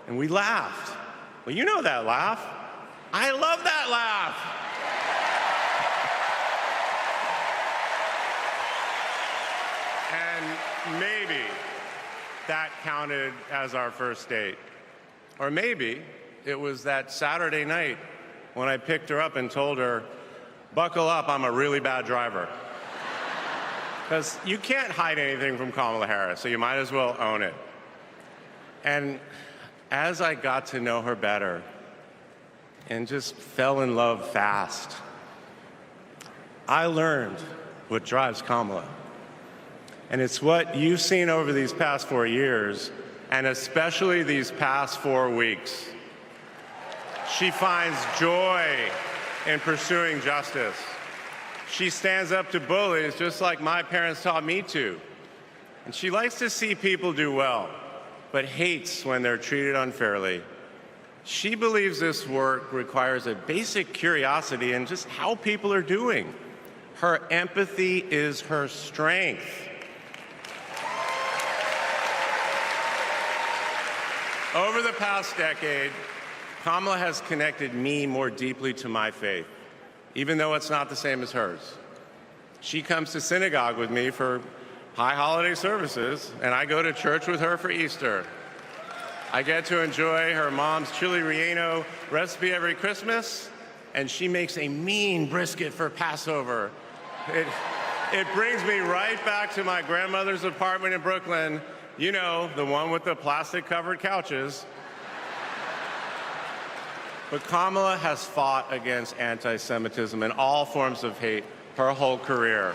and we laughed. Well, you know that laugh. I love that laugh. And maybe that counted as our first date. Or maybe it was that Saturday night when I picked her up and told her, buckle up, I'm a really bad driver. Because you can't hide anything from Kamala Harris, so you might as well own it. And as I got to know her better and just fell in love fast, I learned what drives Kamala. And it's what you've seen over these past 4 years, and especially these past 4 weeks. She finds joy in pursuing justice. She stands up to bullies just like my parents taught me to. And she likes to see people do well, but hates when they're treated unfairly. She believes this work requires a basic curiosity in just how people are doing. Her empathy is her strength. Over the past decade, Kamala has connected me more deeply to my faith, even though it's not the same as hers. She comes to synagogue with me for high holiday services, and I go to church with her for Easter. I get to enjoy her mom's chili relleno recipe every Christmas, and she makes a mean brisket for Passover. It brings me right back to my grandmother's apartment in Brooklyn, you know, the one with the plastic-covered couches. But Kamala has fought against anti-Semitism and all forms of hate her whole career.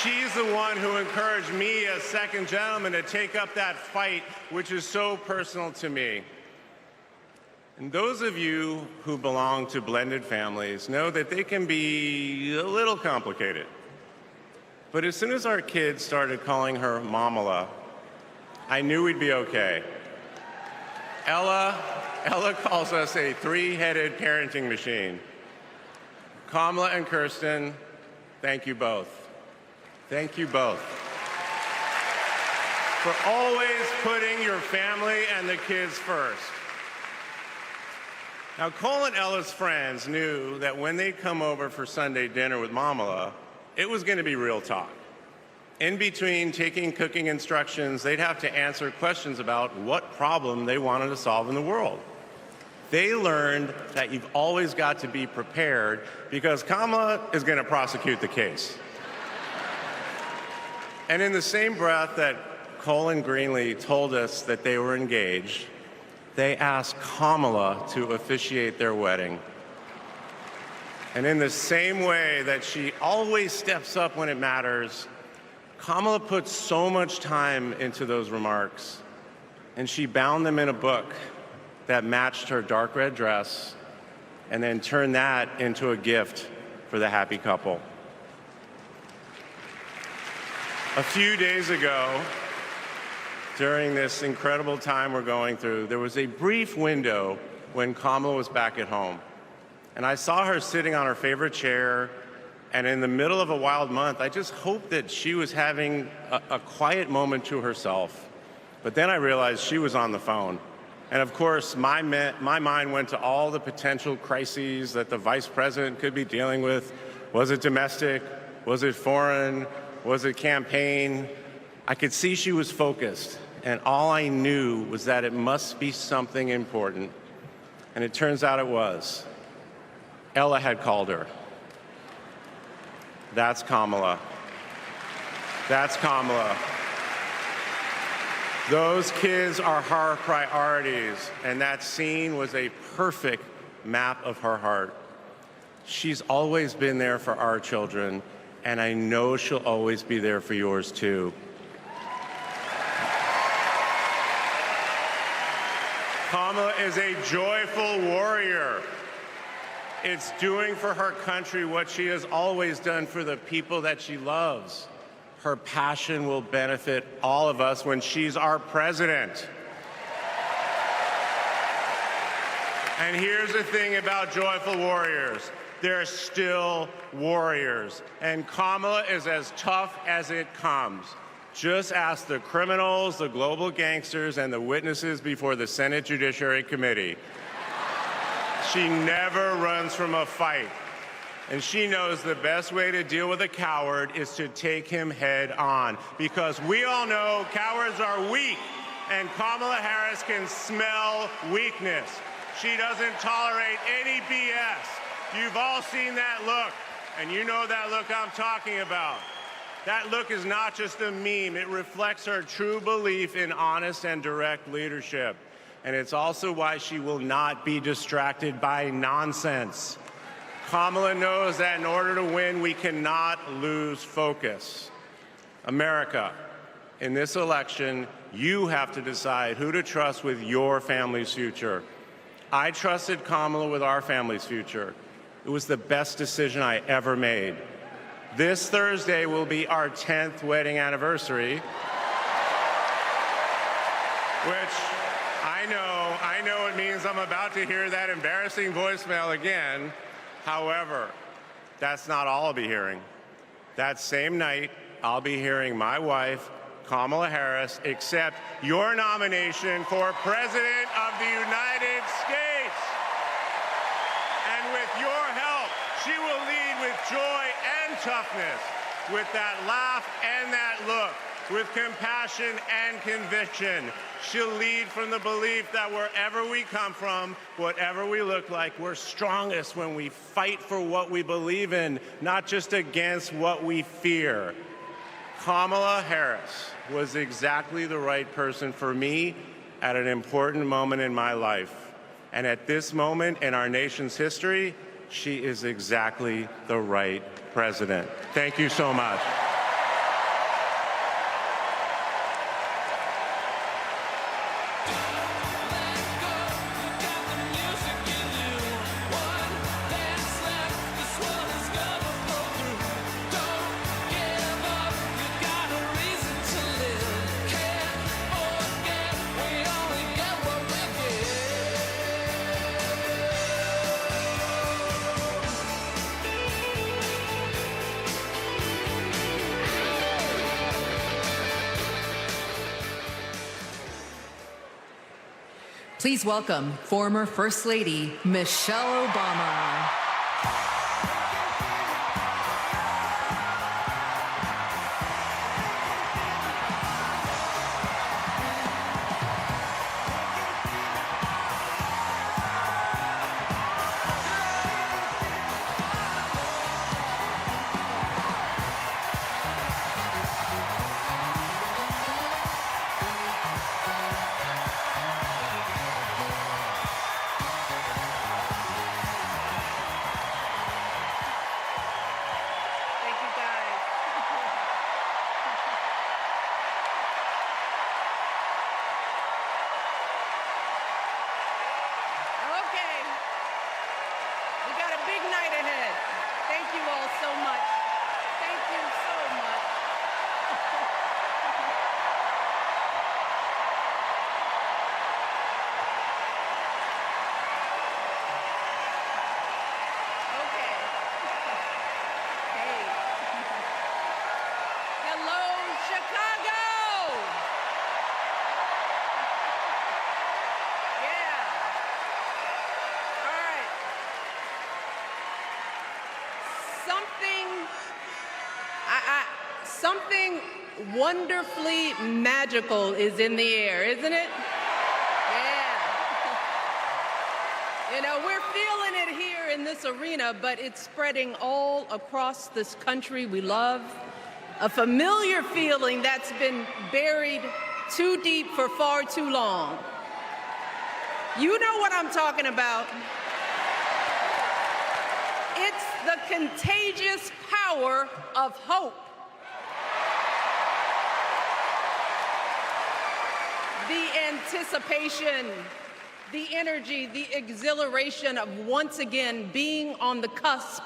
She's the one who encouraged me as second gentleman to take up that fight, which is so personal to me. And those of you who belong to blended families know that they can be a little complicated. But as soon as our kids started calling her Mamala, I knew we'd be okay. Ella calls us a three-headed parenting machine. Kamala and Kirsten, thank you both. Thank you both for always putting your family and the kids first. Now, Cole and Ella's friends knew that when they'd come over for Sunday dinner with Mamala, it was going to be real talk. In between taking cooking instructions, they'd have to answer questions about what problem they wanted to solve in the world. They learned that you've always got to be prepared because Kamala is going to prosecute the case. And in the same breath that Cole and Greenlee told us that they were engaged, they asked Kamala to officiate their wedding. And in the same way that she always steps up when it matters, Kamala put so much time into those remarks, and she bound them in a book that matched her dark red dress, and then turned that into a gift for the happy couple. A few days ago, during this incredible time we're going through, there was a brief window when Kamala was back at home. And I saw her sitting on her favorite chair, and in the middle of a wild month, I just hoped that she was having a quiet moment to herself. But then I realized she was on the phone. And of course, my mind went to all the potential crises that the vice president could be dealing with. Was it domestic? Was it foreign? Was it campaign? I could see she was focused, and all I knew was that it must be something important. And it turns out it was. Ella had called her. That's Kamala. That's Kamala. Those kids are her priorities, and that scene was a perfect map of her heart. She's always been there for our children, and I know she'll always be there for yours too. Kamala is a joyful warrior. It's doing for her country what she has always done for the people that she loves. Her passion will benefit all of us when she's our president. And here's the thing about joyful warriors. They're still warriors. And Kamala is as tough as it comes. Just ask the criminals, the global gangsters, and the witnesses before the Senate Judiciary Committee. She never runs from a fight. And she knows the best way to deal with a coward is to take him head on. Because we all know cowards are weak, and Kamala Harris can smell weakness. She doesn't tolerate any BS. You've all seen that look, and you know that look I'm talking about. That look is not just a meme. It reflects her true belief in honest and direct leadership. And it's also why she will not be distracted by nonsense. Kamala knows that in order to win, we cannot lose focus. America, in this election, you have to decide who to trust with your family's future. I trusted Kamala with our family's future. It was the best decision I ever made. This Thursday will be our 10th wedding anniversary, which I know it means I'm about to hear that embarrassing voicemail again. However, that's not all I'll be hearing. That same night, I'll be hearing my wife Kamala Harris accept your nomination for President of the United States. And with your help, she will lead with joy and toughness, with that laugh and that look, with compassion and conviction. She'll lead from the belief that wherever we come from, whatever we look like, we're strongest when we fight for what we believe in, not just against what we fear. Kamala Harris was exactly the right person for me at an important moment in my life. And at this moment in our nation's history, she is exactly the right president. Thank you so much. Please welcome former First Lady Michelle Obama. Something wonderfully magical is in the air, isn't it? Yeah. You know, we're feeling it here in this arena, but it's spreading all across this country we love. A familiar feeling that's been buried too deep for far too long. You know what I'm talking about. It's the contagious power of hope. The anticipation, the energy, the exhilaration of once again being on the cusp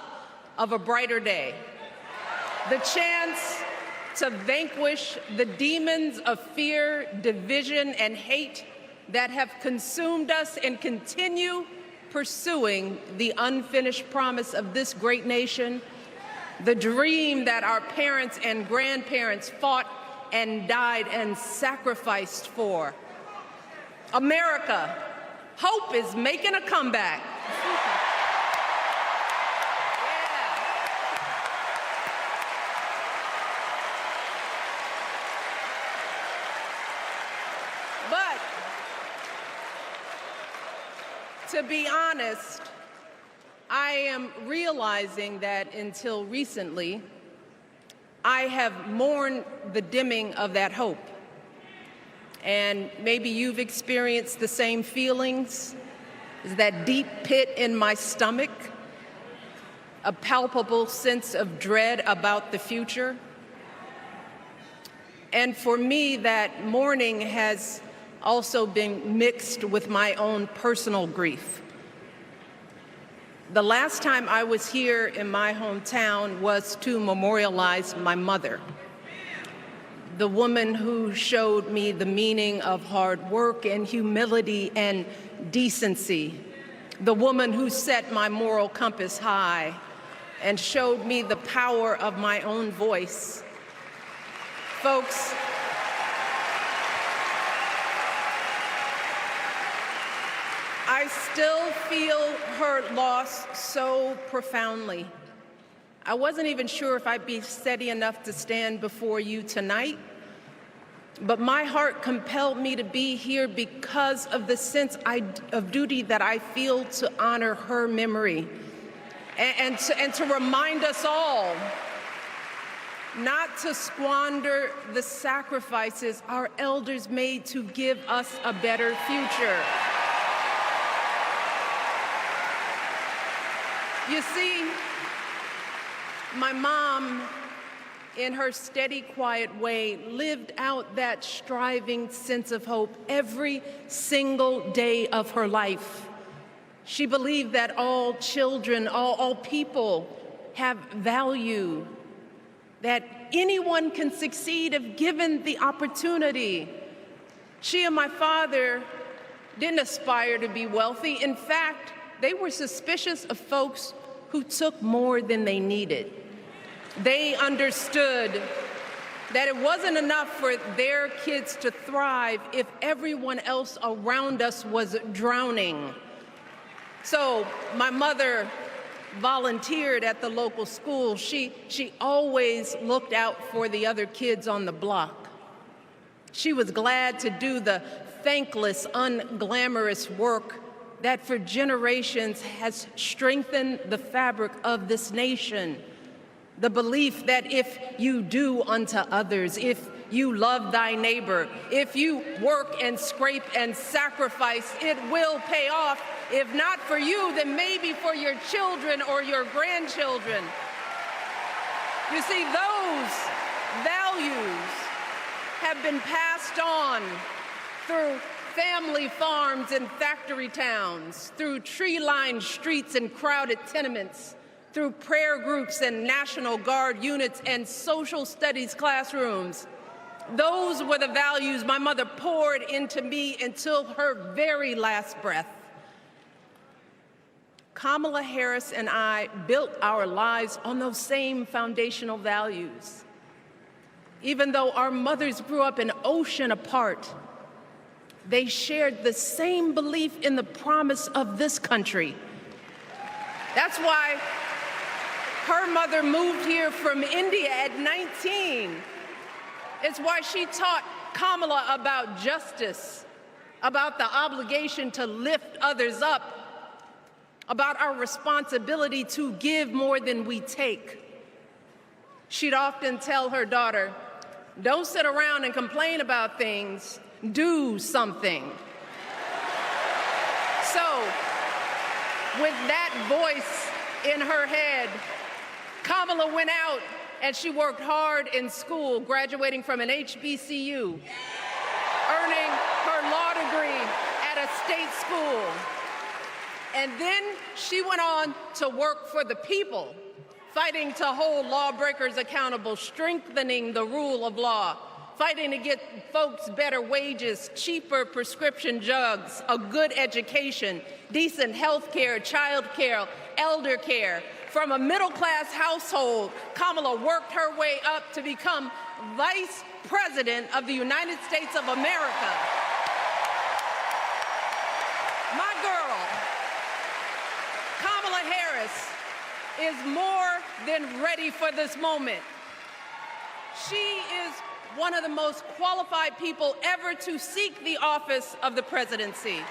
of a brighter day. The chance to vanquish the demons of fear, division, and hate that have consumed us and continue pursuing the unfinished promise of this great nation, the dream that our parents and grandparents fought and died and sacrificed for. America, hope is making a comeback. But to be honest, I am realizing that until recently, I have mourned the dimming of that hope. And maybe you've experienced the same feelings, that deep pit in my stomach, a palpable sense of dread about the future. And for me, that mourning has also been mixed with my own personal grief. The last time I was here in my hometown was to memorialize my mother, the woman who showed me the meaning of hard work and humility and decency, the woman who set my moral compass high and showed me the power of my own voice. Folks, I still feel her loss so profoundly. I wasn't even sure if I'd be steady enough to stand before you tonight, but my heart compelled me to be here because of the sense of duty that I feel to honor her memory and to remind us all not to squander the sacrifices our elders made to give us a better future. You see, my mom, in her steady, quiet way, lived out that striving sense of hope every single day of her life. She believed that all children, all people have value, that anyone can succeed if given the opportunity. She and my father didn't aspire to be wealthy. In fact, they were suspicious of folks who took more than they needed. They understood that it wasn't enough for their kids to thrive if everyone else around us was drowning. So my mother volunteered at the local school. She always looked out for the other kids on the block. She was glad to do the thankless, unglamorous work that for generations has strengthened the fabric of this nation. The belief that if you do unto others, if you love thy neighbor, if you work and scrape and sacrifice, it will pay off. If not for you, then maybe for your children or your grandchildren. You see, those values have been passed on through family farms and factory towns, through tree-lined streets and crowded tenements, through prayer groups and National Guard units and social studies classrooms. Those were the values my mother poured into me until her very last breath. Kamala Harris and I built our lives on those same foundational values. Even though our mothers grew up an ocean apart, they shared the same belief in the promise of this country. That's why her mother moved here from India at 19. It's why she taught Kamala about justice, about the obligation to lift others up, about our responsibility to give more than we take. She'd often tell her daughter, "Don't sit around and complain about things, do something." So, with that voice in her head, Kamala went out and she worked hard in school, graduating from an HBCU, earning her law degree at a state school. And then she went on to work for the people, fighting to hold lawbreakers accountable, strengthening the rule of law, fighting to get folks better wages, cheaper prescription drugs, a good education, decent health care, child care, elder care. From a middle-class household, Kamala worked her way up to become Vice President of the United States of America. My girl, Kamala Harris, is more than ready for this moment. She is one of the most qualified people ever to seek the office of the presidency.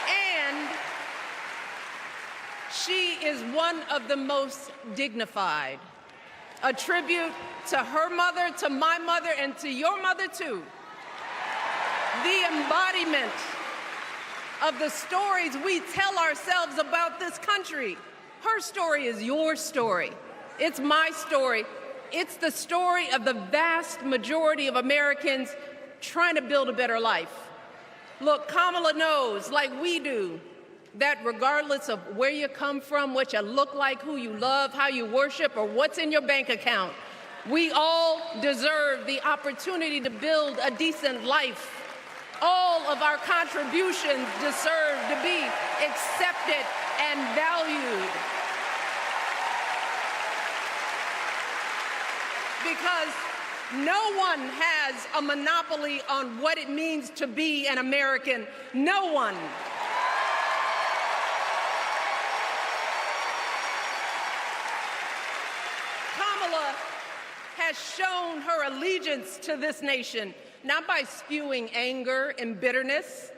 And she is one of the most dignified. A tribute to her mother, to my mother, and to your mother too. The embodiment of the stories we tell ourselves about this country. Her story is your story. It's my story. It's the story of the vast majority of Americans trying to build a better life. Look, Kamala knows, like we do, that regardless of where you come from, what you look like, who you love, how you worship, or what's in your bank account, we all deserve the opportunity to build a decent life. All of our contributions deserve to be accepted and valued. Because No one has a monopoly on what it means to be an American. No one. Kamala has shown her allegiance to this nation, not by spewing anger and bitterness,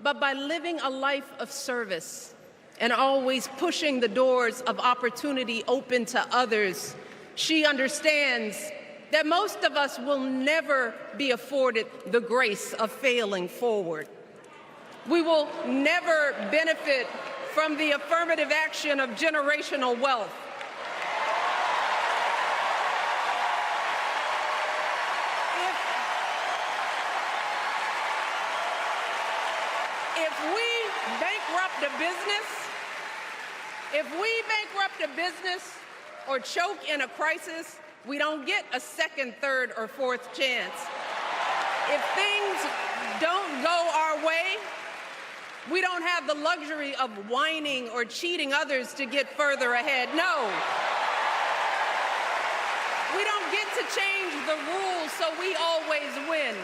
but by living a life of service and always pushing the doors of opportunity open to others. She understands that most of us will never be afforded the grace of failing forward. We will never benefit from the affirmative action of generational wealth. If we bankrupt a business or choke in a crisis, we don't get a second, third, or fourth chance. If things don't go our way, we don't have the luxury of whining or cheating others to get further ahead. No. We don't get to change the rules so we always win.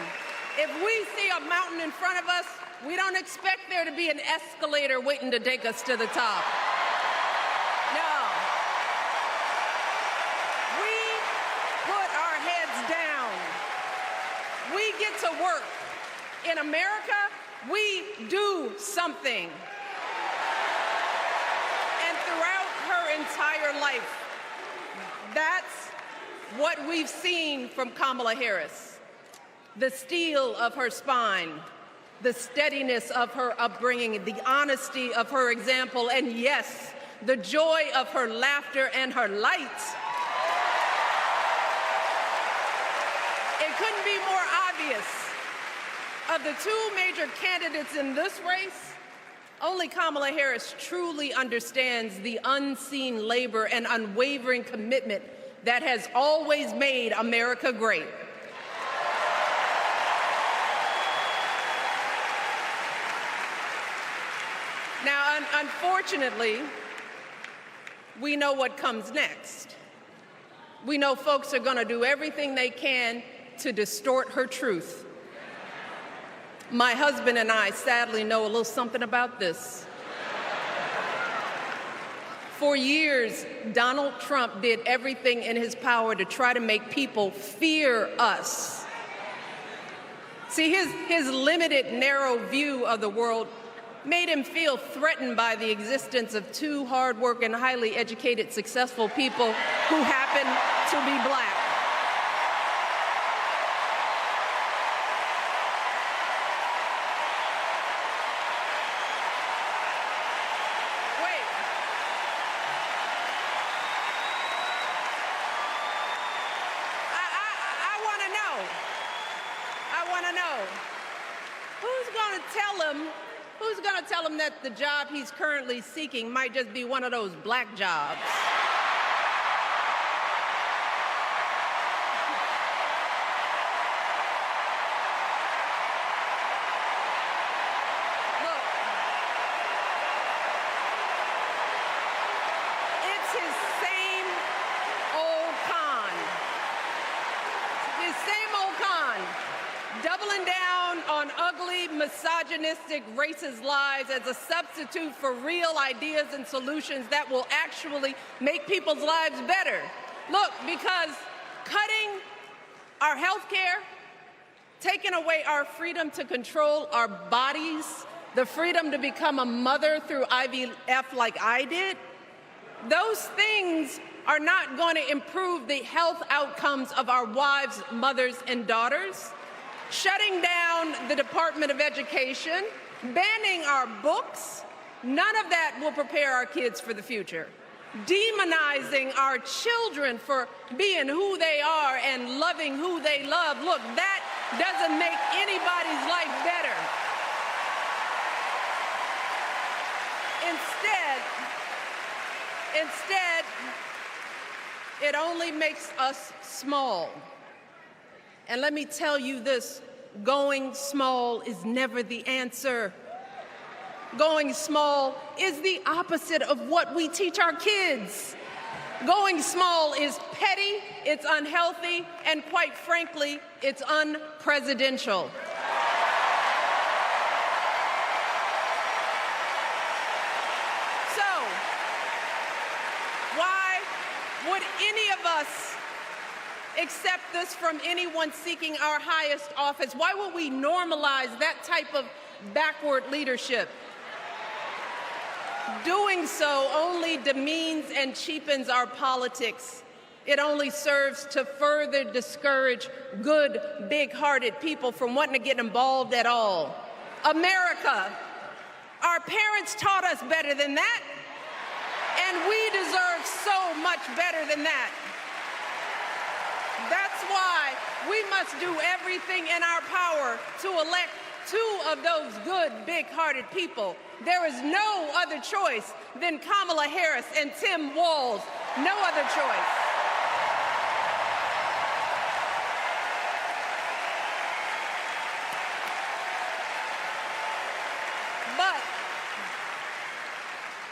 If we see a mountain in front of us, we don't expect there to be an escalator waiting to take us to the top. No. We put our heads down. We get to work. In America, we do something. And throughout her entire life, that's what we've seen from Kamala Harris. The steel of her spine, the steadiness of her upbringing, the honesty of her example, and yes, the joy of her laughter and her light. It couldn't be more obvious. Of the two major candidates in this race, only Kamala Harris truly understands the unseen labor and unwavering commitment that has always made America great. Now, unfortunately, we know what comes next. We know folks are going to do everything they can to distort her truth. My husband and I sadly know a little something about this. For years, Donald Trump did everything in his power to try to make people fear us. See, his limited, narrow view of the world made him feel threatened by the existence of two hardworking, highly educated, successful people who happen to be black. Who's going to tell him that the job he's currently seeking might just be one of those black jobs? Look, it's his same old con. His same old con. Doubling down on ugly, misogynistic, racist lies as a substitute for real ideas and solutions that will actually make people's lives better. Look, because cutting our health care, taking away our freedom to control our bodies, the freedom to become a mother through IVF like I did, those things are not going to improve the health outcomes of our wives, mothers, and daughters. Shutting down the Department of Education, banning our books, none of that will prepare our kids for the future. Demonizing our children for being who they are and loving who they love, look, that doesn't make anybody's life better. Instead, it only makes us small. And let me tell you this, going small is never the answer. Going small is the opposite of what we teach our kids. Going small is petty, it's unhealthy, and quite frankly, it's unpresidential. So, why would any of us accept this from anyone seeking our highest office? Why would we normalize that type of backward leadership? Doing so only demeans and cheapens our politics. It only serves to further discourage good, big-hearted people from wanting to get involved at all. America, our parents taught us better than that, and we deserve so much better than that. That's why we must do everything in our power to elect 2 of those good, big-hearted people. There is no other choice than Kamala Harris and Tim Walz. No other choice. But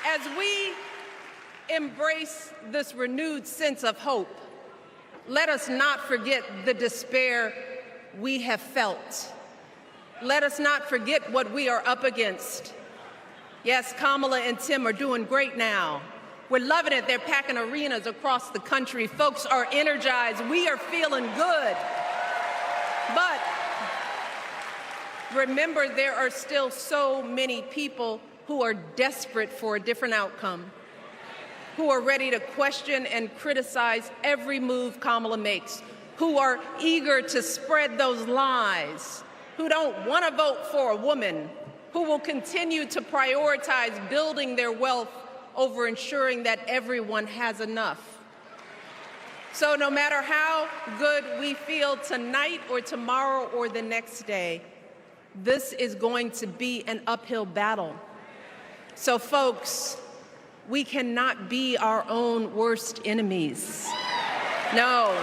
as we embrace this renewed sense of hope, let us not forget the despair we have felt. Let us not forget what we are up against. Yes, Kamala and Tim are doing great now. We're loving it. They're packing arenas across the country. Folks are energized. We are feeling good. But remember, there are still so many people who are desperate for a different outcome, who are ready to question and criticize every move Kamala makes, who are eager to spread those lies, who don't want to vote for a woman, who will continue to prioritize building their wealth over ensuring that everyone has enough. So no matter how good we feel tonight or tomorrow or the next day, this is going to be an uphill battle. So folks, we cannot be our own worst enemies. No.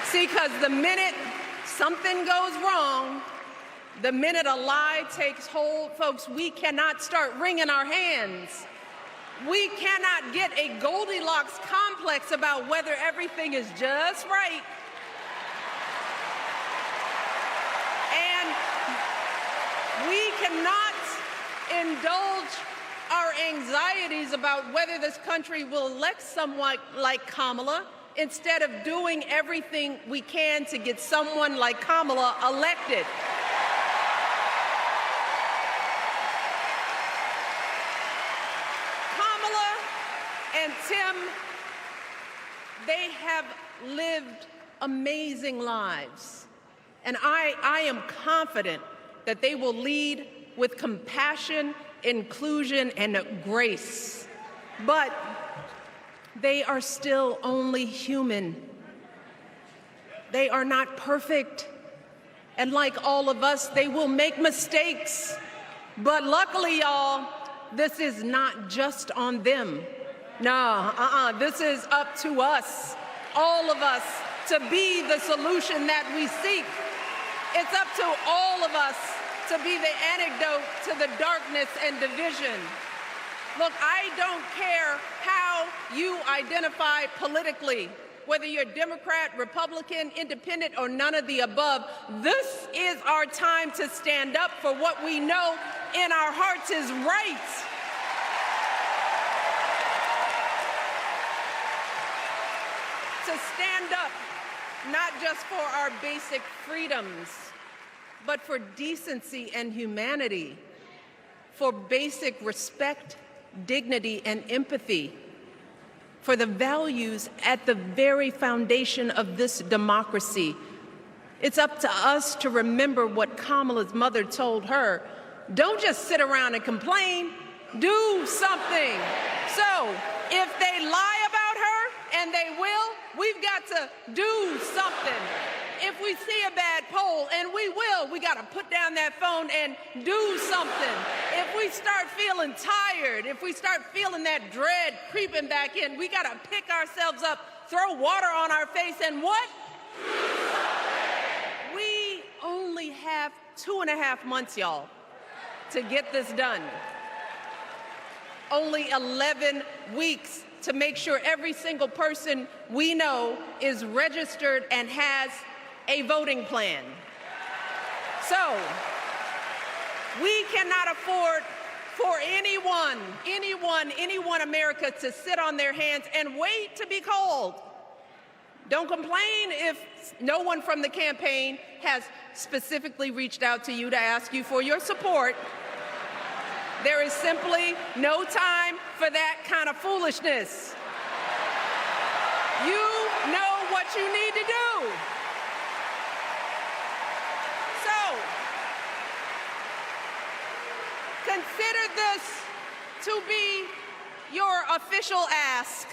See, because the minute something goes wrong, the minute a lie takes hold, folks, we cannot start wringing our hands. We cannot get a Goldilocks complex about whether everything is just right. And we cannot indulge our anxieties about whether this country will elect someone like Kamala instead of doing everything we can to get someone like Kamala elected. Kamala and Tim, they have lived amazing lives. And I am confident that they will lead with compassion, inclusion, and grace. But they are still only human. They are not perfect. And like all of us, they will make mistakes. But luckily, y'all, this is not just on them. No, this is up to us, all of us, to be the solution that we seek. It's up to all of us to be the antidote to the darkness and division. Look, I don't care how you identify politically, whether you're Democrat, Republican, Independent, or none of the above. This is our time to stand up for what we know in our hearts is right. To stand up, not just for our basic freedoms, but for decency and humanity, for basic respect, dignity, and empathy, for the values at the very foundation of this democracy. It's up to us to remember what Kamala's mother told her. Don't just sit around and complain, do something. So if they lie about her, and they will, we've got to do something. If we see a bad poll, and we will, we got to put down that phone and do something. If we start feeling tired, if we start feeling that dread creeping back in, we got to pick ourselves up, throw water on our face, and what? We only have 2.5 months, y'all, to get this done. Only 11 weeks to make sure every single person we know is registered and has a voting plan. So, we cannot afford for anyone America to sit on their hands and wait to be called. Don't complain if no one from the campaign has specifically reached out to you to ask you for your support. There is simply no time for that kind of foolishness. You know what you need to do. So, consider this to be your official ask.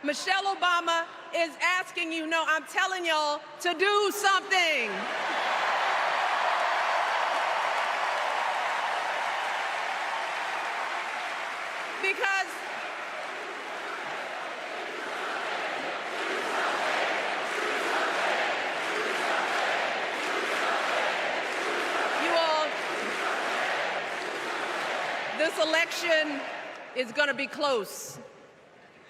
Michelle Obama is asking you, no, I'm telling y'all to do something. Because you all, this election is going to be close.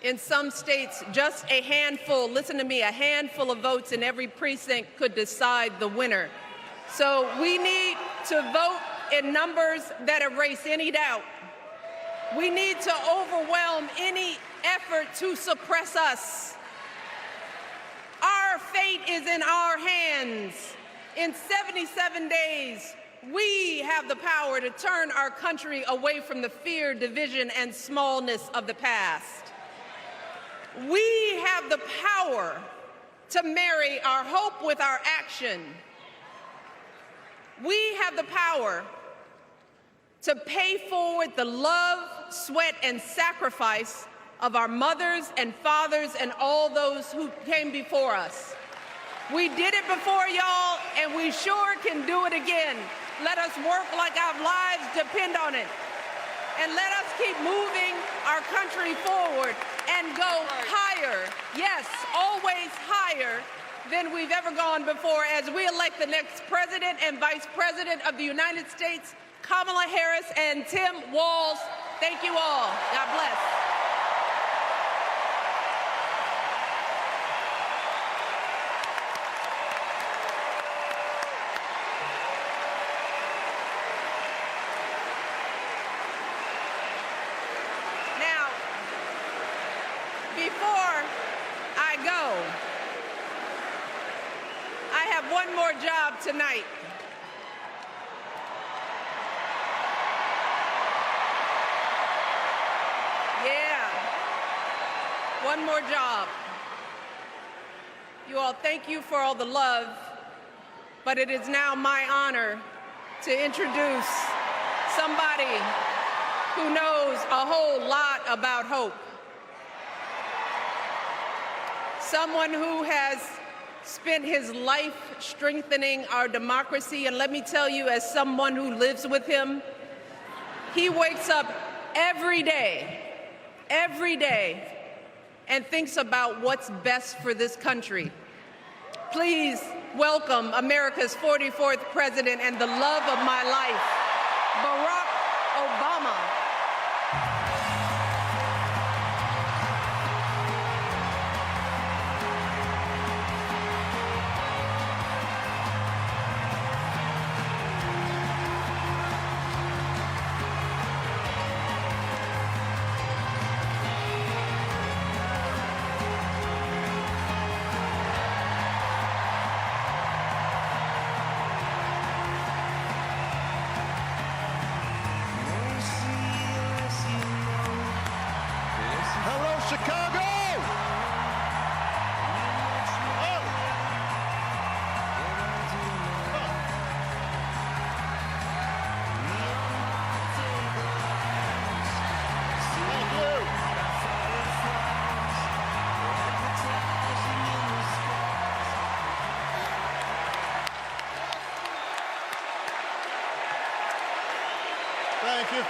In some states, just a handful, listen to me, a handful of votes in every precinct could decide the winner. So we need to vote in numbers that erase any doubt. We need to overwhelm any effort to suppress us. Our fate is in our hands. In 77 days, we have the power to turn our country away from the fear, division, and smallness of the past. We have the power to marry our hope with our action. We have the power to pay forward the love, sweat, and sacrifice of our mothers and fathers and all those who came before us. We did it before, y'all, and we sure can do it again. Let us work like our lives depend on it. And let us keep moving our country forward and go higher, yes, always higher than we've ever gone before as we elect the next President and Vice President of the United States, Kamala Harris and Tim Walz. Thank you all. God bless. Before I go, I have one more job tonight. Yeah, one more job. You all, thank you for all the love, but it is now my honor to introduce somebody who knows a whole lot about hope. Someone who has spent his life strengthening our democracy, and let me tell you, as someone who lives with him, he wakes up every day, and thinks about what's best for this country. Please welcome America's 44th president and the love of my life, Barack Obama.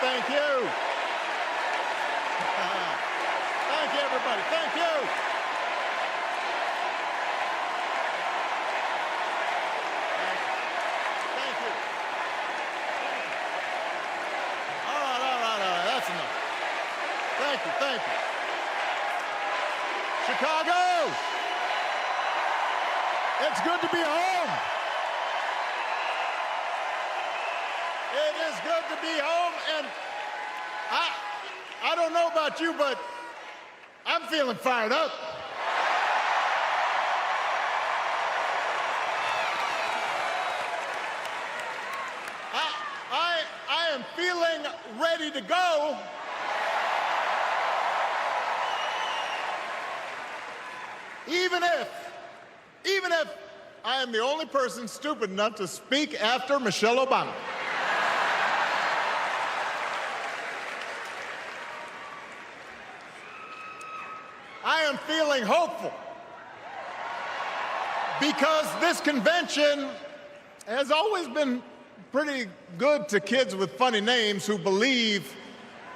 Thank you. Thank you, everybody. Thank you. Thank you. All right. That's enough. Thank you. Chicago. It's good to be home. It is good to be home, and I don't know about you, but I'm feeling fired up. I am feeling ready to go. Even if I am the only person stupid enough to speak after Michelle Obama. I am feeling hopeful because this convention has always been pretty good to kids with funny names who believe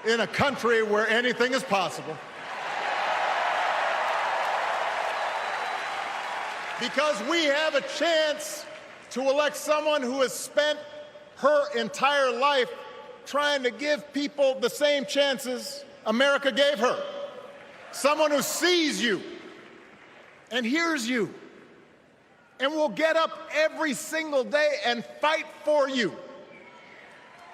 in a country where anything is possible. Because we have a chance to elect someone who has spent her entire life trying to give people the same chances America gave her. Someone who sees you and hears you and will get up every single day and fight for you.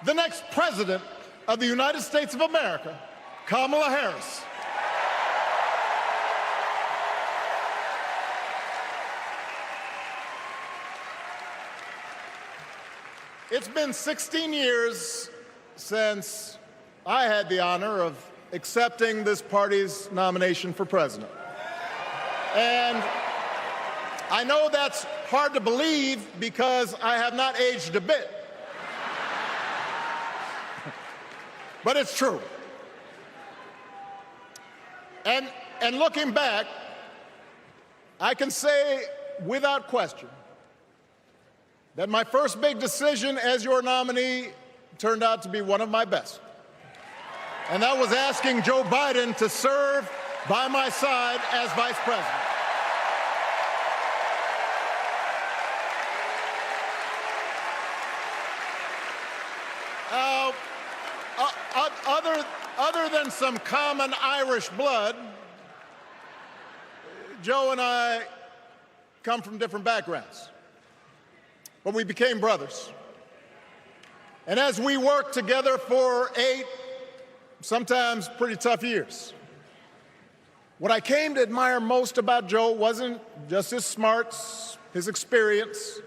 The next president of the United States of America, Kamala Harris. It's been 16 years since I had the honor of accepting this party's nomination for president. And I know that's hard to believe because I have not aged a bit. But it's true. And looking back, I can say without question that my first big decision as your nominee turned out to be one of my best. And that was asking Joe Biden to serve by my side as vice president. Other than some common Irish blood, Joe and I come from different backgrounds. But we became brothers. And as we worked together for 8, sometimes pretty tough years, what I came to admire most about Joe wasn't just his smarts, his experience.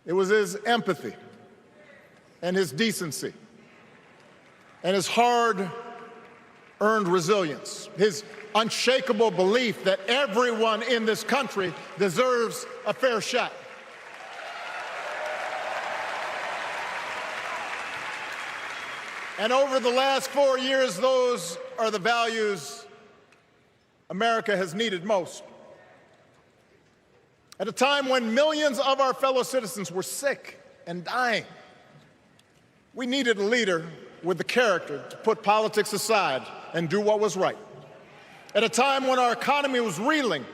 It was his empathy and his decency and his hard-earned resilience, his unshakable belief that everyone in this country deserves a fair shot. And over the last 4 years, those are the values America has needed most. At a time when millions of our fellow citizens were sick and dying, we needed a leader with the character to put politics aside and do what was right. At a time when our economy was reeling,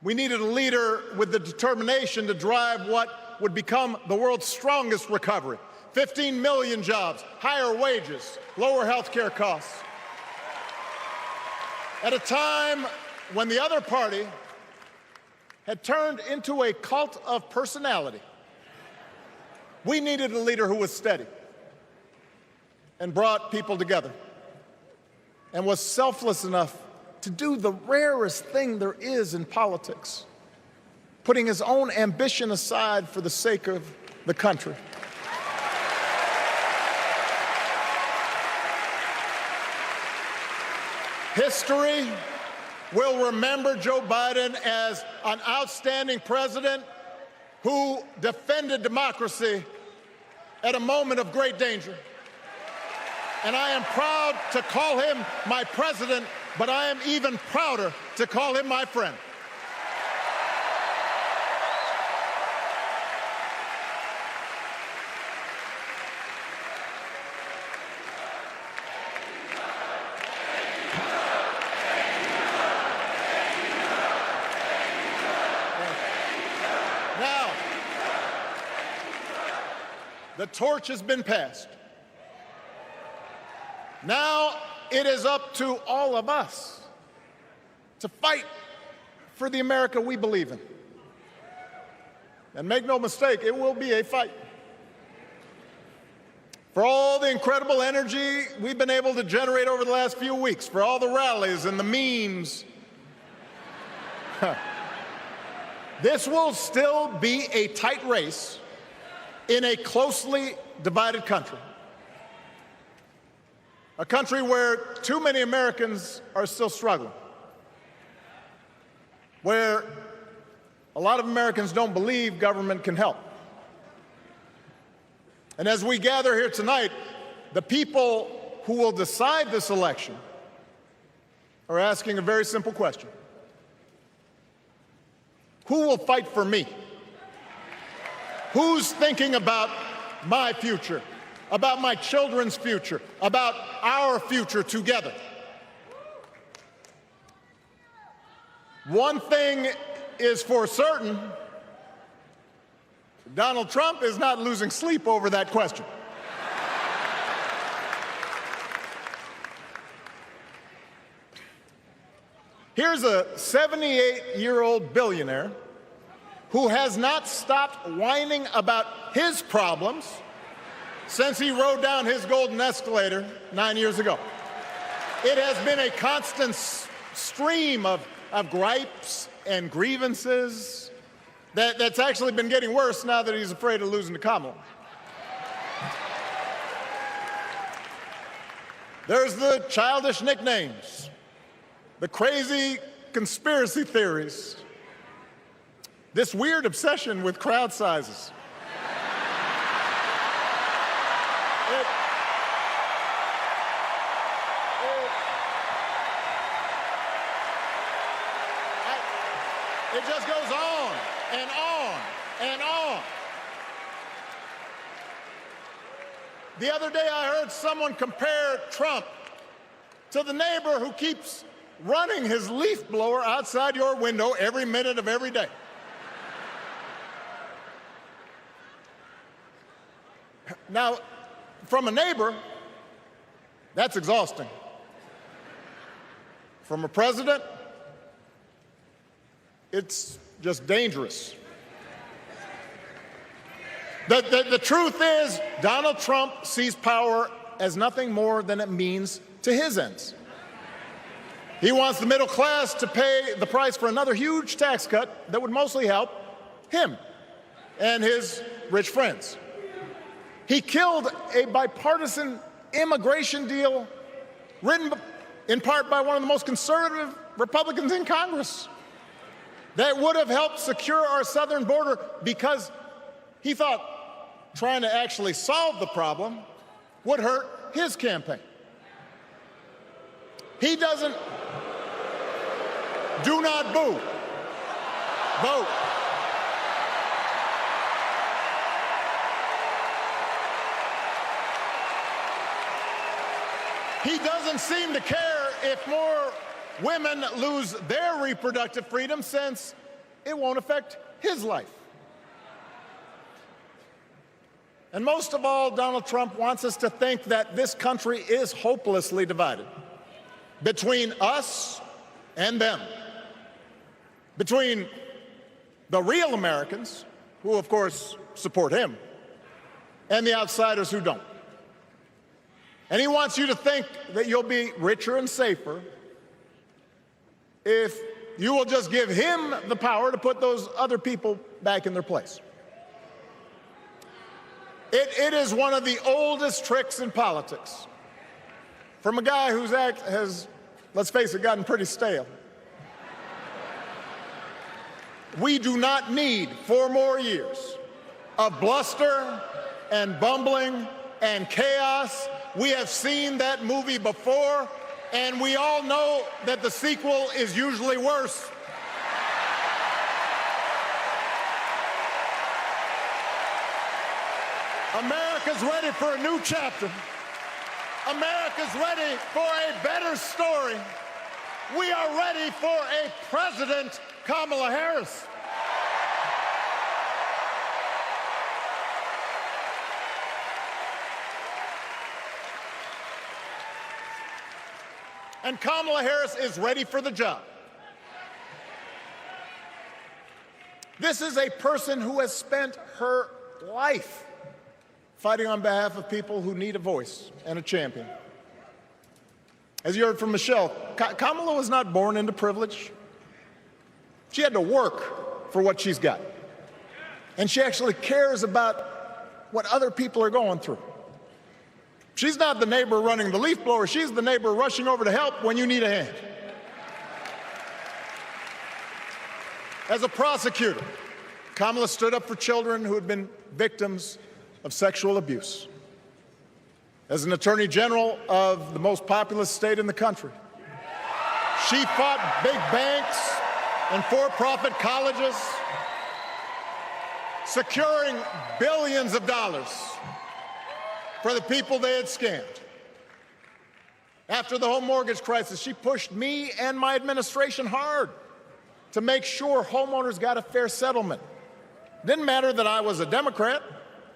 we needed a leader with the determination to drive what would become the world's strongest recovery. 15 million jobs, higher wages, lower health care costs. At a time when the other party had turned into a cult of personality, we needed a leader who was steady and brought people together and was selfless enough to do the rarest thing there is in politics, putting his own ambition aside for the sake of the country. History will remember Joe Biden as an outstanding president who defended democracy at a moment of great danger. And I am proud to call him my president, but I am even prouder to call him my friend. Now, the torch has been passed. Now it is up to all of us to fight for the America we believe in. And make no mistake, it will be a fight. For all the incredible energy we've been able to generate over the last few weeks, for all the rallies and the memes, this will still be a tight race in a closely divided country. A country where too many Americans are still struggling. Where a lot of Americans don't believe government can help. And as we gather here tonight, the people who will decide this election are asking a very simple question. Who will fight for me? Who's thinking about my future, about my children's future, about our future together? One thing is for certain, Donald Trump is not losing sleep over that question. Here's a 78-year-old billionaire who has not stopped whining about his problems since he rode down his golden escalator 9 years ago. It has been a constant stream of gripes and grievances that's actually been getting worse now that he's afraid of losing to Kamala. There's the childish nicknames, the crazy conspiracy theories, this weird obsession with crowd sizes. It just goes on and on and on. The other day I heard someone compare Trump to the neighbor who keeps running his leaf blower outside your window every minute of every day. Now, from a neighbor, that's exhausting. From a president, it's just dangerous. The truth is, Donald Trump sees power as nothing more than it means to his ends. He wants the middle class to pay the price for another huge tax cut that would mostly help him and his rich friends. He killed a bipartisan immigration deal written in part by one of the most conservative Republicans in Congress that would have helped secure our southern border because he thought trying to actually solve the problem would hurt his campaign. He doesn't. Do not boo. Vote. He doesn't seem to care if more women lose their reproductive freedom since it won't affect his life. And most of all, Donald Trump wants us to think that this country is hopelessly divided between us and them, between the real Americans, who of course support him, and the outsiders who don't. And he wants you to think that you'll be richer and safer if you will just give him the power to put those other people back in their place. It is one of the oldest tricks in politics from a guy whose act has, let's face it, gotten pretty stale. We do not need 4 more years of bluster and bumbling and chaos. We have seen that movie before, and we all know that the sequel is usually worse. America's ready for a new chapter. America's ready for a better story. We are ready for a President Kamala Harris. And Kamala Harris is ready for the job. This is a person who has spent her life fighting on behalf of people who need a voice and a champion. As you heard from Michelle, Kamala was not born into privilege. She had to work for what she's got. And she actually cares about what other people are going through. She's not the neighbor running the leaf blower. She's the neighbor rushing over to help when you need a hand. As a prosecutor, Kamala stood up for children who had been victims of sexual abuse. As an attorney general of the most populous state in the country, she fought big banks and for-profit colleges, securing billions of dollars for the people they had scammed. After the home mortgage crisis, she pushed me and my administration hard to make sure homeowners got a fair settlement. Didn't matter that I was a Democrat.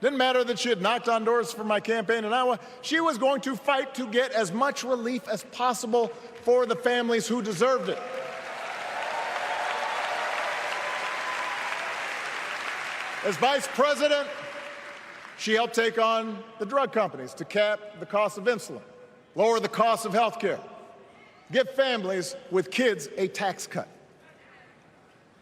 Didn't matter that she had knocked on doors for my campaign in Iowa. She was going to fight to get as much relief as possible for the families who deserved it. As vice president, she helped take on the drug companies to cap the cost of insulin, lower the cost of health care, give families with kids a tax cut.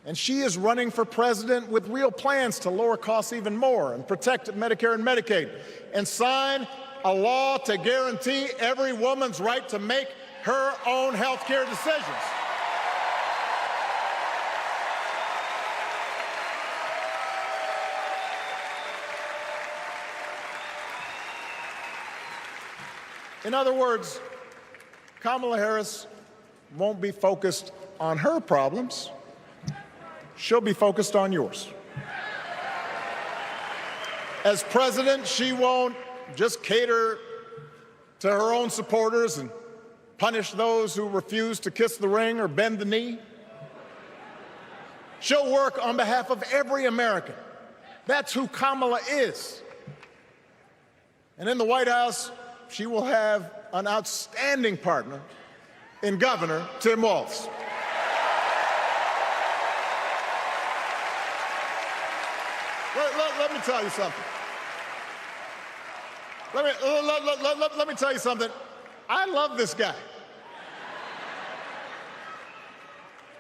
And she is running for president with real plans to lower costs even more and protect Medicare and Medicaid and sign a law to guarantee every woman's right to make her own health care decisions. In other words, Kamala Harris won't be focused on her problems. She'll be focused on yours. As president, she won't just cater to her own supporters and punish those who refuse to kiss the ring or bend the knee. She'll work on behalf of every American. That's who Kamala is. And in the White House, she will have an outstanding partner in Governor Tim Walz. Let me tell you something. Let me tell you something. I love this guy.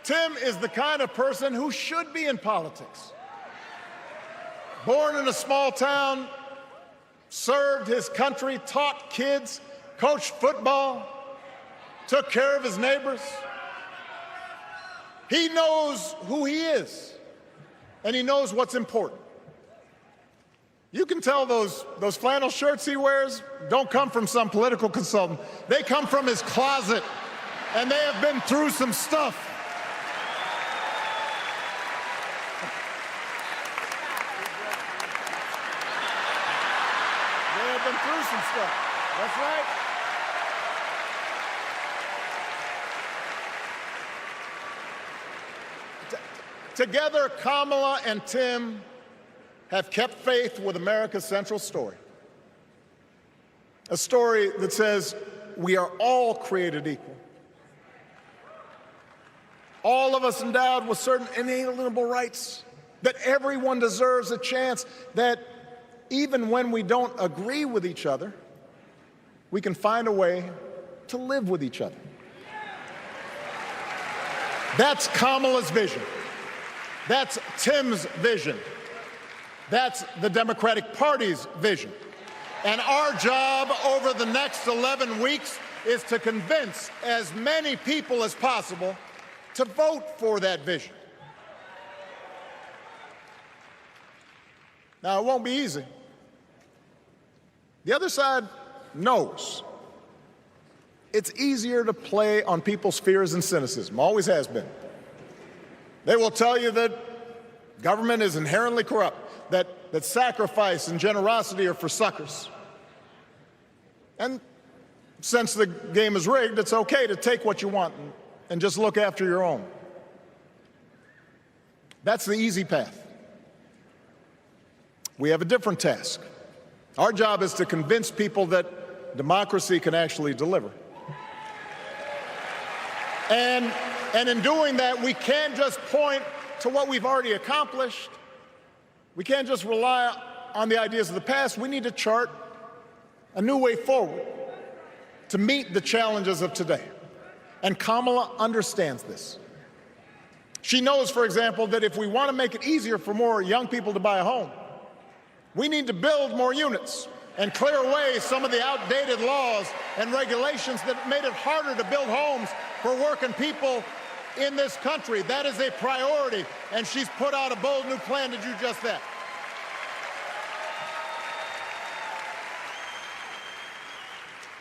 Tim is the kind of person who should be in politics. Born in a small town, served his country, taught kids, coached football, took care of his neighbors. He knows who he is, and he knows what's important. You can tell those flannel shirts he wears don't come from some political consultant. They come from his closet, and they have been through some stuff. They have been through some stuff. That's right. Together, Kamala and Tim have kept faith with America's central story. A story that says we are all created equal. All of us endowed with certain inalienable rights, that everyone deserves a chance, that even when we don't agree with each other, we can find a way to live with each other. That's Kamala's vision. That's Tim's vision. That's the Democratic Party's vision. And our job over the next 11 weeks is to convince as many people as possible to vote for that vision. Now, it won't be easy. The other side knows it's easier to play on people's fears and cynicism, always has been. They will tell you that government is inherently corrupt, that sacrifice and generosity are for suckers. And since the game is rigged, it's okay to take what you want and just look after your own. That's the easy path. We have a different task. Our job is to convince people that democracy can actually deliver. And in doing that, we can't just point to what we've already accomplished. We can't just rely on the ideas of the past. We need to chart a new way forward to meet the challenges of today. And Kamala understands this. She knows, for example, that if we want to make it easier for more young people to buy a home, we need to build more units and clear away some of the outdated laws and regulations that made it harder to build homes for working people in this country. That is a priority, and she's put out a bold new plan to do just that.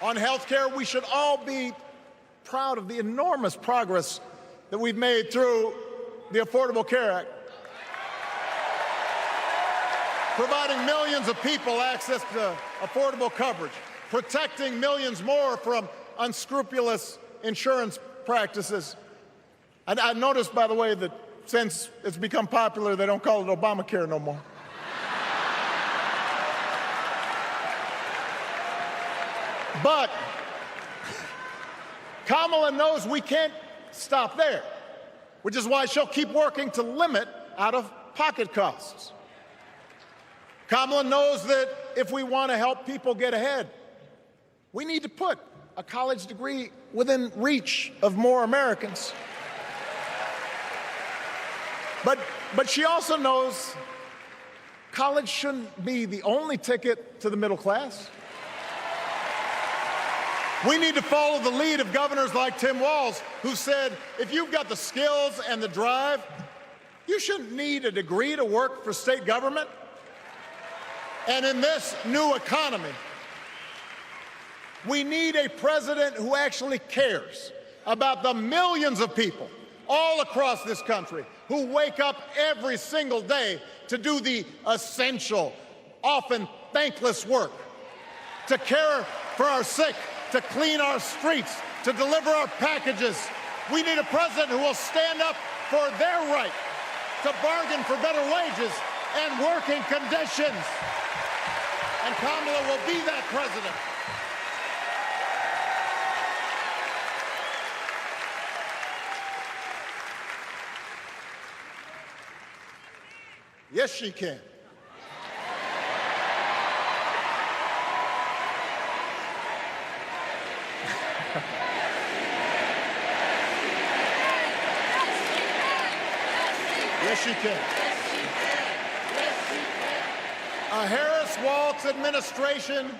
On health care, we should all be proud of the enormous progress that we've made through the Affordable Care Act, providing millions of people access to affordable coverage, protecting millions more from unscrupulous insurance practices. I noticed, by the way, that since it's become popular, they don't call it Obamacare no more. But Kamala knows we can't stop there, which is why she'll keep working to limit out-of-pocket costs. Kamala knows that if we want to help people get ahead, we need to put a college degree within reach of more Americans. But she also knows college shouldn't be the only ticket to the middle class. We need to follow the lead of governors like Tim Walz, who said, if you've got the skills and the drive, you shouldn't need a degree to work for state government. And in this new economy, we need a president who actually cares about the millions of people all across this country who wake up every single day to do the essential, often thankless work, to care for our sick, to clean our streets, to deliver our packages. We need a president who will stand up for their right to bargain for better wages and working conditions. And Kamala will be that president. Yes, she can. Yes, she can. A Harris-Walz administration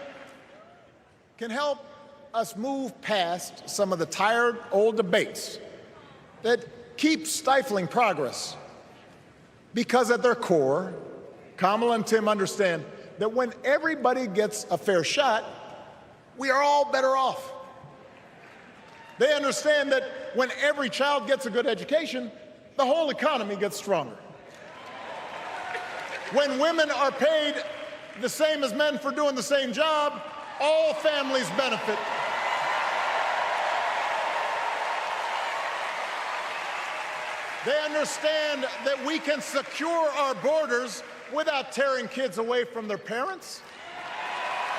can help us move past some of the tired old debates that keep stifling progress. Because at their core, Kamala and Tim understand that when everybody gets a fair shot, we are all better off. They understand that when every child gets a good education, the whole economy gets stronger. When women are paid the same as men for doing the same job, all families benefit. They understand that we can secure our borders without tearing kids away from their parents,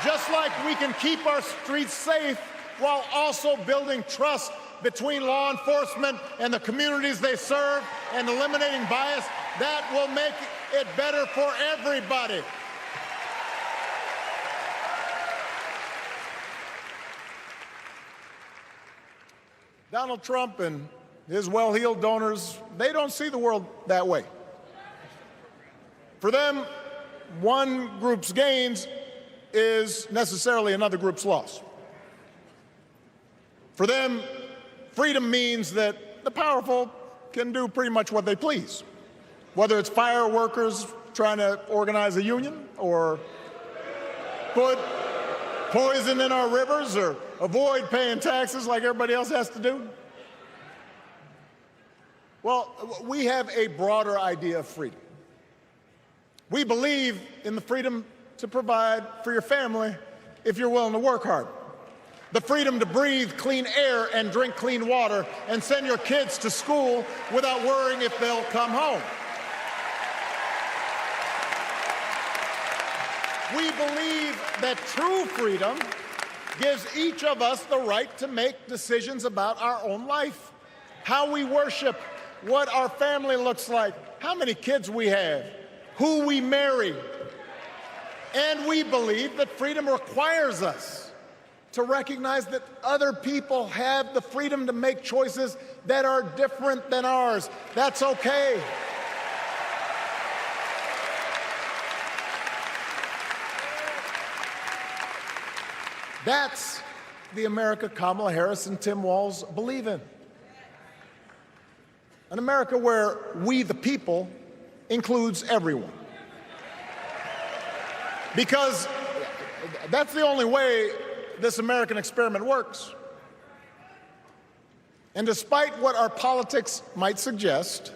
just like we can keep our streets safe while also building trust between law enforcement and the communities they serve and eliminating bias. That will make it better for everybody. Donald Trump and his well-heeled donors, they don't see the world that way. For them, one group's gains is necessarily another group's loss. For them, freedom means that the powerful can do pretty much what they please, whether it's fire workers trying to organize a union or put poison in our rivers or avoid paying taxes like everybody else has to do. Well, we have a broader idea of freedom. We believe in the freedom to provide for your family if you're willing to work hard. The freedom to breathe clean air and drink clean water and send your kids to school without worrying if they'll come home. We believe that true freedom gives each of us the right to make decisions about our own life, how we worship, what our family looks like, how many kids we have, who we marry. And we believe that freedom requires us to recognize that other people have the freedom to make choices that are different than ours. That's okay. That's the America Kamala Harris and Tim Walz believe in. An America where we, the people, includes everyone. Because that's the only way this American experiment works. And despite what our politics might suggest,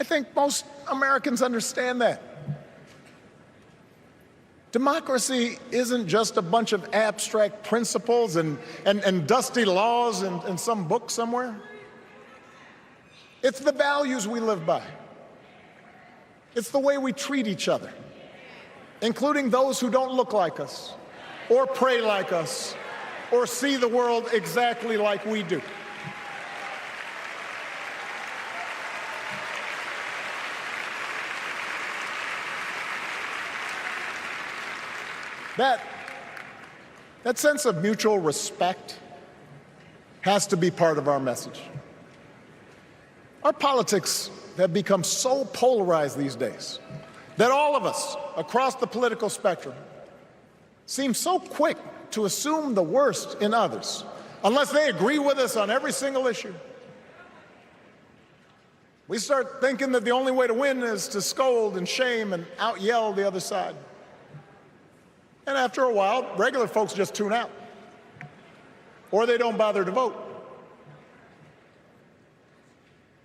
I think most Americans understand that. Democracy isn't just a bunch of abstract principles and dusty laws in some book somewhere. It's the values we live by. It's the way we treat each other, including those who don't look like us, or pray like us, or see the world exactly like we do. That sense of mutual respect has to be part of our message. Our politics have become so polarized these days that all of us across the political spectrum seem so quick to assume the worst in others, unless they agree with us on every single issue. We start thinking that the only way to win is to scold and shame and out-yell the other side. And after a while, regular folks just tune out, or they don't bother to vote.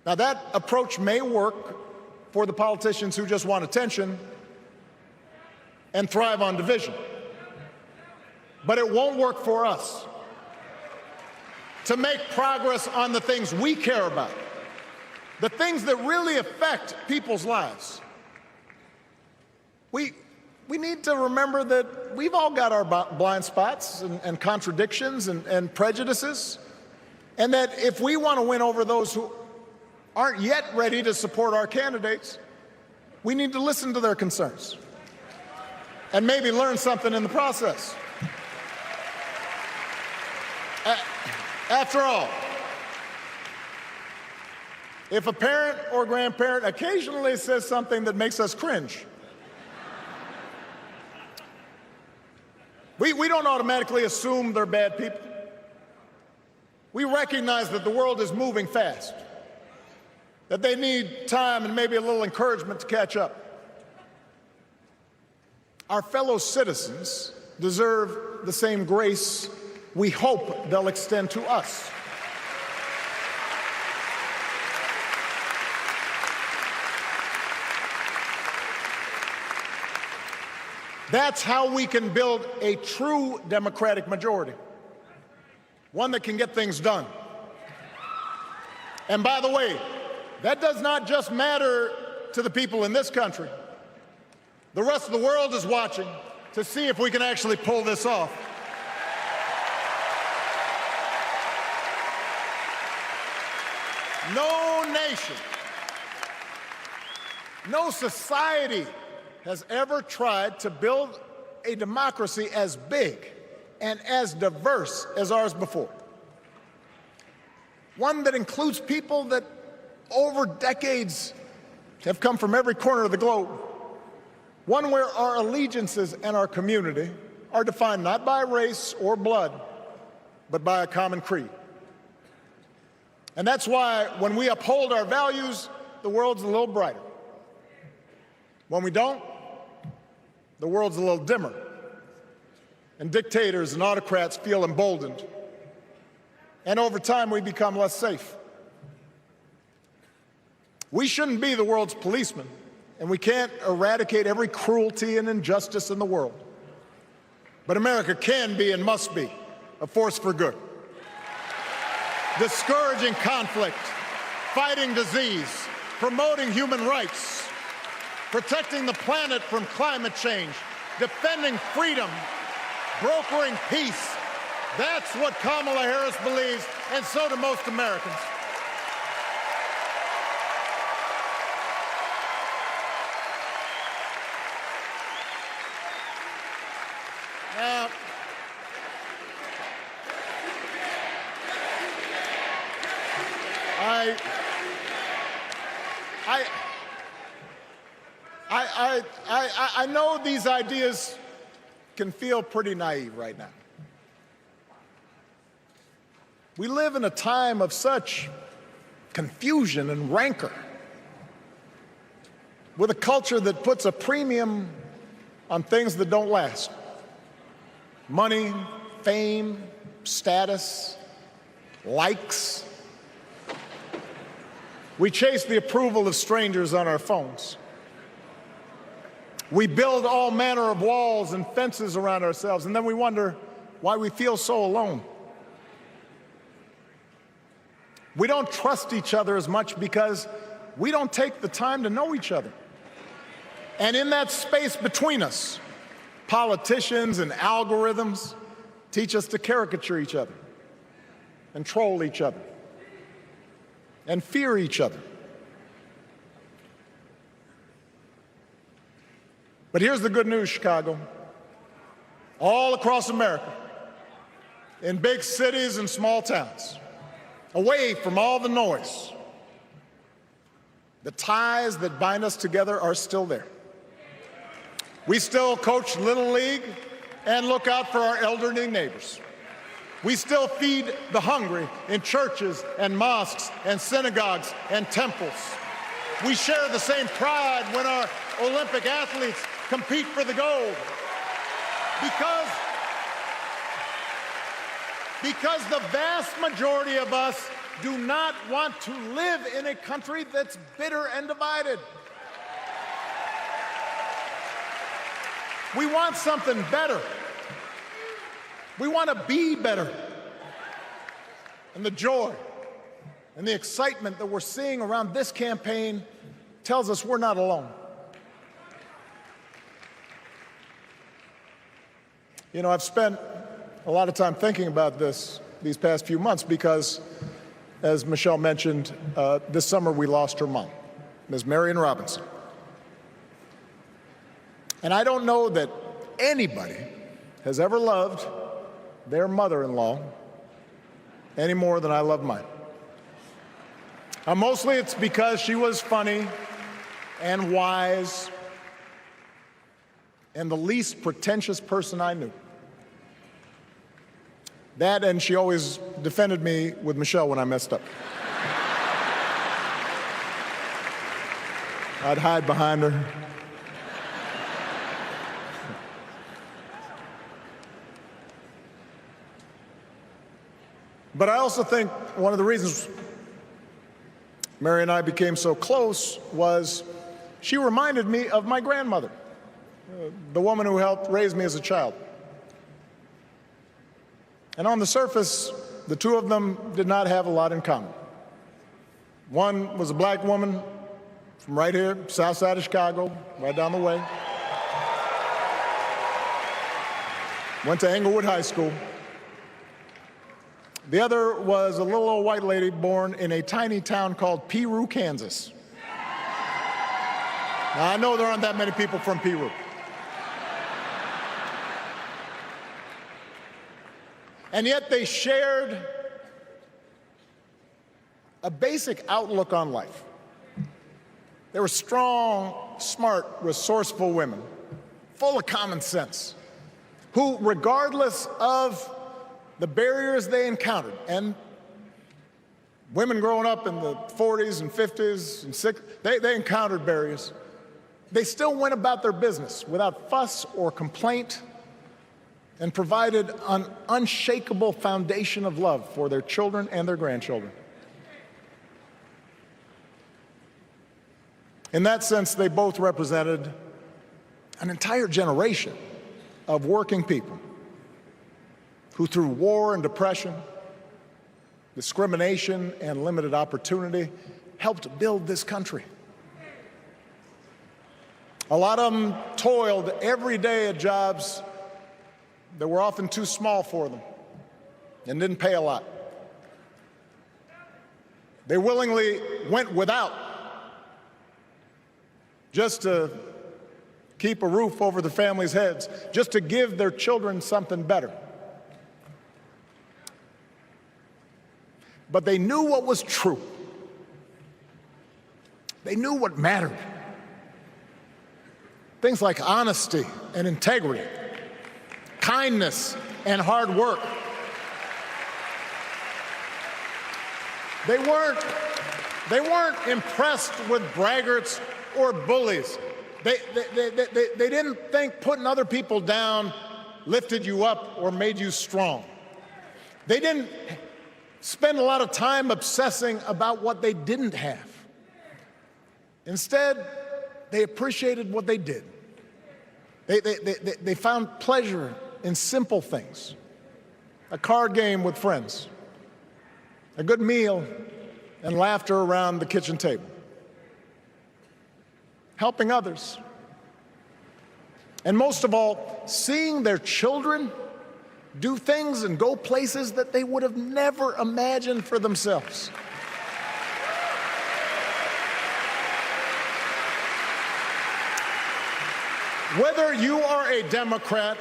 Now, that approach may work for the politicians who just want attention and thrive on division, but it won't work for us. To make progress on the things we care about, the things that really affect people's lives, we need to remember that we've all got our blind spots and contradictions and prejudices, and that if we want to win over those who aren't yet ready to support our candidates, we need to listen to their concerns and maybe learn something in the process. After all, if a parent or grandparent occasionally says something that makes us cringe, we don't automatically assume they're bad people. We recognize that the world is moving fast, that they need time and maybe a little encouragement to catch up. Our fellow citizens deserve the same grace we hope they'll extend to us. That's how we can build a true democratic majority, one that can get things done. And by the way, that does not just matter to the people in this country. The rest of the world is watching to see if we can actually pull this off. No nation, no society has ever tried to build a democracy as big and as diverse as ours before. One that includes people that over decades have come from every corner of the globe. One where our allegiances and our community are defined not by race or blood, but by a common creed. And that's why when we uphold our values, the world's a little brighter. When we don't, the world's a little dimmer. And dictators and autocrats feel emboldened. And over time, we become less safe. We shouldn't be the world's policemen, and we can't eradicate every cruelty and injustice in the world. But America can be and must be a force for good, discouraging conflict, fighting disease, promoting human rights, protecting the planet from climate change, defending freedom, brokering peace. That's what Kamala Harris believes, and so do most Americans. Now, I know these ideas can feel pretty naive right now. We live in a time of such confusion and rancor, with a culture that puts a premium on things that don't last. Money, fame, status, likes. We chase the approval of strangers on our phones. We build all manner of walls and fences around ourselves, and then we wonder why we feel so alone. We don't trust each other as much because we don't take the time to know each other. And in that space between us, politicians and algorithms teach us to caricature each other and troll each other and fear each other. But here's the good news, Chicago. All across America, in big cities and small towns, away from all the noise, the ties that bind us together are still there. We still coach Little League and look out for our elderly neighbors. We still feed the hungry in churches and mosques and synagogues and temples. We share the same pride when our Olympic athletes compete for the gold. Because the vast majority of us do not want to live in a country that's bitter and divided. We want something better. We want to be better. And the joy and the excitement that we're seeing around this campaign tells us we're not alone. You know, I've spent a lot of time thinking about these past few months because, as Michelle mentioned, this summer we lost her mom, Ms. Marion Robinson. And I don't know that anybody has ever loved their mother-in-law any more than I love mine. Mostly it's because she was funny and wise and the least pretentious person I knew. That, and she always defended me with Michelle when I messed up. I'd hide behind her. But I also think one of the reasons Mary and I became so close was she reminded me of my grandmother, the woman who helped raise me as a child. And on the surface, the two of them did not have a lot in common. One was a black woman from right here, south side of Chicago, right down the way. Went to Englewood High School. The other was a little old white lady born in a tiny town called Peru, Kansas. Now, I know there aren't that many people from Peru. And yet they shared a basic outlook on life. They were strong, smart, resourceful women, full of common sense, who, regardless of the barriers they encountered, and women growing up in the 40s and 50s and 60s, they encountered barriers. They still went about their business without fuss or complaint and provided an unshakable foundation of love for their children and their grandchildren. In that sense, they both represented an entire generation of working people who, through war and depression, discrimination and limited opportunity, helped build this country. A lot of them toiled every day at jobs that were often too small for them and didn't pay a lot. They willingly went without just to keep a roof over their families' heads, just to give their children something better. But they knew what was true. They knew what mattered. Things like honesty and integrity, kindness and hard work. They weren't impressed with braggarts or bullies. They didn't think putting other people down lifted you up or made you strong. They didn't spend a lot of time obsessing about what they didn't have. Instead, they appreciated what they did. They found pleasure in simple things. A card game with friends, a good meal, and laughter around the kitchen table. Helping others. And most of all, seeing their children do things and go places that they would have never imagined for themselves. Whether you are a Democrat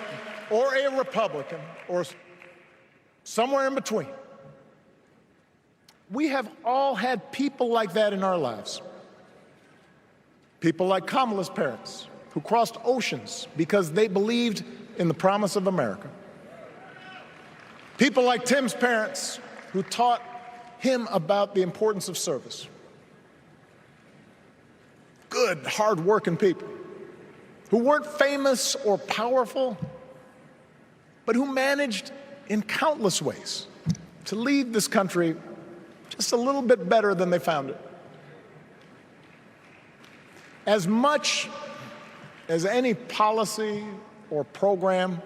or a Republican or somewhere in between, we have all had people like that in our lives. People like Kamala's parents, who crossed oceans because they believed in the promise of America. People like Tim's parents, who taught him about the importance of service. Good, hard-working people who weren't famous or powerful, but who managed in countless ways to leave this country just a little bit better than they found it. As much as any policy or program,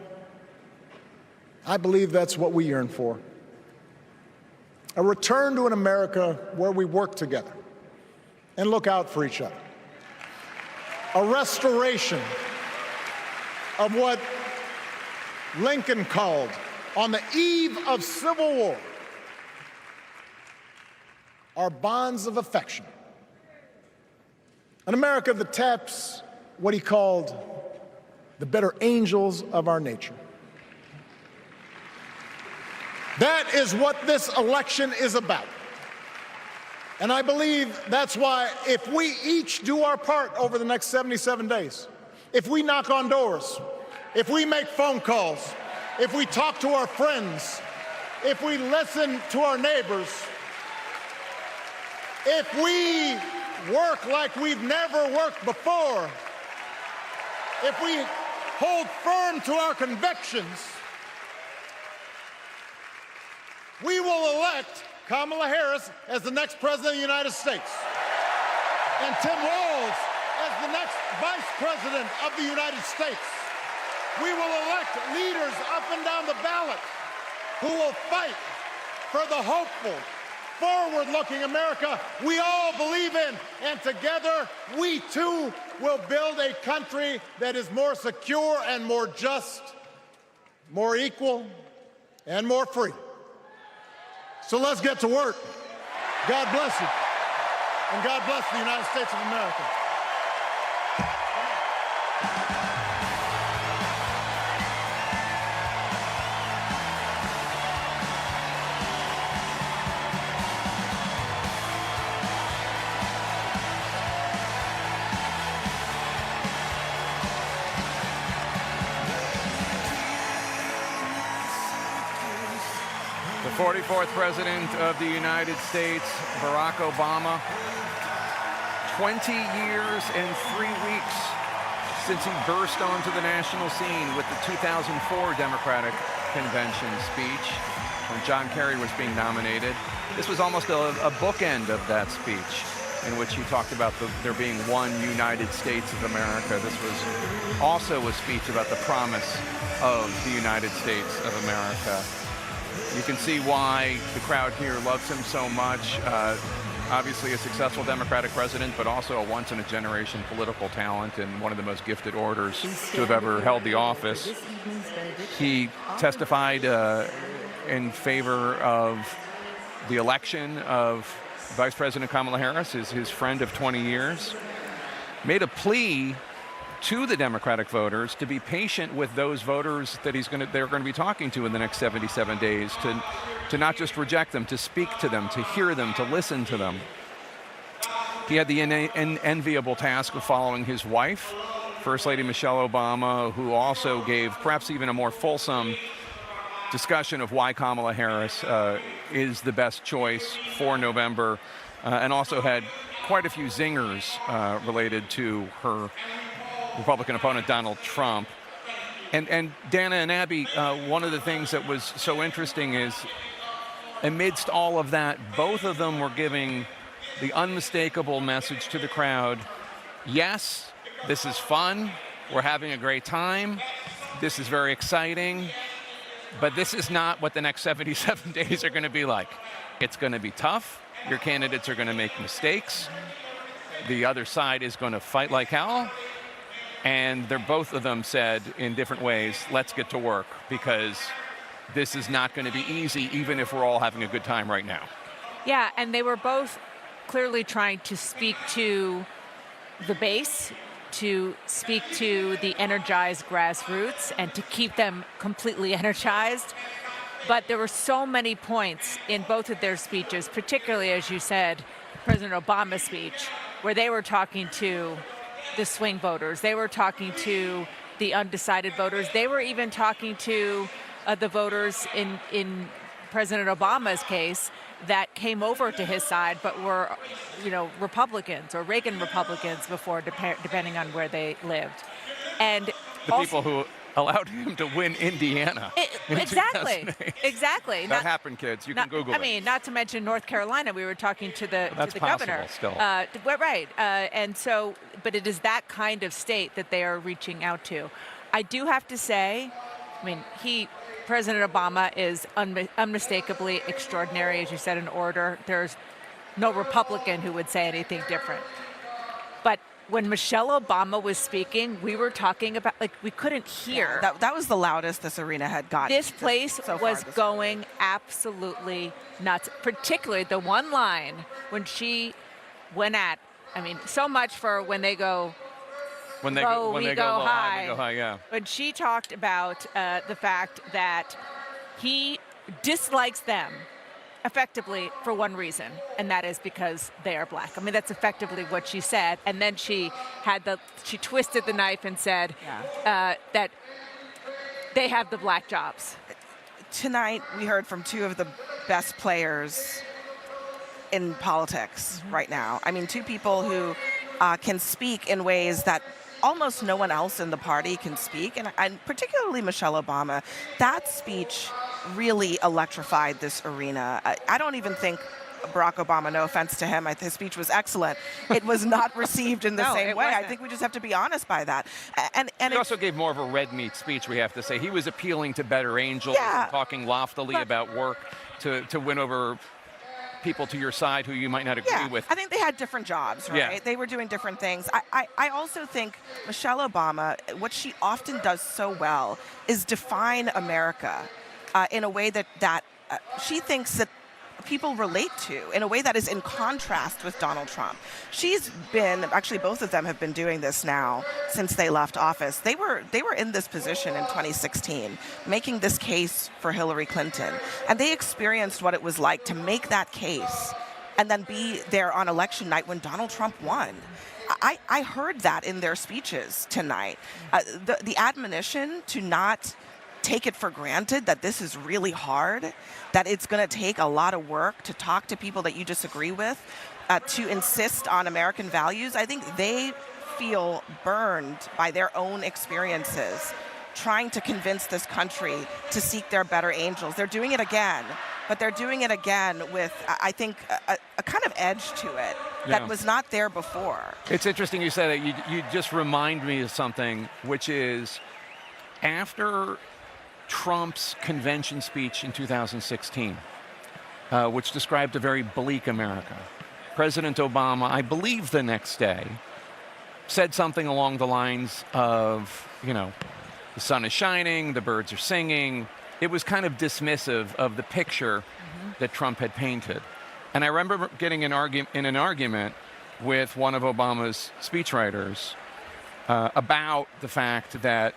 I believe that's what we yearn for. A return to an America where we work together and look out for each other. A restoration of what Lincoln called, on the eve of Civil War, our bonds of affection. An America that taps what he called the better angels of our nature. That is what this election is about. And I believe that's why if we each do our part over the next 77 days, if we knock on doors, if we make phone calls, if we talk to our friends, if we listen to our neighbors, if we work like we've never worked before, if we hold firm to our convictions, we will elect Kamala Harris as the next President of the United States, and Tim Walz as the next Vice President of the United States. We will elect leaders up and down the ballot who will fight for the hopeful, forward-looking America we all believe in, and together we too will build a country that is more secure and more just, more equal, and more free. So let's get to work. God bless you, and God bless the United States of America. The 44th President of the United States, Barack Obama, 20 years and 3 weeks since he burst onto the national scene with the 2004 Democratic Convention speech when John Kerry was being nominated. This was almost a bookend of that speech, in which he talked about there being one United States of America. This was also a speech about the promise of the United States of America. You can see why the crowd here loves him so much. Obviously a successful Democratic president, but also a once-in-a-generation political talent and one of the most gifted orators to have ever held the office. He testified in favor of the election of Vice President Kamala Harris, his friend of 20 years, made a plea to the Democratic voters to be patient with those voters that they're going to be talking to in the next 77 days, to not just reject them, to speak to them, to hear them, to listen to them. He had the enviable task of following his wife, First Lady Michelle Obama, who also gave perhaps even a more fulsome discussion of why Kamala Harris is the best choice for November, and also had quite a few zingers related to her Republican opponent, Donald Trump. And Dana and Abby, one of the things that was so interesting is, amidst all of that, both of them were giving the unmistakable message to the crowd: yes, this is fun, we're having a great time, this is very exciting, but this is not what the next 77 days are going to be like. It's going to be tough. Your candidates are going to make mistakes. The other side is going to fight like hell. And both of them said in different ways, let's get to work, because this is not going to be easy, even if we're all having a good time right now. Yeah, and they were both clearly trying to speak to the base, to speak to the energized grassroots, and to keep them completely energized. But there were so many points in both of their speeches, particularly, as you said, President Obama's speech, where they were talking to the swing voters. They were talking to the undecided voters. They were even talking to the voters in President Obama's case that came over to his side but were, Republicans or Reagan Republicans before, depending on where they lived. And the people who allowed him to win Indiana. Exactly. Exactly. That happened, kids. You can Google it. I mean, not to mention North Carolina. We were talking to the governor. Still. Right. And so, but it is that kind of state that they are reaching out to. I do have to say, President Obama is unmistakably extraordinary, as you said, in order. There's no Republican who would say anything different. But when Michelle Obama was speaking, we were talking about, we couldn't hear. Yeah, that was the loudest this arena had gotten. This place was going absolutely nuts, particularly the one line when she went at, so much for when they go, when they go high, yeah. When she talked about the fact that he dislikes them effectively for one reason, and that is because they are black. That's effectively what she said. And then she twisted the knife and said that they have the black jobs. Tonight, we heard from two of the best players in politics right now. Two people who can speak in ways that almost no one else in the party can speak, and particularly Michelle Obama. That speech really electrified this arena. I don't even think Barack Obama, no offense to him, his speech was excellent. It was not received in the same way. Wasn't. I think we just have to be honest by that. And he also gave more of a red meat speech, we have to say. He was appealing to better angels, and talking loftily about work to win over people to your side who you might not agree with. I think they had different jobs, right? Yeah. They were doing different things. I also think Michelle Obama, what she often does so well is define America in a way that she thinks that people relate to, in a way that is in contrast with Donald Trump. She's been, actually both of them have been doing this now since they left office. They were in this position in 2016, making this case for Hillary Clinton. And they experienced what it was like to make that case and then be there on election night when Donald Trump won. I heard that in their speeches tonight. The admonition to not take it for granted that this is really hard, that it's going to take a lot of work to talk to people that you disagree with, to insist on American values. I think they feel burned by their own experiences trying to convince this country to seek their better angels. They're doing it again, but they're doing it again with, I think, a kind of edge to it that was not there before. It's interesting you said that. You just remind me of something, which is after Trump's convention speech in 2016, which described a very bleak America, President Obama, I believe the next day, said something along the lines of, the sun is shining, the birds are singing. It was kind of dismissive of the picture that Trump had painted. And I remember getting in an argument with one of Obama's speechwriters about the fact that,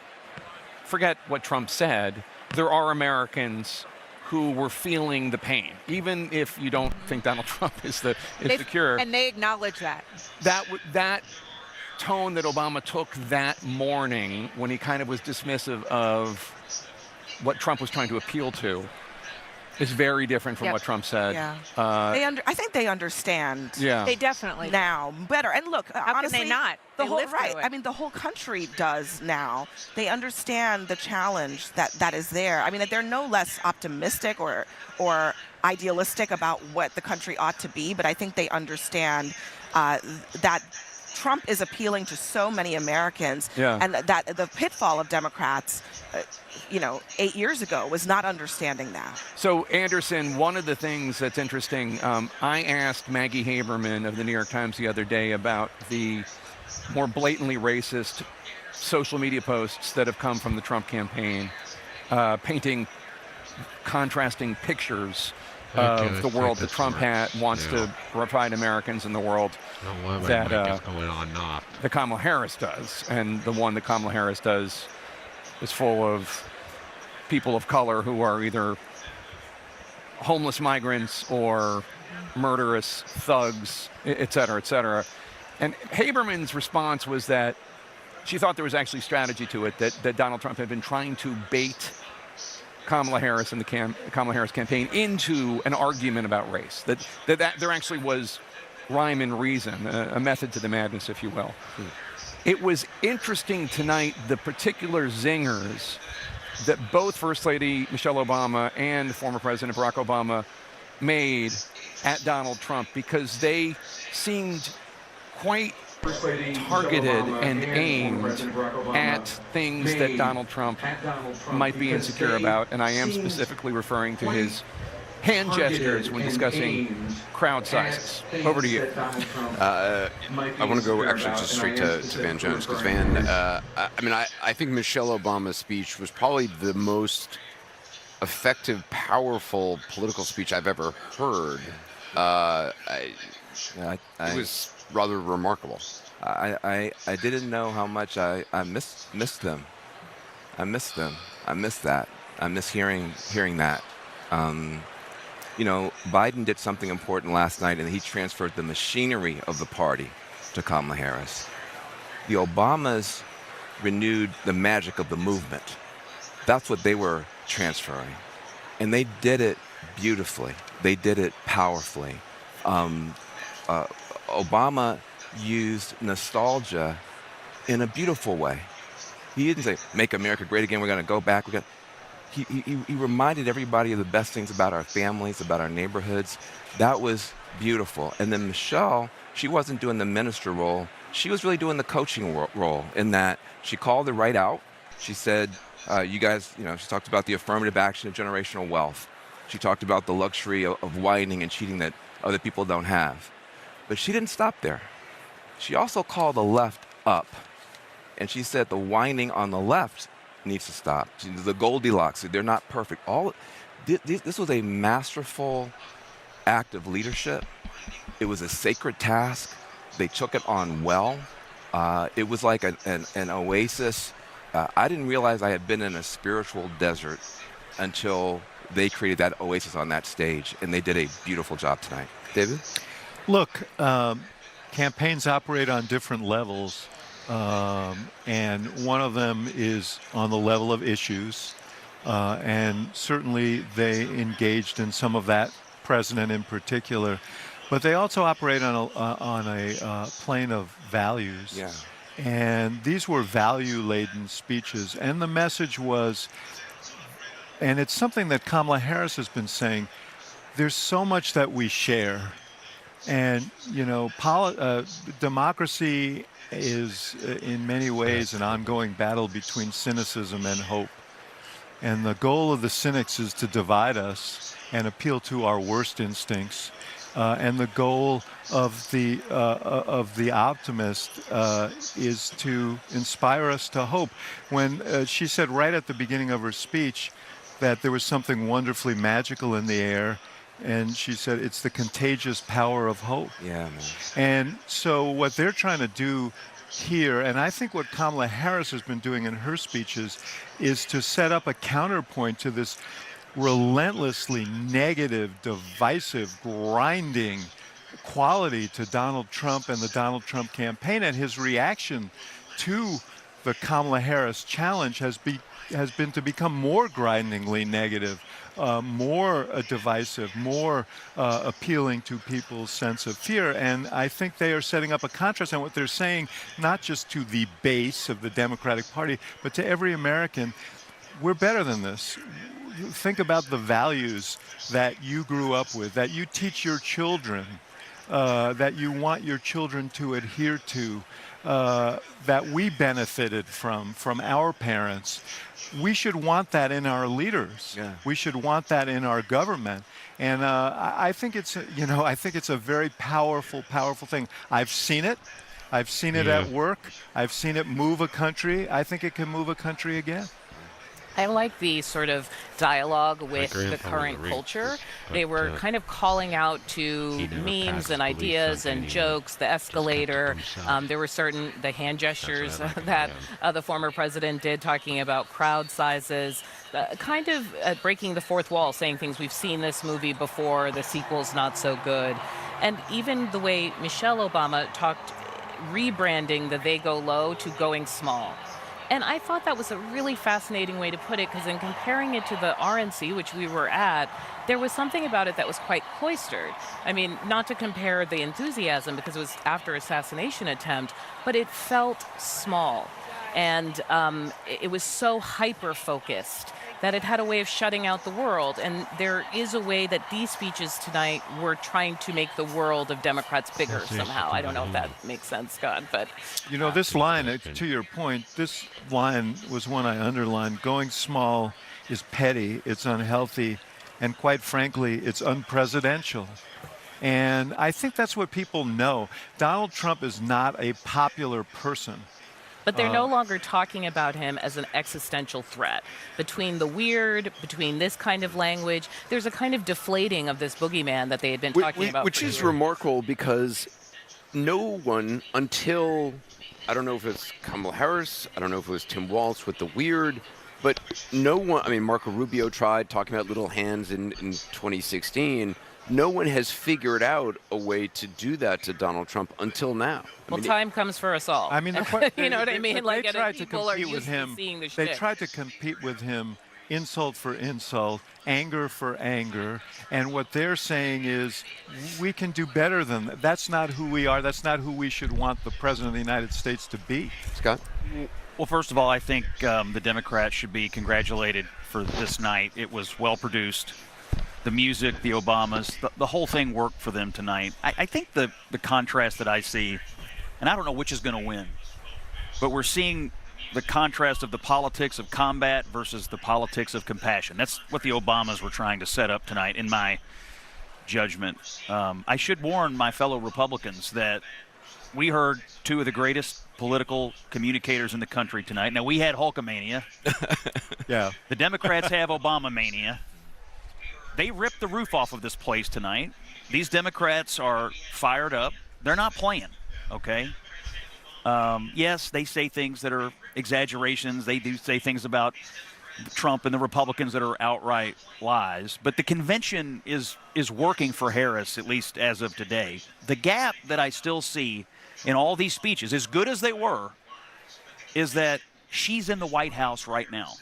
forget what Trump said, there are Americans who were feeling the pain, even if you don't think Donald Trump is the cure. And they acknowledge that. That tone that Obama took that morning when he kind of was dismissive of what Trump was trying to appeal to is very different from what Trump said. Yeah. I think they understand. Yeah. They definitely now better. And look, how honestly, can they not? The They whole live through it. I mean, the whole country does now. They understand the challenge that is there. I mean, they're no less optimistic or idealistic about what the country ought to be, but I think they understand that Trump is appealing to so many Americans, and that the pitfall of Democrats, 8 years ago was not understanding that. So, Anderson, one of the things that's interesting, I asked Maggie Haberman of the New York Times the other day about the more blatantly racist social media posts that have come from the Trump campaign, painting contrasting pictures of the world that Trump wants to provide Americans in the world that the Kamala Harris does. And the one that Kamala Harris does is full of people of color who are either homeless migrants or murderous thugs, et cetera, et cetera. And Haberman's response was that she thought there was actually strategy to it, that Donald Trump had been trying to bait Kamala Harris and the Kamala Harris campaign into an argument about race, that there actually was rhyme and reason, a method to the madness, if you will. It was interesting tonight, the particular zingers that both First Lady Michelle Obama and former President Barack Obama made at Donald Trump, because they seemed quite targeted and aimed at things that Donald Trump might be insecure about, and I am specifically referring to his hand gestures when discussing crowd sizes. Over to you. I want to go actually just straight to Van Jones, because Van, I think Michelle Obama's speech was probably the most effective, powerful political speech I've ever heard. It was rather remarkable. I didn't know how much I missed them. I missed them. I missed that. I miss hearing that. Biden did something important last night, and he transferred the machinery of the party to Kamala Harris. The Obamas renewed the magic of the movement. That's what they were transferring. And they did it beautifully. They did it powerfully. Obama used nostalgia in a beautiful way. He didn't say, make America great again, we're going to go back. He reminded everybody of the best things about our families, about our neighborhoods. That was beautiful. And then Michelle, she wasn't doing the minister role. She was really doing the coaching role, in that she called it right out. She said, you guys, she talked about the affirmative action of generational wealth. She talked about the luxury of whining and cheating that other people don't have. But she didn't stop there. She also called the left up. And she said the whining on the left needs to stop. The Goldilocks, they're not perfect. This was a masterful act of leadership. It was a sacred task. They took it on well. It was like an oasis. I didn't realize I had been in a spiritual desert until they created that oasis on that stage, and they did a beautiful job tonight. David? Look, campaigns operate on different levels, and one of them is on the level of issues, and certainly they engaged in some of that, president in particular, but they also operate on a plane of values. Yeah. And these were value-laden speeches, and the message was, and it's something that Kamala Harris has been saying, there's so much that we share. And, democracy is in many ways an ongoing battle between cynicism and hope. And the goal of the cynics is to divide us and appeal to our worst instincts. And the goal of the optimist is to inspire us to hope. When she said right at the beginning of her speech that there was something wonderfully magical in the air, and she said it's the contagious power of hope. Yeah, man. And so what they're trying to do here, and I think what Kamala Harris has been doing in her speeches is to set up a counterpoint to this relentlessly negative, divisive, grinding quality to Donald Trump and the Donald Trump campaign. And his reaction to the Kamala Harris challenge has been to become more grindingly negative, more divisive, more appealing to people's sense of fear. And I think they are setting up a contrast on what they're saying, not just to the base of the Democratic Party, but to every American. We're better than this. Think about the values that you grew up with, that you teach your children, that you want your children to adhere to, that we benefited from our parents. We should want that in our leaders. Yeah. We should want that in our government. And I think it's a very powerful thing. I've seen it. I've seen it at work. I've seen it move a country. I think it can move a country again. I like the sort of dialogue with the current culture. They were kind of calling out to memes and ideas and jokes, the escalator. There were the hand gestures that the former president did, talking about crowd sizes, kind of breaking the fourth wall, saying things, we've seen this movie before, the sequel's not so good. And even the way Michelle Obama talked, rebranding the they go low to going small. And I thought that was a really fascinating way to put it, because in comparing it to the RNC, which we were at, there was something about it that was quite cloistered. I mean, not to compare the enthusiasm, because it was after assassination attempt, but it felt small. And it was so hyper-focused that it had a way of shutting out the world. And there is a way that these speeches tonight were trying to make the world of Democrats bigger somehow. I don't know if that makes sense, Scott, but... This line, to your point, this line was one I underlined. Going small is petty, it's unhealthy, and quite frankly, it's unpresidential. And I think that's what people know. Donald Trump is not a popular person. But they're no longer talking about him as an existential threat. Between the weird, between this kind of language, there's a kind of deflating of this boogeyman that they had been talking about. Which is remarkable, because no one until, I don't know if it's Kamala Harris, I don't know if it was Tim Walz with the weird, but no one, I mean, Marco Rubio tried talking about little hands in 2016. No one has figured out a way to do that to Donald Trump until now. Well, time comes for us all. I mean, you know what I mean? Like, they tried to people are compete with used him. to seeing the They shit. tried to compete with him, insult for insult, anger for anger, and what they're saying is, we can do better than that. That's not who we are. That's not who we should want the president of the United States to be. Scott? Well, first of all, I think the Democrats should be congratulated for this night. It was well produced. The music, the Obamas, the whole thing worked for them tonight. I think the contrast that I see, and I don't know which is going to win, but we're seeing the contrast of the politics of combat versus the politics of compassion. That's what the Obamas were trying to set up tonight, in my judgment. I should warn my fellow Republicans that we heard two of the greatest political communicators in the country tonight. Now, we had Hulkamania. Yeah. The Democrats have Obama-mania. They ripped the roof off of this place tonight. These Democrats are fired up. They're not playing, okay? Yes, they say things that are exaggerations. They do say things about Trump and the Republicans that are outright lies. But the convention is working for Harris, at least as of today. The gap that I still see in all these speeches, as good as they were, is that she's in the White House right now.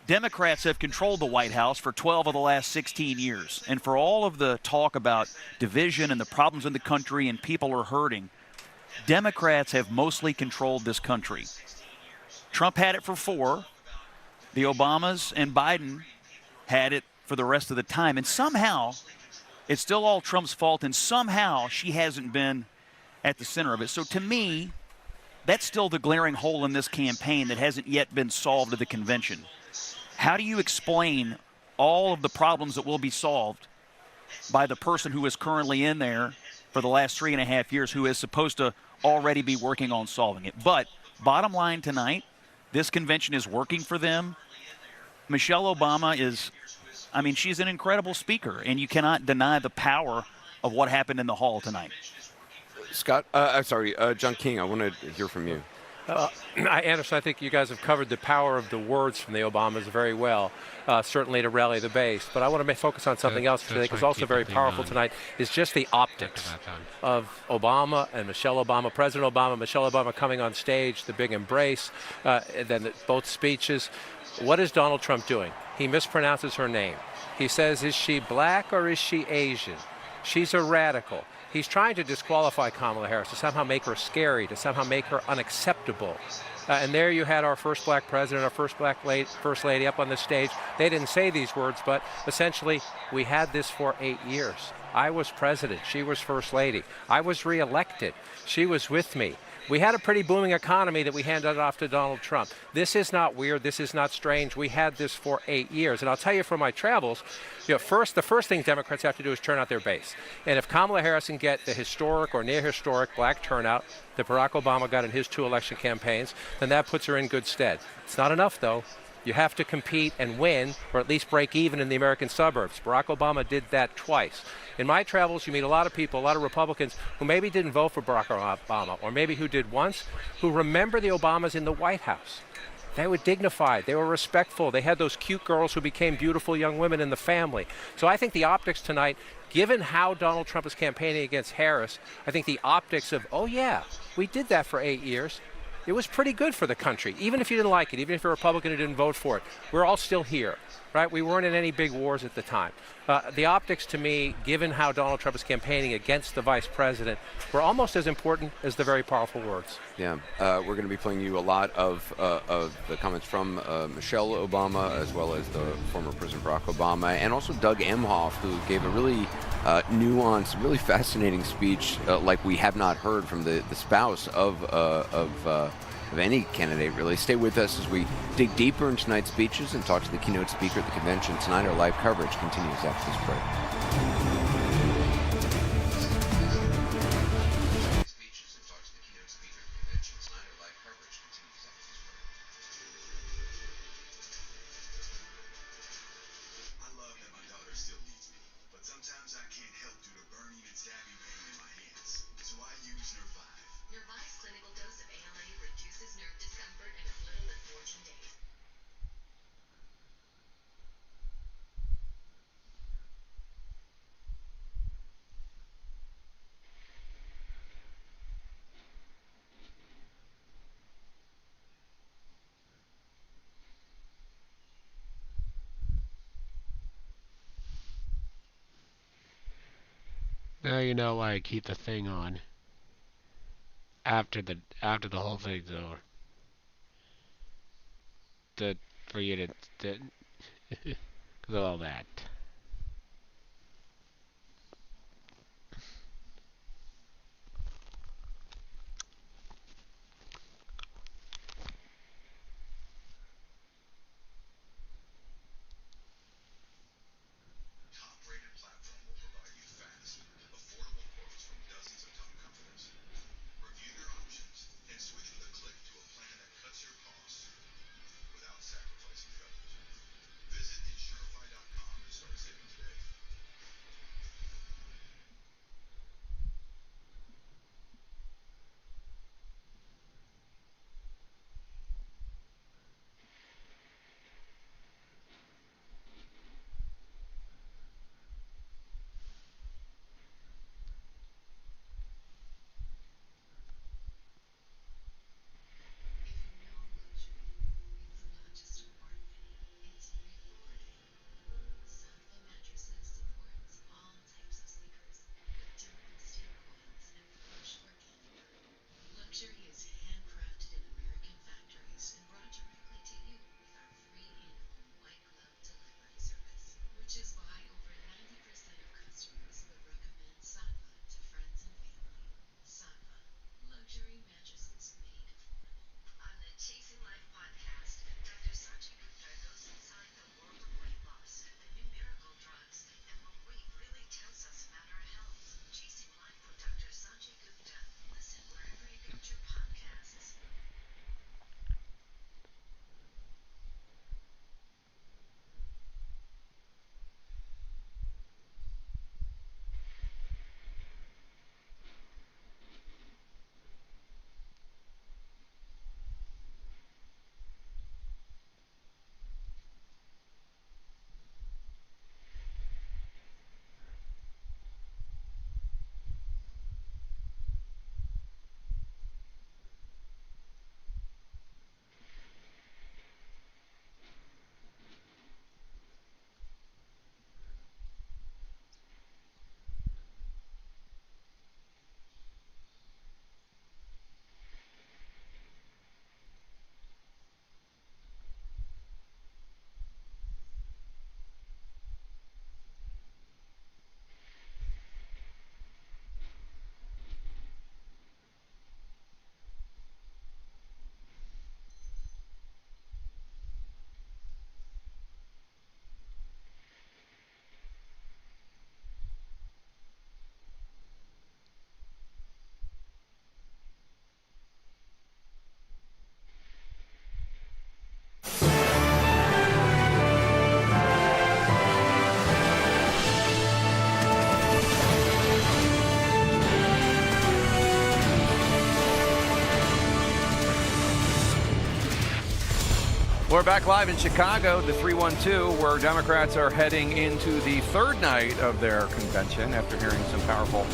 Democrats have controlled the White House for 12 of the last 16 years. And for all of the talk about division and the problems in the country and people are hurting, Democrats have mostly controlled this country. Trump had it for 4. The Obamas and Biden had it for the rest of the time. And somehow, it's still all Trump's fault, and somehow she hasn't been at the center of it. So to me, that's still the glaring hole in this campaign that hasn't yet been solved at the convention. How do you explain all of the problems that will be solved by the person who is currently in there for the last 3.5 years, who is supposed to already be working on solving it? But bottom line tonight, this convention is working for them. Michelle Obama is, I mean, she's an incredible speaker, and you cannot deny the power of what happened in the hall tonight. Scott, sorry, John King, I want to hear from you. Anderson, I think you guys have covered the power of the words from the Obamas very well, certainly to rally the base. But I want to focus on something else, which I think is also very powerful tonight, is just the optics of Obama and Michelle Obama, President Obama, Michelle Obama coming on stage, the big embrace, then both speeches. What is Donald Trump doing? He mispronounces her name. He says, is she black or is she Asian? She's a radical. He's trying to disqualify Kamala Harris, to somehow make her scary, to somehow make her unacceptable. And there you had our first black president, our first black first lady up on the stage. They didn't say these words, but essentially we had this for 8 years. I was president. She was first lady. I was reelected. She was with me. We had a pretty booming economy that we handed off to Donald Trump. This is not weird. This is not strange. We had this for 8 years. And I'll tell you from my travels, the first thing Democrats have to do is turn out their base. And if Kamala Harris can get the historic or near historic black turnout that Barack Obama got in his 2 election campaigns, then that puts her in good stead. It's not enough, though. You have to compete and win, or at least break even in the American suburbs. Barack Obama did that twice. In my travels, you meet a lot of people, a lot of Republicans who maybe didn't vote for Barack Obama, or maybe who did once, who remember the Obamas in the White House. They were dignified. They were respectful. They had those cute girls who became beautiful young women in the family. So I think the optics tonight, given how Donald Trump is campaigning against Harris, I think the optics of, oh yeah, we did that for 8 years. It was pretty good for the country, even if you didn't like it, even if you're a Republican who didn't vote for it. We're all still here, right? We weren't in any big wars at the time. The optics, to me, given how Donald Trump is campaigning against the vice president, were almost as important as the very powerful words. Yeah, we're going to be playing you a lot of the comments from Michelle Obama, as well as the former President Barack Obama, and also Doug Emhoff, who gave a really nuanced, really fascinating speech, like we have not heard from the spouse of any candidate, really. Stay with us as we dig deeper in tonight's speeches and talk to the keynote speaker at the convention tonight. Our live coverage continues after this break. Now you know why I keep the thing on after the whole thing's over. For you to because of all that. We're back live in Chicago, the 312, where Democrats are heading into the third night of their convention after hearing some powerful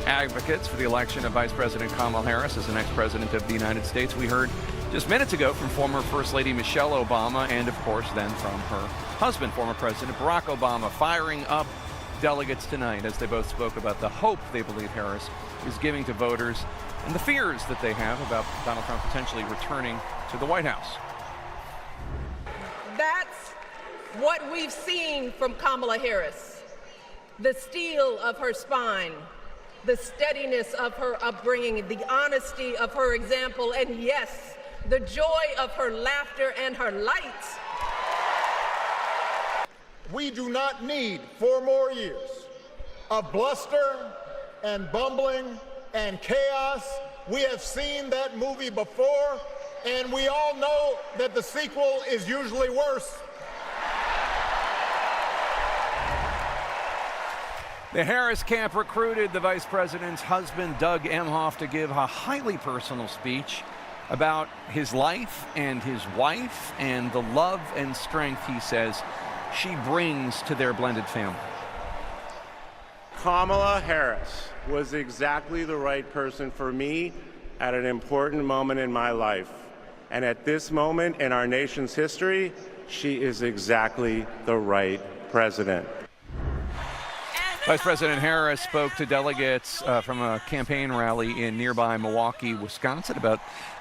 advocates for the election of Vice President Kamala Harris as the next president of the United States. We heard just minutes ago from former First Lady Michelle Obama and, of course, then from her husband, former President Barack Obama, firing up delegates tonight as they both spoke about the hope they believe Harris is giving to voters and the fears that they have about Donald Trump potentially returning to the White House. That's what we've seen from Kamala Harris. The steel of her spine, the steadiness of her upbringing, the honesty of her example, and yes, the joy of her laughter and her light. We do not need 4 more years of bluster and bumbling and chaos. We have seen that movie before, and we all know that the sequel is usually worse. The Harris camp recruited the vice president's husband, Doug Emhoff, to give a highly personal speech about his life and his wife and the love and strength, he says, she brings to their blended family. Kamala Harris was exactly the right person for me at an important moment in my life. And at this moment in our nation's history, she is exactly the right president. Vice President Harris spoke to delegates from a campaign rally in nearby Milwaukee, Wisconsin, about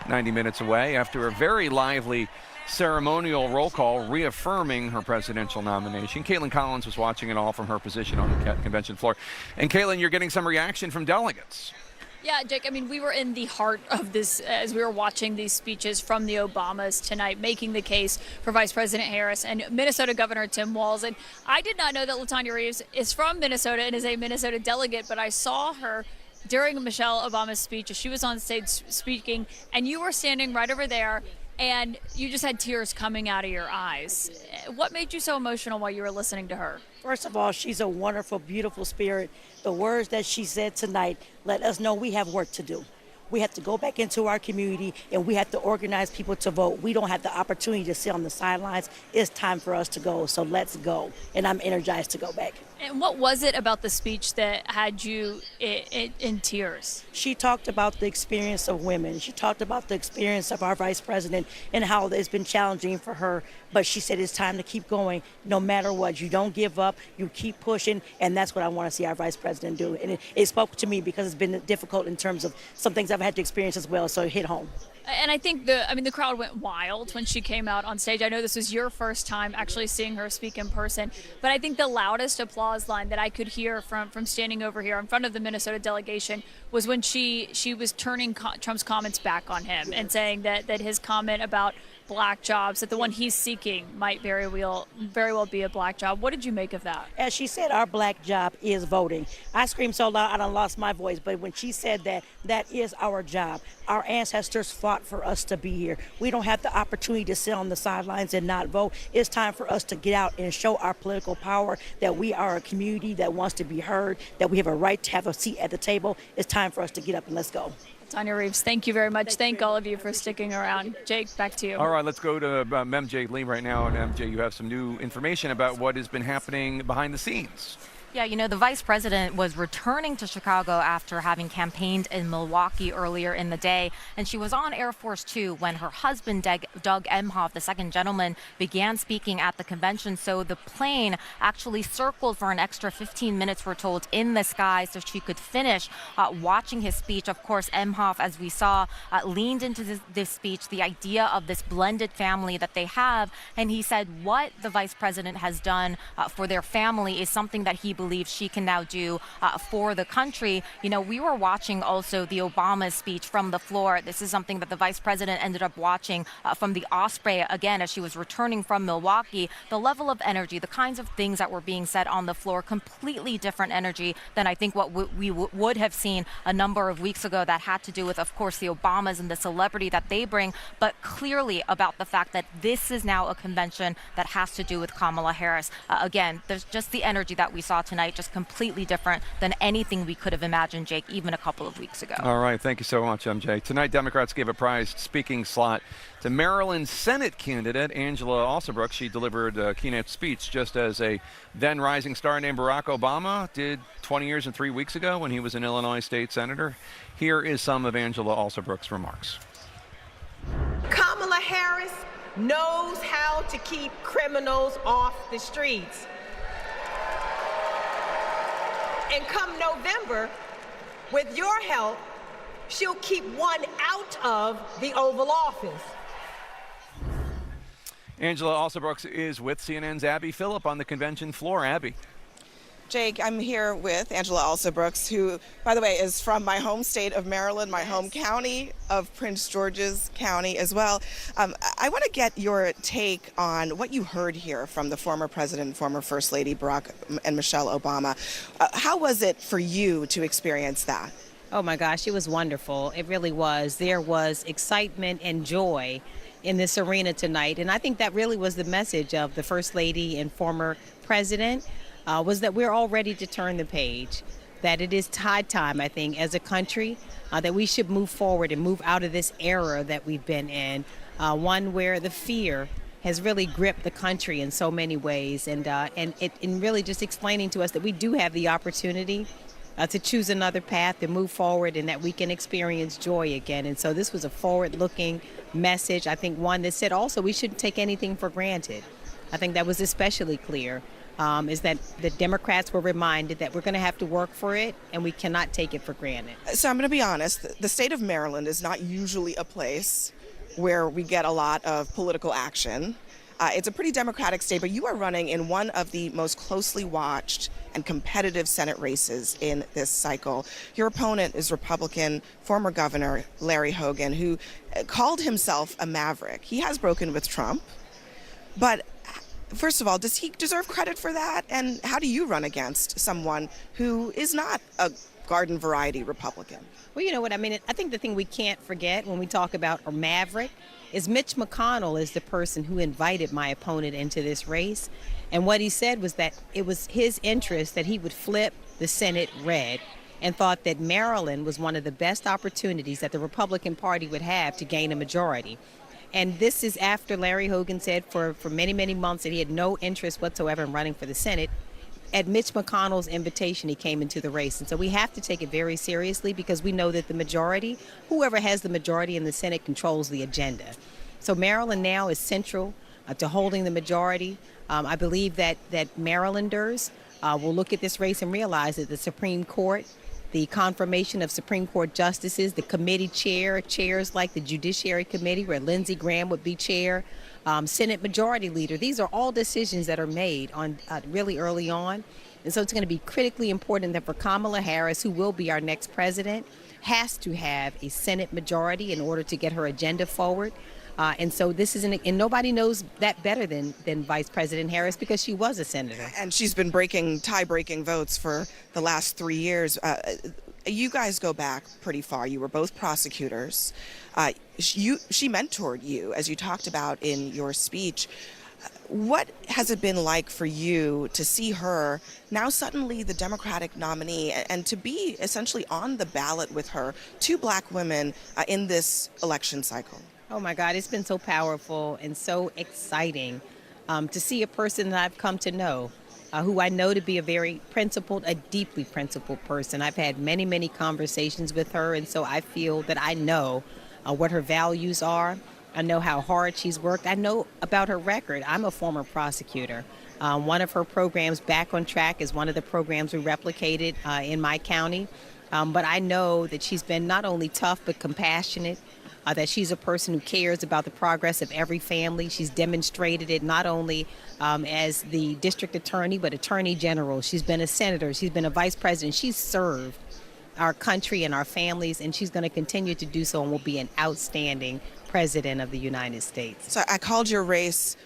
90 minutes away, after a very lively ceremonial roll call reaffirming her presidential nomination. Caitlin Collins was watching it all from her position on the convention floor. And Caitlin, you're getting some reaction from delegates. Yeah, Jake, I mean, we were in the heart of this as we were watching these speeches from the Obamas tonight, making the case for Vice President Harris and Minnesota Governor Tim Walz. And I did not know that LaTanya Reeves is from Minnesota and is a Minnesota delegate, but I saw her during Michelle Obama's speech as she was on stage speaking, and you were standing right over there, and you just had tears coming out of your eyes. What made you so emotional while you were listening to her? First of all, she's a wonderful, beautiful spirit. The words that she said tonight let us know we have work to do. We have to go back into our community, and we have to organize people to vote. We don't have the opportunity to sit on the sidelines. It's time for us to go, so let's go. And I'm energized to go back. And what was it about the speech that had you in tears? She talked about the experience of women. She talked about the experience of our vice president and how it's been challenging for her. But she said it's time to keep going no matter what. You don't give up. You keep pushing. And that's what I want to see our vice president do. And it spoke to me because it's been difficult in terms of some things I've had to experience as well. So it hit home. And I think the crowd went wild when she came out on stage. I know this was your first time actually seeing her speak in person, but I think the loudest applause line that I could hear from standing over here in front of the Minnesota delegation was when she was turning Trump's comments back on him and saying that his comment about black jobs, that the one he's seeking might very well be a black job. What did you make of that? As she said, our black job is voting. I screamed so loud I done lost my voice, but when she said that is our job. Our ancestors fought for us to be here. We don't have the opportunity to sit on the sidelines and not vote. It's time for us to get out and show our political power that we are a community that wants to be heard, that we have a right to have a seat at the table. It's time for us to get up and let's go. Tanya Reeves, thank you very much. Thank all of you for sticking around. Jake, back to you. All right, let's go to MJ Lee right now. And MJ, you have some new information about what has been happening behind the scenes. Yeah, you know, the vice president was returning to Chicago after having campaigned in Milwaukee earlier in the day, and she was on Air Force Two when her husband, Doug Emhoff, the second gentleman, began speaking at the convention. So the plane actually circled for an extra 15 minutes, we're told, in the sky so she could finish watching his speech. Of course, Emhoff, as we saw, leaned into this speech, the idea of this blended family that they have, and he said what the vice president has done for their family is something that he believes she can now do for the country. You know, we were watching also the Obama speech from the floor. This is something that the vice president ended up watching from the Osprey again as she was returning from Milwaukee. The level of energy, the kinds of things that were being said on the floor, completely different energy than I think what we would have seen a number of weeks ago that had to do with, of course, the Obamas and the celebrity that they bring, but clearly about the fact that this is now a convention that has to do with Kamala Harris. Again, there's just the energy that we saw tonight tonight just completely different than anything we could have imagined, Jake, even a couple of weeks ago. All right, thank you so much, MJ. Tonight, Democrats gave a prized speaking slot to Maryland Senate candidate Angela Alsobrooks. She delivered a keynote speech just as a then rising star named Barack Obama did 20 years and 3 weeks ago when he was an Illinois state senator. Here is some of Angela Alsobrooks' remarks. Kamala Harris knows how to keep criminals off the streets. And come November, with your help, she'll keep one out of the Oval Office. Angela Alsobrooks is with CNN's Abby Phillip on the convention floor. Abby. Jake, I'm here with Angela Alsobrooks, who, by the way, is from my home state of Maryland, my home county of Prince George's County as well. I want to get your take on what you heard here from the former president, former First Lady Barack and Michelle Obama. How was it for you to experience that? Oh my gosh, it was wonderful. It really was. There was excitement and joy in this arena tonight. And I think that really was the message of the First Lady and former president. Was that we're all ready to turn the page, that it is high time, I think, as a country, that we should move forward and move out of this era that we've been in, one where the fear has really gripped the country in so many ways, and really just explaining to us that we do have the opportunity to choose another path and move forward, and that we can experience joy again. And so this was a forward-looking message, I think one that said also we shouldn't take anything for granted. I think that was especially clear. Is that the Democrats were reminded that we're going to have to work for it and we cannot take it for granted. So I'm going to be honest, the state of Maryland is not usually a place where we get a lot of political action. It's a pretty Democratic state, but you are running in one of the most closely watched and competitive Senate races in this cycle. Your opponent is Republican former Governor Larry Hogan, who called himself a maverick. He has broken with Trump, but first of all, does he deserve credit for that? And how do you run against someone who is not a garden variety Republican? Well, you know what I mean? I think the thing we can't forget when we talk about a maverick is Mitch McConnell is the person who invited my opponent into this race. And what he said was that it was his interest that he would flip the Senate red, and thought that Maryland was one of the best opportunities that the Republican Party would have to gain a majority. And this is after Larry Hogan said for many, many months that he had no interest whatsoever in running for the Senate. At Mitch McConnell's invitation, he came into the race. And so we have to take it very seriously, because we know that the majority, whoever has the majority in the Senate, controls the agenda. So Maryland now is central to holding the majority. I believe that Marylanders will look at this race and realize that the Supreme Court, the confirmation of Supreme Court justices, the committee chairs like the Judiciary Committee, where Lindsey Graham would be chair, Senate Majority Leader. These are all decisions that are made on really early on. And so it's going to be critically important that for Kamala Harris, who will be our next president, has to have a Senate majority in order to get her agenda forward. And so this is, and nobody knows that better than Vice President Harris, because she was a senator. And she's been tie-breaking votes for the last 3 years. You guys go back pretty far. You were both prosecutors. She mentored you, as you talked about in your speech. What has it been like for you to see her now suddenly the Democratic nominee, and to be essentially on the ballot with her, 2 black women in this election cycle? Oh my God, it's been so powerful and so exciting to see a person that I've come to know, who I know to be a very principled, a deeply principled person. I've had many, many conversations with her, and so I feel that I know what her values are. I know how hard she's worked. I know about her record. I'm a former prosecutor. One of her programs, Back on Track, is one of the programs we replicated in my county. But I know that she's been not only tough but compassionate, that she's a person who cares about the progress of every family. She's demonstrated it not only as the district attorney, but attorney general. She's been a senator. She's been a vice president. She's served our country and our families, and she's going to continue to do so, and will be an outstanding president of the United States. So I called your race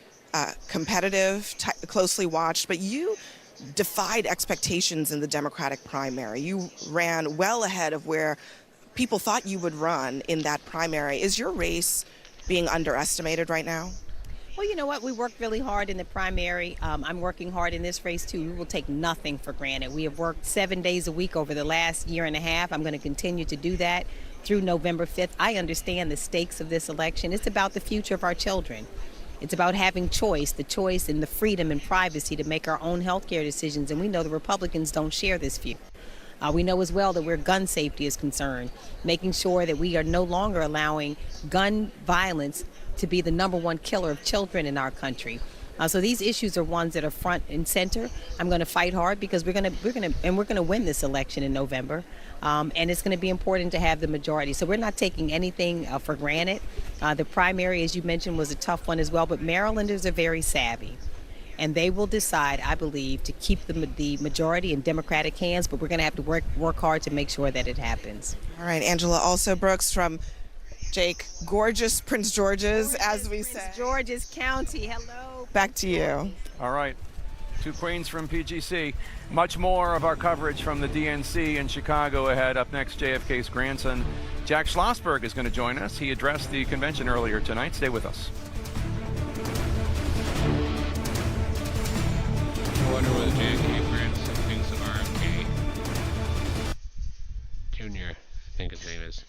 competitive, closely watched, but you defied expectations in the Democratic primary. You ran well ahead of where people thought you would run in that primary. Is your race being underestimated right now? Well, you know what? We worked really hard in the primary. I'm working hard in this race, too. We will take nothing for granted. We have worked 7 days a week over the last year and a half. I'm going to continue to do that through November 5th. I understand the stakes of this election. It's about the future of our children. It's about having choice, the choice and the freedom and privacy to make our own health care decisions. And we know the Republicans don't share this view. We know as well that where gun safety is concerned, making sure that we are no longer allowing gun violence to be the #1 killer of children in our country. So these issues are ones that are front and center. I'm going to fight hard because we're going to win this election in November, and it's going to be important to have the majority. So we're not taking anything for granted. The primary, as you mentioned, was a tough one as well, but Marylanders are very savvy. And they will decide, I believe, to keep the majority in Democratic hands, but we're going to have to work hard to make sure that it happens. All right, Angela, also Brooks from Jake, gorgeous Prince George's, as we say. Prince George's County, hello. Back to you. All right, 2 queens from PGC. Much more of our coverage from the DNC in Chicago ahead. Up next, JFK's grandson, Jack Schlossberg, is going to join us. He addressed the convention earlier tonight. Stay with us. I wonder what JFK grandson thinks of RFK Jr., I think his name is.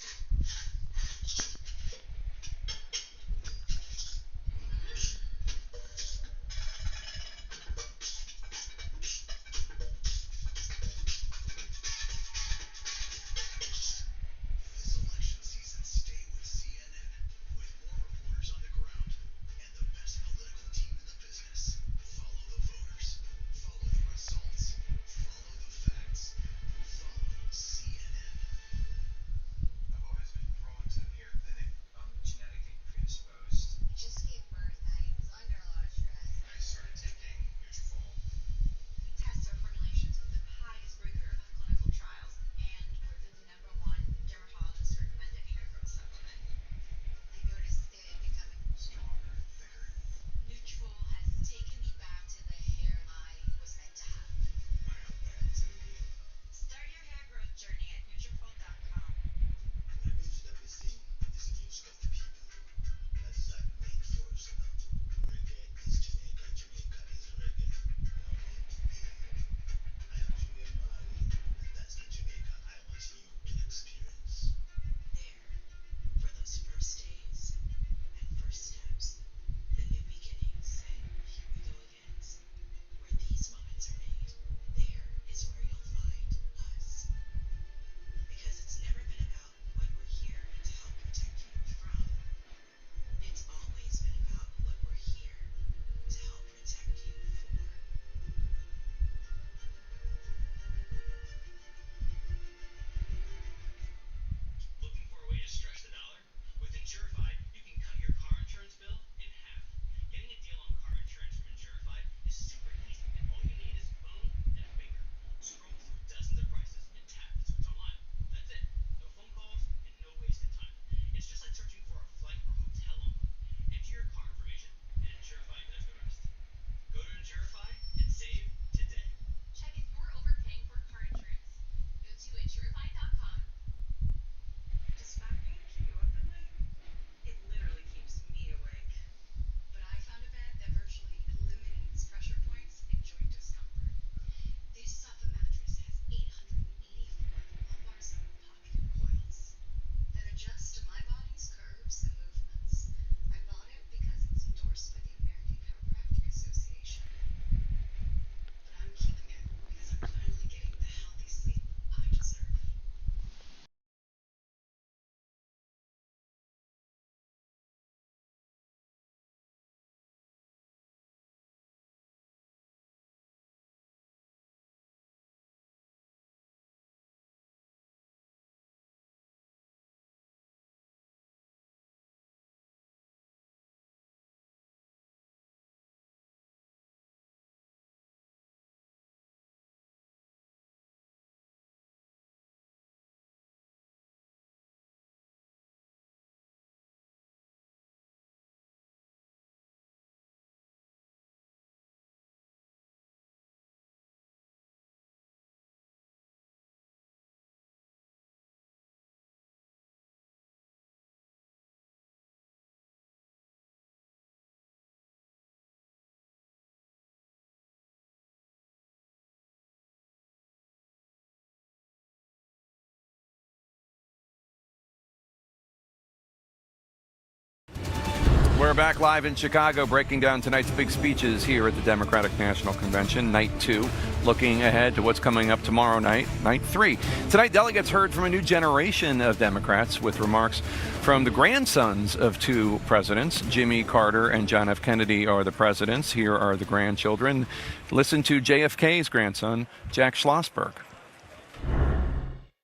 We're back live in Chicago, breaking down tonight's big speeches here at the Democratic National Convention, night 2, looking ahead to what's coming up tomorrow night, night 3. Tonight, delegates heard from a new generation of Democrats with remarks from the grandsons of 2 presidents. Jimmy Carter and John F. Kennedy are the presidents. Here are the grandchildren. Listen to JFK's grandson, Jack Schlossberg.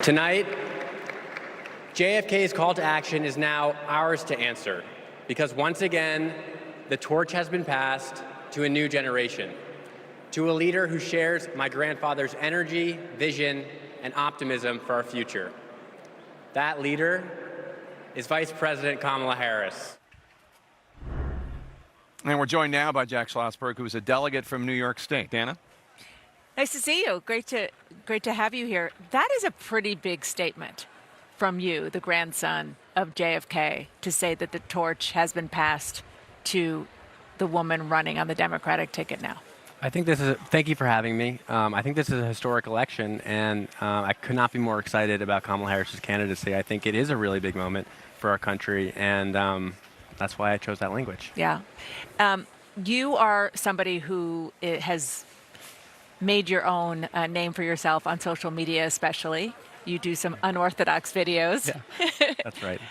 Tonight, JFK's call to action is now ours to answer, because once again, the torch has been passed to a new generation, to a leader who shares my grandfather's energy, vision, and optimism for our future. That leader is Vice President Kamala Harris. And we're joined now by Jack Schlossberg, who is a delegate from New York State. Dana? Nice to see you. Great to have you here. That is a pretty big statement from you, the grandson of JFK, to say that the torch has been passed to the woman running on the Democratic ticket now. I think thank you for having me. I think this is a historic election, and I could not be more excited about Kamala Harris's candidacy. I think it is a really big moment for our country, and that's why I chose that language. Yeah. You are somebody who has made your own name for yourself on social media, especially. You do some unorthodox videos. Yeah, that's right.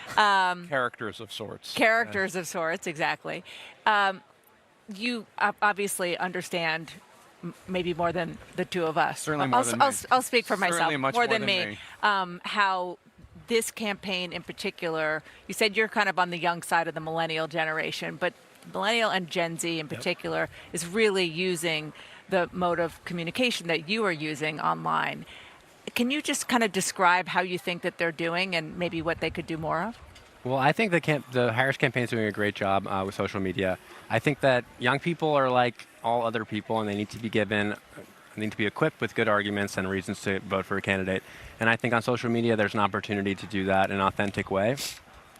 Characters of sorts. Characters of sorts, exactly. You obviously understand maybe more than the two of us. Certainly more than me. I'll speak for myself. Certainly much more than me. How this campaign in particular, you said you're kind of on the young side of the millennial generation, but millennial and Gen Z in particular is really using the mode of communication that you are using online. Can you just kind of describe how you think that they're doing and maybe what they could do more of? Well, I think the Harris campaign is doing a great job with social media. I think that young people are like all other people, and they need to be equipped with good arguments and reasons to vote for a candidate. And I think on social media, there's an opportunity to do that in an authentic way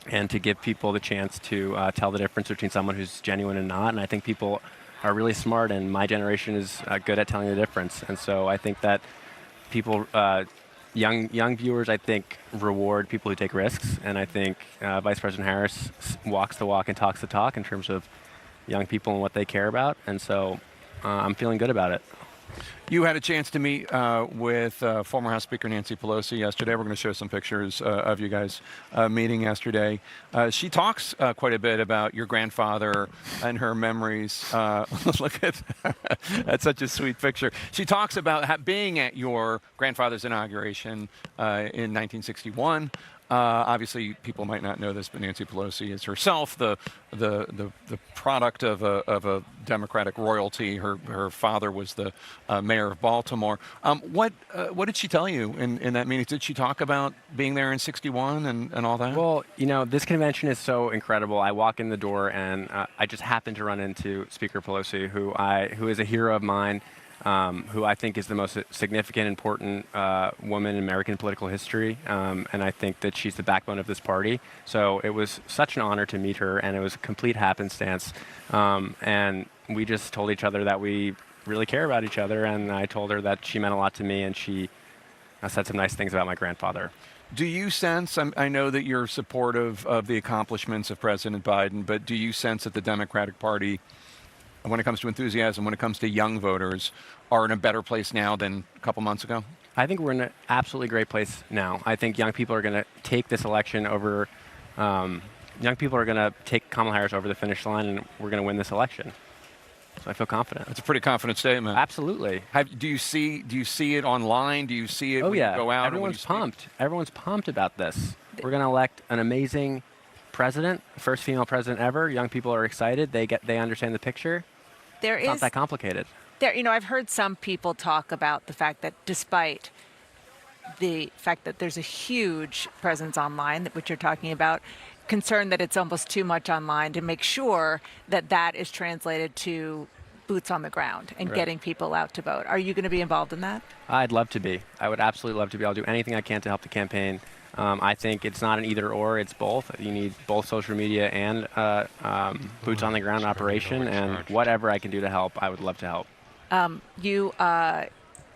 and to give people the chance to tell the difference between someone who's genuine and not. And I think people are really smart, and my generation is good at telling the difference. And so I think that people, young viewers, I think, reward people who take risks. And I think Vice President Harris walks the walk and talks the talk in terms of young people and what they care about. And so I'm feeling good about it. You had a chance to meet with former House Speaker Nancy Pelosi yesterday. We're going to show some pictures of you guys meeting yesterday. She talks quite a bit about your grandfather and her memories. Look at that's such a sweet picture. She talks about being at your grandfather's inauguration in 1961. Obviously, people might not know this, but Nancy Pelosi is herself the product of a Democratic royalty. Her father was the mayor of Baltimore. What did she tell you in that meeting? Did she talk about being there in '61 and all that? Well, this convention is so incredible. I walk in the door and I just happen to run into Speaker Pelosi, who is a hero of mine. Who I think is the most significant, important woman in American political history. And I think that she's the backbone of this party. So it was such an honor to meet her, and it was a complete happenstance. And we just told each other that we really care about each other, and I told her that she meant a lot to me, and she said some nice things about my grandfather. Do you sense, I know that you're supportive of the accomplishments of President Biden, but do you sense that the Democratic Party, when it comes to enthusiasm, when it comes to young voters, are in a better place now than a couple months ago? I think we're in an absolutely great place now. I think young people are going to take this election over, young people are going to take Kamala Harris over the finish line, and we're going to win this election. So I feel confident. That's a pretty confident statement. Absolutely. Do you see it online? Do you see it when you go out? Everyone's pumped. Everyone's pumped about this. We're going to elect an amazing president, first female president ever. Young people are excited. They understand the picture. It's not that complicated. I've heard some people talk about the fact that despite the fact that there's a huge presence online, which you're talking about, concern that it's almost too much online, to make sure that that is translated to boots on the ground and getting people out to vote. Are you going to be involved in that? I'd love to be. I would absolutely love to be. I'll do anything I can to help the campaign. I think it's not an either or, it's both. You need both social media and boots on the ground operation, and whatever I can do to help, I would love to help. You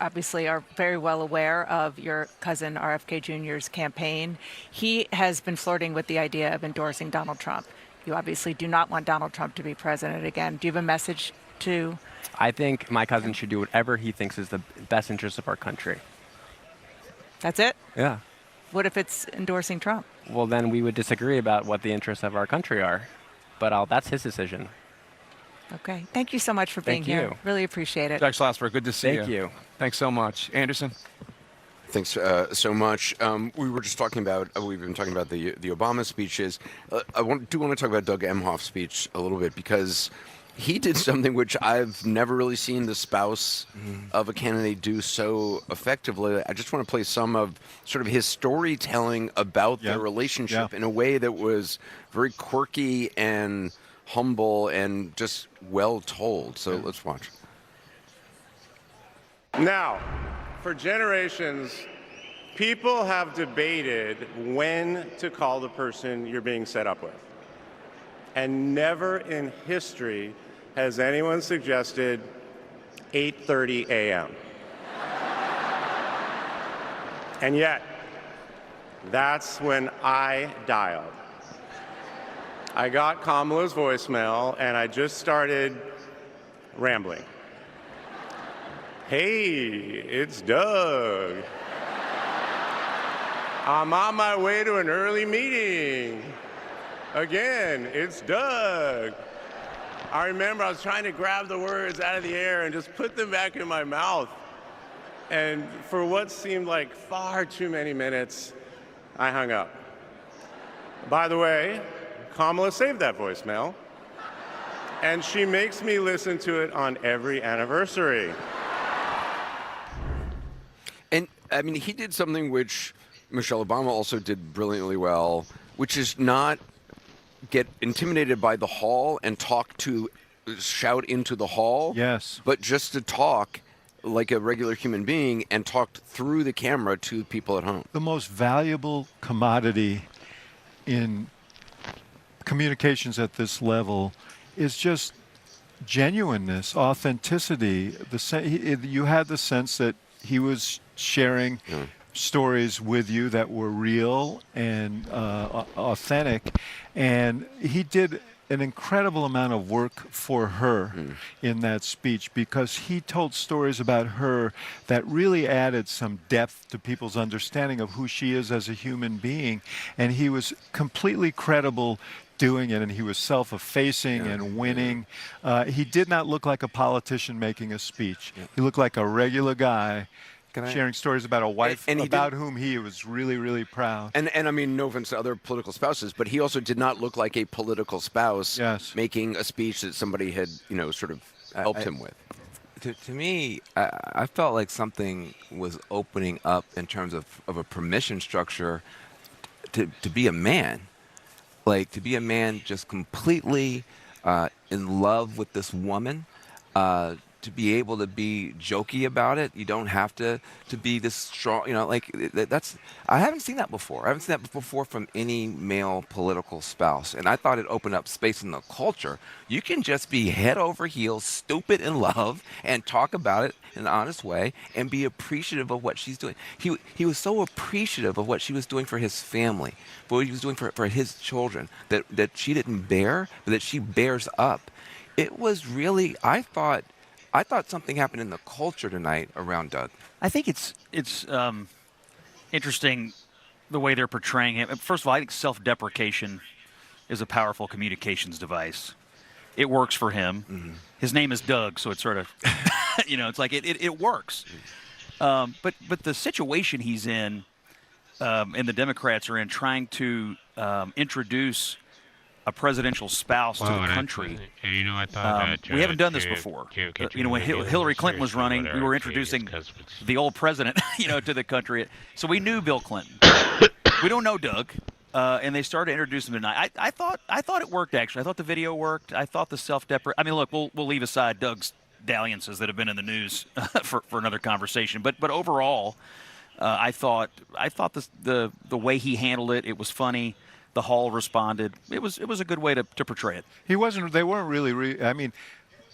obviously are very well aware of your cousin RFK Jr.'s campaign. He has been flirting with the idea of endorsing Donald Trump. You obviously do not want Donald Trump to be president again. Do you have a message to? I think my cousin should do whatever he thinks is the best interest of our country. That's it? Yeah. What if it's endorsing Trump? Well, then we would disagree about what the interests of our country are. But that's his decision. Okay. Thank you so much for being Thank you. here. Really appreciate it. Jack Schlossberg, good to see you. Thank you. Thanks so much. Anderson? Thanks so much. We were just talking about, we've been talking about the Obama speeches. I do want to talk about Doug Emhoff's speech a little bit, because he did something which I've never really seen the spouse of a candidate do so effectively. I just want to play some of sort of his storytelling about their relationship in a way that was very quirky and humble and just well told. So let's watch. Now, for generations, people have debated when to call the person you're being set up with. And never in history has anyone suggested 8:30 a.m. And yet, that's when I dialed. I got Kamala's voicemail, and I just started rambling. Hey, it's Doug. I'm on my way to an early meeting. Again, it's Doug. I remember I was trying to grab the words out of the air and just put them back in my mouth. And for what seemed like far too many minutes, I hung up. By the way, Kamala saved that voicemail, and she makes me listen to it on every anniversary. And, I mean, he did something which Michelle Obama also did brilliantly well, which is not get intimidated by the hall and shout into the hall. Yes. But just to talk like a regular human being and talk through the camera to people at home. The most valuable commodity in communications at this level is just genuineness, authenticity. You had the sense that he was sharing stories with you that were real and authentic, and he did an incredible amount of work for her in that speech, because he told stories about her that really added some depth to people's understanding of who she is as a human being, and he was completely credible doing it, and he was self-effacing and winning. He did not look like a politician making a speech. He looked like a regular guy sharing stories about a wife about whom he was really, really proud. And I mean, no offense to other political spouses, but he also did not look like a political spouse making a speech that somebody had, sort of helped him with. To me, I felt like something was opening up in terms of a permission structure to be a man. Like, to be a man just completely in love with this woman, to be able to be jokey about it. You don't have to be this strong, that's, I haven't seen that before. I haven't seen that before from any male political spouse. And I thought it opened up space in the culture. You can just be head over heels, stupid in love, and talk about it in an honest way and be appreciative of what she's doing. He was so appreciative of what she was doing for his family, for what he was doing for his children, that she didn't bear, but that she bears up. It was really, I thought something happened in the culture tonight around Doug. I think it's interesting the way they're portraying him. First of all, I think self-deprecation is a powerful communications device. It works for him. Mm-hmm. His name is Doug, so it's sort of, it's like it works. But the situation he's in, and the Democrats are in, trying to introduce a presidential spouse to the country. I thought we haven't done this before. When Hillary Clinton was running, we were introducing the old president, to the country. So we knew Bill Clinton. We don't know Doug, and they started introducing him tonight. I thought it worked, actually. I thought the video worked. I thought the self-deprecate. I mean, look, we'll leave aside Doug's dalliances that have been in the news for another conversation. But overall, I thought the way he handled it, it was funny. The hall responded. It was a good way to portray it. They weren't really. I mean,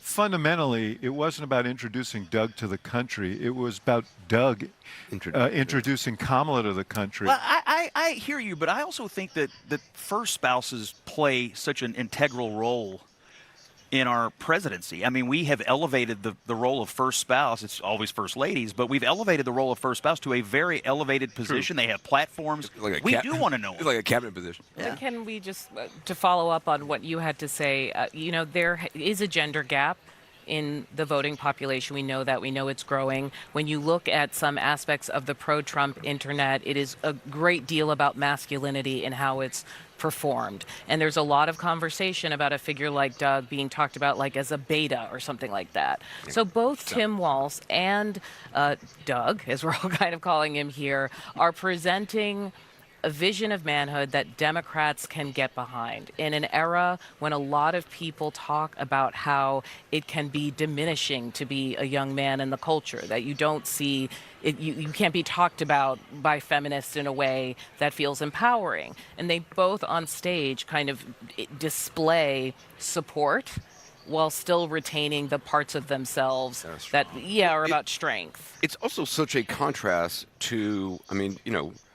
fundamentally, it wasn't about introducing Doug to the country. It was about Doug introducing Kamala to the country. Well, I hear you, but I also think that first spouses play such an integral role in our presidency. I mean, we have elevated the role of first spouse. It's always first ladies, but we've elevated the role of first spouse to a very elevated position. True. They have platforms. Like we do want to know. It's like a cabinet position. Yeah. Can we just, to follow up on what you had to say, there is a gender gap in the voting population. We know that. We know it's growing. When you look at some aspects of the pro-Trump internet, it is a great deal about masculinity and how it's performed. And there's a lot of conversation about a figure like Doug being talked about like as a beta or something like that. Yeah. So both Tim Walz and Doug, as we're all kind of calling him here, are presenting a vision of manhood that Democrats can get behind in an era when a lot of people talk about how it can be diminishing to be a young man in the culture, that you don't see it, you can't be talked about by feminists in a way that feels empowering. And they both on stage kind of display support while still retaining the parts of themselves that are about strength. It's also such a contrast to, I mean,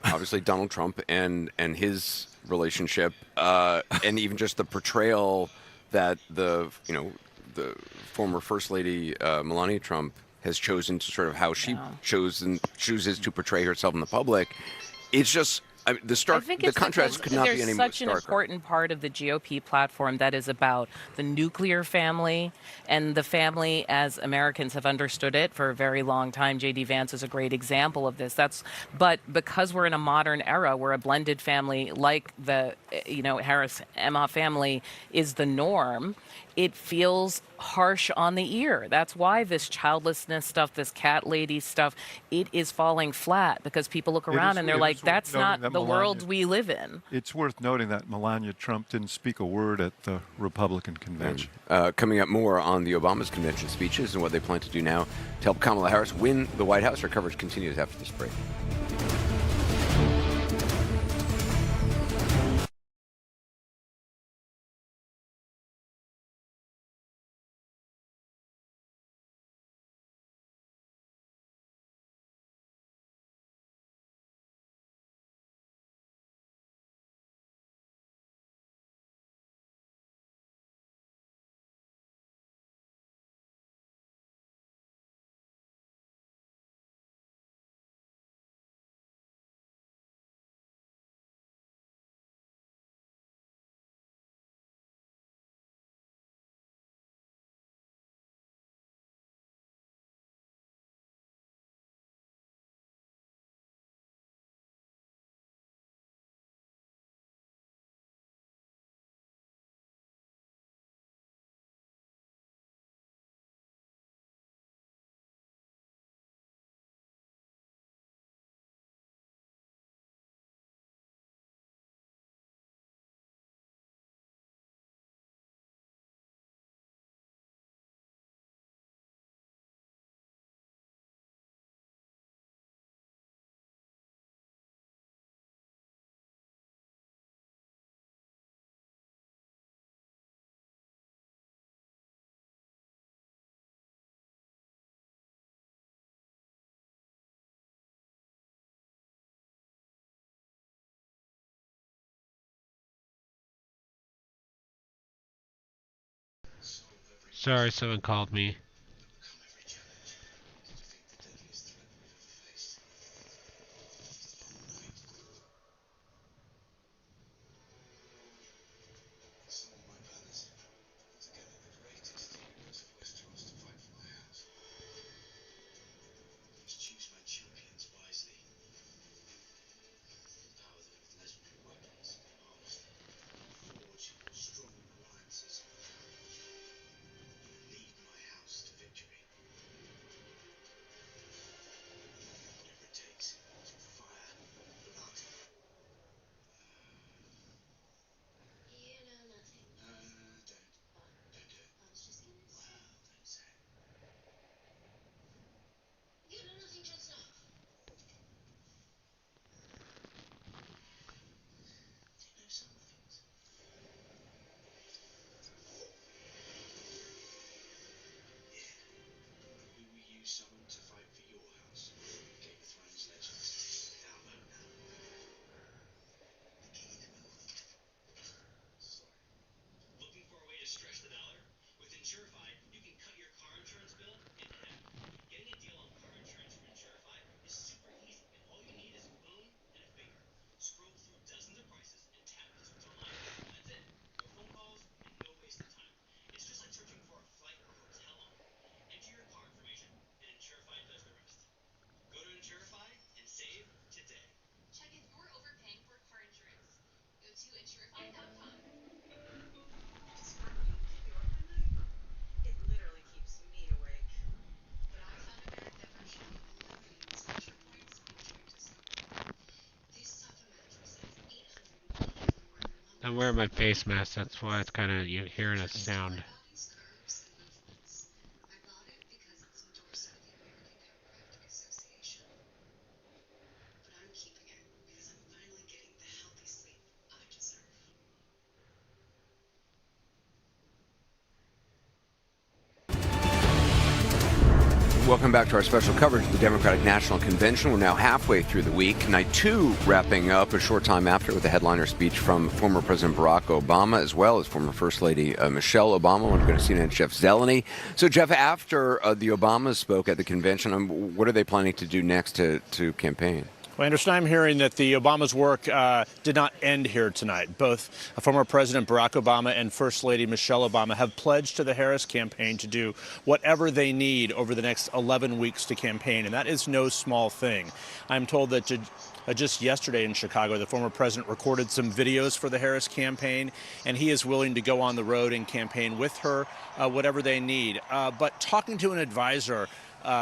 obviously Donald Trump and his relationship, and even just the portrayal that the former First Lady Melania Trump has chosen to sort of how she chooses to portray herself in the public. It's just, the contrast could not be any more starker. There's such an important part of the GOP platform that is about the nuclear family and the family as Americans have understood it for a very long time. J.D. Vance is a great example of this. But because we're in a modern era where a blended family like the Harris-Emma family is the norm, it feels harsh on the ear. That's why this childlessness stuff, this cat lady stuff, it is falling flat because people look around and they're like, that's not the world we live in. It's worth noting that Melania Trump didn't speak a word at the Republican convention. Coming up more on the Obama's convention speeches and what they plan to do now to help Kamala Harris win the White House. Our coverage continues after this break. Sorry, someone called me. I'm wearing my face mask, that's why it's kind of, you're hearing a sound. Welcome back to our special coverage of the Democratic National Convention. We're now halfway through the week. Night 2 wrapping up a short time after with a headliner speech from former President Barack Obama, as well as former First Lady Michelle Obama. I want to go to CNN Jeff Zeleny. So, Jeff, after the Obamas spoke at the convention, what are they planning to do next to campaign? Well, Anderson, I'm hearing that the Obama's work did not end here tonight. Both former President Barack Obama and First Lady Michelle Obama have pledged to the Harris campaign to do whatever they need over the next 11 weeks to campaign, and that is no small thing. I'm told that just yesterday in Chicago, the former president recorded some videos for the Harris campaign, and he is willing to go on the road and campaign with her, whatever they need. But talking to an advisor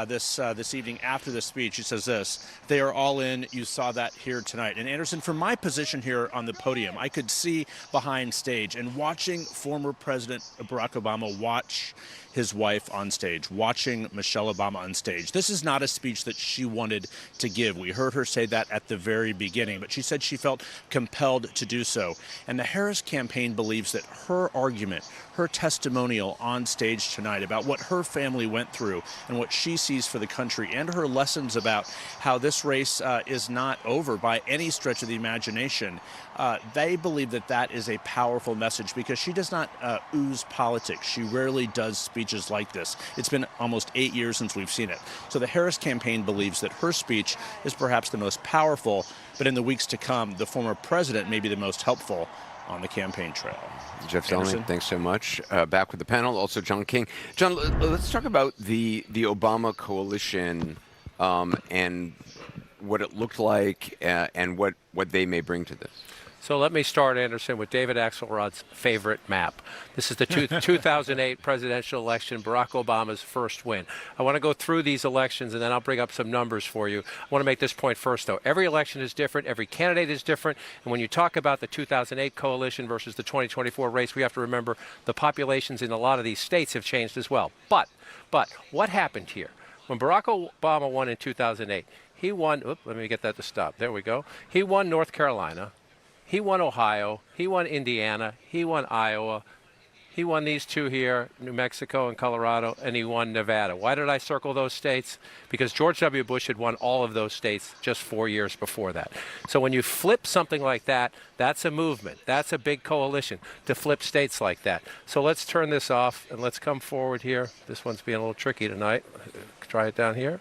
this evening after the speech, he says this: they are all in. You saw that here tonight. And Anderson, from my position here on the podium, I could see behind stage and watching former President Barack Obama watch his wife on stage, watching Michelle Obama on stage. This is not a speech that she wanted to give. We heard her say that at the very beginning, but she said she felt compelled to do so. And the Harris campaign believes that her argument, her testimonial on stage tonight about what her family went through and what she sees for the country, and her lessons about how this race is not over by any stretch of the imagination, they believe that that is a powerful message, because she does not ooze politics. She rarely does speeches like this. It's been almost 8 years since we've seen it. So the Harris campaign believes that her speech is perhaps the most powerful, but in the weeks to come, the former president may be the most helpful on the campaign trail. Jeff Zeleny, thanks so much. Back with the panel, also John King. John, let's talk about the Obama coalition and what it looked like and what they may bring to this. So let me start, Anderson, with David Axelrod's favorite map. This is the 2008 presidential election, Barack Obama's first win. I want to go through these elections, and then I'll bring up some numbers for you. I want to make this point first, though. Every election is different. Every candidate is different. And when you talk about the 2008 coalition versus the 2024 race, we have to remember the populations in a lot of these states have changed as well. But what happened here? When Barack Obama won in 2008, he won, let me get that to stop. There we go. He won North Carolina. He won Ohio, he won Indiana, he won Iowa, he won these two here, New Mexico and Colorado, and he won Nevada. Why did I circle those states? Because George W. Bush had won all of those states just 4 years before that. So when you flip something like that, that's a movement. That's a big coalition to flip states like that. So let's turn this off and let's come forward here. This one's being a little tricky tonight. Try it down here.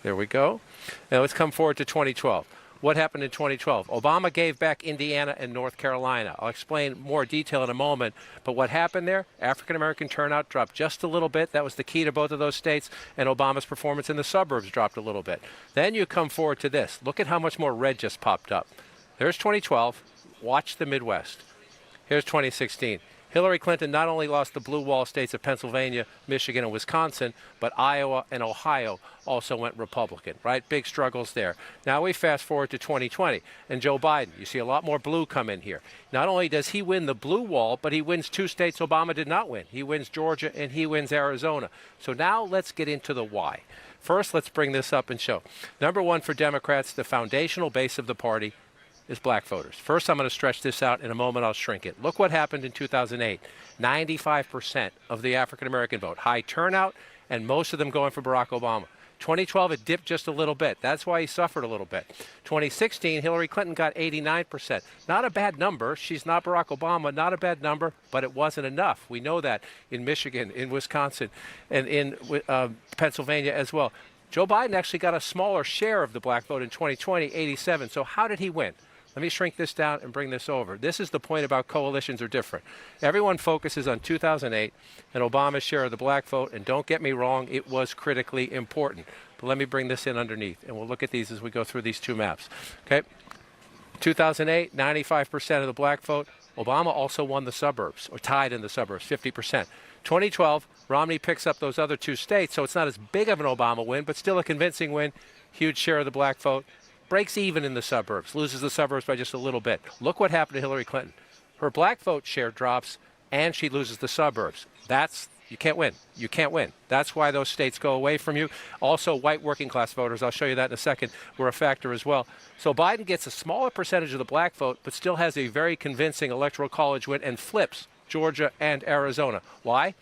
There we go. Now let's come forward to 2012. What happened in 2012? Obama gave back Indiana and North Carolina. I'll explain more detail in a moment. But what happened there? African-American turnout dropped just a little bit. That was the key to both of those states. And Obama's performance in the suburbs dropped a little bit. Then you come forward to this. Look at how much more red just popped up. There's 2012. Watch the Midwest. Here's 2016. Hillary Clinton not only lost the blue wall states of Pennsylvania, Michigan, and Wisconsin, but Iowa and Ohio also went Republican, right? Big struggles there. Now we fast forward to 2020, and Joe Biden. You see a lot more blue come in here. Not only does he win the blue wall, but he wins two states Obama did not win. He wins Georgia and he wins Arizona. So now let's get into the why. First, let's bring this up and show. Number one for Democrats, the foundational base of the party is black voters. First, I'm going to stretch this out. In a moment, I'll shrink it. Look what happened in 2008. 95% of the African-American vote. High turnout, and most of them going for Barack Obama. 2012, it dipped just a little bit. That's why he suffered a little bit. 2016, Hillary Clinton got 89%. Not a bad number. She's not Barack Obama. Not a bad number, but it wasn't enough. We know that in Michigan, in Wisconsin, and in Pennsylvania as well. Joe Biden actually got a smaller share of the black vote in 2020, 87. So how did he win? Let me shrink this down and bring this over. This is the point about coalitions are different. Everyone focuses on 2008 and Obama's share of the black vote, and don't get me wrong, it was critically important. But let me bring this in underneath, and we'll look at these as we go through these two maps. Okay? 2008, 95% of the black vote. Obama also won the suburbs, or tied in the suburbs, 50%. 2012, Romney picks up those other two states, so it's not as big of an Obama win, but still a convincing win. Huge share of the black vote. Breaks even in the suburbs, loses the suburbs by just a little bit. Look what happened to Hillary Clinton. her black vote share drops, and she loses the suburbs. You can't win. You can't win. That's why those states go away from you. Also, white working class voters, I'll show you that in a second, were a factor as well. So Biden gets a smaller percentage of the black vote, but still has a very convincing electoral college win and flips Georgia and Arizona. Why?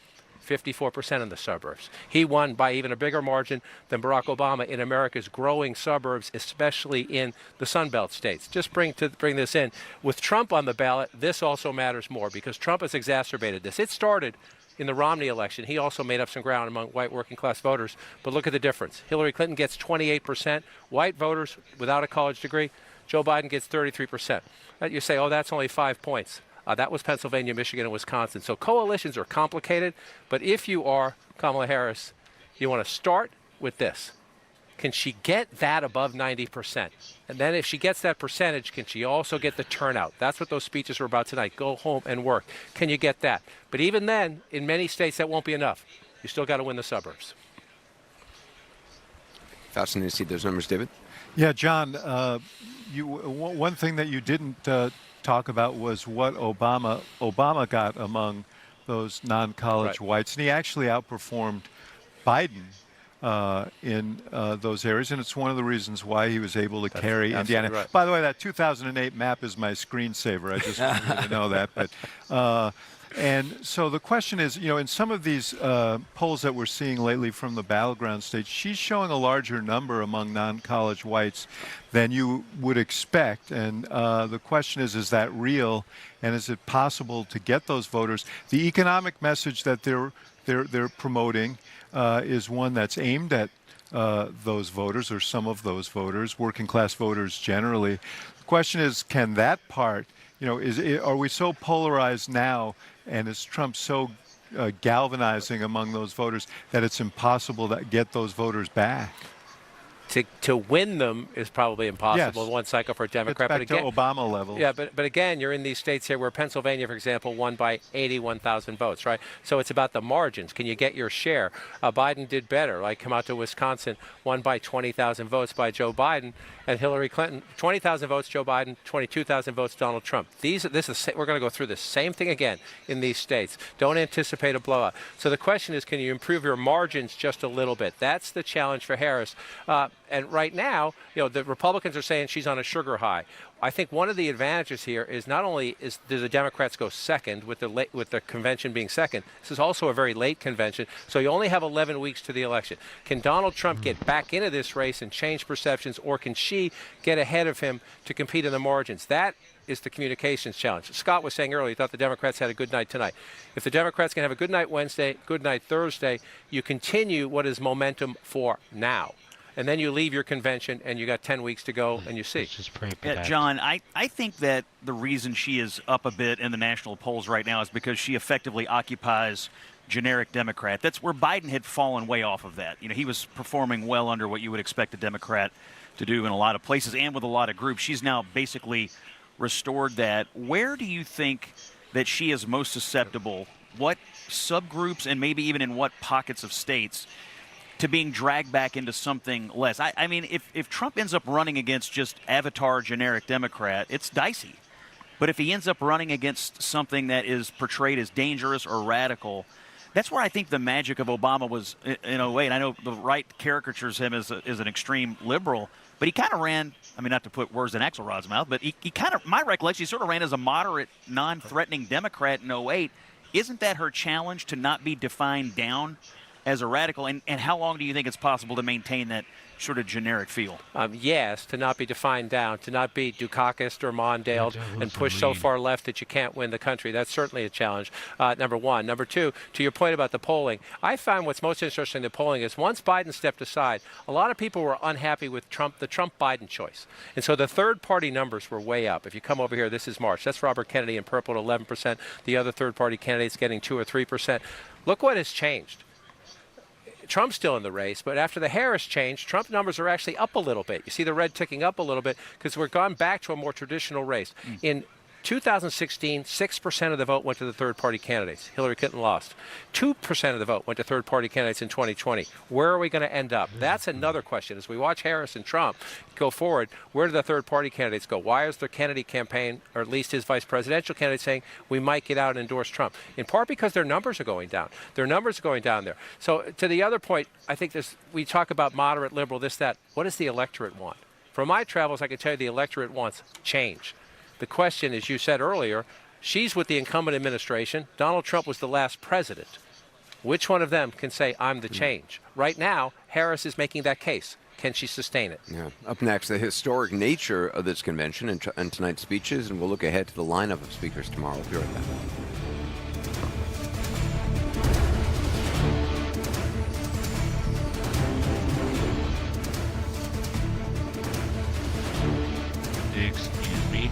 54% in the suburbs. He won by even a bigger margin than Barack Obama in America's growing suburbs, especially in the Sun Belt states. Just bring this in. With Trump on the ballot, this also matters more because Trump has exacerbated this. It started in the Romney election. He also made up some ground among white working class voters. But look at the difference. Hillary Clinton gets 28%. White voters without a college degree. Joe Biden gets 33%. You say, oh, that's only 5 points. That was Pennsylvania, Michigan, and Wisconsin. So coalitions are complicated. But if you are Kamala Harris, you want to start with this. Can she get that above 90%? And then if she gets that percentage, can she also get the turnout? That's what those speeches were about tonight. Go home and work. Can you get that? But even then, in many states, that won't be enough. You still got to win the suburbs. Fascinating to see those numbers, David. Yeah, John, one thing that you didn't talk about was what Obama got among those non-college whites. And he actually outperformed Biden in those areas, and it's one of the reasons why he was able to carry Indiana. Right. By the way, that 2008 map is my screensaver. I just want you to know that. But and so the question is, in some of these polls that we're seeing lately from the battleground states, she's showing a larger number among non-college whites than you would expect. And the question is that real? And is it possible to get those voters? The economic message that they're promoting is one that's aimed at those voters, or some of those voters, working class voters generally. The question is, can that part, are we so polarized now, and is Trump so galvanizing among those voters that it's impossible to get those voters back? To win them is probably impossible. Yes. One cycle for a Democrat. It's back but again, to Obama levels. Yeah, but again, you're in these states here where Pennsylvania, for example, won by 81,000 votes, right? So it's about the margins. Can you get your share? Biden did better. Like, come out to Wisconsin, won by 20,000 votes by Joe Biden, and Hillary Clinton, 20,000 votes Joe Biden, 22,000 votes Donald Trump. We're going to go through the same thing again in these states. Don't anticipate a blowout. So the question is, can you improve your margins just a little bit? That's the challenge for Harris. And right now, the Republicans are saying she's on a sugar high. I think one of the advantages here is not only do the Democrats go second with the convention being second, this is also a very late convention, so you only have 11 weeks to the election. Can Donald Trump get back into this race and change perceptions, or can she get ahead of him to compete in the margins? That is the communications challenge. Scott was saying earlier he thought the Democrats had a good night tonight. If the Democrats can have a good night Wednesday, good night Thursday, you continue what is momentum for now. And then you leave your convention, and you got 10 weeks to go, and you see. Yeah, John, I think that the reason she is up a bit in the national polls right now is because she effectively occupies generic Democrat. That's where Biden had fallen way off of that. He was performing well under what you would expect a Democrat to do in a lot of places and with a lot of groups. She's now basically restored that. Where do you think that she is most susceptible? What subgroups, and maybe even in what pockets of states, to being dragged back into something less? I mean, if Trump ends up running against just avatar generic Democrat, it's dicey. But if he ends up running against something that is portrayed as dangerous or radical, that's where I think the magic of Obama was, in a way. And I know the right caricatures him as an extreme liberal, but he kind of ran, I mean, not to put words in Axelrod's mouth, but he kind of, my recollection, he sort of ran as a moderate, non-threatening Democrat in 08. Isn't that her challenge, to not be defined down as a radical? And how long do you think it's possible to maintain that sort of generic feel? Yes, to not be defined down, to not be Dukakis or Mondale and push so far left that you can't win the country. That's certainly a challenge, number one. Number two, to your point about the polling, I find what's most interesting in the polling is once Biden stepped aside, a lot of people were unhappy with the Trump-Biden choice. And so the third-party numbers were way up. If you come over here, this is March. That's Robert Kennedy in purple at 11%. The other third-party candidates getting 2 or 3%. Look what has changed. Trump's still in the race, but after the Harris change, Trump numbers are actually up a little bit. You see the red ticking up a little bit because we're gone back to a more traditional race. In 2016, 6% of the vote went to the third-party candidates. Hillary Clinton lost. 2% of the vote went to third-party candidates in 2020. Where are we going to end up? That's another question. As we watch Harris and Trump go forward, where do the third-party candidates go? Why is their Kennedy campaign, or at least his vice presidential candidate, saying we might get out and endorse Trump? In part because their numbers are going down. Their numbers are going down there. So to the other point, I think we talk about moderate, liberal, this, that. What does the electorate want? From my travels, I can tell you the electorate wants change. The question, as you said earlier, she's with the incumbent administration. Donald Trump was the last president. Which one of them can say, I'm the change? Right now, Harris is making that case. Can she sustain it? Yeah. Up next, the historic nature of this convention and tonight's speeches, and we'll look ahead to the lineup of speakers tomorrow. We'll be right back. Excuse me.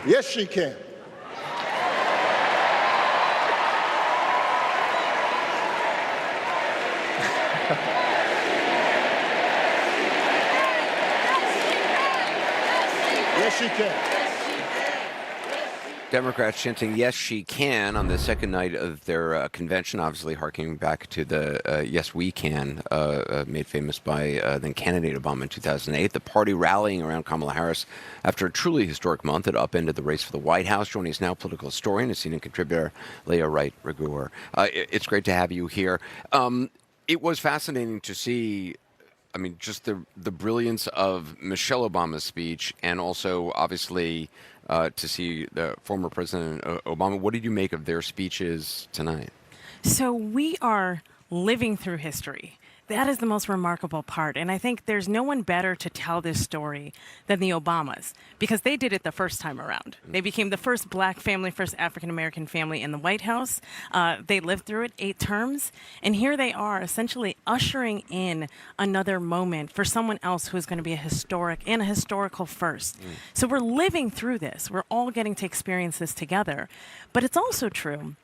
Yes, she can. Yes, she can. Democrats chanting "Yes, she can" on the second night of their convention, obviously harking back to the "Yes, we can" made famous by then candidate Obama in 2008. The party rallying around Kamala Harris after a truly historic month that upended the race for the White House. Joining us now, political historian and senior contributor Leah Wright-Rigueur. It's great to have you here. It was fascinating to see. I mean, just the brilliance of Michelle Obama's speech, and also obviously to see the former President Obama. What did you make of their speeches tonight? So we are living through history. That is the most remarkable part. And I think there's no one better to tell this story than the Obamas, because they did it the first time around. They became the first black family, first African-American family in the White House. They lived through it 8 terms. And here they are essentially ushering in another moment for someone else who is going to be a historical first. So we're living through this. We're all getting to experience this together. But it's also true.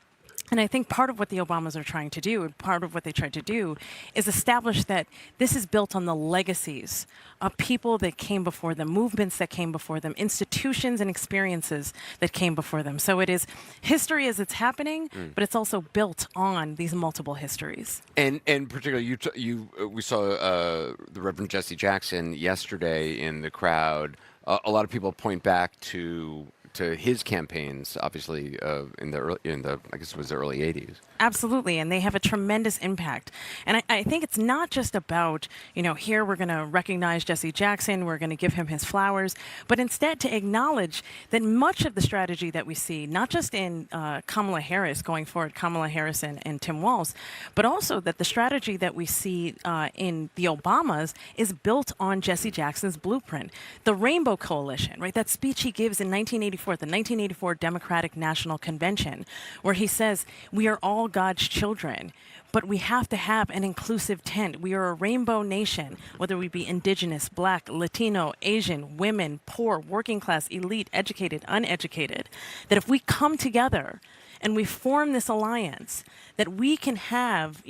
And I think part of what the Obamas are trying to do, and part of what they tried to do, is establish that this is built on the legacies of people that came before them, movements that came before them, institutions and experiences that came before them. So it is history as it's happening, but it's also built on these multiple histories. And particularly, we saw the Reverend Jesse Jackson yesterday in the crowd. A lot of people point back to his campaigns, obviously, in the I guess it was the early 80s. Absolutely, and they have a tremendous impact. And I think it's not just about, here we're going to recognize Jesse Jackson, we're going to give him his flowers, but instead to acknowledge that much of the strategy that we see, not just in Kamala Harris going forward, Kamala Harris and Tim Walz, but also that the strategy that we see in the Obamas is built on Jesse Jackson's blueprint. The Rainbow Coalition, right? That speech he gives in 1984 at the 1984 Democratic National Convention, where he says, we are all God's children, but we have to have an inclusive tent. We are a rainbow nation, whether we be indigenous, black, Latino, Asian, women, poor, working class, elite, educated, uneducated, that if we come together and we form this alliance, that we can have,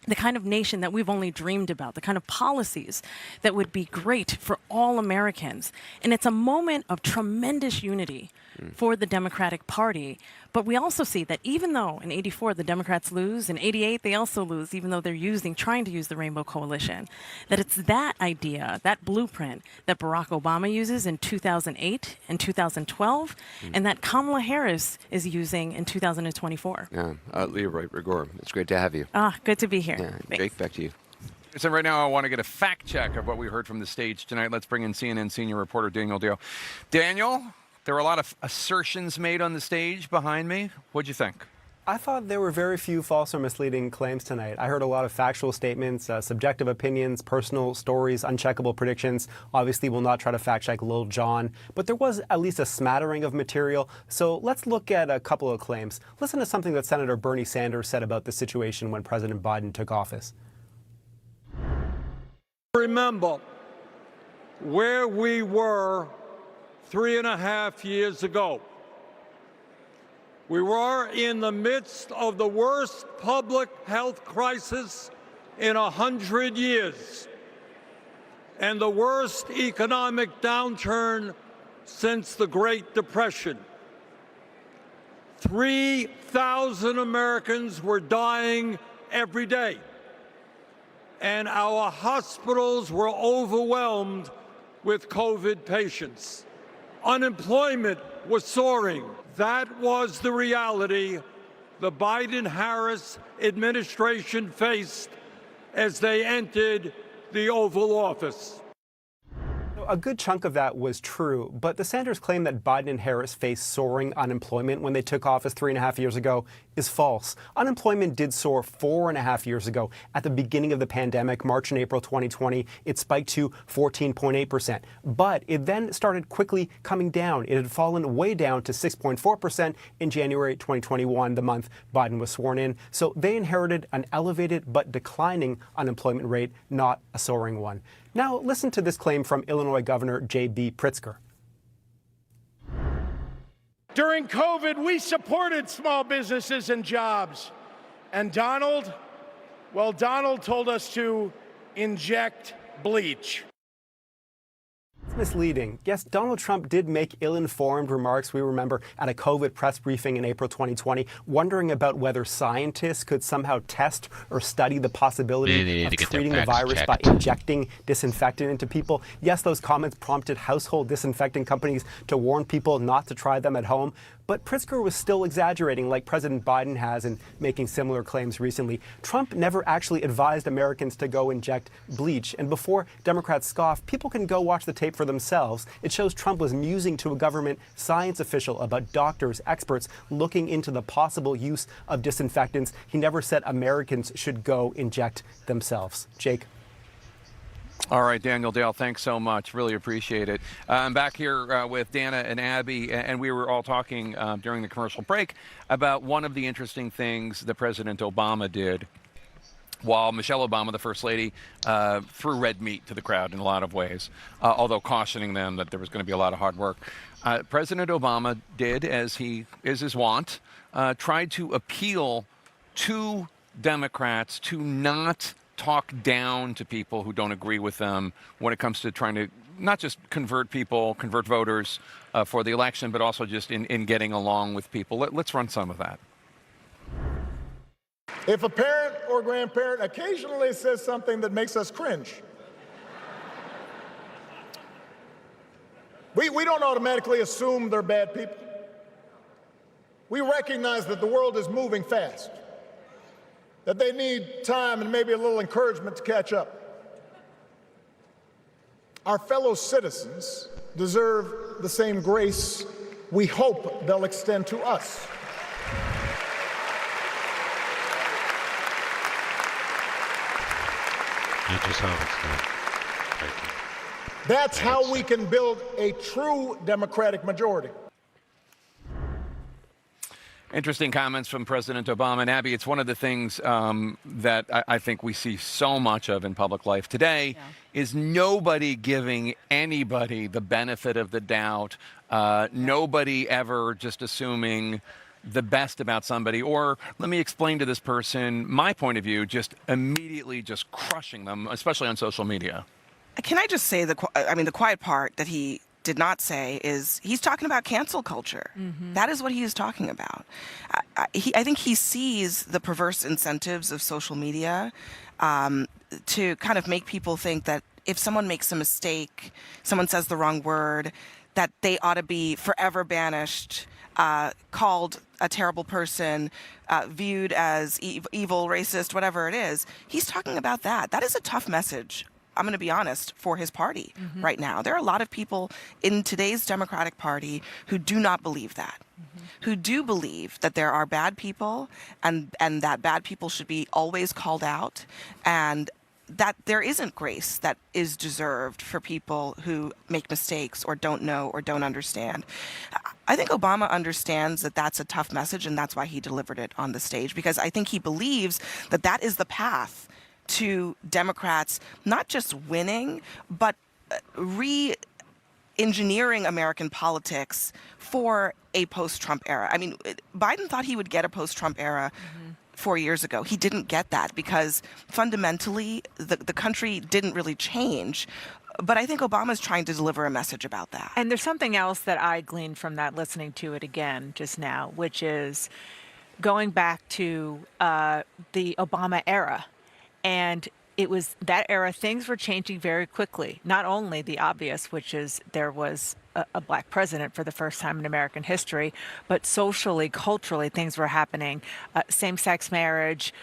the kind of nation that we've only dreamed about, the kind of policies that would be great for all Americans. And it's a moment of tremendous unity for the Democratic Party. But we also see that even though in 84 the Democrats lose, in 88 they also lose, even though they're trying to use the Rainbow Coalition, that it's that idea, that blueprint that Barack Obama uses in 2008 and 2012, and that Kamala Harris is using in 2024. Yeah, Leah Wright-Rigueur, it's great to have you. Good to be here. Yeah, Jake, back to you. So right now I want to get a fact check of what we heard from the stage tonight. Let's bring in CNN senior reporter Daniel Dio. Daniel, there were a lot of assertions made on the stage behind me. What'd you think? I thought there were very few false or misleading claims tonight. I heard a lot of factual statements, subjective opinions, personal stories, uncheckable predictions. Obviously, we'll not try to fact check Lil Jon, but there was at least a smattering of material. So let's look at a couple of claims. Listen to something that Senator Bernie Sanders said about the situation when President Biden took office. Remember where we were 3.5 years ago. We were in the midst of the worst public health crisis in 100 years and the worst economic downturn since the Great Depression. 3,000 Americans were dying every day, and our hospitals were overwhelmed with COVID patients. Unemployment was soaring. That was the reality the Biden-Harris administration faced as they entered the Oval Office. A good chunk of that was true, but the Sanders claim that Biden and Harris faced soaring unemployment when they took office 3.5 years ago is false. Unemployment did soar 4.5 years ago. At the beginning of the pandemic, March and April 2020, it spiked to 14.8%. But it then started quickly coming down. It had fallen way down to 6.4% in January 2021, the month Biden was sworn in. So they inherited an elevated but declining unemployment rate, not a soaring one. Now, listen to this claim from Illinois Governor J.B. Pritzker. During COVID, we supported small businesses and jobs. And Donald told us to inject bleach. It's misleading. Yes, Donald Trump did make ill-informed remarks, we remember, at a COVID press briefing in April 2020, wondering about whether scientists could somehow test or study the possibility of treating the virus by injecting disinfectant into people. Yes, those comments prompted household disinfectant companies to warn people not to try them at home. But Pritzker was still exaggerating, like President Biden has, in making similar claims recently. Trump never actually advised Americans to go inject bleach. And before Democrats scoff, people can go watch the tape for themselves. It shows Trump was musing to a government science official about doctors, experts looking into the possible use of disinfectants. He never said Americans should go inject themselves. Jake. All right, Daniel Dale, thanks so much. Really appreciate it. I'm back here with Dana and Abby, and we were all talking during the commercial break about one of the interesting things that President Obama did while Michelle Obama, the First Lady, threw red meat to the crowd in a lot of ways, although cautioning them that there was going to be a lot of hard work. President Obama did, as is his wont, tried to appeal to Democrats to not talk down to people who don't agree with them when it comes to trying to not just convert voters for the election, but also just in getting along with people. Let's run some of that. If a parent or grandparent occasionally says something that makes us cringe, we don't automatically assume they're bad people. We recognize that the world is moving fast, that they need time and maybe a little encouragement to catch up. Our fellow citizens deserve the same grace we hope they'll extend to us. You just hope it's not. Thank you. That's how we can build a true Democratic majority. Interesting comments from President Obama. And Abby, it's one of the things that I think we see so much of in public life today is nobody giving anybody the benefit of the doubt, nobody ever just assuming the best about somebody, or let me explain to this person my point of view, just immediately just crushing them, especially on social media. Can I just say the quiet part that he did not say is he's talking about cancel culture. Mm-hmm. That is what he is talking about. I think he sees the perverse incentives of social media to kind of make people think that if someone makes a mistake, someone says the wrong word, that they ought to be forever banished, called a terrible person, viewed as evil, racist, whatever it is. He's talking about that. That is a tough message, I'm going to be honest, for his party right now. There are a lot of people in today's Democratic Party who do not believe that, who do believe that there are bad people and that bad people should be always called out, and that there isn't grace that is deserved for people who make mistakes or don't know or don't understand. I think Obama understands that that's a tough message, and that's why he delivered it on the stage, because I think he believes that that is the path to Democrats not just winning, but re-engineering American politics for a post-Trump era. I mean, Biden thought he would get a post-Trump era 4 years ago. He didn't get that because fundamentally the country didn't really change. But I think Obama's trying to deliver a message about that. And there's something else that I gleaned from that, listening to it again just now, which is going back to the Obama era. And it was that era, things were changing very quickly. Not only the obvious, which is there was a black president for the first time in American history, but socially, culturally, things were happening. Same-sex marriage,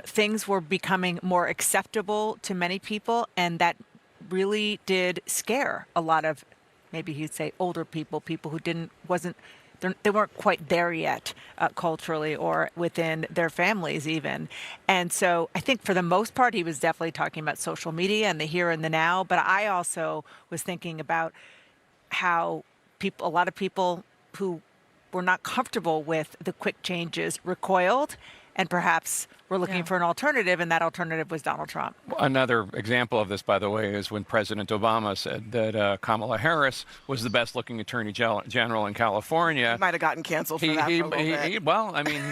things were becoming more acceptable to many people, and that really did scare a lot of, maybe you'd say, older people who they weren't quite there yet culturally or within their families even. And so I think for the most part, he was definitely talking about social media and the here and the now. But I also was thinking about how a lot of people who were not comfortable with the quick changes recoiled and perhaps were looking for an alternative, and that alternative was Donald Trump. Another example of this, by the way, is when President Obama said that Kamala Harris was the best-looking attorney general in California. He might have gotten canceled for that for a little bit. Well, I mean,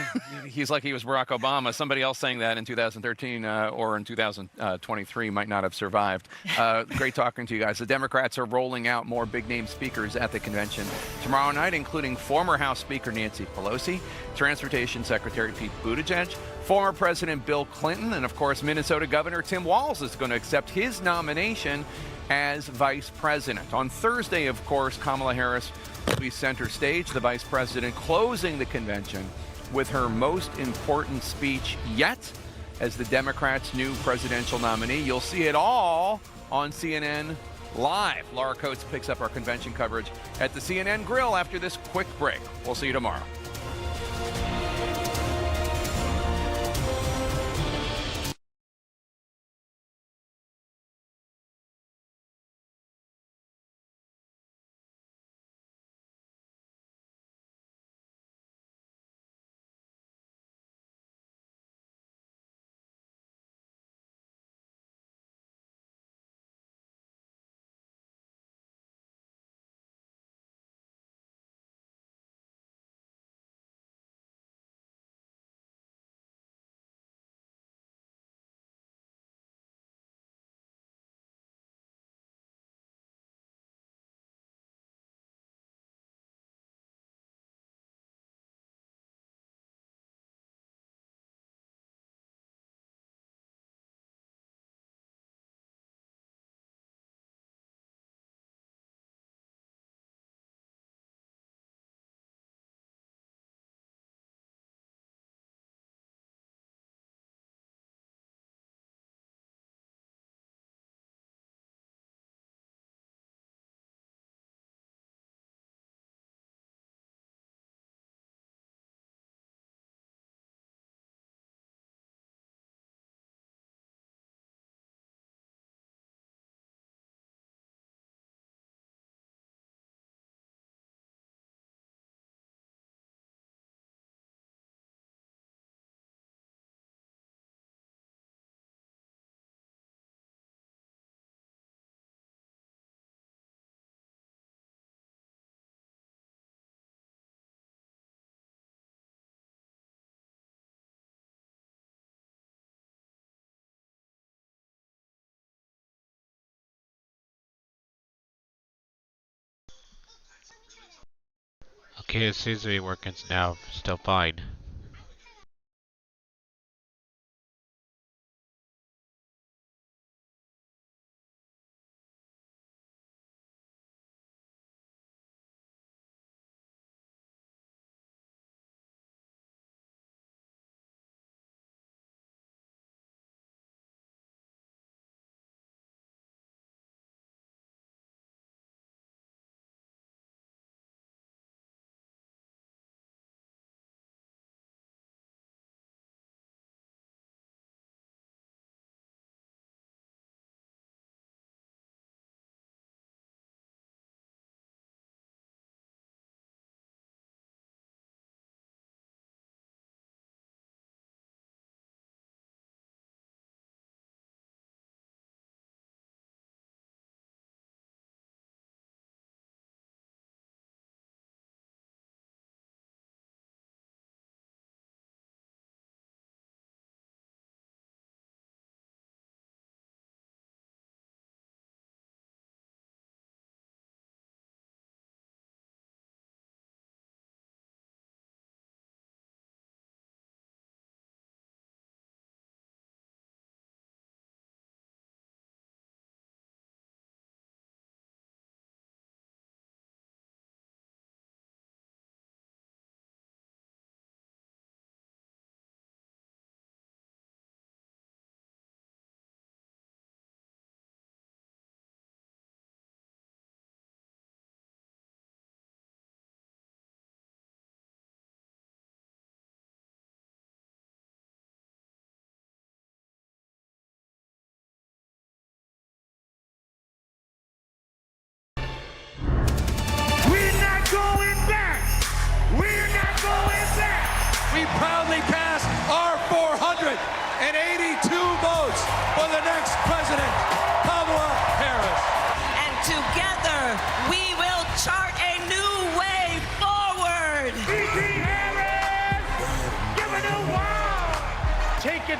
he's like he was Barack Obama. Somebody else saying that in 2013 or in 2023 might not have survived. Great talking to you guys. The Democrats are rolling out more big-name speakers at the convention tomorrow night, including former House Speaker Nancy Pelosi, Transportation Secretary Pete Buttigieg, former President Bill Clinton, and of course Minnesota Governor Tim Walz is going to accept his nomination as vice president. On Thursday, of course, Kamala Harris will be center stage, the vice president closing the convention with her most important speech yet as the Democrats' new presidential nominee. You'll see it all on CNN Live. Laura Coates picks up our convention coverage at the CNN Grill after this quick break. We'll see you tomorrow. Okay, it seems to be working now, still fine.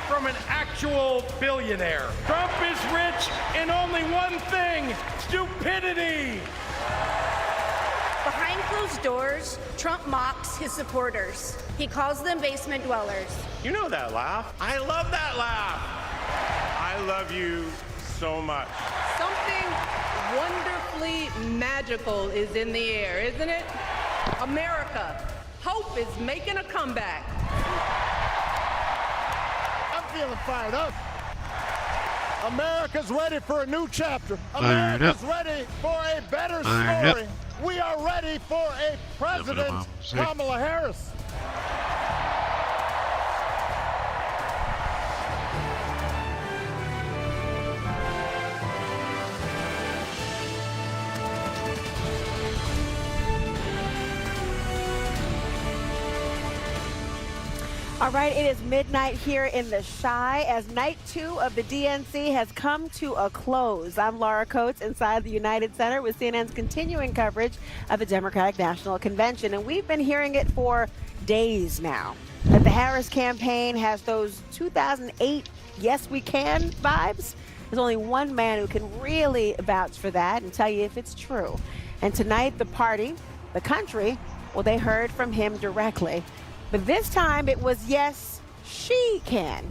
from an actual billionaire. Trump is rich in only one thing: stupidity. Behind closed doors, Trump mocks his supporters. He calls them basement dwellers. You know that laugh. I love that laugh. I love you so much. Something wonderfully magical is in the air, isn't it? America, hope is making a comeback. I'm feeling fired up. America's ready for a new chapter. America's ready for a better story. We are ready for a President Kamala Harris. All right, it is midnight here in the Chi as night 2 of the DNC has come to a close. I'm Laura Coates inside the United Center with CNN's continuing coverage of the Democratic National Convention. And we've been hearing it for days now, that the Harris campaign has those 2008 Yes We Can vibes. There's only one man who can really vouch for that and tell you if it's true. And tonight, the party, the country, well, they heard from him directly. But this time it was yes, she can.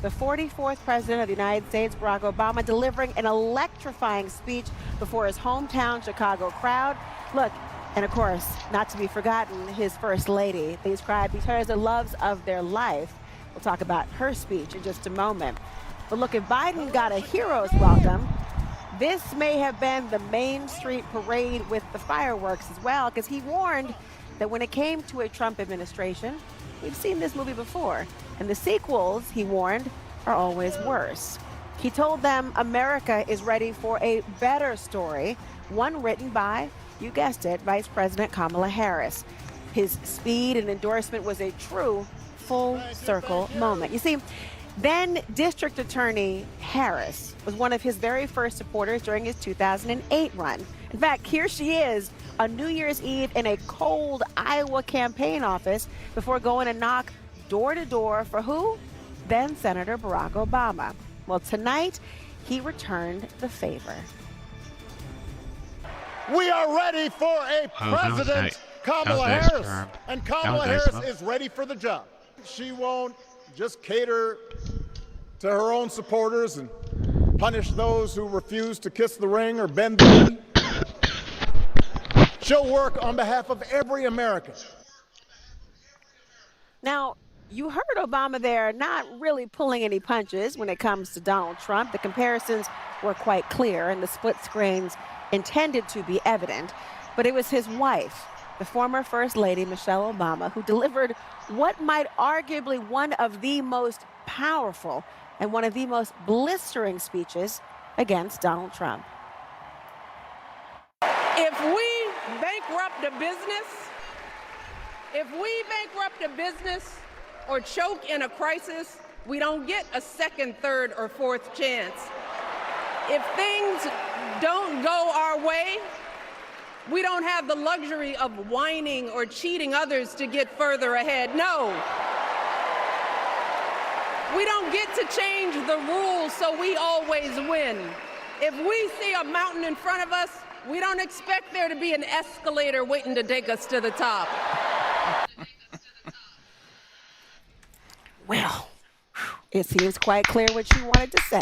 The 44th president of the United States, Barack Obama, delivering an electrifying speech before his hometown Chicago crowd. Look, and of course, not to be forgotten, his first lady. They described each other as the loves of their life. We'll talk about her speech in just a moment. But look, if Biden got a hero's welcome, this may have been the Main Street parade with the fireworks as well, because he warned that when it came to a Trump administration, we've seen this movie before, and the sequels, he warned, are always worse. He told them America is ready for a better story, one written by, you guessed it, Vice President Kamala Harris. His speed and endorsement was a true full circle moment. You see, then District Attorney Harris was one of his very first supporters during his 2008 run. In fact, here she is on New Year's Eve in a cold Iowa campaign office before going to knock door to door for who? Then Senator Barack Obama. Well, tonight, he returned the favor. We are ready for a President Kamala Harris. And Kamala Harris is ready for the job. She won't just cater to her own supporters and punish those who refuse to kiss the ring or bend the knee. She'll work on behalf of every American. Now, you heard Obama there not really pulling any punches when it comes to Donald Trump. The comparisons were quite clear and the split screens intended to be evident. But it was his wife, the former First Lady, Michelle Obama, who delivered what might arguably one of the most powerful and one of the most blistering speeches against Donald Trump. If we bankrupt a business or choke in a crisis, we don't get a second, third, or fourth chance. If things don't go our way, we don't have the luxury of whining or cheating others to get further ahead. No. We don't get to change the rules so we always win. If we see a mountain in front of us, we don't expect there to be an escalator waiting to take us to the top. Well, it seems quite clear what she wanted to say.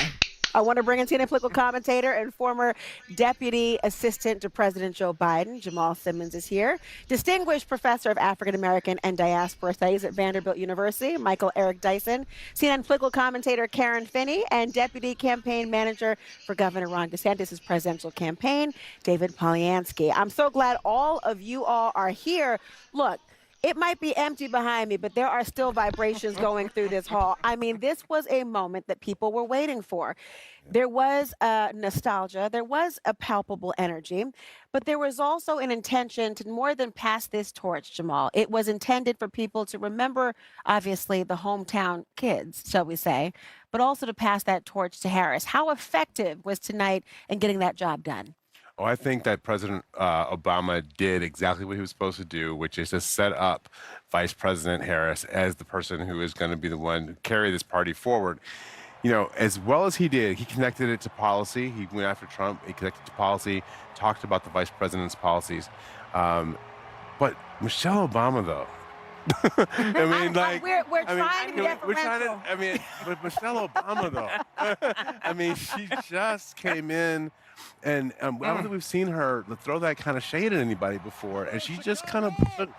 I want to bring in CNN political commentator and former deputy assistant to President Joe Biden, Jamal Simmons, is here. Distinguished professor of African American and diaspora studies at Vanderbilt University, Michael Eric Dyson. CNN political commentator Karen Finney, and deputy campaign manager for Governor Ron DeSantis' presidential campaign, David Polyansky. I'm so glad all of you all are here. Look, it might be empty behind me, but there are still vibrations going through this hall. I mean, this was a moment that people were waiting for. There was nostalgia, there was a palpable energy, but there was also an intention to more than pass this torch, Jamal. It was intended for people to remember, obviously, the hometown kids, shall we say, but also to pass that torch to Harris. How effective was tonight in getting that job done? Oh, I think that President Obama did exactly what he was supposed to do, which is to set up Vice President Harris as the person who is going to be the one to carry this party forward. You know, as well as he did, he connected it to policy. He went after Trump. He connected to policy, talked about the vice president's policies. But Michelle Obama, though, I mean, like, we're trying to be deferential. But Michelle Obama, though, I mean, she just came in, and I don't think we've seen her throw that kind of shade at anybody before, and she just kind of took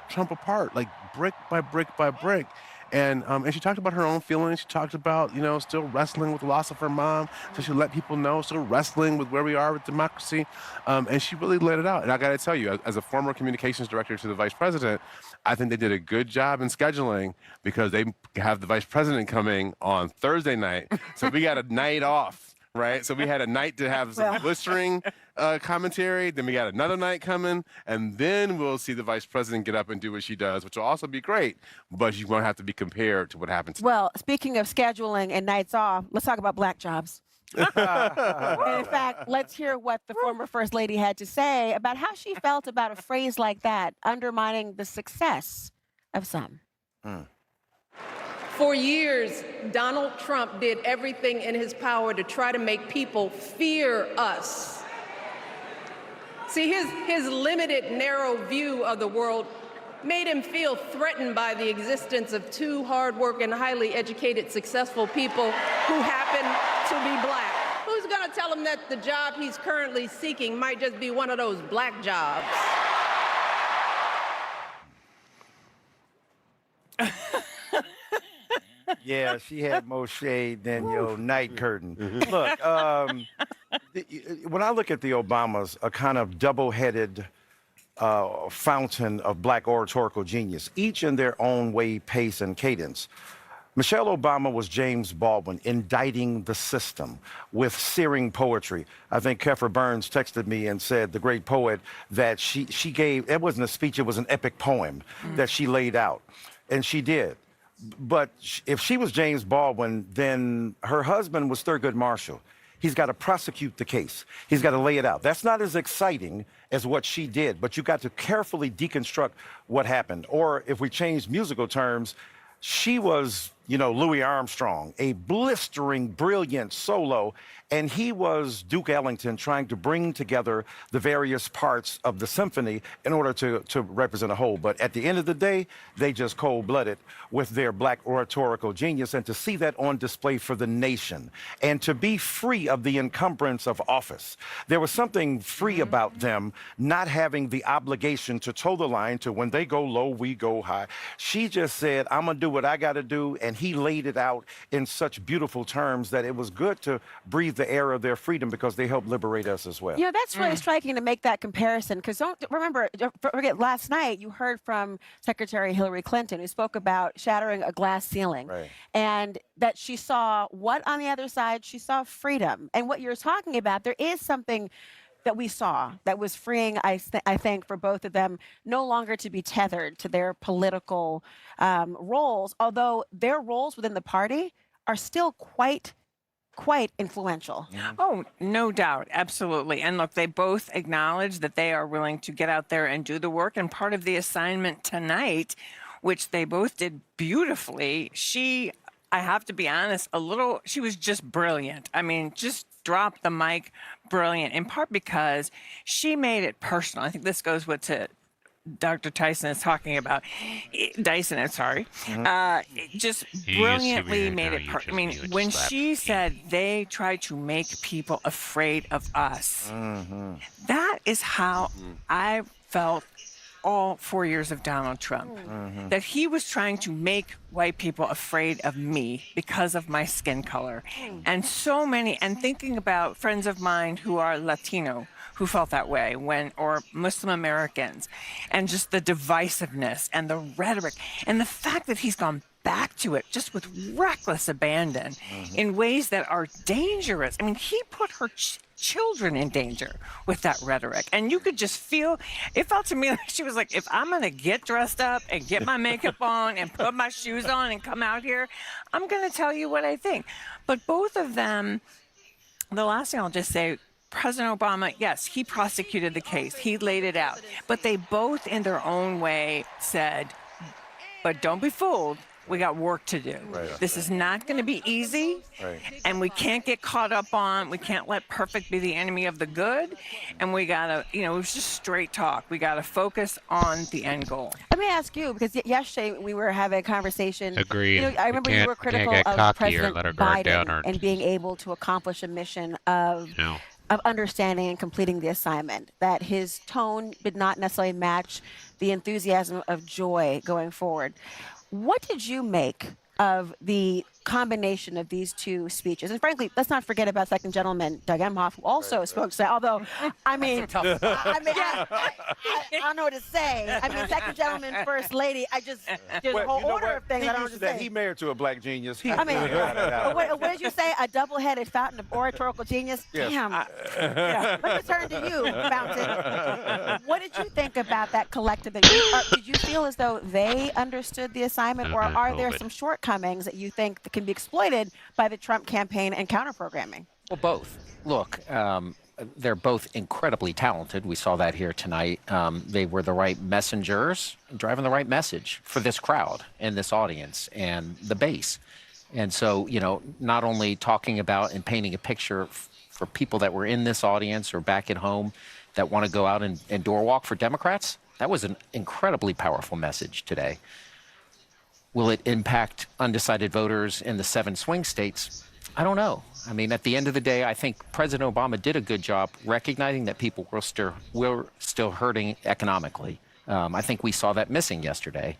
Trump apart, like brick by brick by brick. And she talked about her own feelings. She talked about, you know, still wrestling with the loss of her mom. So she let people know, still wrestling with where we are with democracy. And she really laid it out. And I got to tell you, as a former communications director to the vice president, I think they did a good job in scheduling because they have the vice president coming on Thursday night. So we got a night off. Right, so we had a night to have some blistering commentary. Then we got another night coming, and then we'll see the vice president get up and do what she does, which will also be great. But you won't have to be compared to what happens. Well, speaking of scheduling and nights off, let's talk about black jobs. And in fact, let's hear what the former First Lady had to say about how she felt about a phrase like that undermining the success of some. For years, Donald Trump did everything in his power to try to make people fear us. See, his limited, narrow view of the world made him feel threatened by the existence of two hardworking, highly educated, successful people who happen to be black. Who's going to tell him that the job he's currently seeking might just be one of those black jobs? Yeah, she had more shade than your night curtain. Look, when I look at the Obamas, a kind of double-headed fountain of black oratorical genius, each in their own way, pace, and cadence. Michelle Obama was James Baldwin indicting the system with searing poetry. I think Keffer Burns texted me and said, the great poet, that she gave, it wasn't a speech, it was an epic poem that she laid out. And she did. But if she was James Baldwin, then her husband was Thurgood Marshall. He's got to prosecute the case. He's got to lay it out. That's not as exciting as what she did, but you got to carefully deconstruct what happened. Or if we change musical terms, she was, you know, Louis Armstrong, a blistering, brilliant solo, and he was Duke Ellington trying to bring together the various parts of the symphony in order to represent a whole. But at the end of the day, they just cold-blooded with their black oratorical genius, and to see that on display for the nation, and to be free of the encumbrance of office. There was something free about them not having the obligation to toe the line to when they go low, we go high. She just said, I'm gonna do what I gotta do, and he laid it out in such beautiful terms that it was good to breathe the air of their freedom because they helped liberate us as well. You know, that's really striking to make that comparison, because don't forget, last night you heard from Secretary Hillary Clinton, who spoke about shattering a glass ceiling, and that she saw what on the other side? She saw freedom. And what you're talking about, there is something that we saw that was freeing, I think, for both of them, no longer to be tethered to their political roles, although their roles within the party are still quite influential. Oh, no doubt. Absolutely. And look, they both acknowledge that they are willing to get out there and do the work. And part of the assignment tonight, which they both did beautifully, I have to be honest, she was just brilliant. I mean, just dropped the mic brilliant, in part because she made it personal. I think this goes to Dr. Tyson is talking about. Dyson, I'm sorry. Just brilliantly made it. I mean, when she said they tried to make people afraid of us, that is how I felt all 4 years of Donald Trump. That he was trying to make white people afraid of me because of my skin color. And so many, and thinking about friends of mine who are Latino, who felt that way or Muslim Americans, and just the divisiveness and the rhetoric and the fact that he's gone back to it just with reckless abandon in ways that are dangerous. I mean, he put her children in danger with that rhetoric. And you could just feel, it felt to me like she was like, if I'm going to get dressed up and get my makeup on and put my shoes on and come out here, I'm going to tell you what I think. But both of them, the last thing I'll just say, President Obama, yes, he prosecuted the case. He laid it out. But they both, in their own way, said, but don't be fooled. We got work to do. This is not going to be easy, and we can't get caught up on, we can't let perfect be the enemy of the good, and we got to, it was just straight talk. We got to focus on the end goal. Let me ask you, because yesterday we were having a conversation. Agreed. I remember you were critical of President Biden and being able to accomplish a mission of understanding and completing the assignment, that his tone did not necessarily match the enthusiasm of joy going forward. What did you make of the combination of these two speeches? And frankly, let's not forget about Second Gentleman Doug Emhoff, who also spoke today. Although, I don't know what to say. I mean, Second Gentleman, First Lady. There's a whole order of things I don't know what to say. He married to a black genius. What did you say? A double-headed fountain of oratorical genius? Yes. Damn. Let me turn to you, Fountain. What did you think about that collective? Did you feel as though they understood the assignment, or are there some shortcomings that you think that can be exploited by the Trump campaign and counter-programming? Well, both. Look, they're both incredibly talented. We saw that here tonight. They were the right messengers, driving the right message for this crowd and this audience and the base. And so, not only talking about and painting a picture for people that were in this audience or back at home that want to go out and door walk for Democrats, that was an incredibly powerful message today. Will it impact undecided voters in the 7 swing states? I don't know. I mean, at the end of the day, I think President Obama did a good job recognizing that people were still hurting economically. I think we saw that missing yesterday.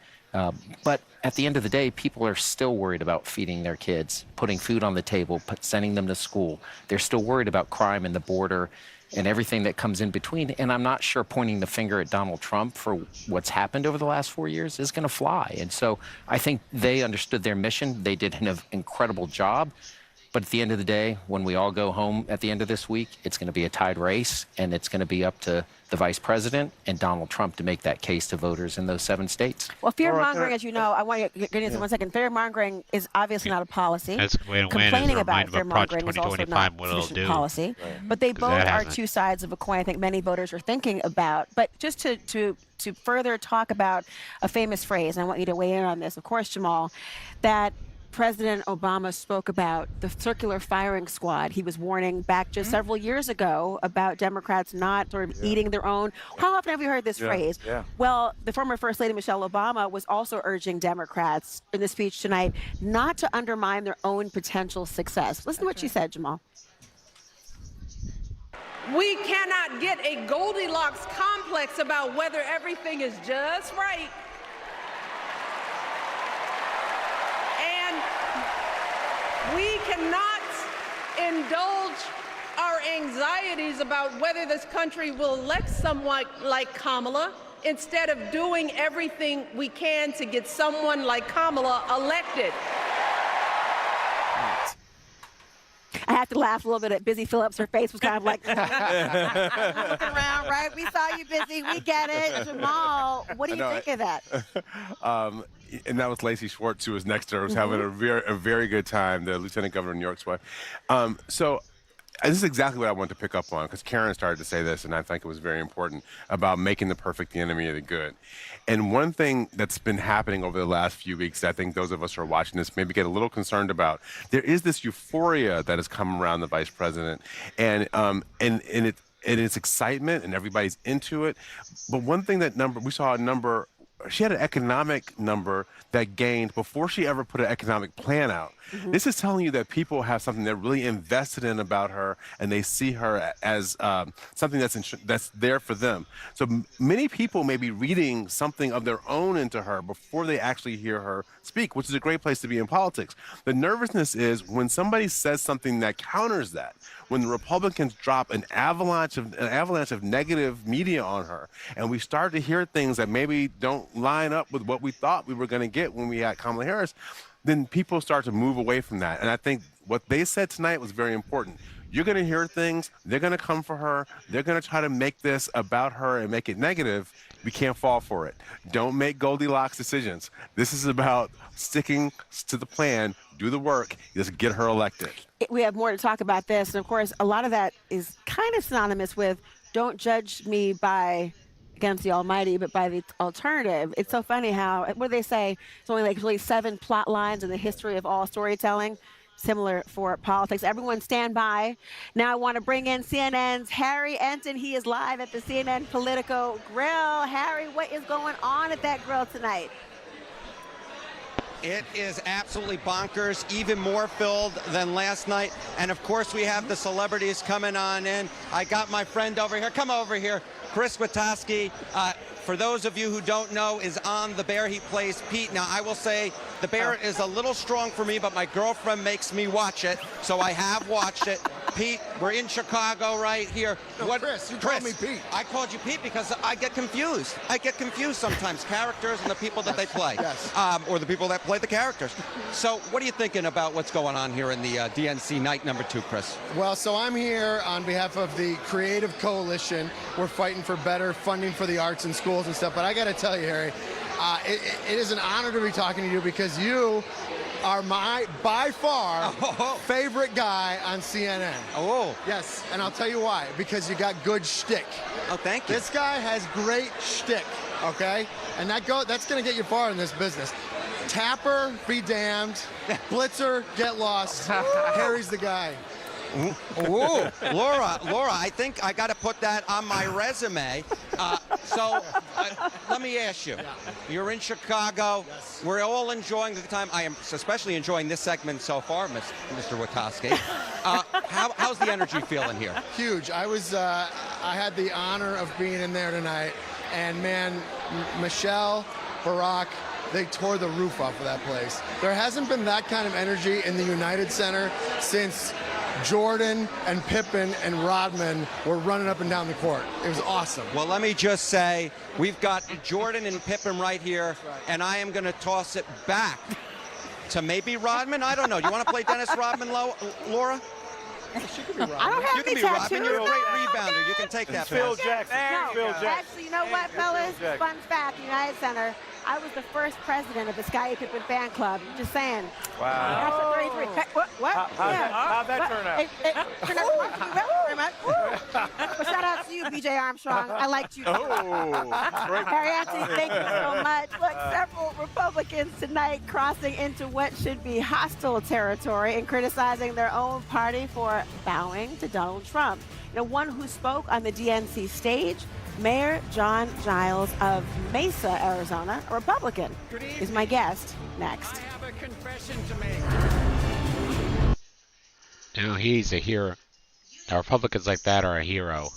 But at the end of the day, people are still worried about feeding their kids, putting food on the table, sending them to school. They're still worried about crime and the border and everything that comes in between. And I'm not sure pointing the finger at Donald Trump for what's happened over the last 4 years is going to fly. And so I think they understood their mission. They did an incredible job. But at the end of the day, when we all go home at the end of this week, it's going to be a tied race, and it's going to be up to the vice president and Donald Trump to make that case to voters in those 7 states. Well, fear-mongering, as you know, I want you to get into 1 second. Fear-mongering is obviously not a policy. Complaining about fear-mongering is also not sufficient policy. But they both are two sides of a coin I think many voters are thinking about. But just to further talk about a famous phrase, and I want you to weigh in on this, of course, Jamal, that President Obama spoke about the circular firing squad. He was warning back just several years ago about Democrats not sort of eating their own. How often have you heard this phrase? Well, the former First Lady Michelle Obama was also urging Democrats in the speech tonight not to undermine their own potential success. Listen to what she said, Jamal. We cannot get a Goldilocks complex about whether everything is just right. We cannot indulge our anxieties about whether this country will elect someone like Kamala instead of doing everything we can to get someone like Kamala elected. I have to laugh a little bit at Busy Phillips. Her face was kind of like, looking around, right? We saw you, Busy. We get it. Jamal, what do you think of that? And that was Lacey Schwartz, who was next to her, was having a very good time, the Lieutenant Governor of New York's wife. So this is exactly what I wanted to pick up on, because Karen started to say this, and I think it was very important, about making the perfect the enemy of the good. And one thing that's been happening over the last few weeks that I think those of us who are watching this maybe get a little concerned about, there is this euphoria that has come around the vice president, and it's excitement, and everybody's into it. But one thing we saw a number. She had an economic number that gained before she ever put an economic plan out. This is telling you that people have something they're really invested in about her, and they see her as something that's there for them. So many people may be reading something of their own into her before they actually hear her speak, which is a great place to be in politics. The nervousness is when somebody says something that counters that, when the Republicans drop an avalanche of negative media on her, and we start to hear things that maybe don't line up with what we thought we were going to get when we had Kamala Harris, then people start to move away from that. And I think what they said tonight was very important. You're going to hear things. They're going to come for her. They're going to try to make this about her and make it negative. We can't fall for it. Don't make Goldilocks decisions. This is about sticking to the plan, do the work, just get her elected. We have more to talk about this. And of course, a lot of that is kind of synonymous with don't judge me by against the almighty, but by the alternative. It's so funny how, what do they say? It's only like really 7 plot lines in the history of all storytelling. Similar for politics. Everyone stand by. Now I want to bring in CNN's Harry Enton. He is live at the CNN Politico Grill. Harry, what is going on at that grill tonight? It is absolutely bonkers, even more filled than last night. And of course, we have the celebrities coming on in. I got my friend over here. Come over here. Chris Witowski, for those of you who don't know, is on The Bear. He plays Pete. Now, I will say The Bear is a little strong for me, but my girlfriend makes me watch it, so I have watched it. Pete, we're in Chicago right here. No, Chris, you called me Pete. I called you Pete because I get confused. I get confused sometimes, characters and the people that they play, or the people that play the characters. So what are you thinking about what's going on here in the DNC night number 2, Chris? Well, so I'm here on behalf of the Creative Coalition. We're fighting for better funding for the arts and schools and stuff. But I got to tell you, Harry, it is an honor to be talking to you because you are my, by far, favorite guy on CNN. Oh. Yes, and I'll tell you why. Because you got good shtick. Oh, thank you. This guy has great shtick, okay? And that's going to get you far in this business. Tapper, be damned. Blitzer, get lost. Harry's the guy. Ooh, Laura, I think I got to put that on my resume. So let me ask you, you're in Chicago. Yes. We're all enjoying the time. I am especially enjoying this segment so far, Mr. Witowski. How's the energy feeling here? Huge. I had the honor of being in there tonight, and man, Michelle, Barack, they tore the roof off of that place. There hasn't been that kind of energy in the United Center since Jordan and Pippen and Rodman were running up and down the court. It was awesome. Well, let me just say, we've got Jordan and Pippen right here, and I am going to toss it back to maybe Rodman. I don't know. Do you want to play Dennis Rodman, Laura? She could be Rodman. I don't have You can any be Rodman. You're a great tattoos. rebounder. You can take that Phil pass. Jackson. No, actually, you know what, fellas? Fun fact, United Center, I was the first president of the Scottie Pippen fan club. Just saying. Wow. That's a 33. What? How'd that turn out? It turned out very much. Well, shout out to you, BJ Armstrong. I liked you. Harry Anthony, thank you so much. Look, several Republicans tonight crossing into what should be hostile territory and criticizing their own party for bowing to Donald Trump. You know, one who spoke on the DNC stage, Mayor John Giles of Mesa, Arizona, a Republican, is my guest next. I have a confession to make. No, he's a hero. Republicans like that are a hero.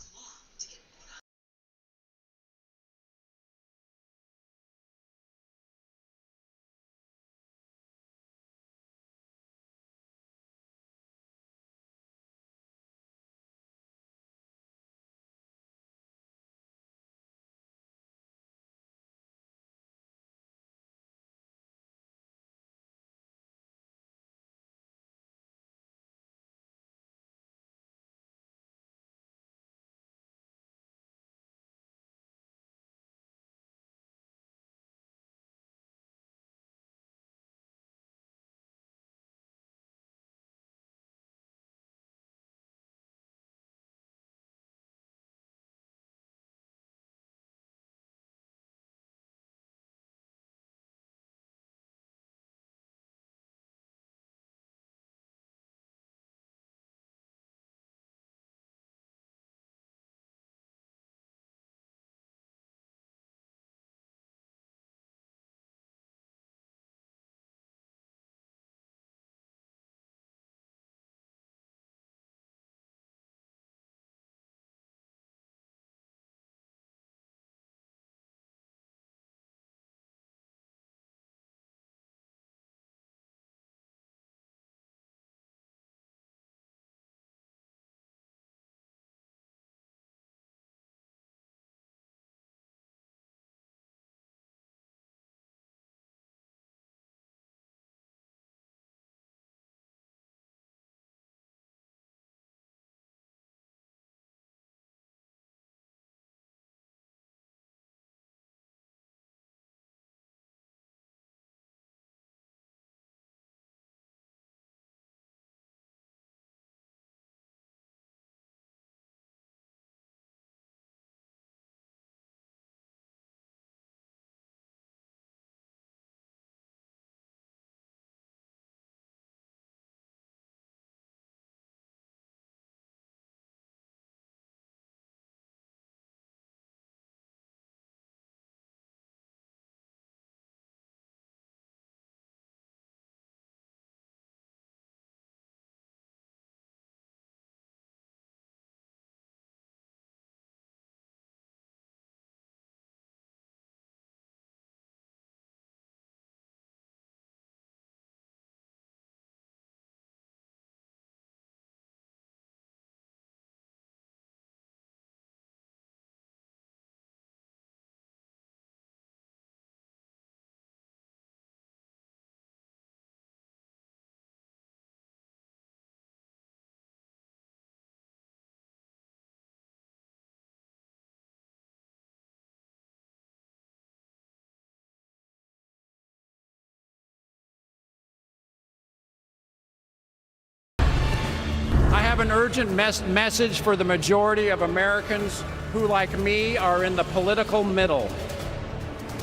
have an urgent message for the majority of Americans who, like me, are in the political middle.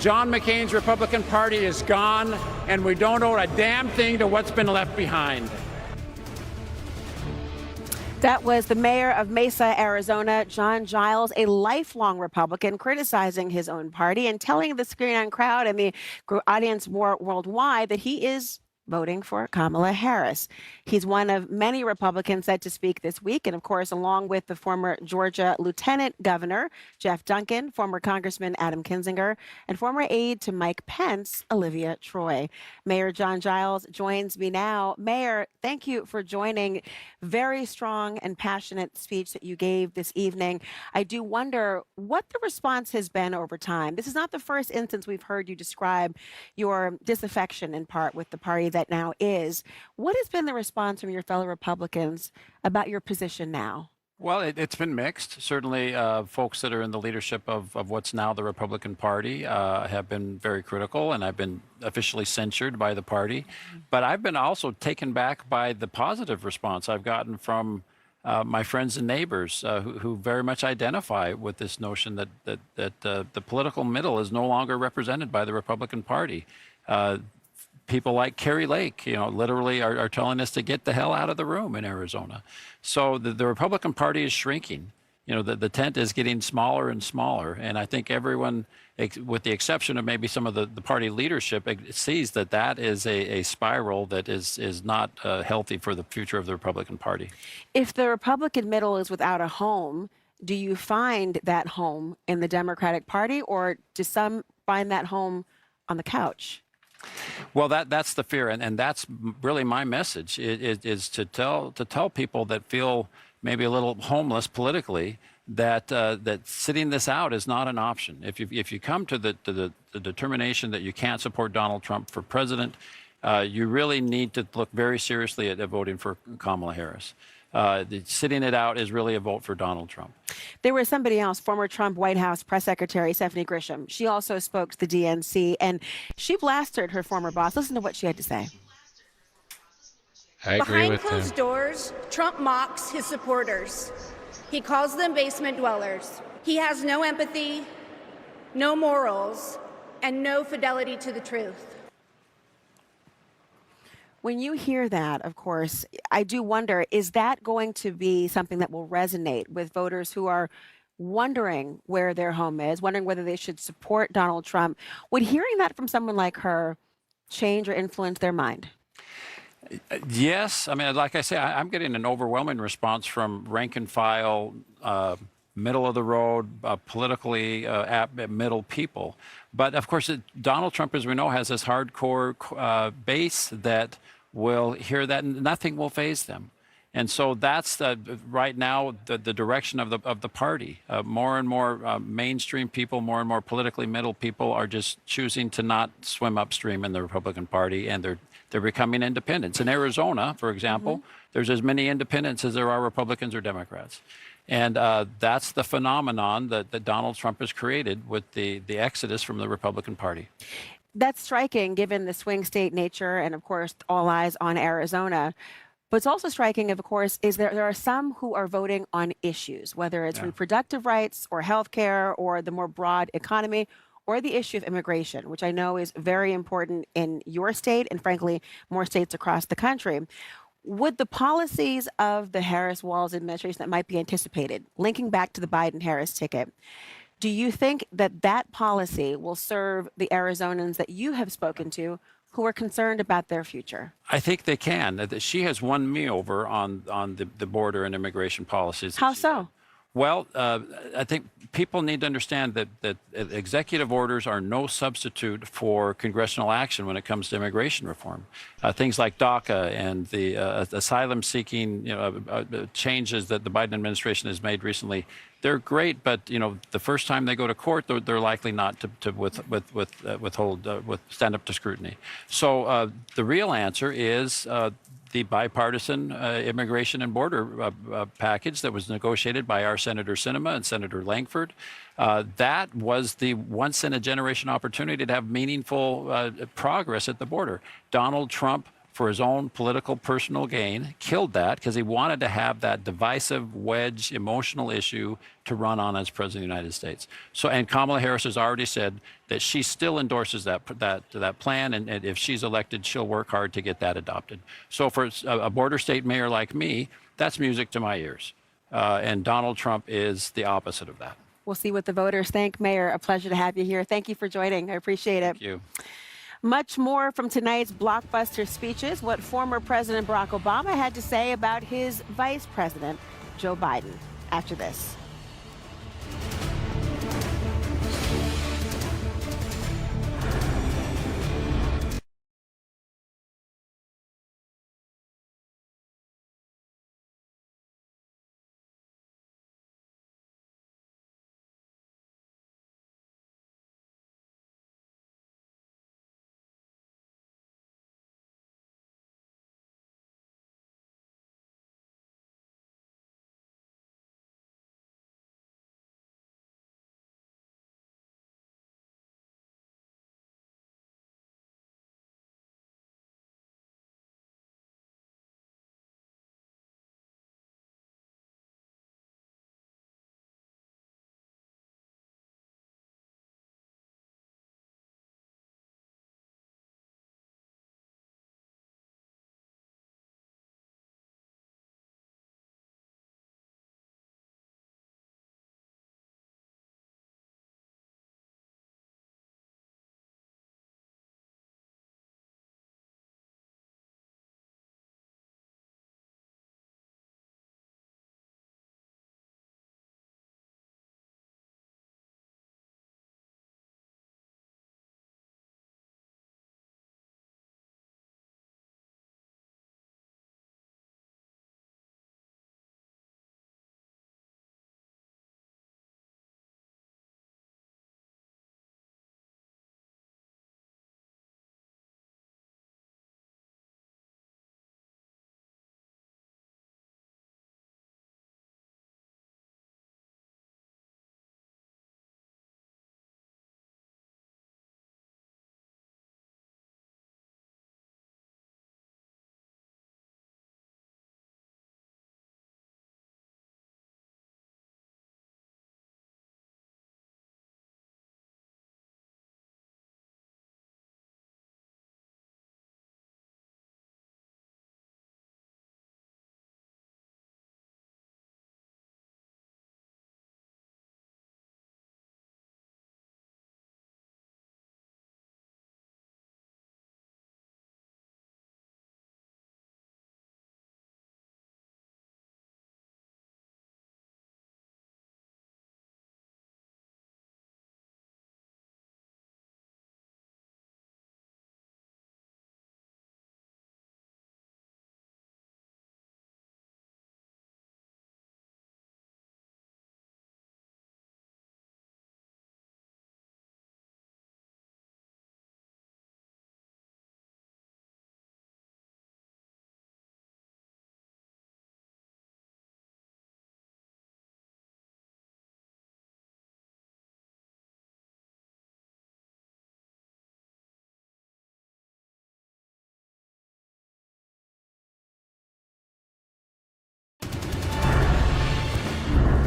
John McCain's Republican Party is gone, and we don't owe a damn thing to what's been left behind. That was the mayor of Mesa, Arizona, John Giles, a lifelong Republican, criticizing his own party and telling the screen-on crowd and the audience worldwide that he is voting for Kamala Harris. He's one of many Republicans set to speak this week, and of course, along with the former Georgia Lieutenant Governor Jeff Duncan, former Congressman Adam Kinzinger, and former aide to Mike Pence, Olivia Troy. Mayor John Giles joins me now. Mayor, thank you for joining. Very strong and passionate speech that you gave this evening. I do wonder what the response has been over time. This is not the first instance we've heard you describe your disaffection in part with the party that now is. What has been the response from your fellow Republicans about your position now? Well, it's been mixed. Certainly, folks that are in the leadership of what's now the Republican Party have been very critical, and I've been officially censured by the party. But I've been also taken back by the positive response I've gotten from my friends and neighbors who very much identify with this notion that the political middle is no longer represented by the Republican Party. People like Carrie Lake, literally are telling us to get the hell out of the room in Arizona. So the Republican Party is shrinking. The tent is getting smaller and smaller. And I think everyone, with the exception of maybe some of the party leadership, sees that is a spiral that is not healthy for the future of the Republican Party. If the Republican middle is without a home, do you find that home in the Democratic Party, or do some find that home on the couch? Well, that's the fear, and that's really my message, is to tell people that feel maybe a little homeless politically that sitting this out is not an option. If you come to the determination that you can't support Donald Trump for president, you really need to look very seriously at voting for Kamala Harris. Sitting it out is really a vote for Donald Trump. There was somebody else, former Trump White House press secretary Stephanie Grisham. She also spoke to the DNC, and she blasted her former boss. Listen to what she had to say. I agree Behind with closed doors, Trump mocks his supporters. He calls them basement dwellers. He has no empathy, no morals, and no fidelity to the truth. When you hear that, of course, I do wonder, is that going to be something that will resonate with voters who are wondering where their home is, wondering whether they should support Donald Trump? Would hearing that from someone like her change or influence their mind? Yes. I mean, like I say, I'm getting an overwhelming response from rank and file, middle of the road, politically middle people. But of course, Donald Trump, as we know, has this hardcore base that will hear that, and nothing will faze them. And so that's right now the direction of the party. More and more mainstream people, more and more politically middle people are just choosing to not swim upstream in the Republican Party, and they're becoming independents. In Arizona, for example, there's as many independents as there are Republicans or Democrats. And that's the phenomenon that Donald Trump has created with the exodus from the Republican Party. That's striking, given the swing state nature and, of course, all eyes on Arizona. But it's also striking, of course, is there are some who are voting on issues, whether it's reproductive rights or health care or the more broad economy or the issue of immigration, which I know is very important in your state and, frankly, more states across the country. Would the policies of the Harris-Walz administration that might be anticipated, linking back to the Biden-Harris ticket, do you think that policy will serve the Arizonans that you have spoken to who are concerned about their future? I think they can. She has won me over on the border and immigration policies. How so? Well, I think people need to understand that executive orders are no substitute for congressional action when it comes to immigration reform. Things like DACA and the asylum-seeking changes that the Biden administration has made recently, they're great, but the first time they go to court, they're likely not to stand up to scrutiny. So the real answer is the bipartisan immigration and border package that was negotiated by our Senator Sinema and Senator Langford. That was the once-in-a-generation opportunity to have meaningful progress at the border. Donald Trump for his own political personal gain, killed that because he wanted to have that divisive wedge emotional issue to run on as president of the United States. So, and Kamala Harris has already said that she still endorses that plan, and if she's elected, she'll work hard to get that adopted. So for a border state mayor like me, that's music to my ears. And Donald Trump is the opposite of that. We'll see what the voters think. Mayor, a pleasure to have you here. Thank you for joining. I appreciate it. Thank you. Much more from tonight's blockbuster speeches, what former President Barack Obama had to say about his vice president, Joe Biden, after this.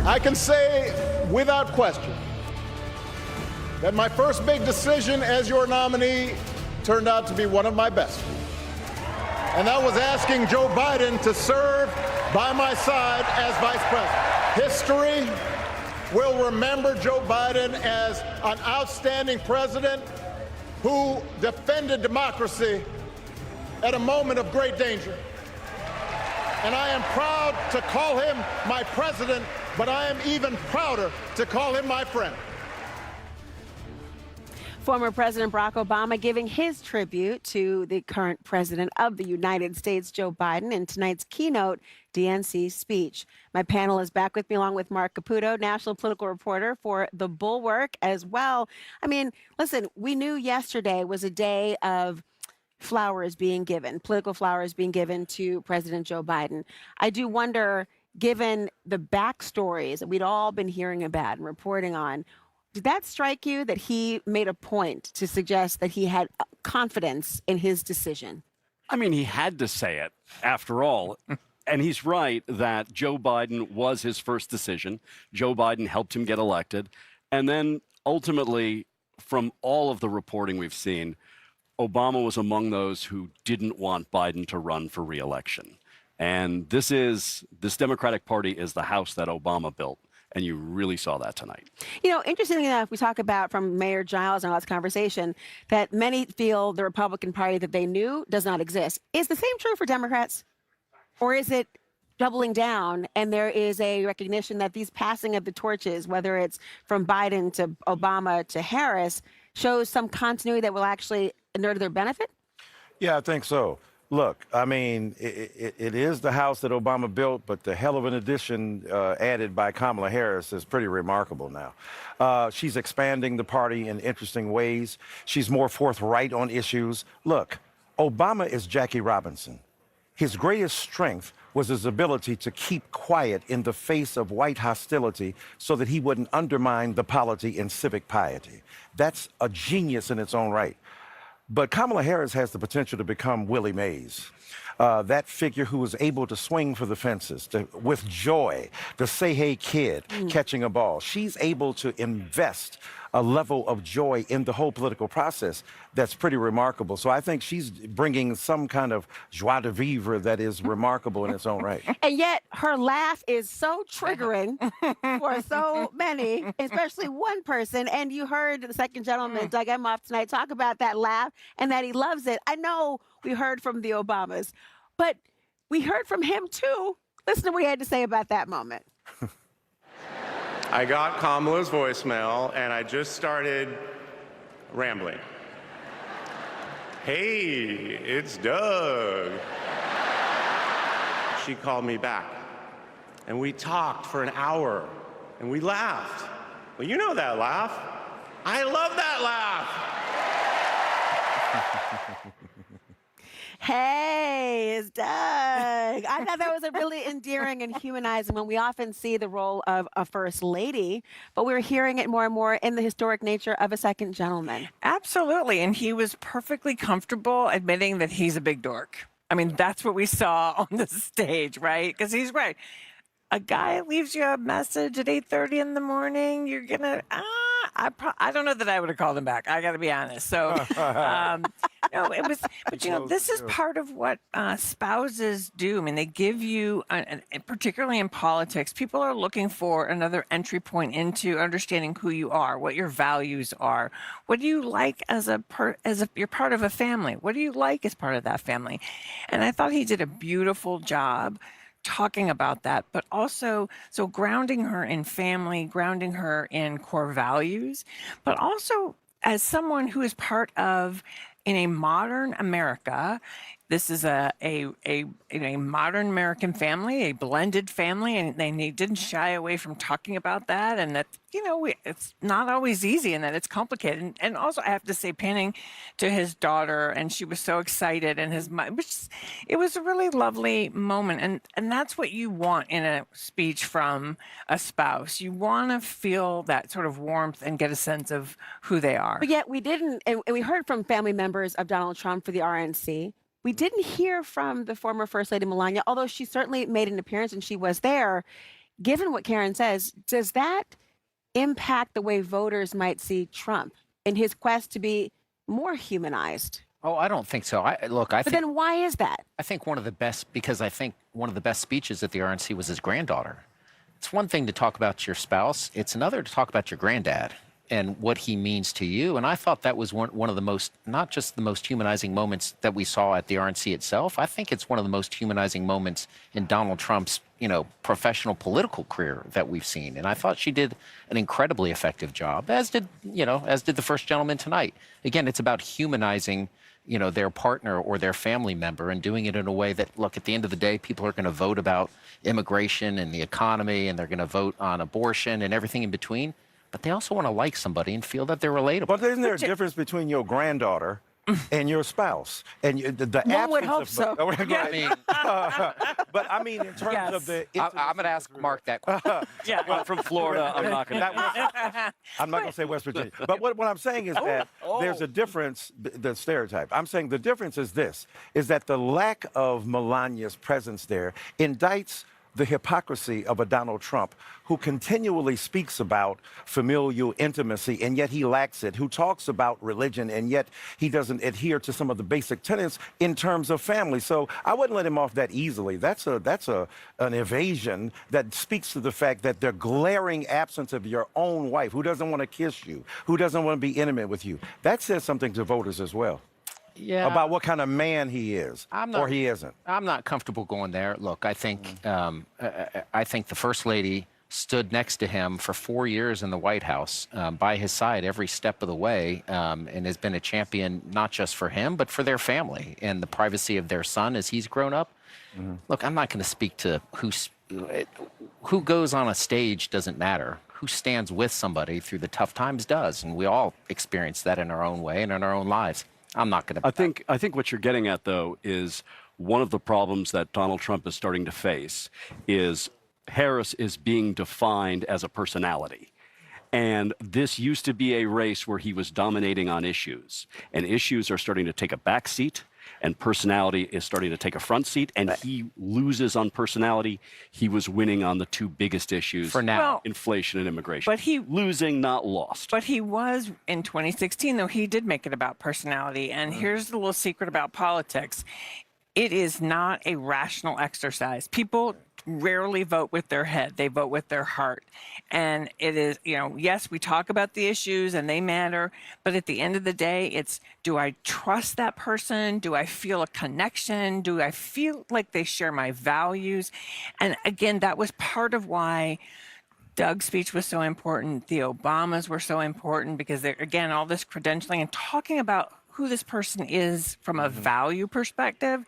I can say without question that my first big decision as your nominee turned out to be one of my best. And that was asking Joe Biden to serve by my side as vice president. History will remember Joe Biden as an outstanding president who defended democracy at a moment of great danger. And I am proud to call him my president, but I am even prouder to call him my friend. Former President Barack Obama giving his tribute to the current president of the United States, Joe Biden, in tonight's keynote DNC speech. My panel is back with me along with Mark Caputo, national political reporter for The Bulwark as well. I mean, listen, we knew yesterday was a day of flowers being given, political flowers being given to President Joe Biden. I do wonder, given the backstories that we'd all been hearing about and reporting on, did that strike you that he made a point to suggest that he had confidence in his decision? I mean, he had to say it, after all. And he's right that Joe Biden was his first decision. Joe Biden helped him get elected. And then ultimately, from all of the reporting we've seen, Obama was among those who didn't want Biden to run for re-election. And this Democratic Party is the house that Obama built. And you really saw that tonight. You know, interestingly enough, we talk about from Mayor Giles in our last conversation that many feel the Republican Party that they knew does not exist. Is the same true for Democrats? Or is it doubling down and there is a recognition that these passing of the torches, whether it's from Biden to Obama to Harris, shows some continuity that will actually inure to their benefit? Yeah, I think so. Look, I mean, it is the house that Obama built, but the hell of an addition added by Kamala Harris is pretty remarkable now. She's expanding the party in interesting ways. She's more forthright on issues. Look, Obama is Jackie Robinson. His greatest strength was his ability to keep quiet in the face of white hostility so that he wouldn't undermine the polity and civic piety. That's a genius in its own right. But Kamala Harris has the potential to become Willie Mays, that figure who was able to swing for the fences, with joy, to say, hey, kid, catching a ball. She's able to invest a level of joy in the whole political process that's pretty remarkable. So I think she's bringing some kind of joie de vivre that is remarkable in its own right. And yet her laugh is so triggering for so many, especially one person. And you heard the second gentleman, Doug Emhoff, tonight talk about that laugh and that he loves it. I know we heard from the Obamas, but we heard from him too. Listen to what he had to say about that moment. I got Kamala's voicemail, and I just started rambling. Hey, it's Doug. She called me back, and we talked for an hour, and we laughed. Well, you know that laugh. I love that laugh. Hey, it's Doug. I thought that was a really endearing and humanizing when we often see the role of a first lady, but we're hearing it more and more in the historic nature of a second gentleman. Absolutely. And he was perfectly comfortable admitting that he's a big dork. I mean, that's what we saw on the stage, right? Because he's right. A guy leaves you a message at 8:30 in the morning, you're going to, I don't know that I would have called him back. I got to be honest. So, no, it was, but you know, this is part of what spouses do. I mean, they give you, and particularly in politics, people are looking for another entry point into understanding who you are, what your values are. What do you like as you're part of a family? What do you like as part of that family? And I thought he did a beautiful job talking about that, but also so grounding her in family, grounding her in core values, but also as someone who is part of in a modern America. This is a modern American family, a blended family, and they didn't shy away from talking about that. And that, you know, it's not always easy and that it's complicated. And also, I have to say, panning to his daughter, and she was so excited, and it was a really lovely moment. And that's what you want in a speech from a spouse. You want to feel that sort of warmth and get a sense of who they are. But yet we didn't, and we heard from family members of Donald Trump for the RNC. We didn't hear from the former First Lady Melania, although she certainly made an appearance and she was there. Given what Karen says, does that impact the way voters might see Trump in his quest to be more humanized? Oh, I don't think so. But then why is that? I think one of the best speeches at the RNC was his granddaughter. It's one thing to talk about your spouse. It's another to talk about your granddad and what he means to you. And I thought that was one of the most, not just the most humanizing moments that we saw at the RNC itself. I think it's one of the most humanizing moments in Donald Trump's, professional political career that we've seen. And I thought she did an incredibly effective job, as did the first gentleman tonight. Again, it's about humanizing, their partner or their family member and doing it in a way that, look, at the end of the day, people are going to vote about immigration and the economy, and they're going to vote on abortion and everything in between. But they also want to like somebody and feel that they're relatable. But isn't there a difference between your granddaughter and your spouse. And the One would absence hope of, so. I mean, but I mean, in terms of the, I'm going to ask Mark that question. I'm from Florida. I'm not going I'm not going to say West Virginia. But what I'm saying is that there's a difference, the stereotype. I'm saying the difference is this, is that the lack of Melania's presence there indicts the hypocrisy of a Donald Trump who continually speaks about familial intimacy, and yet he lacks it, who talks about religion, and yet he doesn't adhere to some of the basic tenets in terms of family. So I wouldn't let him off that easily. That's an evasion that speaks to the fact that the glaring absence of your own wife, who doesn't want to kiss you, who doesn't want to be intimate with you, that says something to voters as well. Yeah. About what kind of man he is, or he isn't. I'm not comfortable going there. Look, I think I think the First Lady stood next to him for 4 years in the White House, by his side every step of the way, and has been a champion not just for him, but for their family and the privacy of their son as he's grown up. Look, I'm not going to speak to who goes on a stage doesn't matter. Who stands with somebody through the tough times does, and we all experience that in our own way and in our own lives. I'm not going to. I think what you're getting at, though, is one of the problems that Donald Trump is starting to face is Harris is being defined as a personality. And this used to be a race where he was dominating on issues. And issues are starting to take a back seat, and personality is starting to take a front seat. And he loses on personality. He was winning on the two biggest issues for now, inflation and immigration. But he losing, not lost. But he was in 2016, though. He did make it about personality. And here's the little secret about politics: it is not a rational exercise. People rarely vote with their head. They vote with their heart. And it is, yes, we talk about the issues and they matter, but at the end of the day, it's, do I trust that person? Do I feel a connection? Do I feel like they share my values? And again, that was part of why Doug's speech was so important. The Obamas were so important because they're, again, all this credentialing and talking about who this person is from a value perspective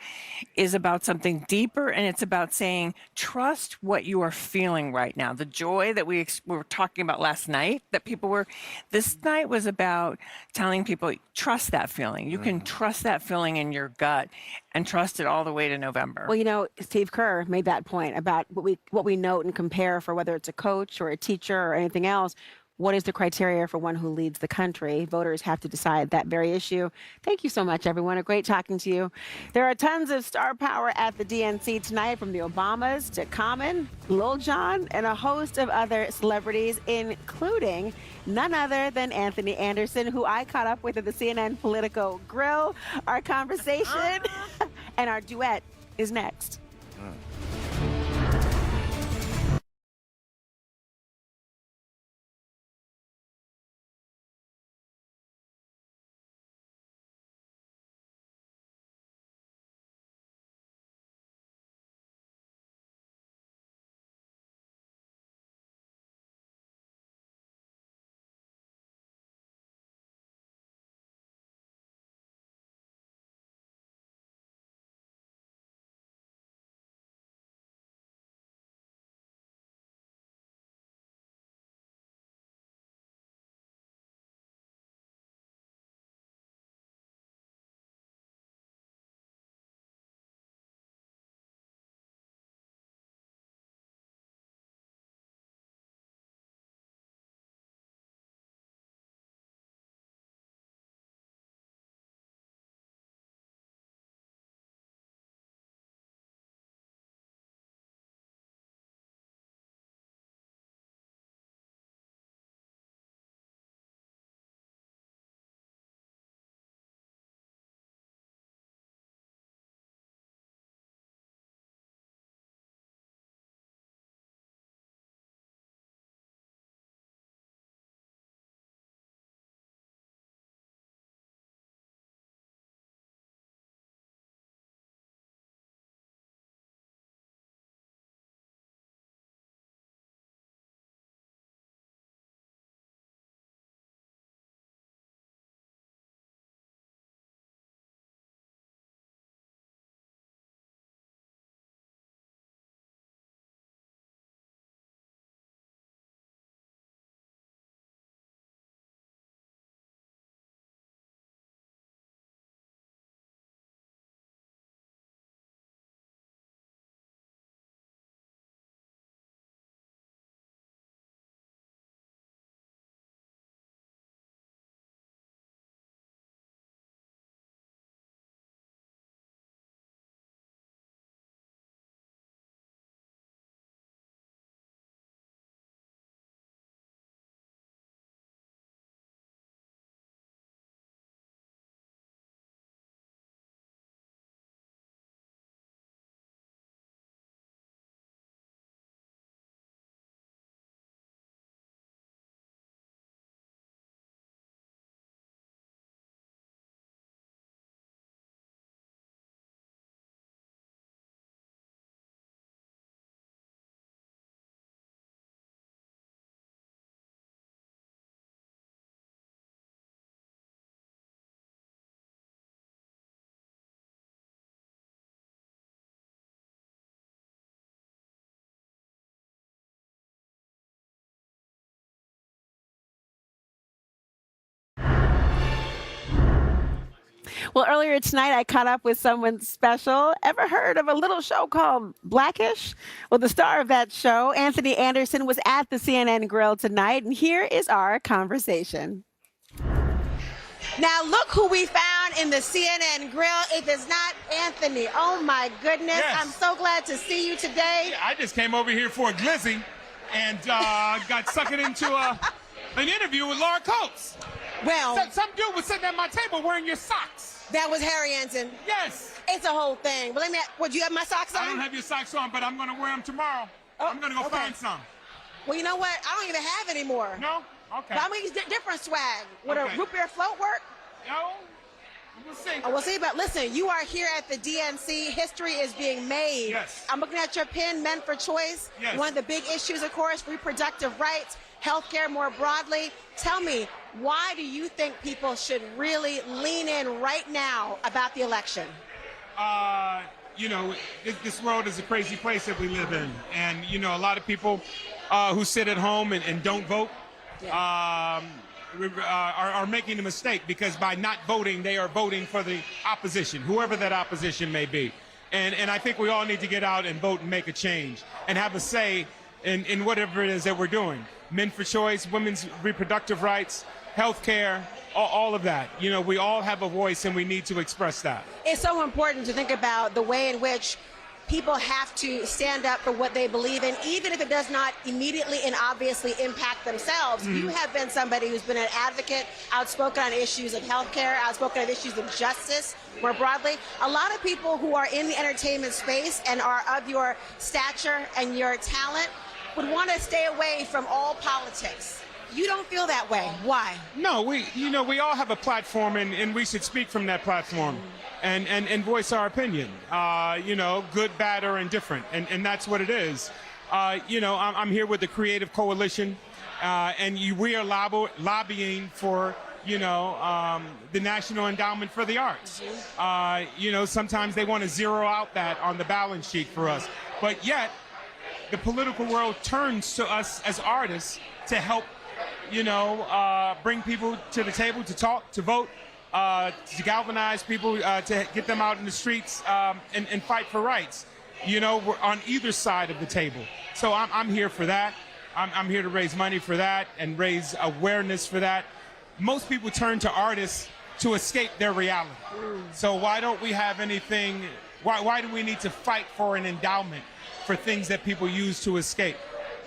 is about something deeper, and it's about saying, trust what you are feeling right now. The joy that we were talking about last night, that people were, this night was about telling people, trust that feeling. You can trust that feeling in your gut and trust it all the way to November. Well, Steve Kerr made that point about what we note and compare for whether it's a coach or a teacher or anything else. What is the criteria for one who leads the country? Voters have to decide that very issue. Thank you so much, everyone. A great talking to you. There are tons of star power at the DNC tonight, from the Obamas to Common, Lil Jon, and a host of other celebrities, including none other than Anthony Anderson, who I caught up with at the CNN Politico Grill. Our conversation and our duet is next. Well, earlier tonight, I caught up with someone special. Ever heard of a little show called Blackish? Well, the star of that show, Anthony Anderson, was at the CNN Grill tonight, and here is our conversation. Now, look who we found in the CNN Grill. If it's not Anthony, oh my goodness. Yes. I'm so glad to see you today. Yeah, I just came over here for a glizzy and got sucked into an interview with Laura Coates. Well, some dude was sitting at my table wearing your socks. That was Harry Anson. Yes. It's a whole thing. But would you have my socks on? I don't have your socks on, but I'm going to wear them tomorrow. I'm going to go find some. Well, you know what? I don't even have any more. No? Okay. But I'm going to use different swag. Would a root beer float work? No. We'll see. Oh, we'll see. But listen, you are here at the DNC. History is being made. Yes. I'm looking at your pin, Men for Choice. Yes. One of the big issues, of course, reproductive rights, healthcare more broadly. Tell me, why do you think people should really lean in right now about the election? You know, this world is a crazy place that we live in. And, you know, a lot of people who sit at home and don't vote are making a mistake, because by not voting, they are voting for the opposition, whoever that opposition may be. And I think we all need to get out and vote and make a change and have a say in whatever it is that we're doing. Men for choice, women's reproductive rights, health care, all of that. You know, we all have a voice and we need to express that. It's so important to think about the way in which people have to stand up for what they believe in, even if it does not immediately and obviously impact themselves. Mm-hmm. You have been somebody who's been an advocate, outspoken on issues of healthcare, outspoken on issues of justice more broadly. A lot of people who are in the entertainment space and are of your stature and your talent would want to stay away from all politics. You don't feel that way. Why? No, we all have a platform, and we should speak from that platform and voice our opinion. You know, good, bad, or indifferent, and that's what it is. You know, I'm here with the Creative Coalition, and we are lobbying for, you know, the National Endowment for the Arts. You know, sometimes they want to zero out that on the balance sheet for us, but yet the political world turns to us as artists to help, you know, bring people to the table to talk, to vote, to galvanize people, to get them out in the streets and fight for rights. You know, we're on either side of the table. So I'm here for that. I'm here to raise money for that and raise awareness for that. Most people turn to artists to escape their reality. So why don't we have anything, why do we need to fight for an endowment for things that people use to escape?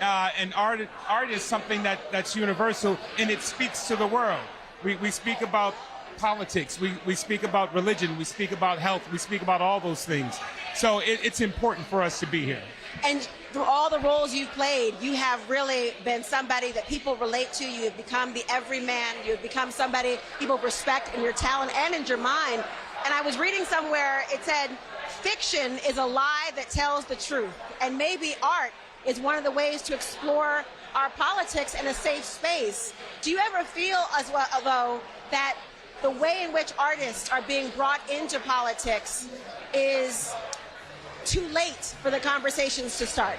And art is something that's universal, and it speaks to the world. We speak about politics, we speak about religion, we speak about health, we speak about all those things. So it's important for us to be here. And through all the roles you've played, you have really been somebody that people relate to. You have become the everyman. You have become somebody people respect in your talent and in your mind. And I was reading somewhere, it said, fiction is a lie that tells the truth. And maybe art is one of the ways to explore our politics in a safe space. Do you ever feel as well, though, that the way in which artists are being brought into politics is too late for the conversations to start?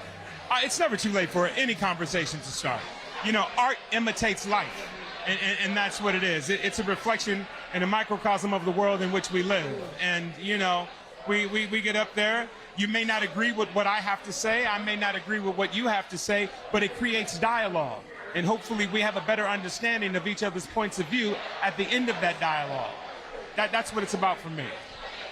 It's never too late for any conversation to start. You know, art imitates life, and that's what it is. It's a reflection and a microcosm of the world in which we live. And, you know, we get up there. You may not agree with what I have to say. I may not agree with what you have to say, but it creates dialogue. And hopefully we have a better understanding of each other's points of view at the end of that dialogue. That's what it's about for me.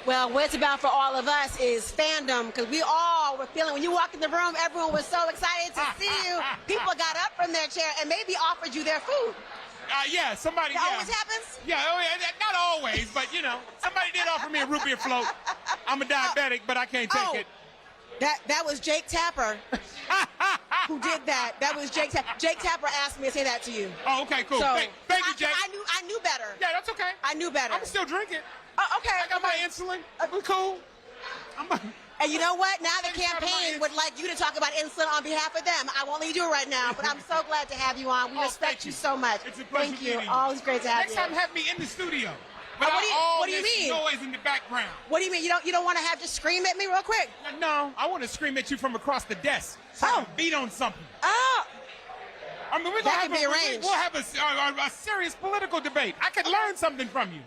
Well, what it's about for all of us is fandom, because we all were feeling, when you walked in the room, everyone was so excited to see you. People got up from their chair and maybe offered you their food. Yeah, somebody. That always happens? Yeah, not always, but you know, somebody did offer me a root beer float. I'm a diabetic, but I can't take it. That was Jake Tapper who did that. That was Jake Tapper. Jake Tapper asked me to say that to you. Oh, okay, cool. So, thank you, Jake. I knew better. Yeah, that's okay. I knew better. I'm still drinking. Oh, okay. I got my insulin. We're cool. And you know what? Now the campaign would like you to talk about insulin on behalf of them. I won't let you do it right now, but I'm so glad to have you on. We respect you so much. It's a pleasure Thank you. meeting you. Always great to have Next you. time, have me in the studio. What do you mean? Noise in the background. What do you mean? You don't want to have just scream at me real quick? No, I want to scream at you from across the desk. So I can beat on something. Oh. I mean, we'll have a serious political debate. I could learn something from you.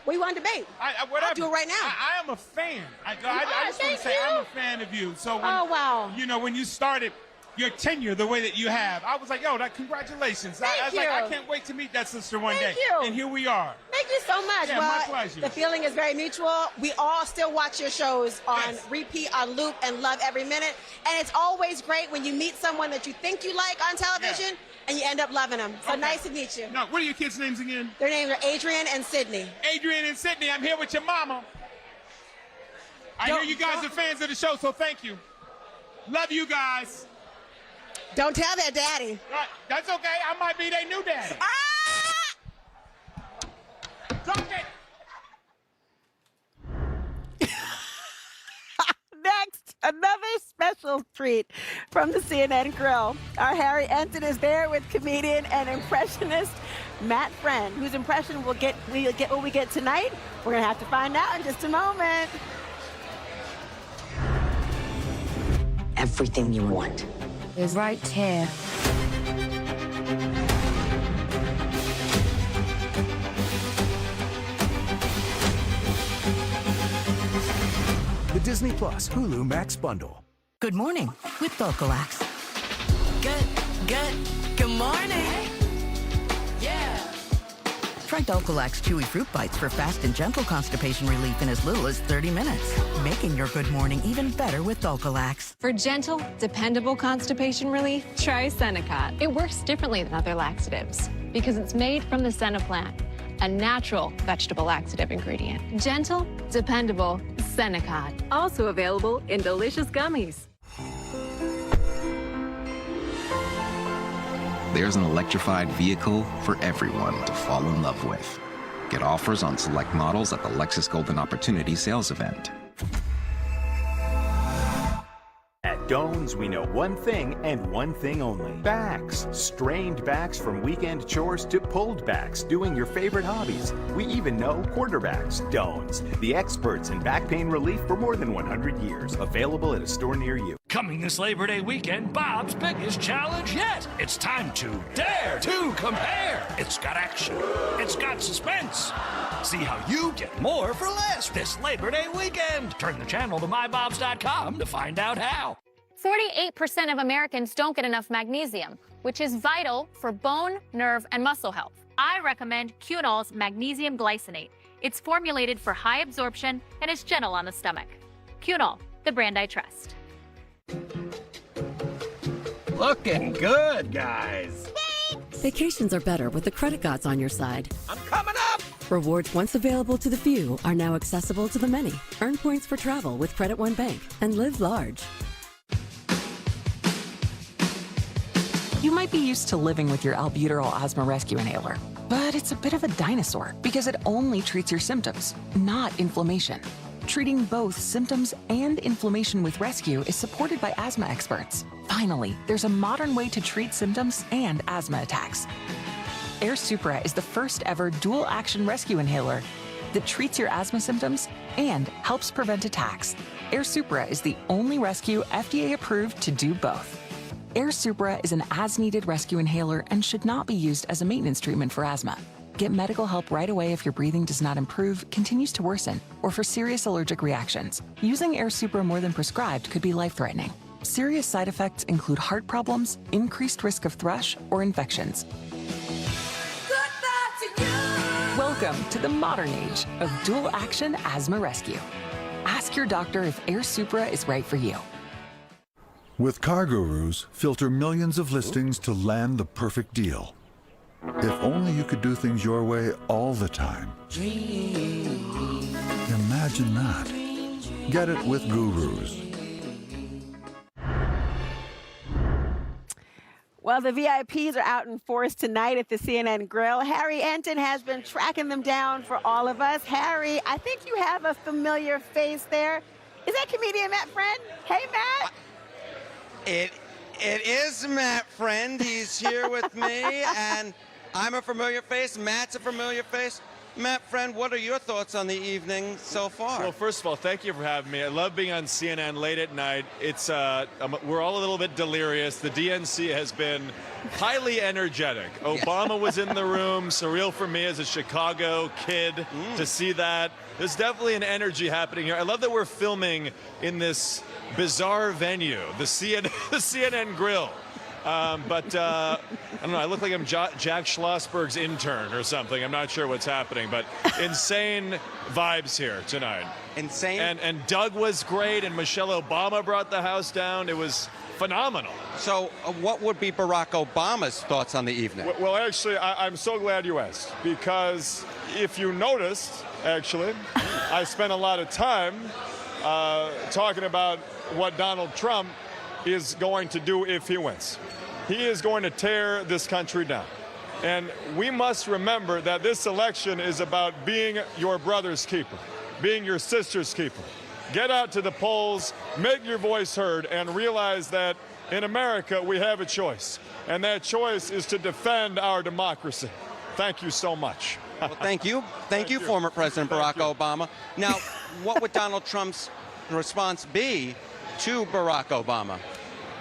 We want to debate. I'll do it right now. I am a fan. I just want thank to say you. I'm a fan of you. So when, wow. You know, when you started your tenure the way that you have, I was like, yo, congratulations. I was like, I can't wait to meet that sister one day. you. And here we are. Thank you so much. Yeah, well, my pleasure. The feeling is very mutual. We all still watch your shows on repeat, on loop, and love every minute. And it's always great when you meet someone that you think you like on television and you end up loving them. So nice to meet you. No, what are your kids' names again? Their names are Adrian and Sydney. Adrian and Sydney, I'm here with your mama. I hear you guys are fans of the show, so thank you. Love you guys. Don't tell their daddy. That's okay. I might be their new daddy. Drop it. Next, another special treat from the CNN Grill. Our Harry Enton is there with comedian and impressionist Matt Friend, whose impression we'll get what we get tonight. We're going to have to find out in just a moment. Everything you want is right here. The Disney Plus Hulu Max Bundle. Good morning with Dulcolax. Good morning. Yeah. Try Dulcolax Chewy Fruit Bites for fast and gentle constipation relief in as little as 30 minutes. Making your good morning even better with Dulcolax. For gentle, dependable constipation relief, try Senecot. It works differently than other laxatives because it's made from the senna plant, a natural vegetable laxative ingredient. Gentle, dependable Senecot. Also available in delicious gummies. There's an electrified vehicle for everyone to fall in love with. Get offers on select models at the Lexus Golden Opportunity sales event. At Doan's, we know one thing and one thing only. Backs. Strained backs from weekend chores to pulled backs doing your favorite hobbies. We even know quarterbacks. Doan's, the experts in back pain relief for more than 100 years. Available at a store near you. Coming this Labor Day weekend, Bob's biggest challenge yet. It's time to dare to compare. It's got action. It's got suspense. See how you get more for less this Labor Day weekend. Turn the channel to mybobs.com to find out how. 48% of Americans don't get enough magnesium, which is vital for bone, nerve, and muscle health. I recommend Cunol's magnesium glycinate. It's formulated for high absorption and is gentle on the stomach. Cunol, the brand I trust. Looking good, guys. Vacations are better with the credit gods on your side. I'm coming up! Rewards once available to the few are now accessible to the many. Earn points for travel with Credit One Bank and live large. You might be used to living with your albuterol asthma rescue inhaler, but it's a bit of a dinosaur because it only treats your symptoms, not inflammation. Treating both symptoms and inflammation with rescue is supported by asthma experts. Finally, there's a modern way to treat symptoms and asthma attacks. Air Supra is the first ever dual-action rescue inhaler that treats your asthma symptoms and helps prevent attacks. Air Supra is the only rescue FDA approved to do both. Air Supra is an as-needed rescue inhaler and should not be used as a maintenance treatment for asthma. Get medical help right away if your breathing does not improve, continues to worsen, or for serious allergic reactions. Using Air Supra more than prescribed could be life-threatening. Serious side effects include heart problems, increased risk of thrush, or infections. Welcome to the modern age of dual-action asthma rescue. Ask your doctor if Air Supra is right for you. With CarGurus, filter millions of listings to land the perfect deal. If only you could do things your way all the time. Imagine that. Get it with Gurus. Well, the VIPs are out in force tonight at the CNN Grill. Harry Enton has been tracking them down for all of us. Harry, I think you have a familiar face there. Is that comedian Matt Friend? Hey, Matt. It is Matt Friend. He's here with me, and I'm a familiar face. Matt's a familiar face. Matt, friend, what are your thoughts on the evening so far? Well, first of all, thank you for having me. I love being on CNN late at night. It's we're all a little bit delirious. The DNC has been highly energetic. Obama was in the room. Surreal for me as a Chicago kid to see that. There's definitely an energy happening here. I love that we're filming in this bizarre venue, the CNN Grill. But I don't know, I look like I'm Jack Schlossberg's intern or something. I'm not sure what's happening, but insane vibes here tonight. Insane? And Doug was great, and Michelle Obama brought the house down. It was phenomenal. So what would be Barack Obama's thoughts on the evening? Well, actually, I'm so glad you asked, because if you noticed, actually, I spent a lot of time talking about what Donald Trump is going to do if he wins. He is going to tear this country down. And we must remember that this election is about being your brother's keeper, being your sister's keeper. Get out to the polls, make your voice heard, and realize that in America we have a choice. And that choice is to defend our democracy. Thank you so much. Well, thank you. Thank you, former President Barack Obama. Now, what would Donald Trump's response be to Barack Obama?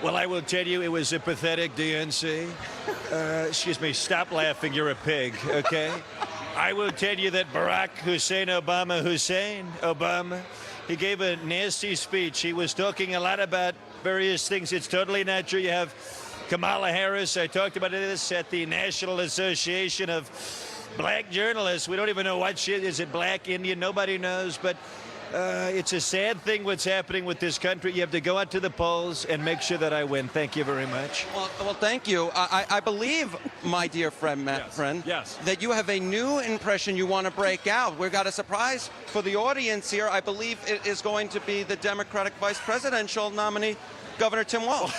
Well, I will tell you, it was a pathetic DNC. Excuse me, stop laughing, you're a pig, okay? I will tell you that Barack Hussein Obama, he gave a nasty speech. He was talking a lot about various things. It's totally not true. You have Kamala Harris. I talked about this at the National Association of Black Journalists. We don't even know what she is. Is it black, Indian? Nobody knows, but it's a sad thing what's happening with this country. You have to go out to the polls and make sure that I win. Thank you very much. Well, thank you. I believe, my dear friend, Matt, that you have a new impression you want to break out. We've got a surprise for the audience here. I believe it is going to be the Democratic vice presidential nominee, Governor Tim Walz.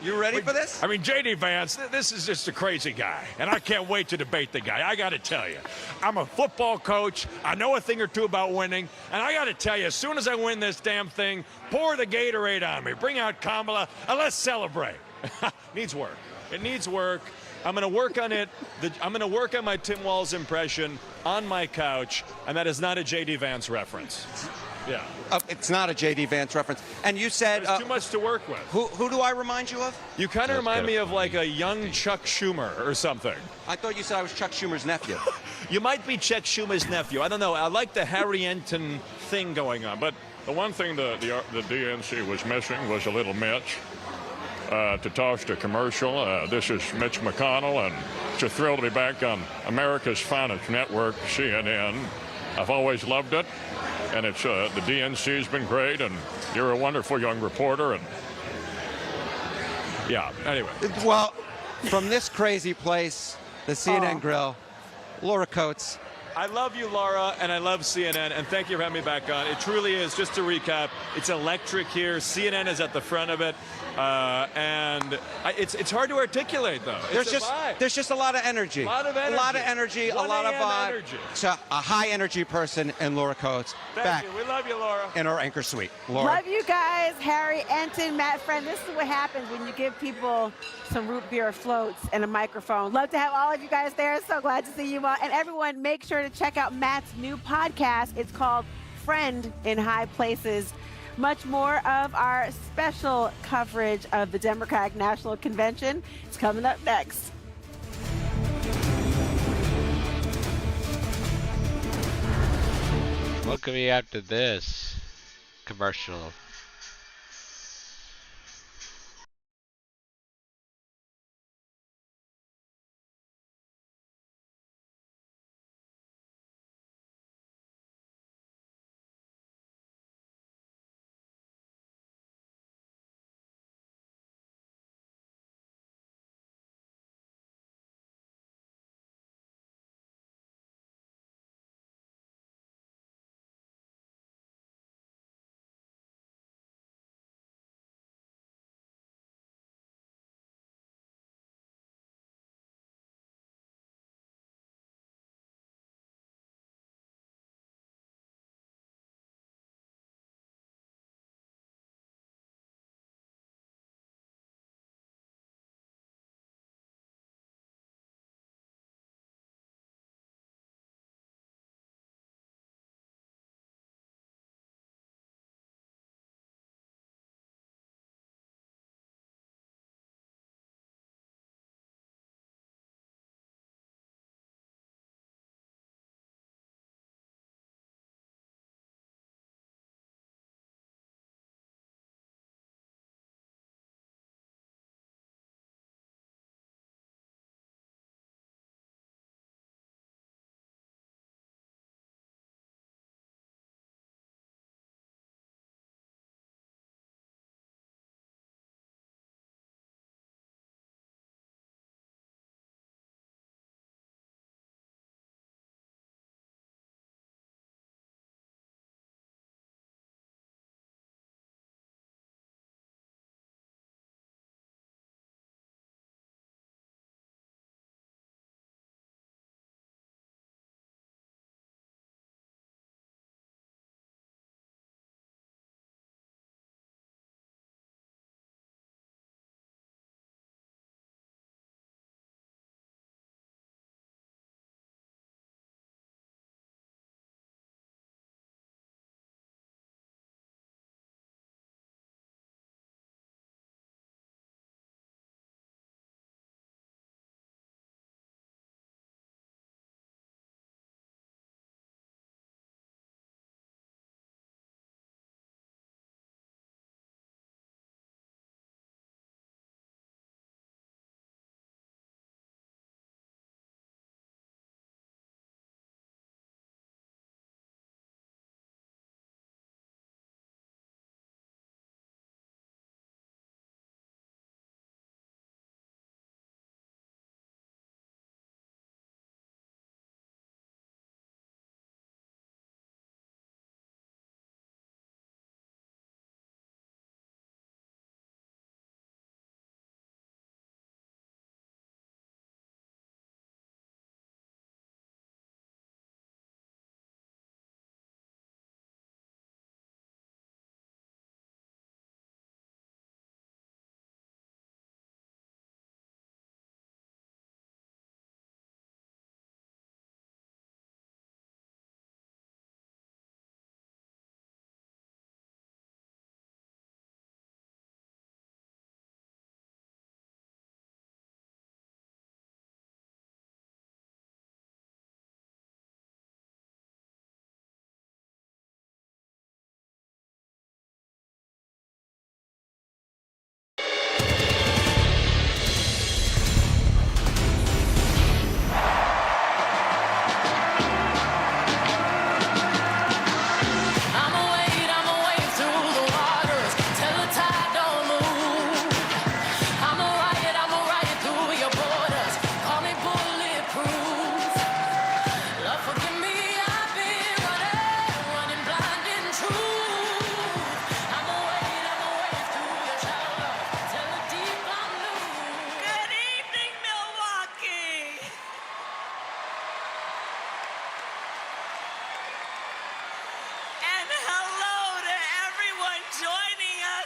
You ready for this? I mean, J.D. Vance, this is just a crazy guy, and I can't wait to debate the guy. I got to tell you, I'm a football coach. I know a thing or two about winning, and I got to tell you, as soon as I win this damn thing, pour the Gatorade on me. Bring out Kamala, and let's celebrate. Needs work. It needs work. I'm going to work on it. I'm going to work on my Tim Walz impression on my couch, and that is not a J.D. Vance reference. Yeah. It's not a J.D. Vance reference. And you said... There's too much to work with. Who do I remind you of? You kind of remind me of like a young Chuck Schumer or something. I thought you said I was Chuck Schumer's nephew. You might be Chuck Schumer's nephew. I don't know. I like the Harry Enton thing going on. But the one thing the DNC was missing was a little Mitch to toss the commercial. This is Mitch McConnell, and it's a thrill to be back on America's finest network, CNN. I've always loved it. And it's the DNC has been great, and you're a wonderful young reporter. And yeah, anyway. Well, from this crazy place, the CNN Grill, Laura Coates. I love you, Laura, and I love CNN, and thank you for having me back on. It truly is, just to recap, it's electric here. CNN is at the front of it, and it's hard to articulate, though. There's just a lot of energy. A lot of energy. A lot of energy, a lot of vibe. Energy. So a high-energy person in Laura Coates. Thank you. We love you, Laura. In our anchor suite. Laura. Love you guys. Harry Enton, Matt Friend. This is what happens when you give people some root beer floats and a microphone. Love to have all of you guys there. So glad to see you all. And everyone, make sure to check out Matt's new podcast. It's called Friend in High Places. Much more of our special coverage of the Democratic National Convention. It's coming up next. Welcome me after this commercial.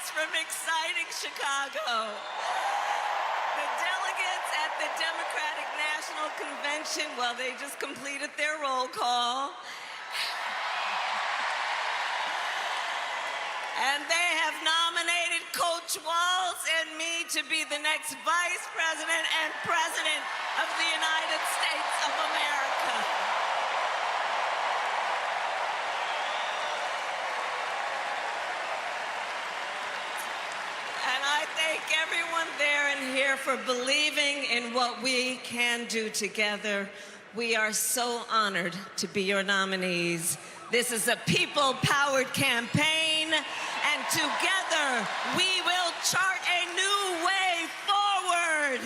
from exciting Chicago. The delegates at the Democratic National Convention, well, they just completed their roll call. And they have nominated Coach Walz and me to be the next Vice President and President of the United States of America. And I thank everyone there and here for believing in what we can do together. We are so honored to be your nominees. This is a people-powered campaign, and together we will chart a new way forward.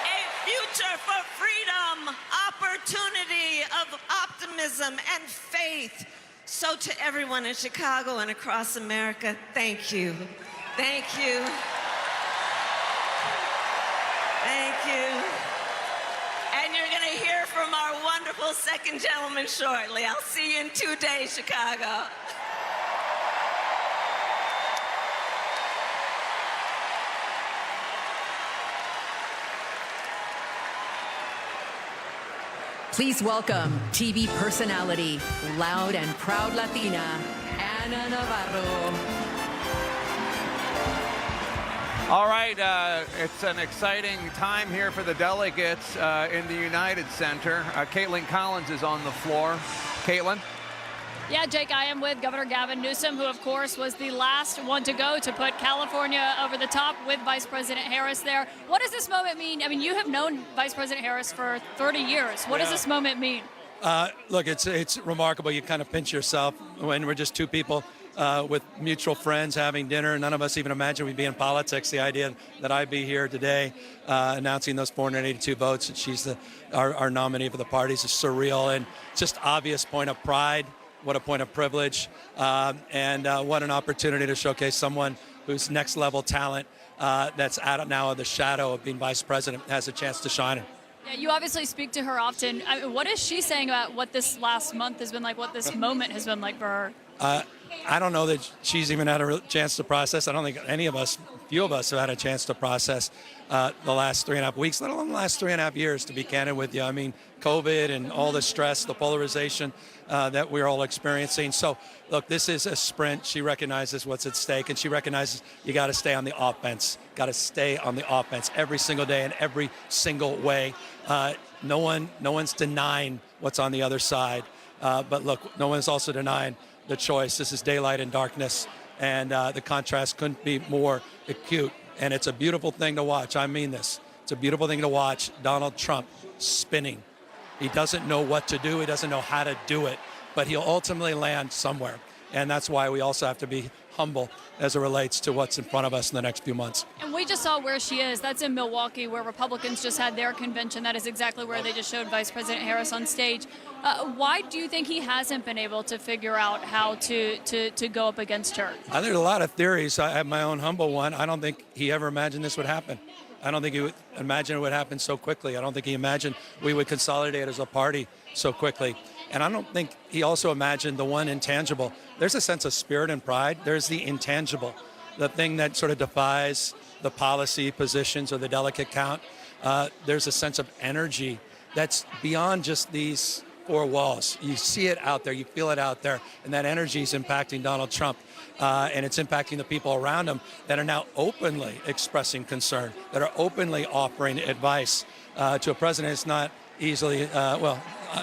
A future for freedom, opportunity, of optimism and faith. So to everyone in Chicago and across America, thank you. Thank you. Thank you. And you're going to hear from our wonderful second gentleman shortly. I'll see you in 2 days, Chicago. Please welcome TV personality, loud and proud Latina, Ana Navarro. All right, it's an exciting time here for the delegates in the United Center. Caitlin Collins is on the floor. Caitlin? Yeah, Jake, I am with Governor Gavin Newsom, who, of course, was the last one to go to put California over the top with Vice President Harris there. What does this moment mean? I mean, you have known Vice President Harris for 30 years. What does this moment mean? Look, it's remarkable. You kind of pinch yourself when we're just two people with mutual friends having dinner. None of us even imagined we'd be in politics. The idea that I'd be here today announcing those 482 votes and she's our nominee for the parties is surreal and just obvious point of pride. What a point of privilege, and what an opportunity to showcase someone who's next level talent that's out now of the shadow of being vice president has a chance to shine. Yeah, you obviously speak to her often. I mean, what is she saying about what this last month has been like, what this moment has been like for her? I don't know that she's even had a chance to process. I don't think few of us have had a chance to process the last 3.5 weeks, let alone the last 3.5 years, to be candid with you. I mean, COVID and all the stress, the polarization that we're all experiencing. So, look, this is a sprint. She recognizes what's at stake, and she recognizes you got to stay on the offense. Got to stay on the offense every single day in every single way. No one's denying what's on the other side. But look, no one's also denying the choice. This is daylight and darkness, and the contrast couldn't be more acute. And it's a beautiful thing to watch. I mean this. It's a beautiful thing to watch Donald Trump spinning. He doesn't know what to do. He doesn't know how to do it, but he'll ultimately land somewhere. And that's why we also have to be humble as it relates to what's in front of us in the next few months. And we just saw where she is. That's in Milwaukee, where Republicans just had their convention. That is exactly where they just showed Vice President Harris on stage. Why do you think he hasn't been able to figure out how to go up against her? I think there's a lot of theories. I have my own humble one. I don't think he ever imagined this would happen. I don't think he would imagine it would happen so quickly. I don't think he imagined we would consolidate as a party so quickly. And I don't think he also imagined the one intangible. There's a sense of spirit and pride. There's the intangible, the thing that sort of defies the policy positions or the delegate count. There's a sense of energy that's beyond just these four walls. You see it out there, you feel it out there, and that energy is impacting Donald Trump. And it's impacting the people around him that are now openly expressing concern, that are openly offering advice to a president who's not easily,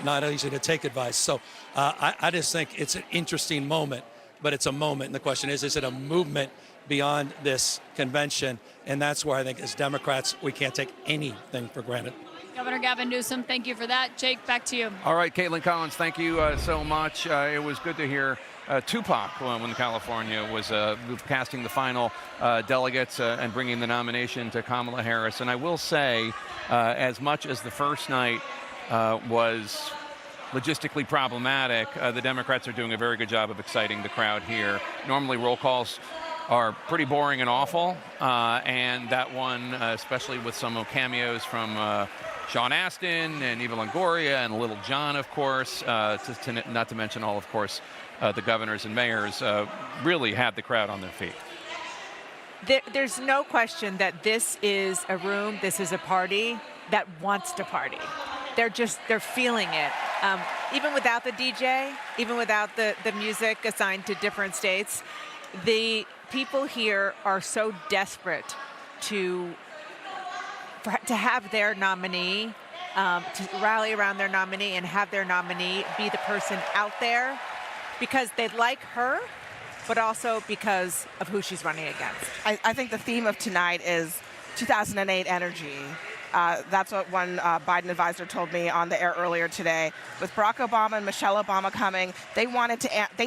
not easy to take advice. So I just think it's an interesting moment, but it's a moment. And the question is it a movement beyond this convention? And that's where I think as Democrats, we can't take anything for granted. Governor Gavin Newsom, thank you for that. Jake, back to you. All right, Caitlin Collins, thank you so much. It was good to hear Tupac when California was casting the final delegates and bringing the nomination to Kamala Harris. And I will say, as much as the first night was logistically problematic, the Democrats are doing a very good job of exciting the crowd here. Normally roll calls are pretty boring and awful, and that one, especially with some cameos from Sean Astin and Eva Longoria and Little John, of course, not to mention all, of course, the governors and mayors really had the crowd on their feet. There's no question that this is a room, this is a party that wants to party. They're feeling it. Even without the DJ, even without the music assigned to different states, the people here are so desperate to have their nominee, to rally around their nominee and have their nominee be the person out there because they like her, but also because of who she's running against. I think the theme of tonight is 2008 energy. That's what one Biden advisor told me on the air earlier today. With Barack Obama and Michelle Obama coming, they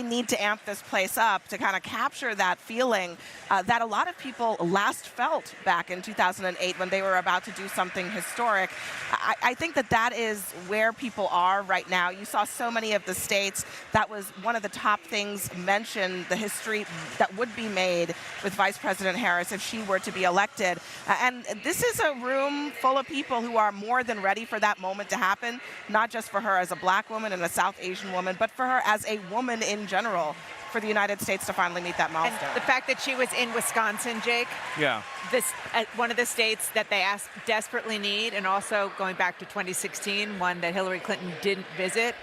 need to amp this place up to kind of capture that feeling that a lot of people last felt back in 2008 when they were about to do something historic. I think that is where people are right now. You saw so many of the states. That was one of the top things mentioned, the history that would be made with Vice President Harris if she were to be elected. And this is a room full of people who are more than ready for that moment to happen, not just for her as a black woman and a South Asian woman, but for her as a woman in general, for the United States to finally meet that milestone. And the fact that she was in Wisconsin, Jake, this one of the states that they desperately need, and also going back to 2016, one that Hillary Clinton didn't visit,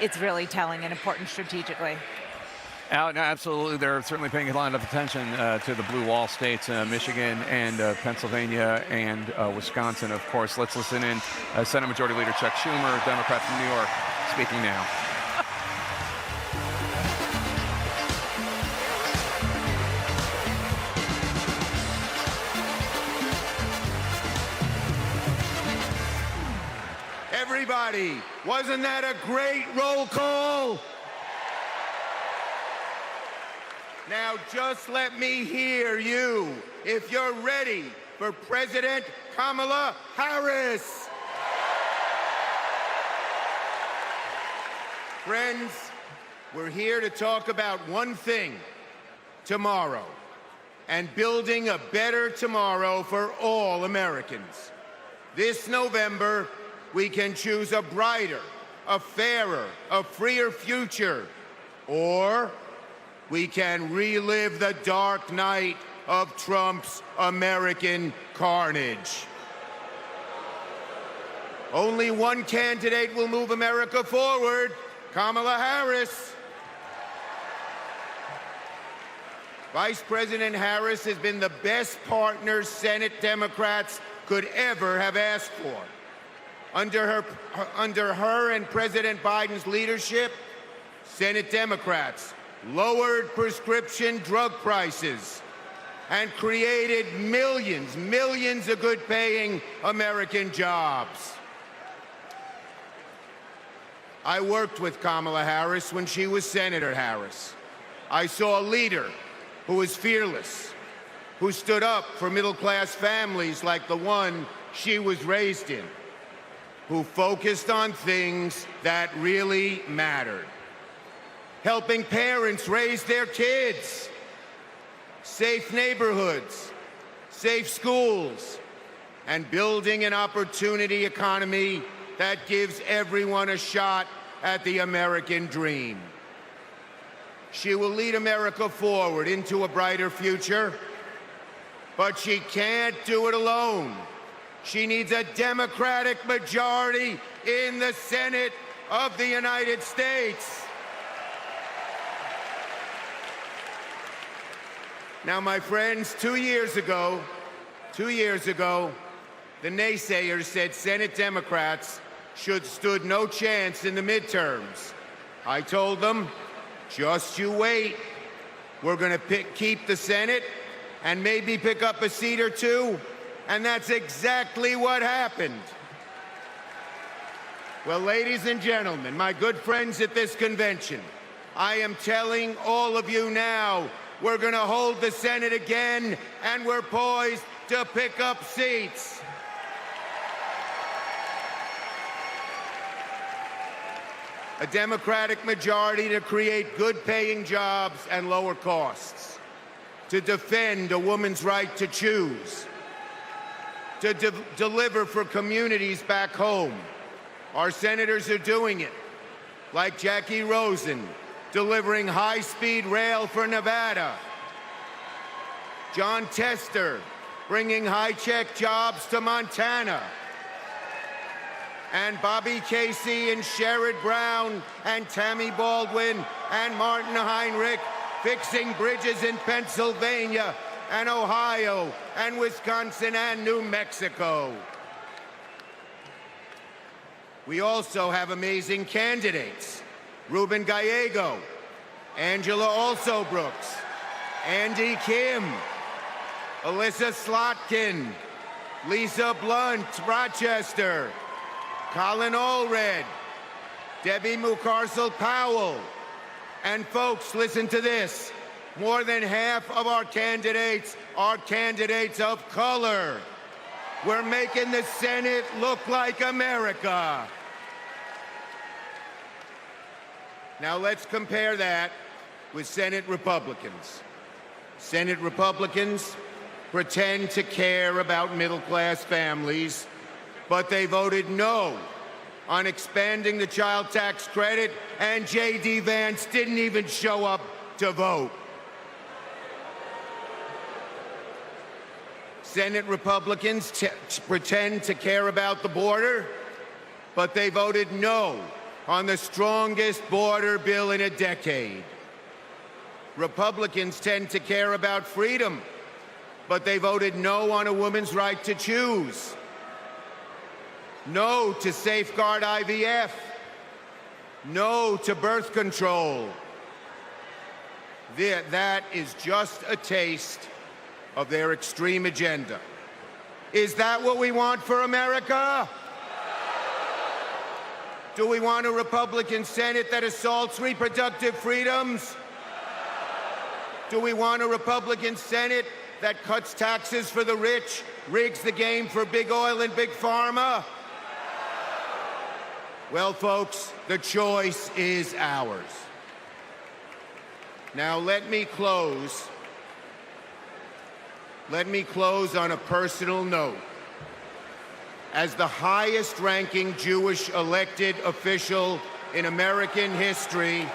it's really telling and important strategically. No, absolutely. They're certainly paying a lot of attention to the blue wall states, Michigan and Pennsylvania and Wisconsin, of course. Let's listen in. Senate Majority Leader Chuck Schumer, Democrat from New York, speaking now. Everybody, wasn't that a great roll call? Now just let me hear you if you're ready for President Kamala Harris. Friends, we're here to talk about one thing, tomorrow, and building a better tomorrow for all Americans. This November, we can choose a brighter, a fairer, a freer future, or we can relive the dark night of Trump's American carnage. Only one candidate will move America forward, Kamala Harris. Vice President Harris has been the best partner Senate Democrats could ever have asked for. Under her and President Biden's leadership, Senate Democrats lowered prescription drug prices and created millions of good-paying American jobs. I worked with Kamala Harris when she was Senator Harris. I saw a leader who was fearless, who stood up for middle-class families like the one she was raised in, who focused on things that really mattered. Helping parents raise their kids, safe neighborhoods, safe schools, and building an opportunity economy that gives everyone a shot at the American dream. She will lead America forward into a brighter future, but she can't do it alone. She needs a Democratic majority in the Senate of the United States. Now, my friends, 2 years ago, the naysayers said Senate Democrats stood no chance in the midterms. I told them, just you wait. We're going to keep the Senate and maybe pick up a seat or two, and that's exactly what happened. Well, ladies and gentlemen, my good friends at this convention, I am telling all of you now, we're going to hold the Senate again, and we're poised to pick up seats. A Democratic majority to create good-paying jobs and lower costs, to defend a woman's right to choose, to deliver for communities back home. Our senators are doing it, like Jackie Rosen, delivering high-speed rail for Nevada. John Tester, bringing high-tech jobs to Montana. And Bobby Casey and Sherrod Brown and Tammy Baldwin and Martin Heinrich fixing bridges in Pennsylvania and Ohio and Wisconsin and New Mexico. We also have amazing candidates. Ruben Gallego, Angela Alsobrooks, Andy Kim, Alyssa Slotkin, Lisa Blunt, Rochester, Colin Allred, Debbie Mucarsel-Powell. And folks, listen to this. More than half of our candidates are candidates of color. We're making the Senate look like America. Now let's compare that with Senate Republicans. Senate Republicans pretend to care about middle-class families, but they voted no on expanding the child tax credit, and J.D. Vance didn't even show up to vote. Senate Republicans pretend to care about the border, but they voted no on the strongest border bill in a decade. Republicans tend to care about freedom, but they voted no on a woman's right to choose. No to safeguard IVF. No to birth control. That is just a taste of their extreme agenda. Is that what we want for America? Do we want a Republican Senate that assaults reproductive freedoms? Do we want a Republican Senate that cuts taxes for the rich, rigs the game for big oil and big pharma? Well, folks, the choice is ours. Now, let me close on a personal note. As the highest-ranking Jewish elected official in American history,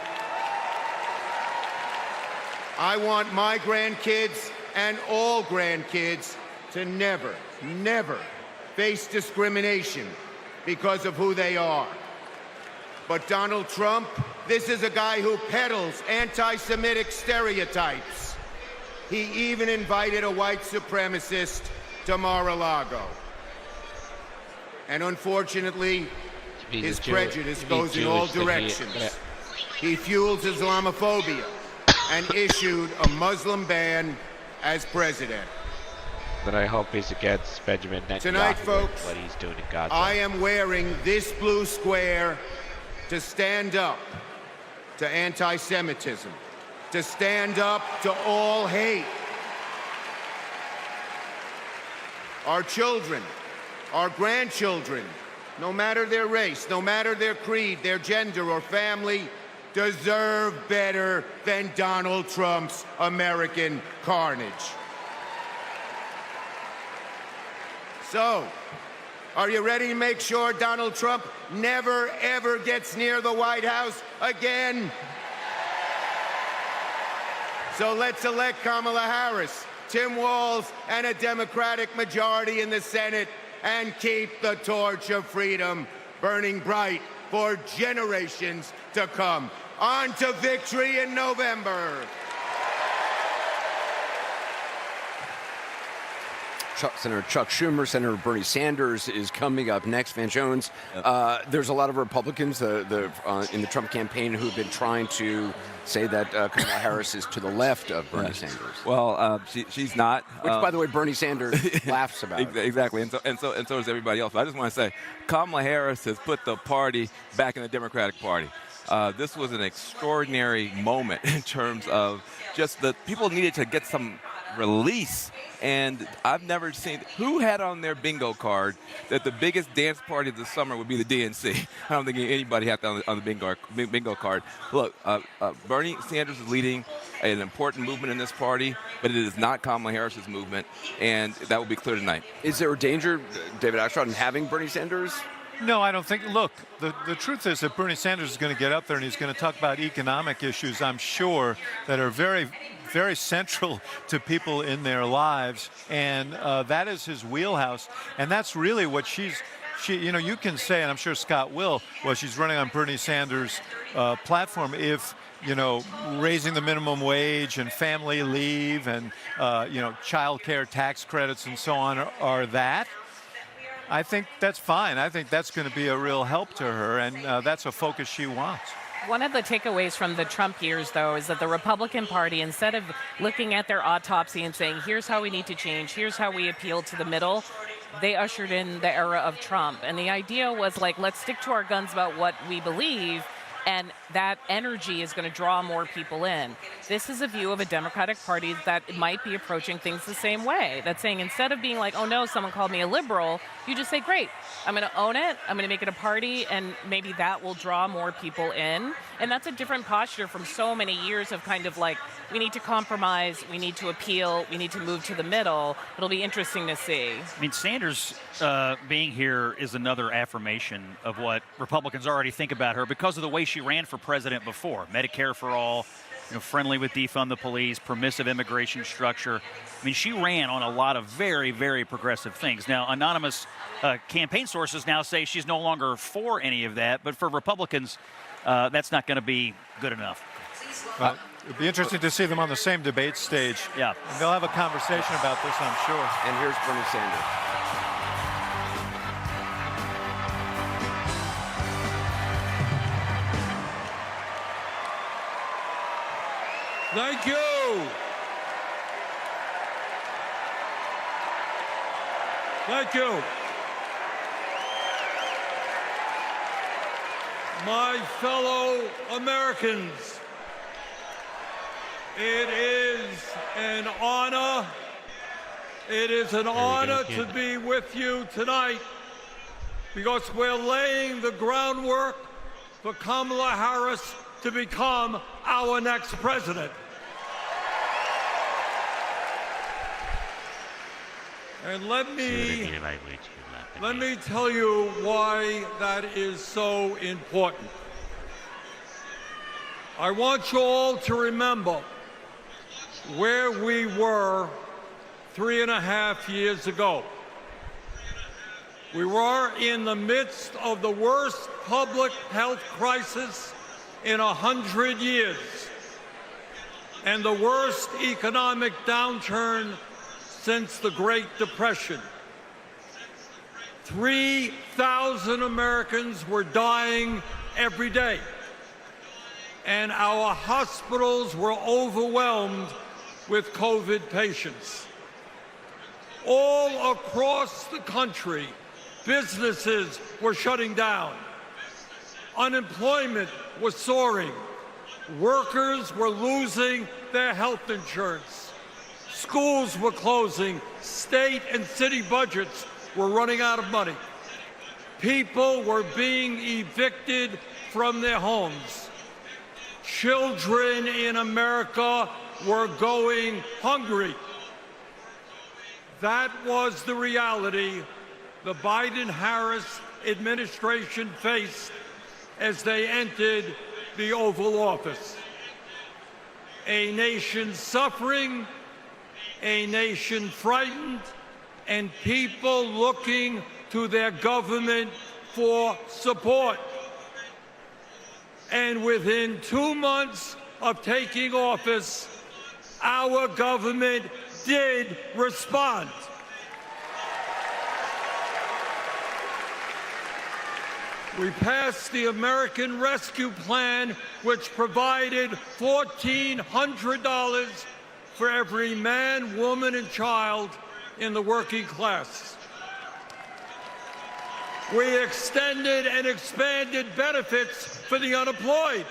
I want my grandkids and all grandkids to never, never face discrimination because of who they are. But Donald Trump, this is a guy who peddles anti-Semitic stereotypes. He even invited a white supremacist to Mar-a-Lago. And unfortunately, his prejudice goes in all directions. He fuels Islamophobia and issued a Muslim ban as president. But I hope he's against Benjamin Netanyahu. Tonight, folks, what he's doing in Gaza. I am wearing this blue square to stand up to anti-Semitism, to stand up to all hate. Our children, our grandchildren, no matter their race, no matter their creed, their gender or family, deserve better than Donald Trump's American carnage. So, are you ready to make sure Donald Trump never, ever gets near the White House again? So let's elect Kamala Harris, Tim Walz, and a Democratic majority in the Senate and keep the torch of freedom burning bright for generations to come. On to victory in November. Senator Chuck Schumer, Senator Bernie Sanders is coming up next. Van Jones, there's a lot of Republicans in the Trump campaign who've been trying to say that Kamala Harris is to the left of Bernie Sanders. Well, she's not. Which, by the way, Bernie Sanders laughs about. Exactly, and so does everybody else. But I just want to say, Kamala Harris has put the party back in the Democratic Party. This was an extraordinary moment in terms of just the people needed to get some release. And I've never seen who had on their bingo card that the biggest dance party of the summer would be the DNC. I don't think anybody had that on the bingo card. Look, Bernie Sanders is leading an important movement in this party, but it is not Kamala Harris's movement, and that will be clear tonight. Is there a danger, David Axelrod, in having Bernie Sanders? No, I don't think. Look, the truth is that Bernie Sanders is going to get up there and he's going to talk about economic issues, I'm sure, that are very, very central to people in their lives, and that is his wheelhouse, and that's really what you can say, and I'm sure Scott will, well, she's running on Bernie Sanders' platform if, raising the minimum wage and family leave and, child care tax credits and so on are that. I think that's fine. I think that's going to be a real help to her, and that's a focus she wants. One of the takeaways from the Trump years, though, is that the Republican Party, instead of looking at their autopsy and saying, here's how we need to change, here's how we appeal to the middle, they ushered in the era of Trump. And the idea was like, let's stick to our guns about what we believe, and that energy is going to draw more people in. This is a view of a Democratic Party that might be approaching things the same way. That's saying instead of being like, oh no, someone called me a liberal, you just say, great, I'm going to own it, I'm going to make it a party, and maybe that will draw more people in. And that's a different posture from so many years of kind of like, we need to compromise, we need to appeal, we need to move to the middle. It'll be interesting to see. I mean, Sanders being here is another affirmation of what Republicans already think about her because of the way she ran for president before. Medicare for all, friendly with defund the police, permissive immigration structure. I mean, she ran on a lot of very, very progressive things. Now, anonymous campaign sources now say she's no longer for any of that, but for Republicans, that's not going to be good enough. Well, it'd be interesting to see them on the same debate stage. Yeah. And they'll have a conversation about this, I'm sure. And here's Bernie Sanders. Thank you. Thank you. My fellow Americans, it is an honor. It is an honor to be with you tonight because we're laying the groundwork for Kamala Harris to become our next president. And let me tell you why that is so important. I want you all to remember where we were 3.5 years ago. We were in the midst of the worst public health crisis in 100 years and the worst economic downturn since the Great Depression. 3,000 Americans were dying every day, and our hospitals were overwhelmed with COVID patients. All across the country, businesses were shutting down. Unemployment was soaring. Workers were losing their health insurance. Schools were closing. State and city budgets were running out of money. People were being evicted from their homes. Children in America were going hungry. That was the reality the Biden-Harris administration faced as they entered the Oval Office. A nation suffering, a nation frightened, and people looking to their government for support. And within 2 months of taking office, our government did respond. We passed the American Rescue Plan, which provided $1,400 for every man, woman, and child in the working class. We extended and expanded benefits for the unemployed.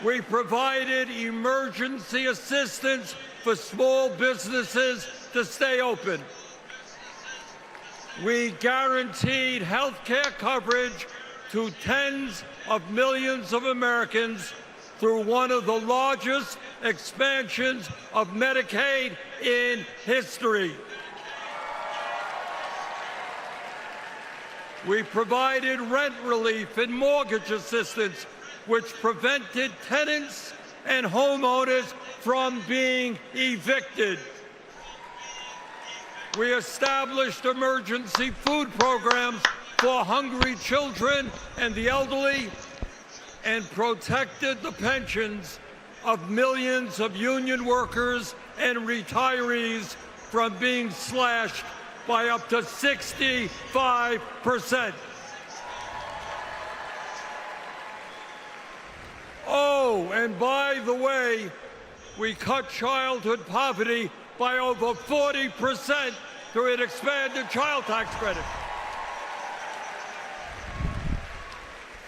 We provided emergency assistance for small businesses to stay open. We guaranteed health care coverage to tens of millions of Americans through one of the largest expansions of Medicaid in history. We provided rent relief and mortgage assistance, which prevented tenants and homeowners from being evicted. We established emergency food programs for hungry children and the elderly, and protected the pensions of millions of union workers and retirees from being slashed by up to 65%. Oh, and by the way, we cut childhood poverty by over 40% through an expanded child tax credit.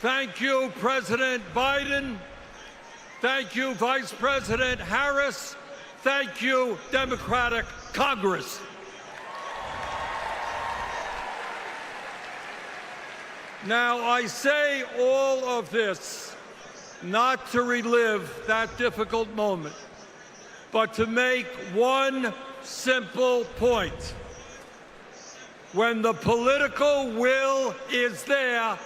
Thank you, President Biden. Thank you, Vice President Harris. Thank you, Democratic Congress. Now, I say all of this not to relive that difficult moment, but to make one simple point. When the political will is there,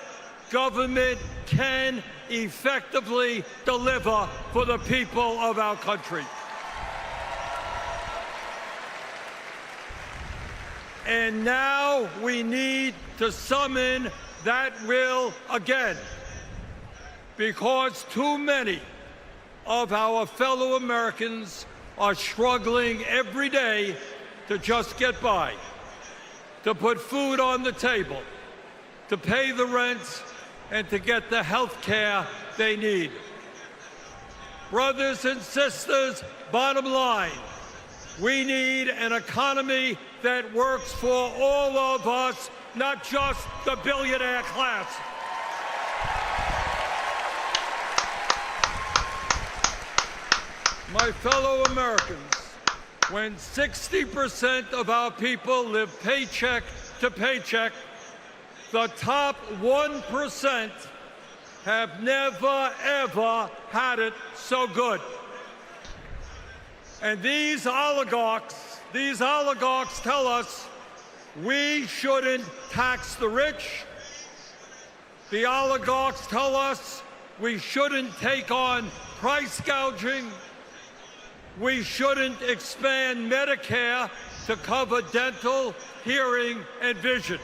government can effectively deliver for the people of our country. And now we need to summon that will again, because too many of our fellow Americans are struggling every day to just get by, to put food on the table, to pay the rent, and to get the health care they need. Brothers and sisters, bottom line, we need an economy that works for all of us, not just the billionaire class. My fellow Americans, when 60% of our people live paycheck to paycheck, the top 1% have never, ever had it so good. And these oligarchs tell us we shouldn't tax the rich. The oligarchs tell us we shouldn't take on price gouging. We shouldn't expand Medicare to cover dental, hearing, and vision.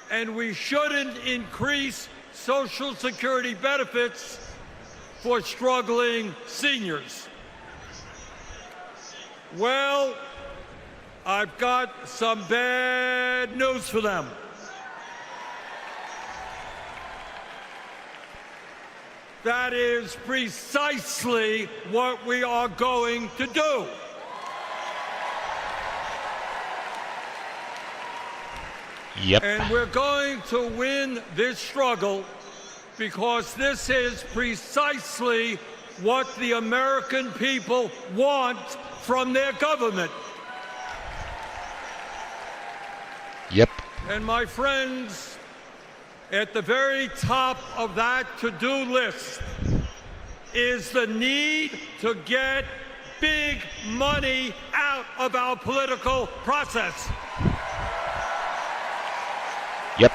And we shouldn't increase Social Security benefits for struggling seniors. Well, I've got some bad news for them. That is precisely what we are going to do. Yep. And we're going to win this struggle because this is precisely what the American people want from their government. Yep. And my friends, at the very top of that to-do list is the need to get big money out of our political process. Yep.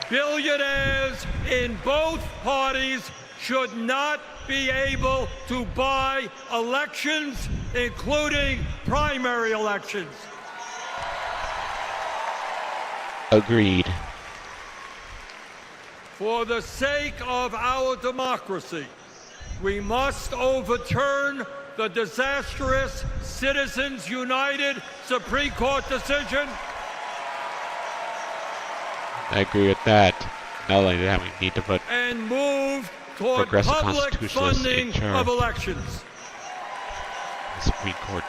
Billionaires in both parties should not be able to buy elections, including primary elections. Agreed. For the sake of our democracy, we must overturn the disastrous Citizens United Supreme Court decision. I agree with that. Not only that, we need to put and move toward progressive public constitutionalists in funding charge of elections. the Supreme Court.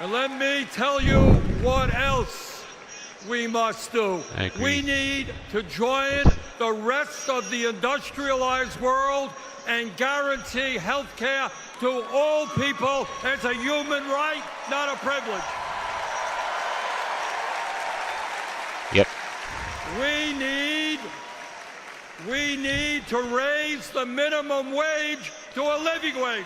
And let me tell you what else we must do. I agree. We need to join the rest of the industrialized world and guarantee health care to all people as a human right, not a privilege. We need to raise the minimum wage to a living wage.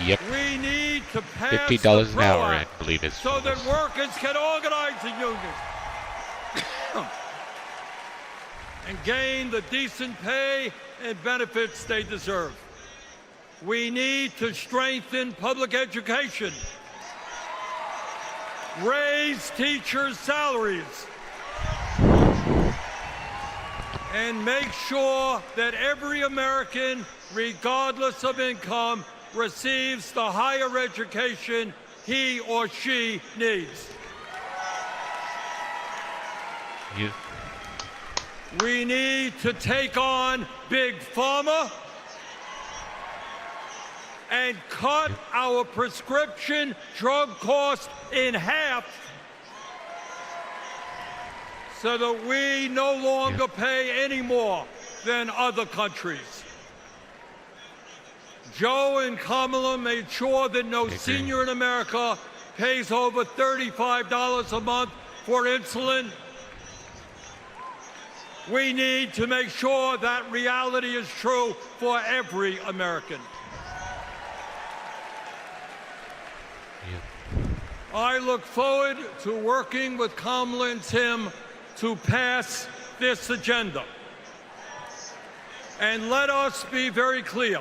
Yep. We need to pass $50 the an hour, PRO I Act believe it's. so that workers can organize a union and gain the decent pay and benefits they deserve. We need to strengthen public education, raise teachers' salaries, and make sure that every American, regardless of income, receives the higher education he or she needs. Yeah. We need to take on Big Pharma and cut our prescription drug cost in half so that we no longer pay any more than other countries. Joe and Kamala made sure that no senior in America pays over $35 a month for insulin. We need to make sure that reality is true for every American. I look forward to working with Kamala and Tim to pass this agenda. And let us be very clear.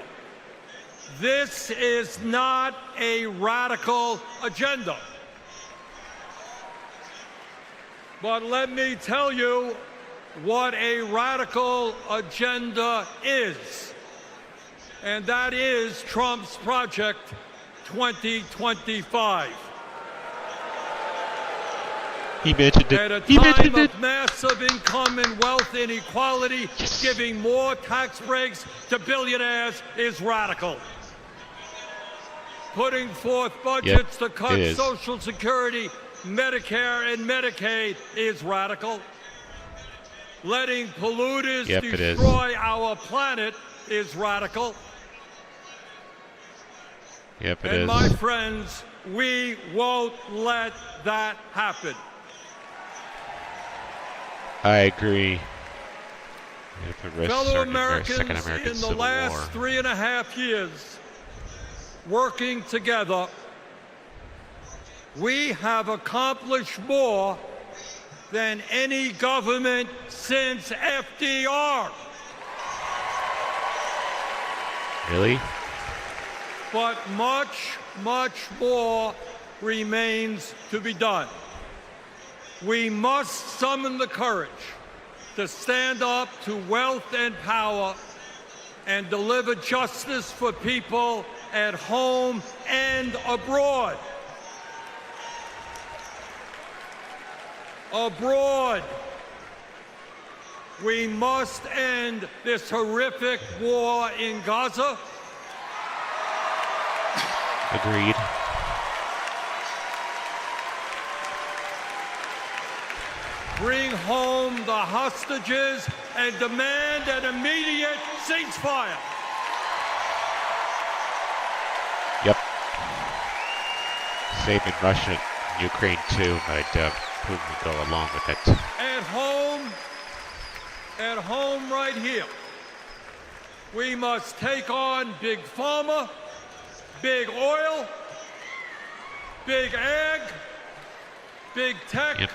This is not a radical agenda. But let me tell you what a radical agenda is. And that is Trump's Project 2025. He mentioned it. At a He mentioned time it. of massive income and wealth inequality, giving more tax breaks to billionaires is radical. Putting forth budgets to cut Social Security, Medicare, and Medicaid is radical. Letting polluters destroy our planet is radical. Yep, it and is. my friends, we won't let that happen. I agree. If it risks Fellow starting our second Americans, American in the Civil last War. 3.5 years, working together, we have accomplished more than any government since FDR. Really? But much, much more remains to be done. We must summon the courage to stand up to wealth and power and deliver justice for people at home and abroad. Abroad, we must end this horrific war in Gaza. Agreed. Bring home the hostages and demand an immediate ceasefire. Yep. Same in Russia and Ukraine too, but Putin would go along with it. At home right here, we must take on Big Pharma, Big Oil, Big Ag, Big Tech,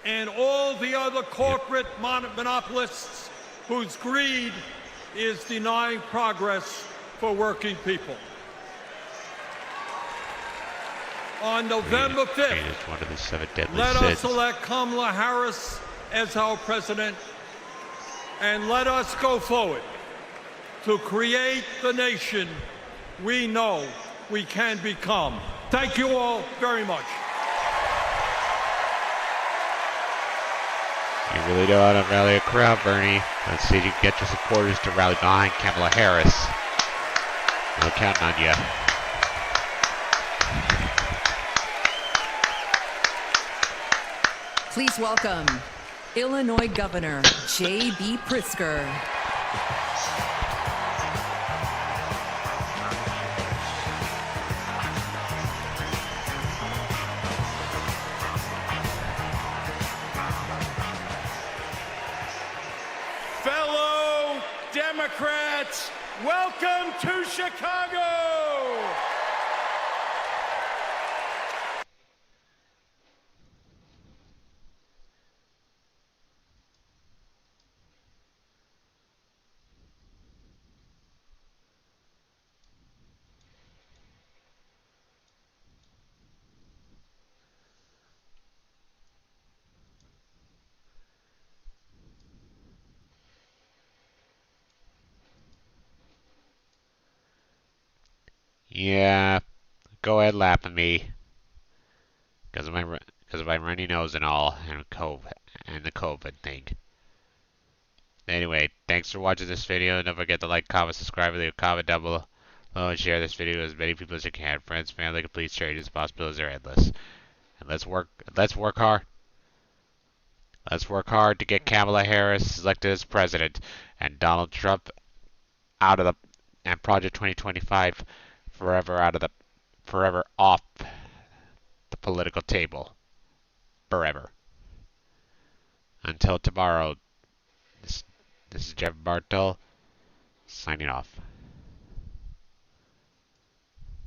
and all the other corporate monopolists whose greed is denying progress for working people. On November 5th, Greed is one of the 7 deadly let sins. us elect Kamala Harris as our president, and let us go forward to create the nation we know we can become. Thank you all very much. You really know how to rally a crowd, Bernie. Let's see if you can get your supporters to rally behind Kamala Harris. We're counting on you. Please welcome Illinois Governor J.B. Pritzker. Democrats, welcome to Chicago! Yeah, go ahead, laugh at me, because of my runny nose and all, and the COVID thing. Anyway, thanks for watching this video. Don't forget to like, comment, subscribe, leave a comment down below, and share this video with as many people as you can. Friends, family, complete strangers, possibilities are endless. And let's work hard. Let's work hard to get Kamala Harris elected as president and Donald Trump and Project 2025 forever off the political table. Forever. Until tomorrow, this is Jeff Bartel signing off.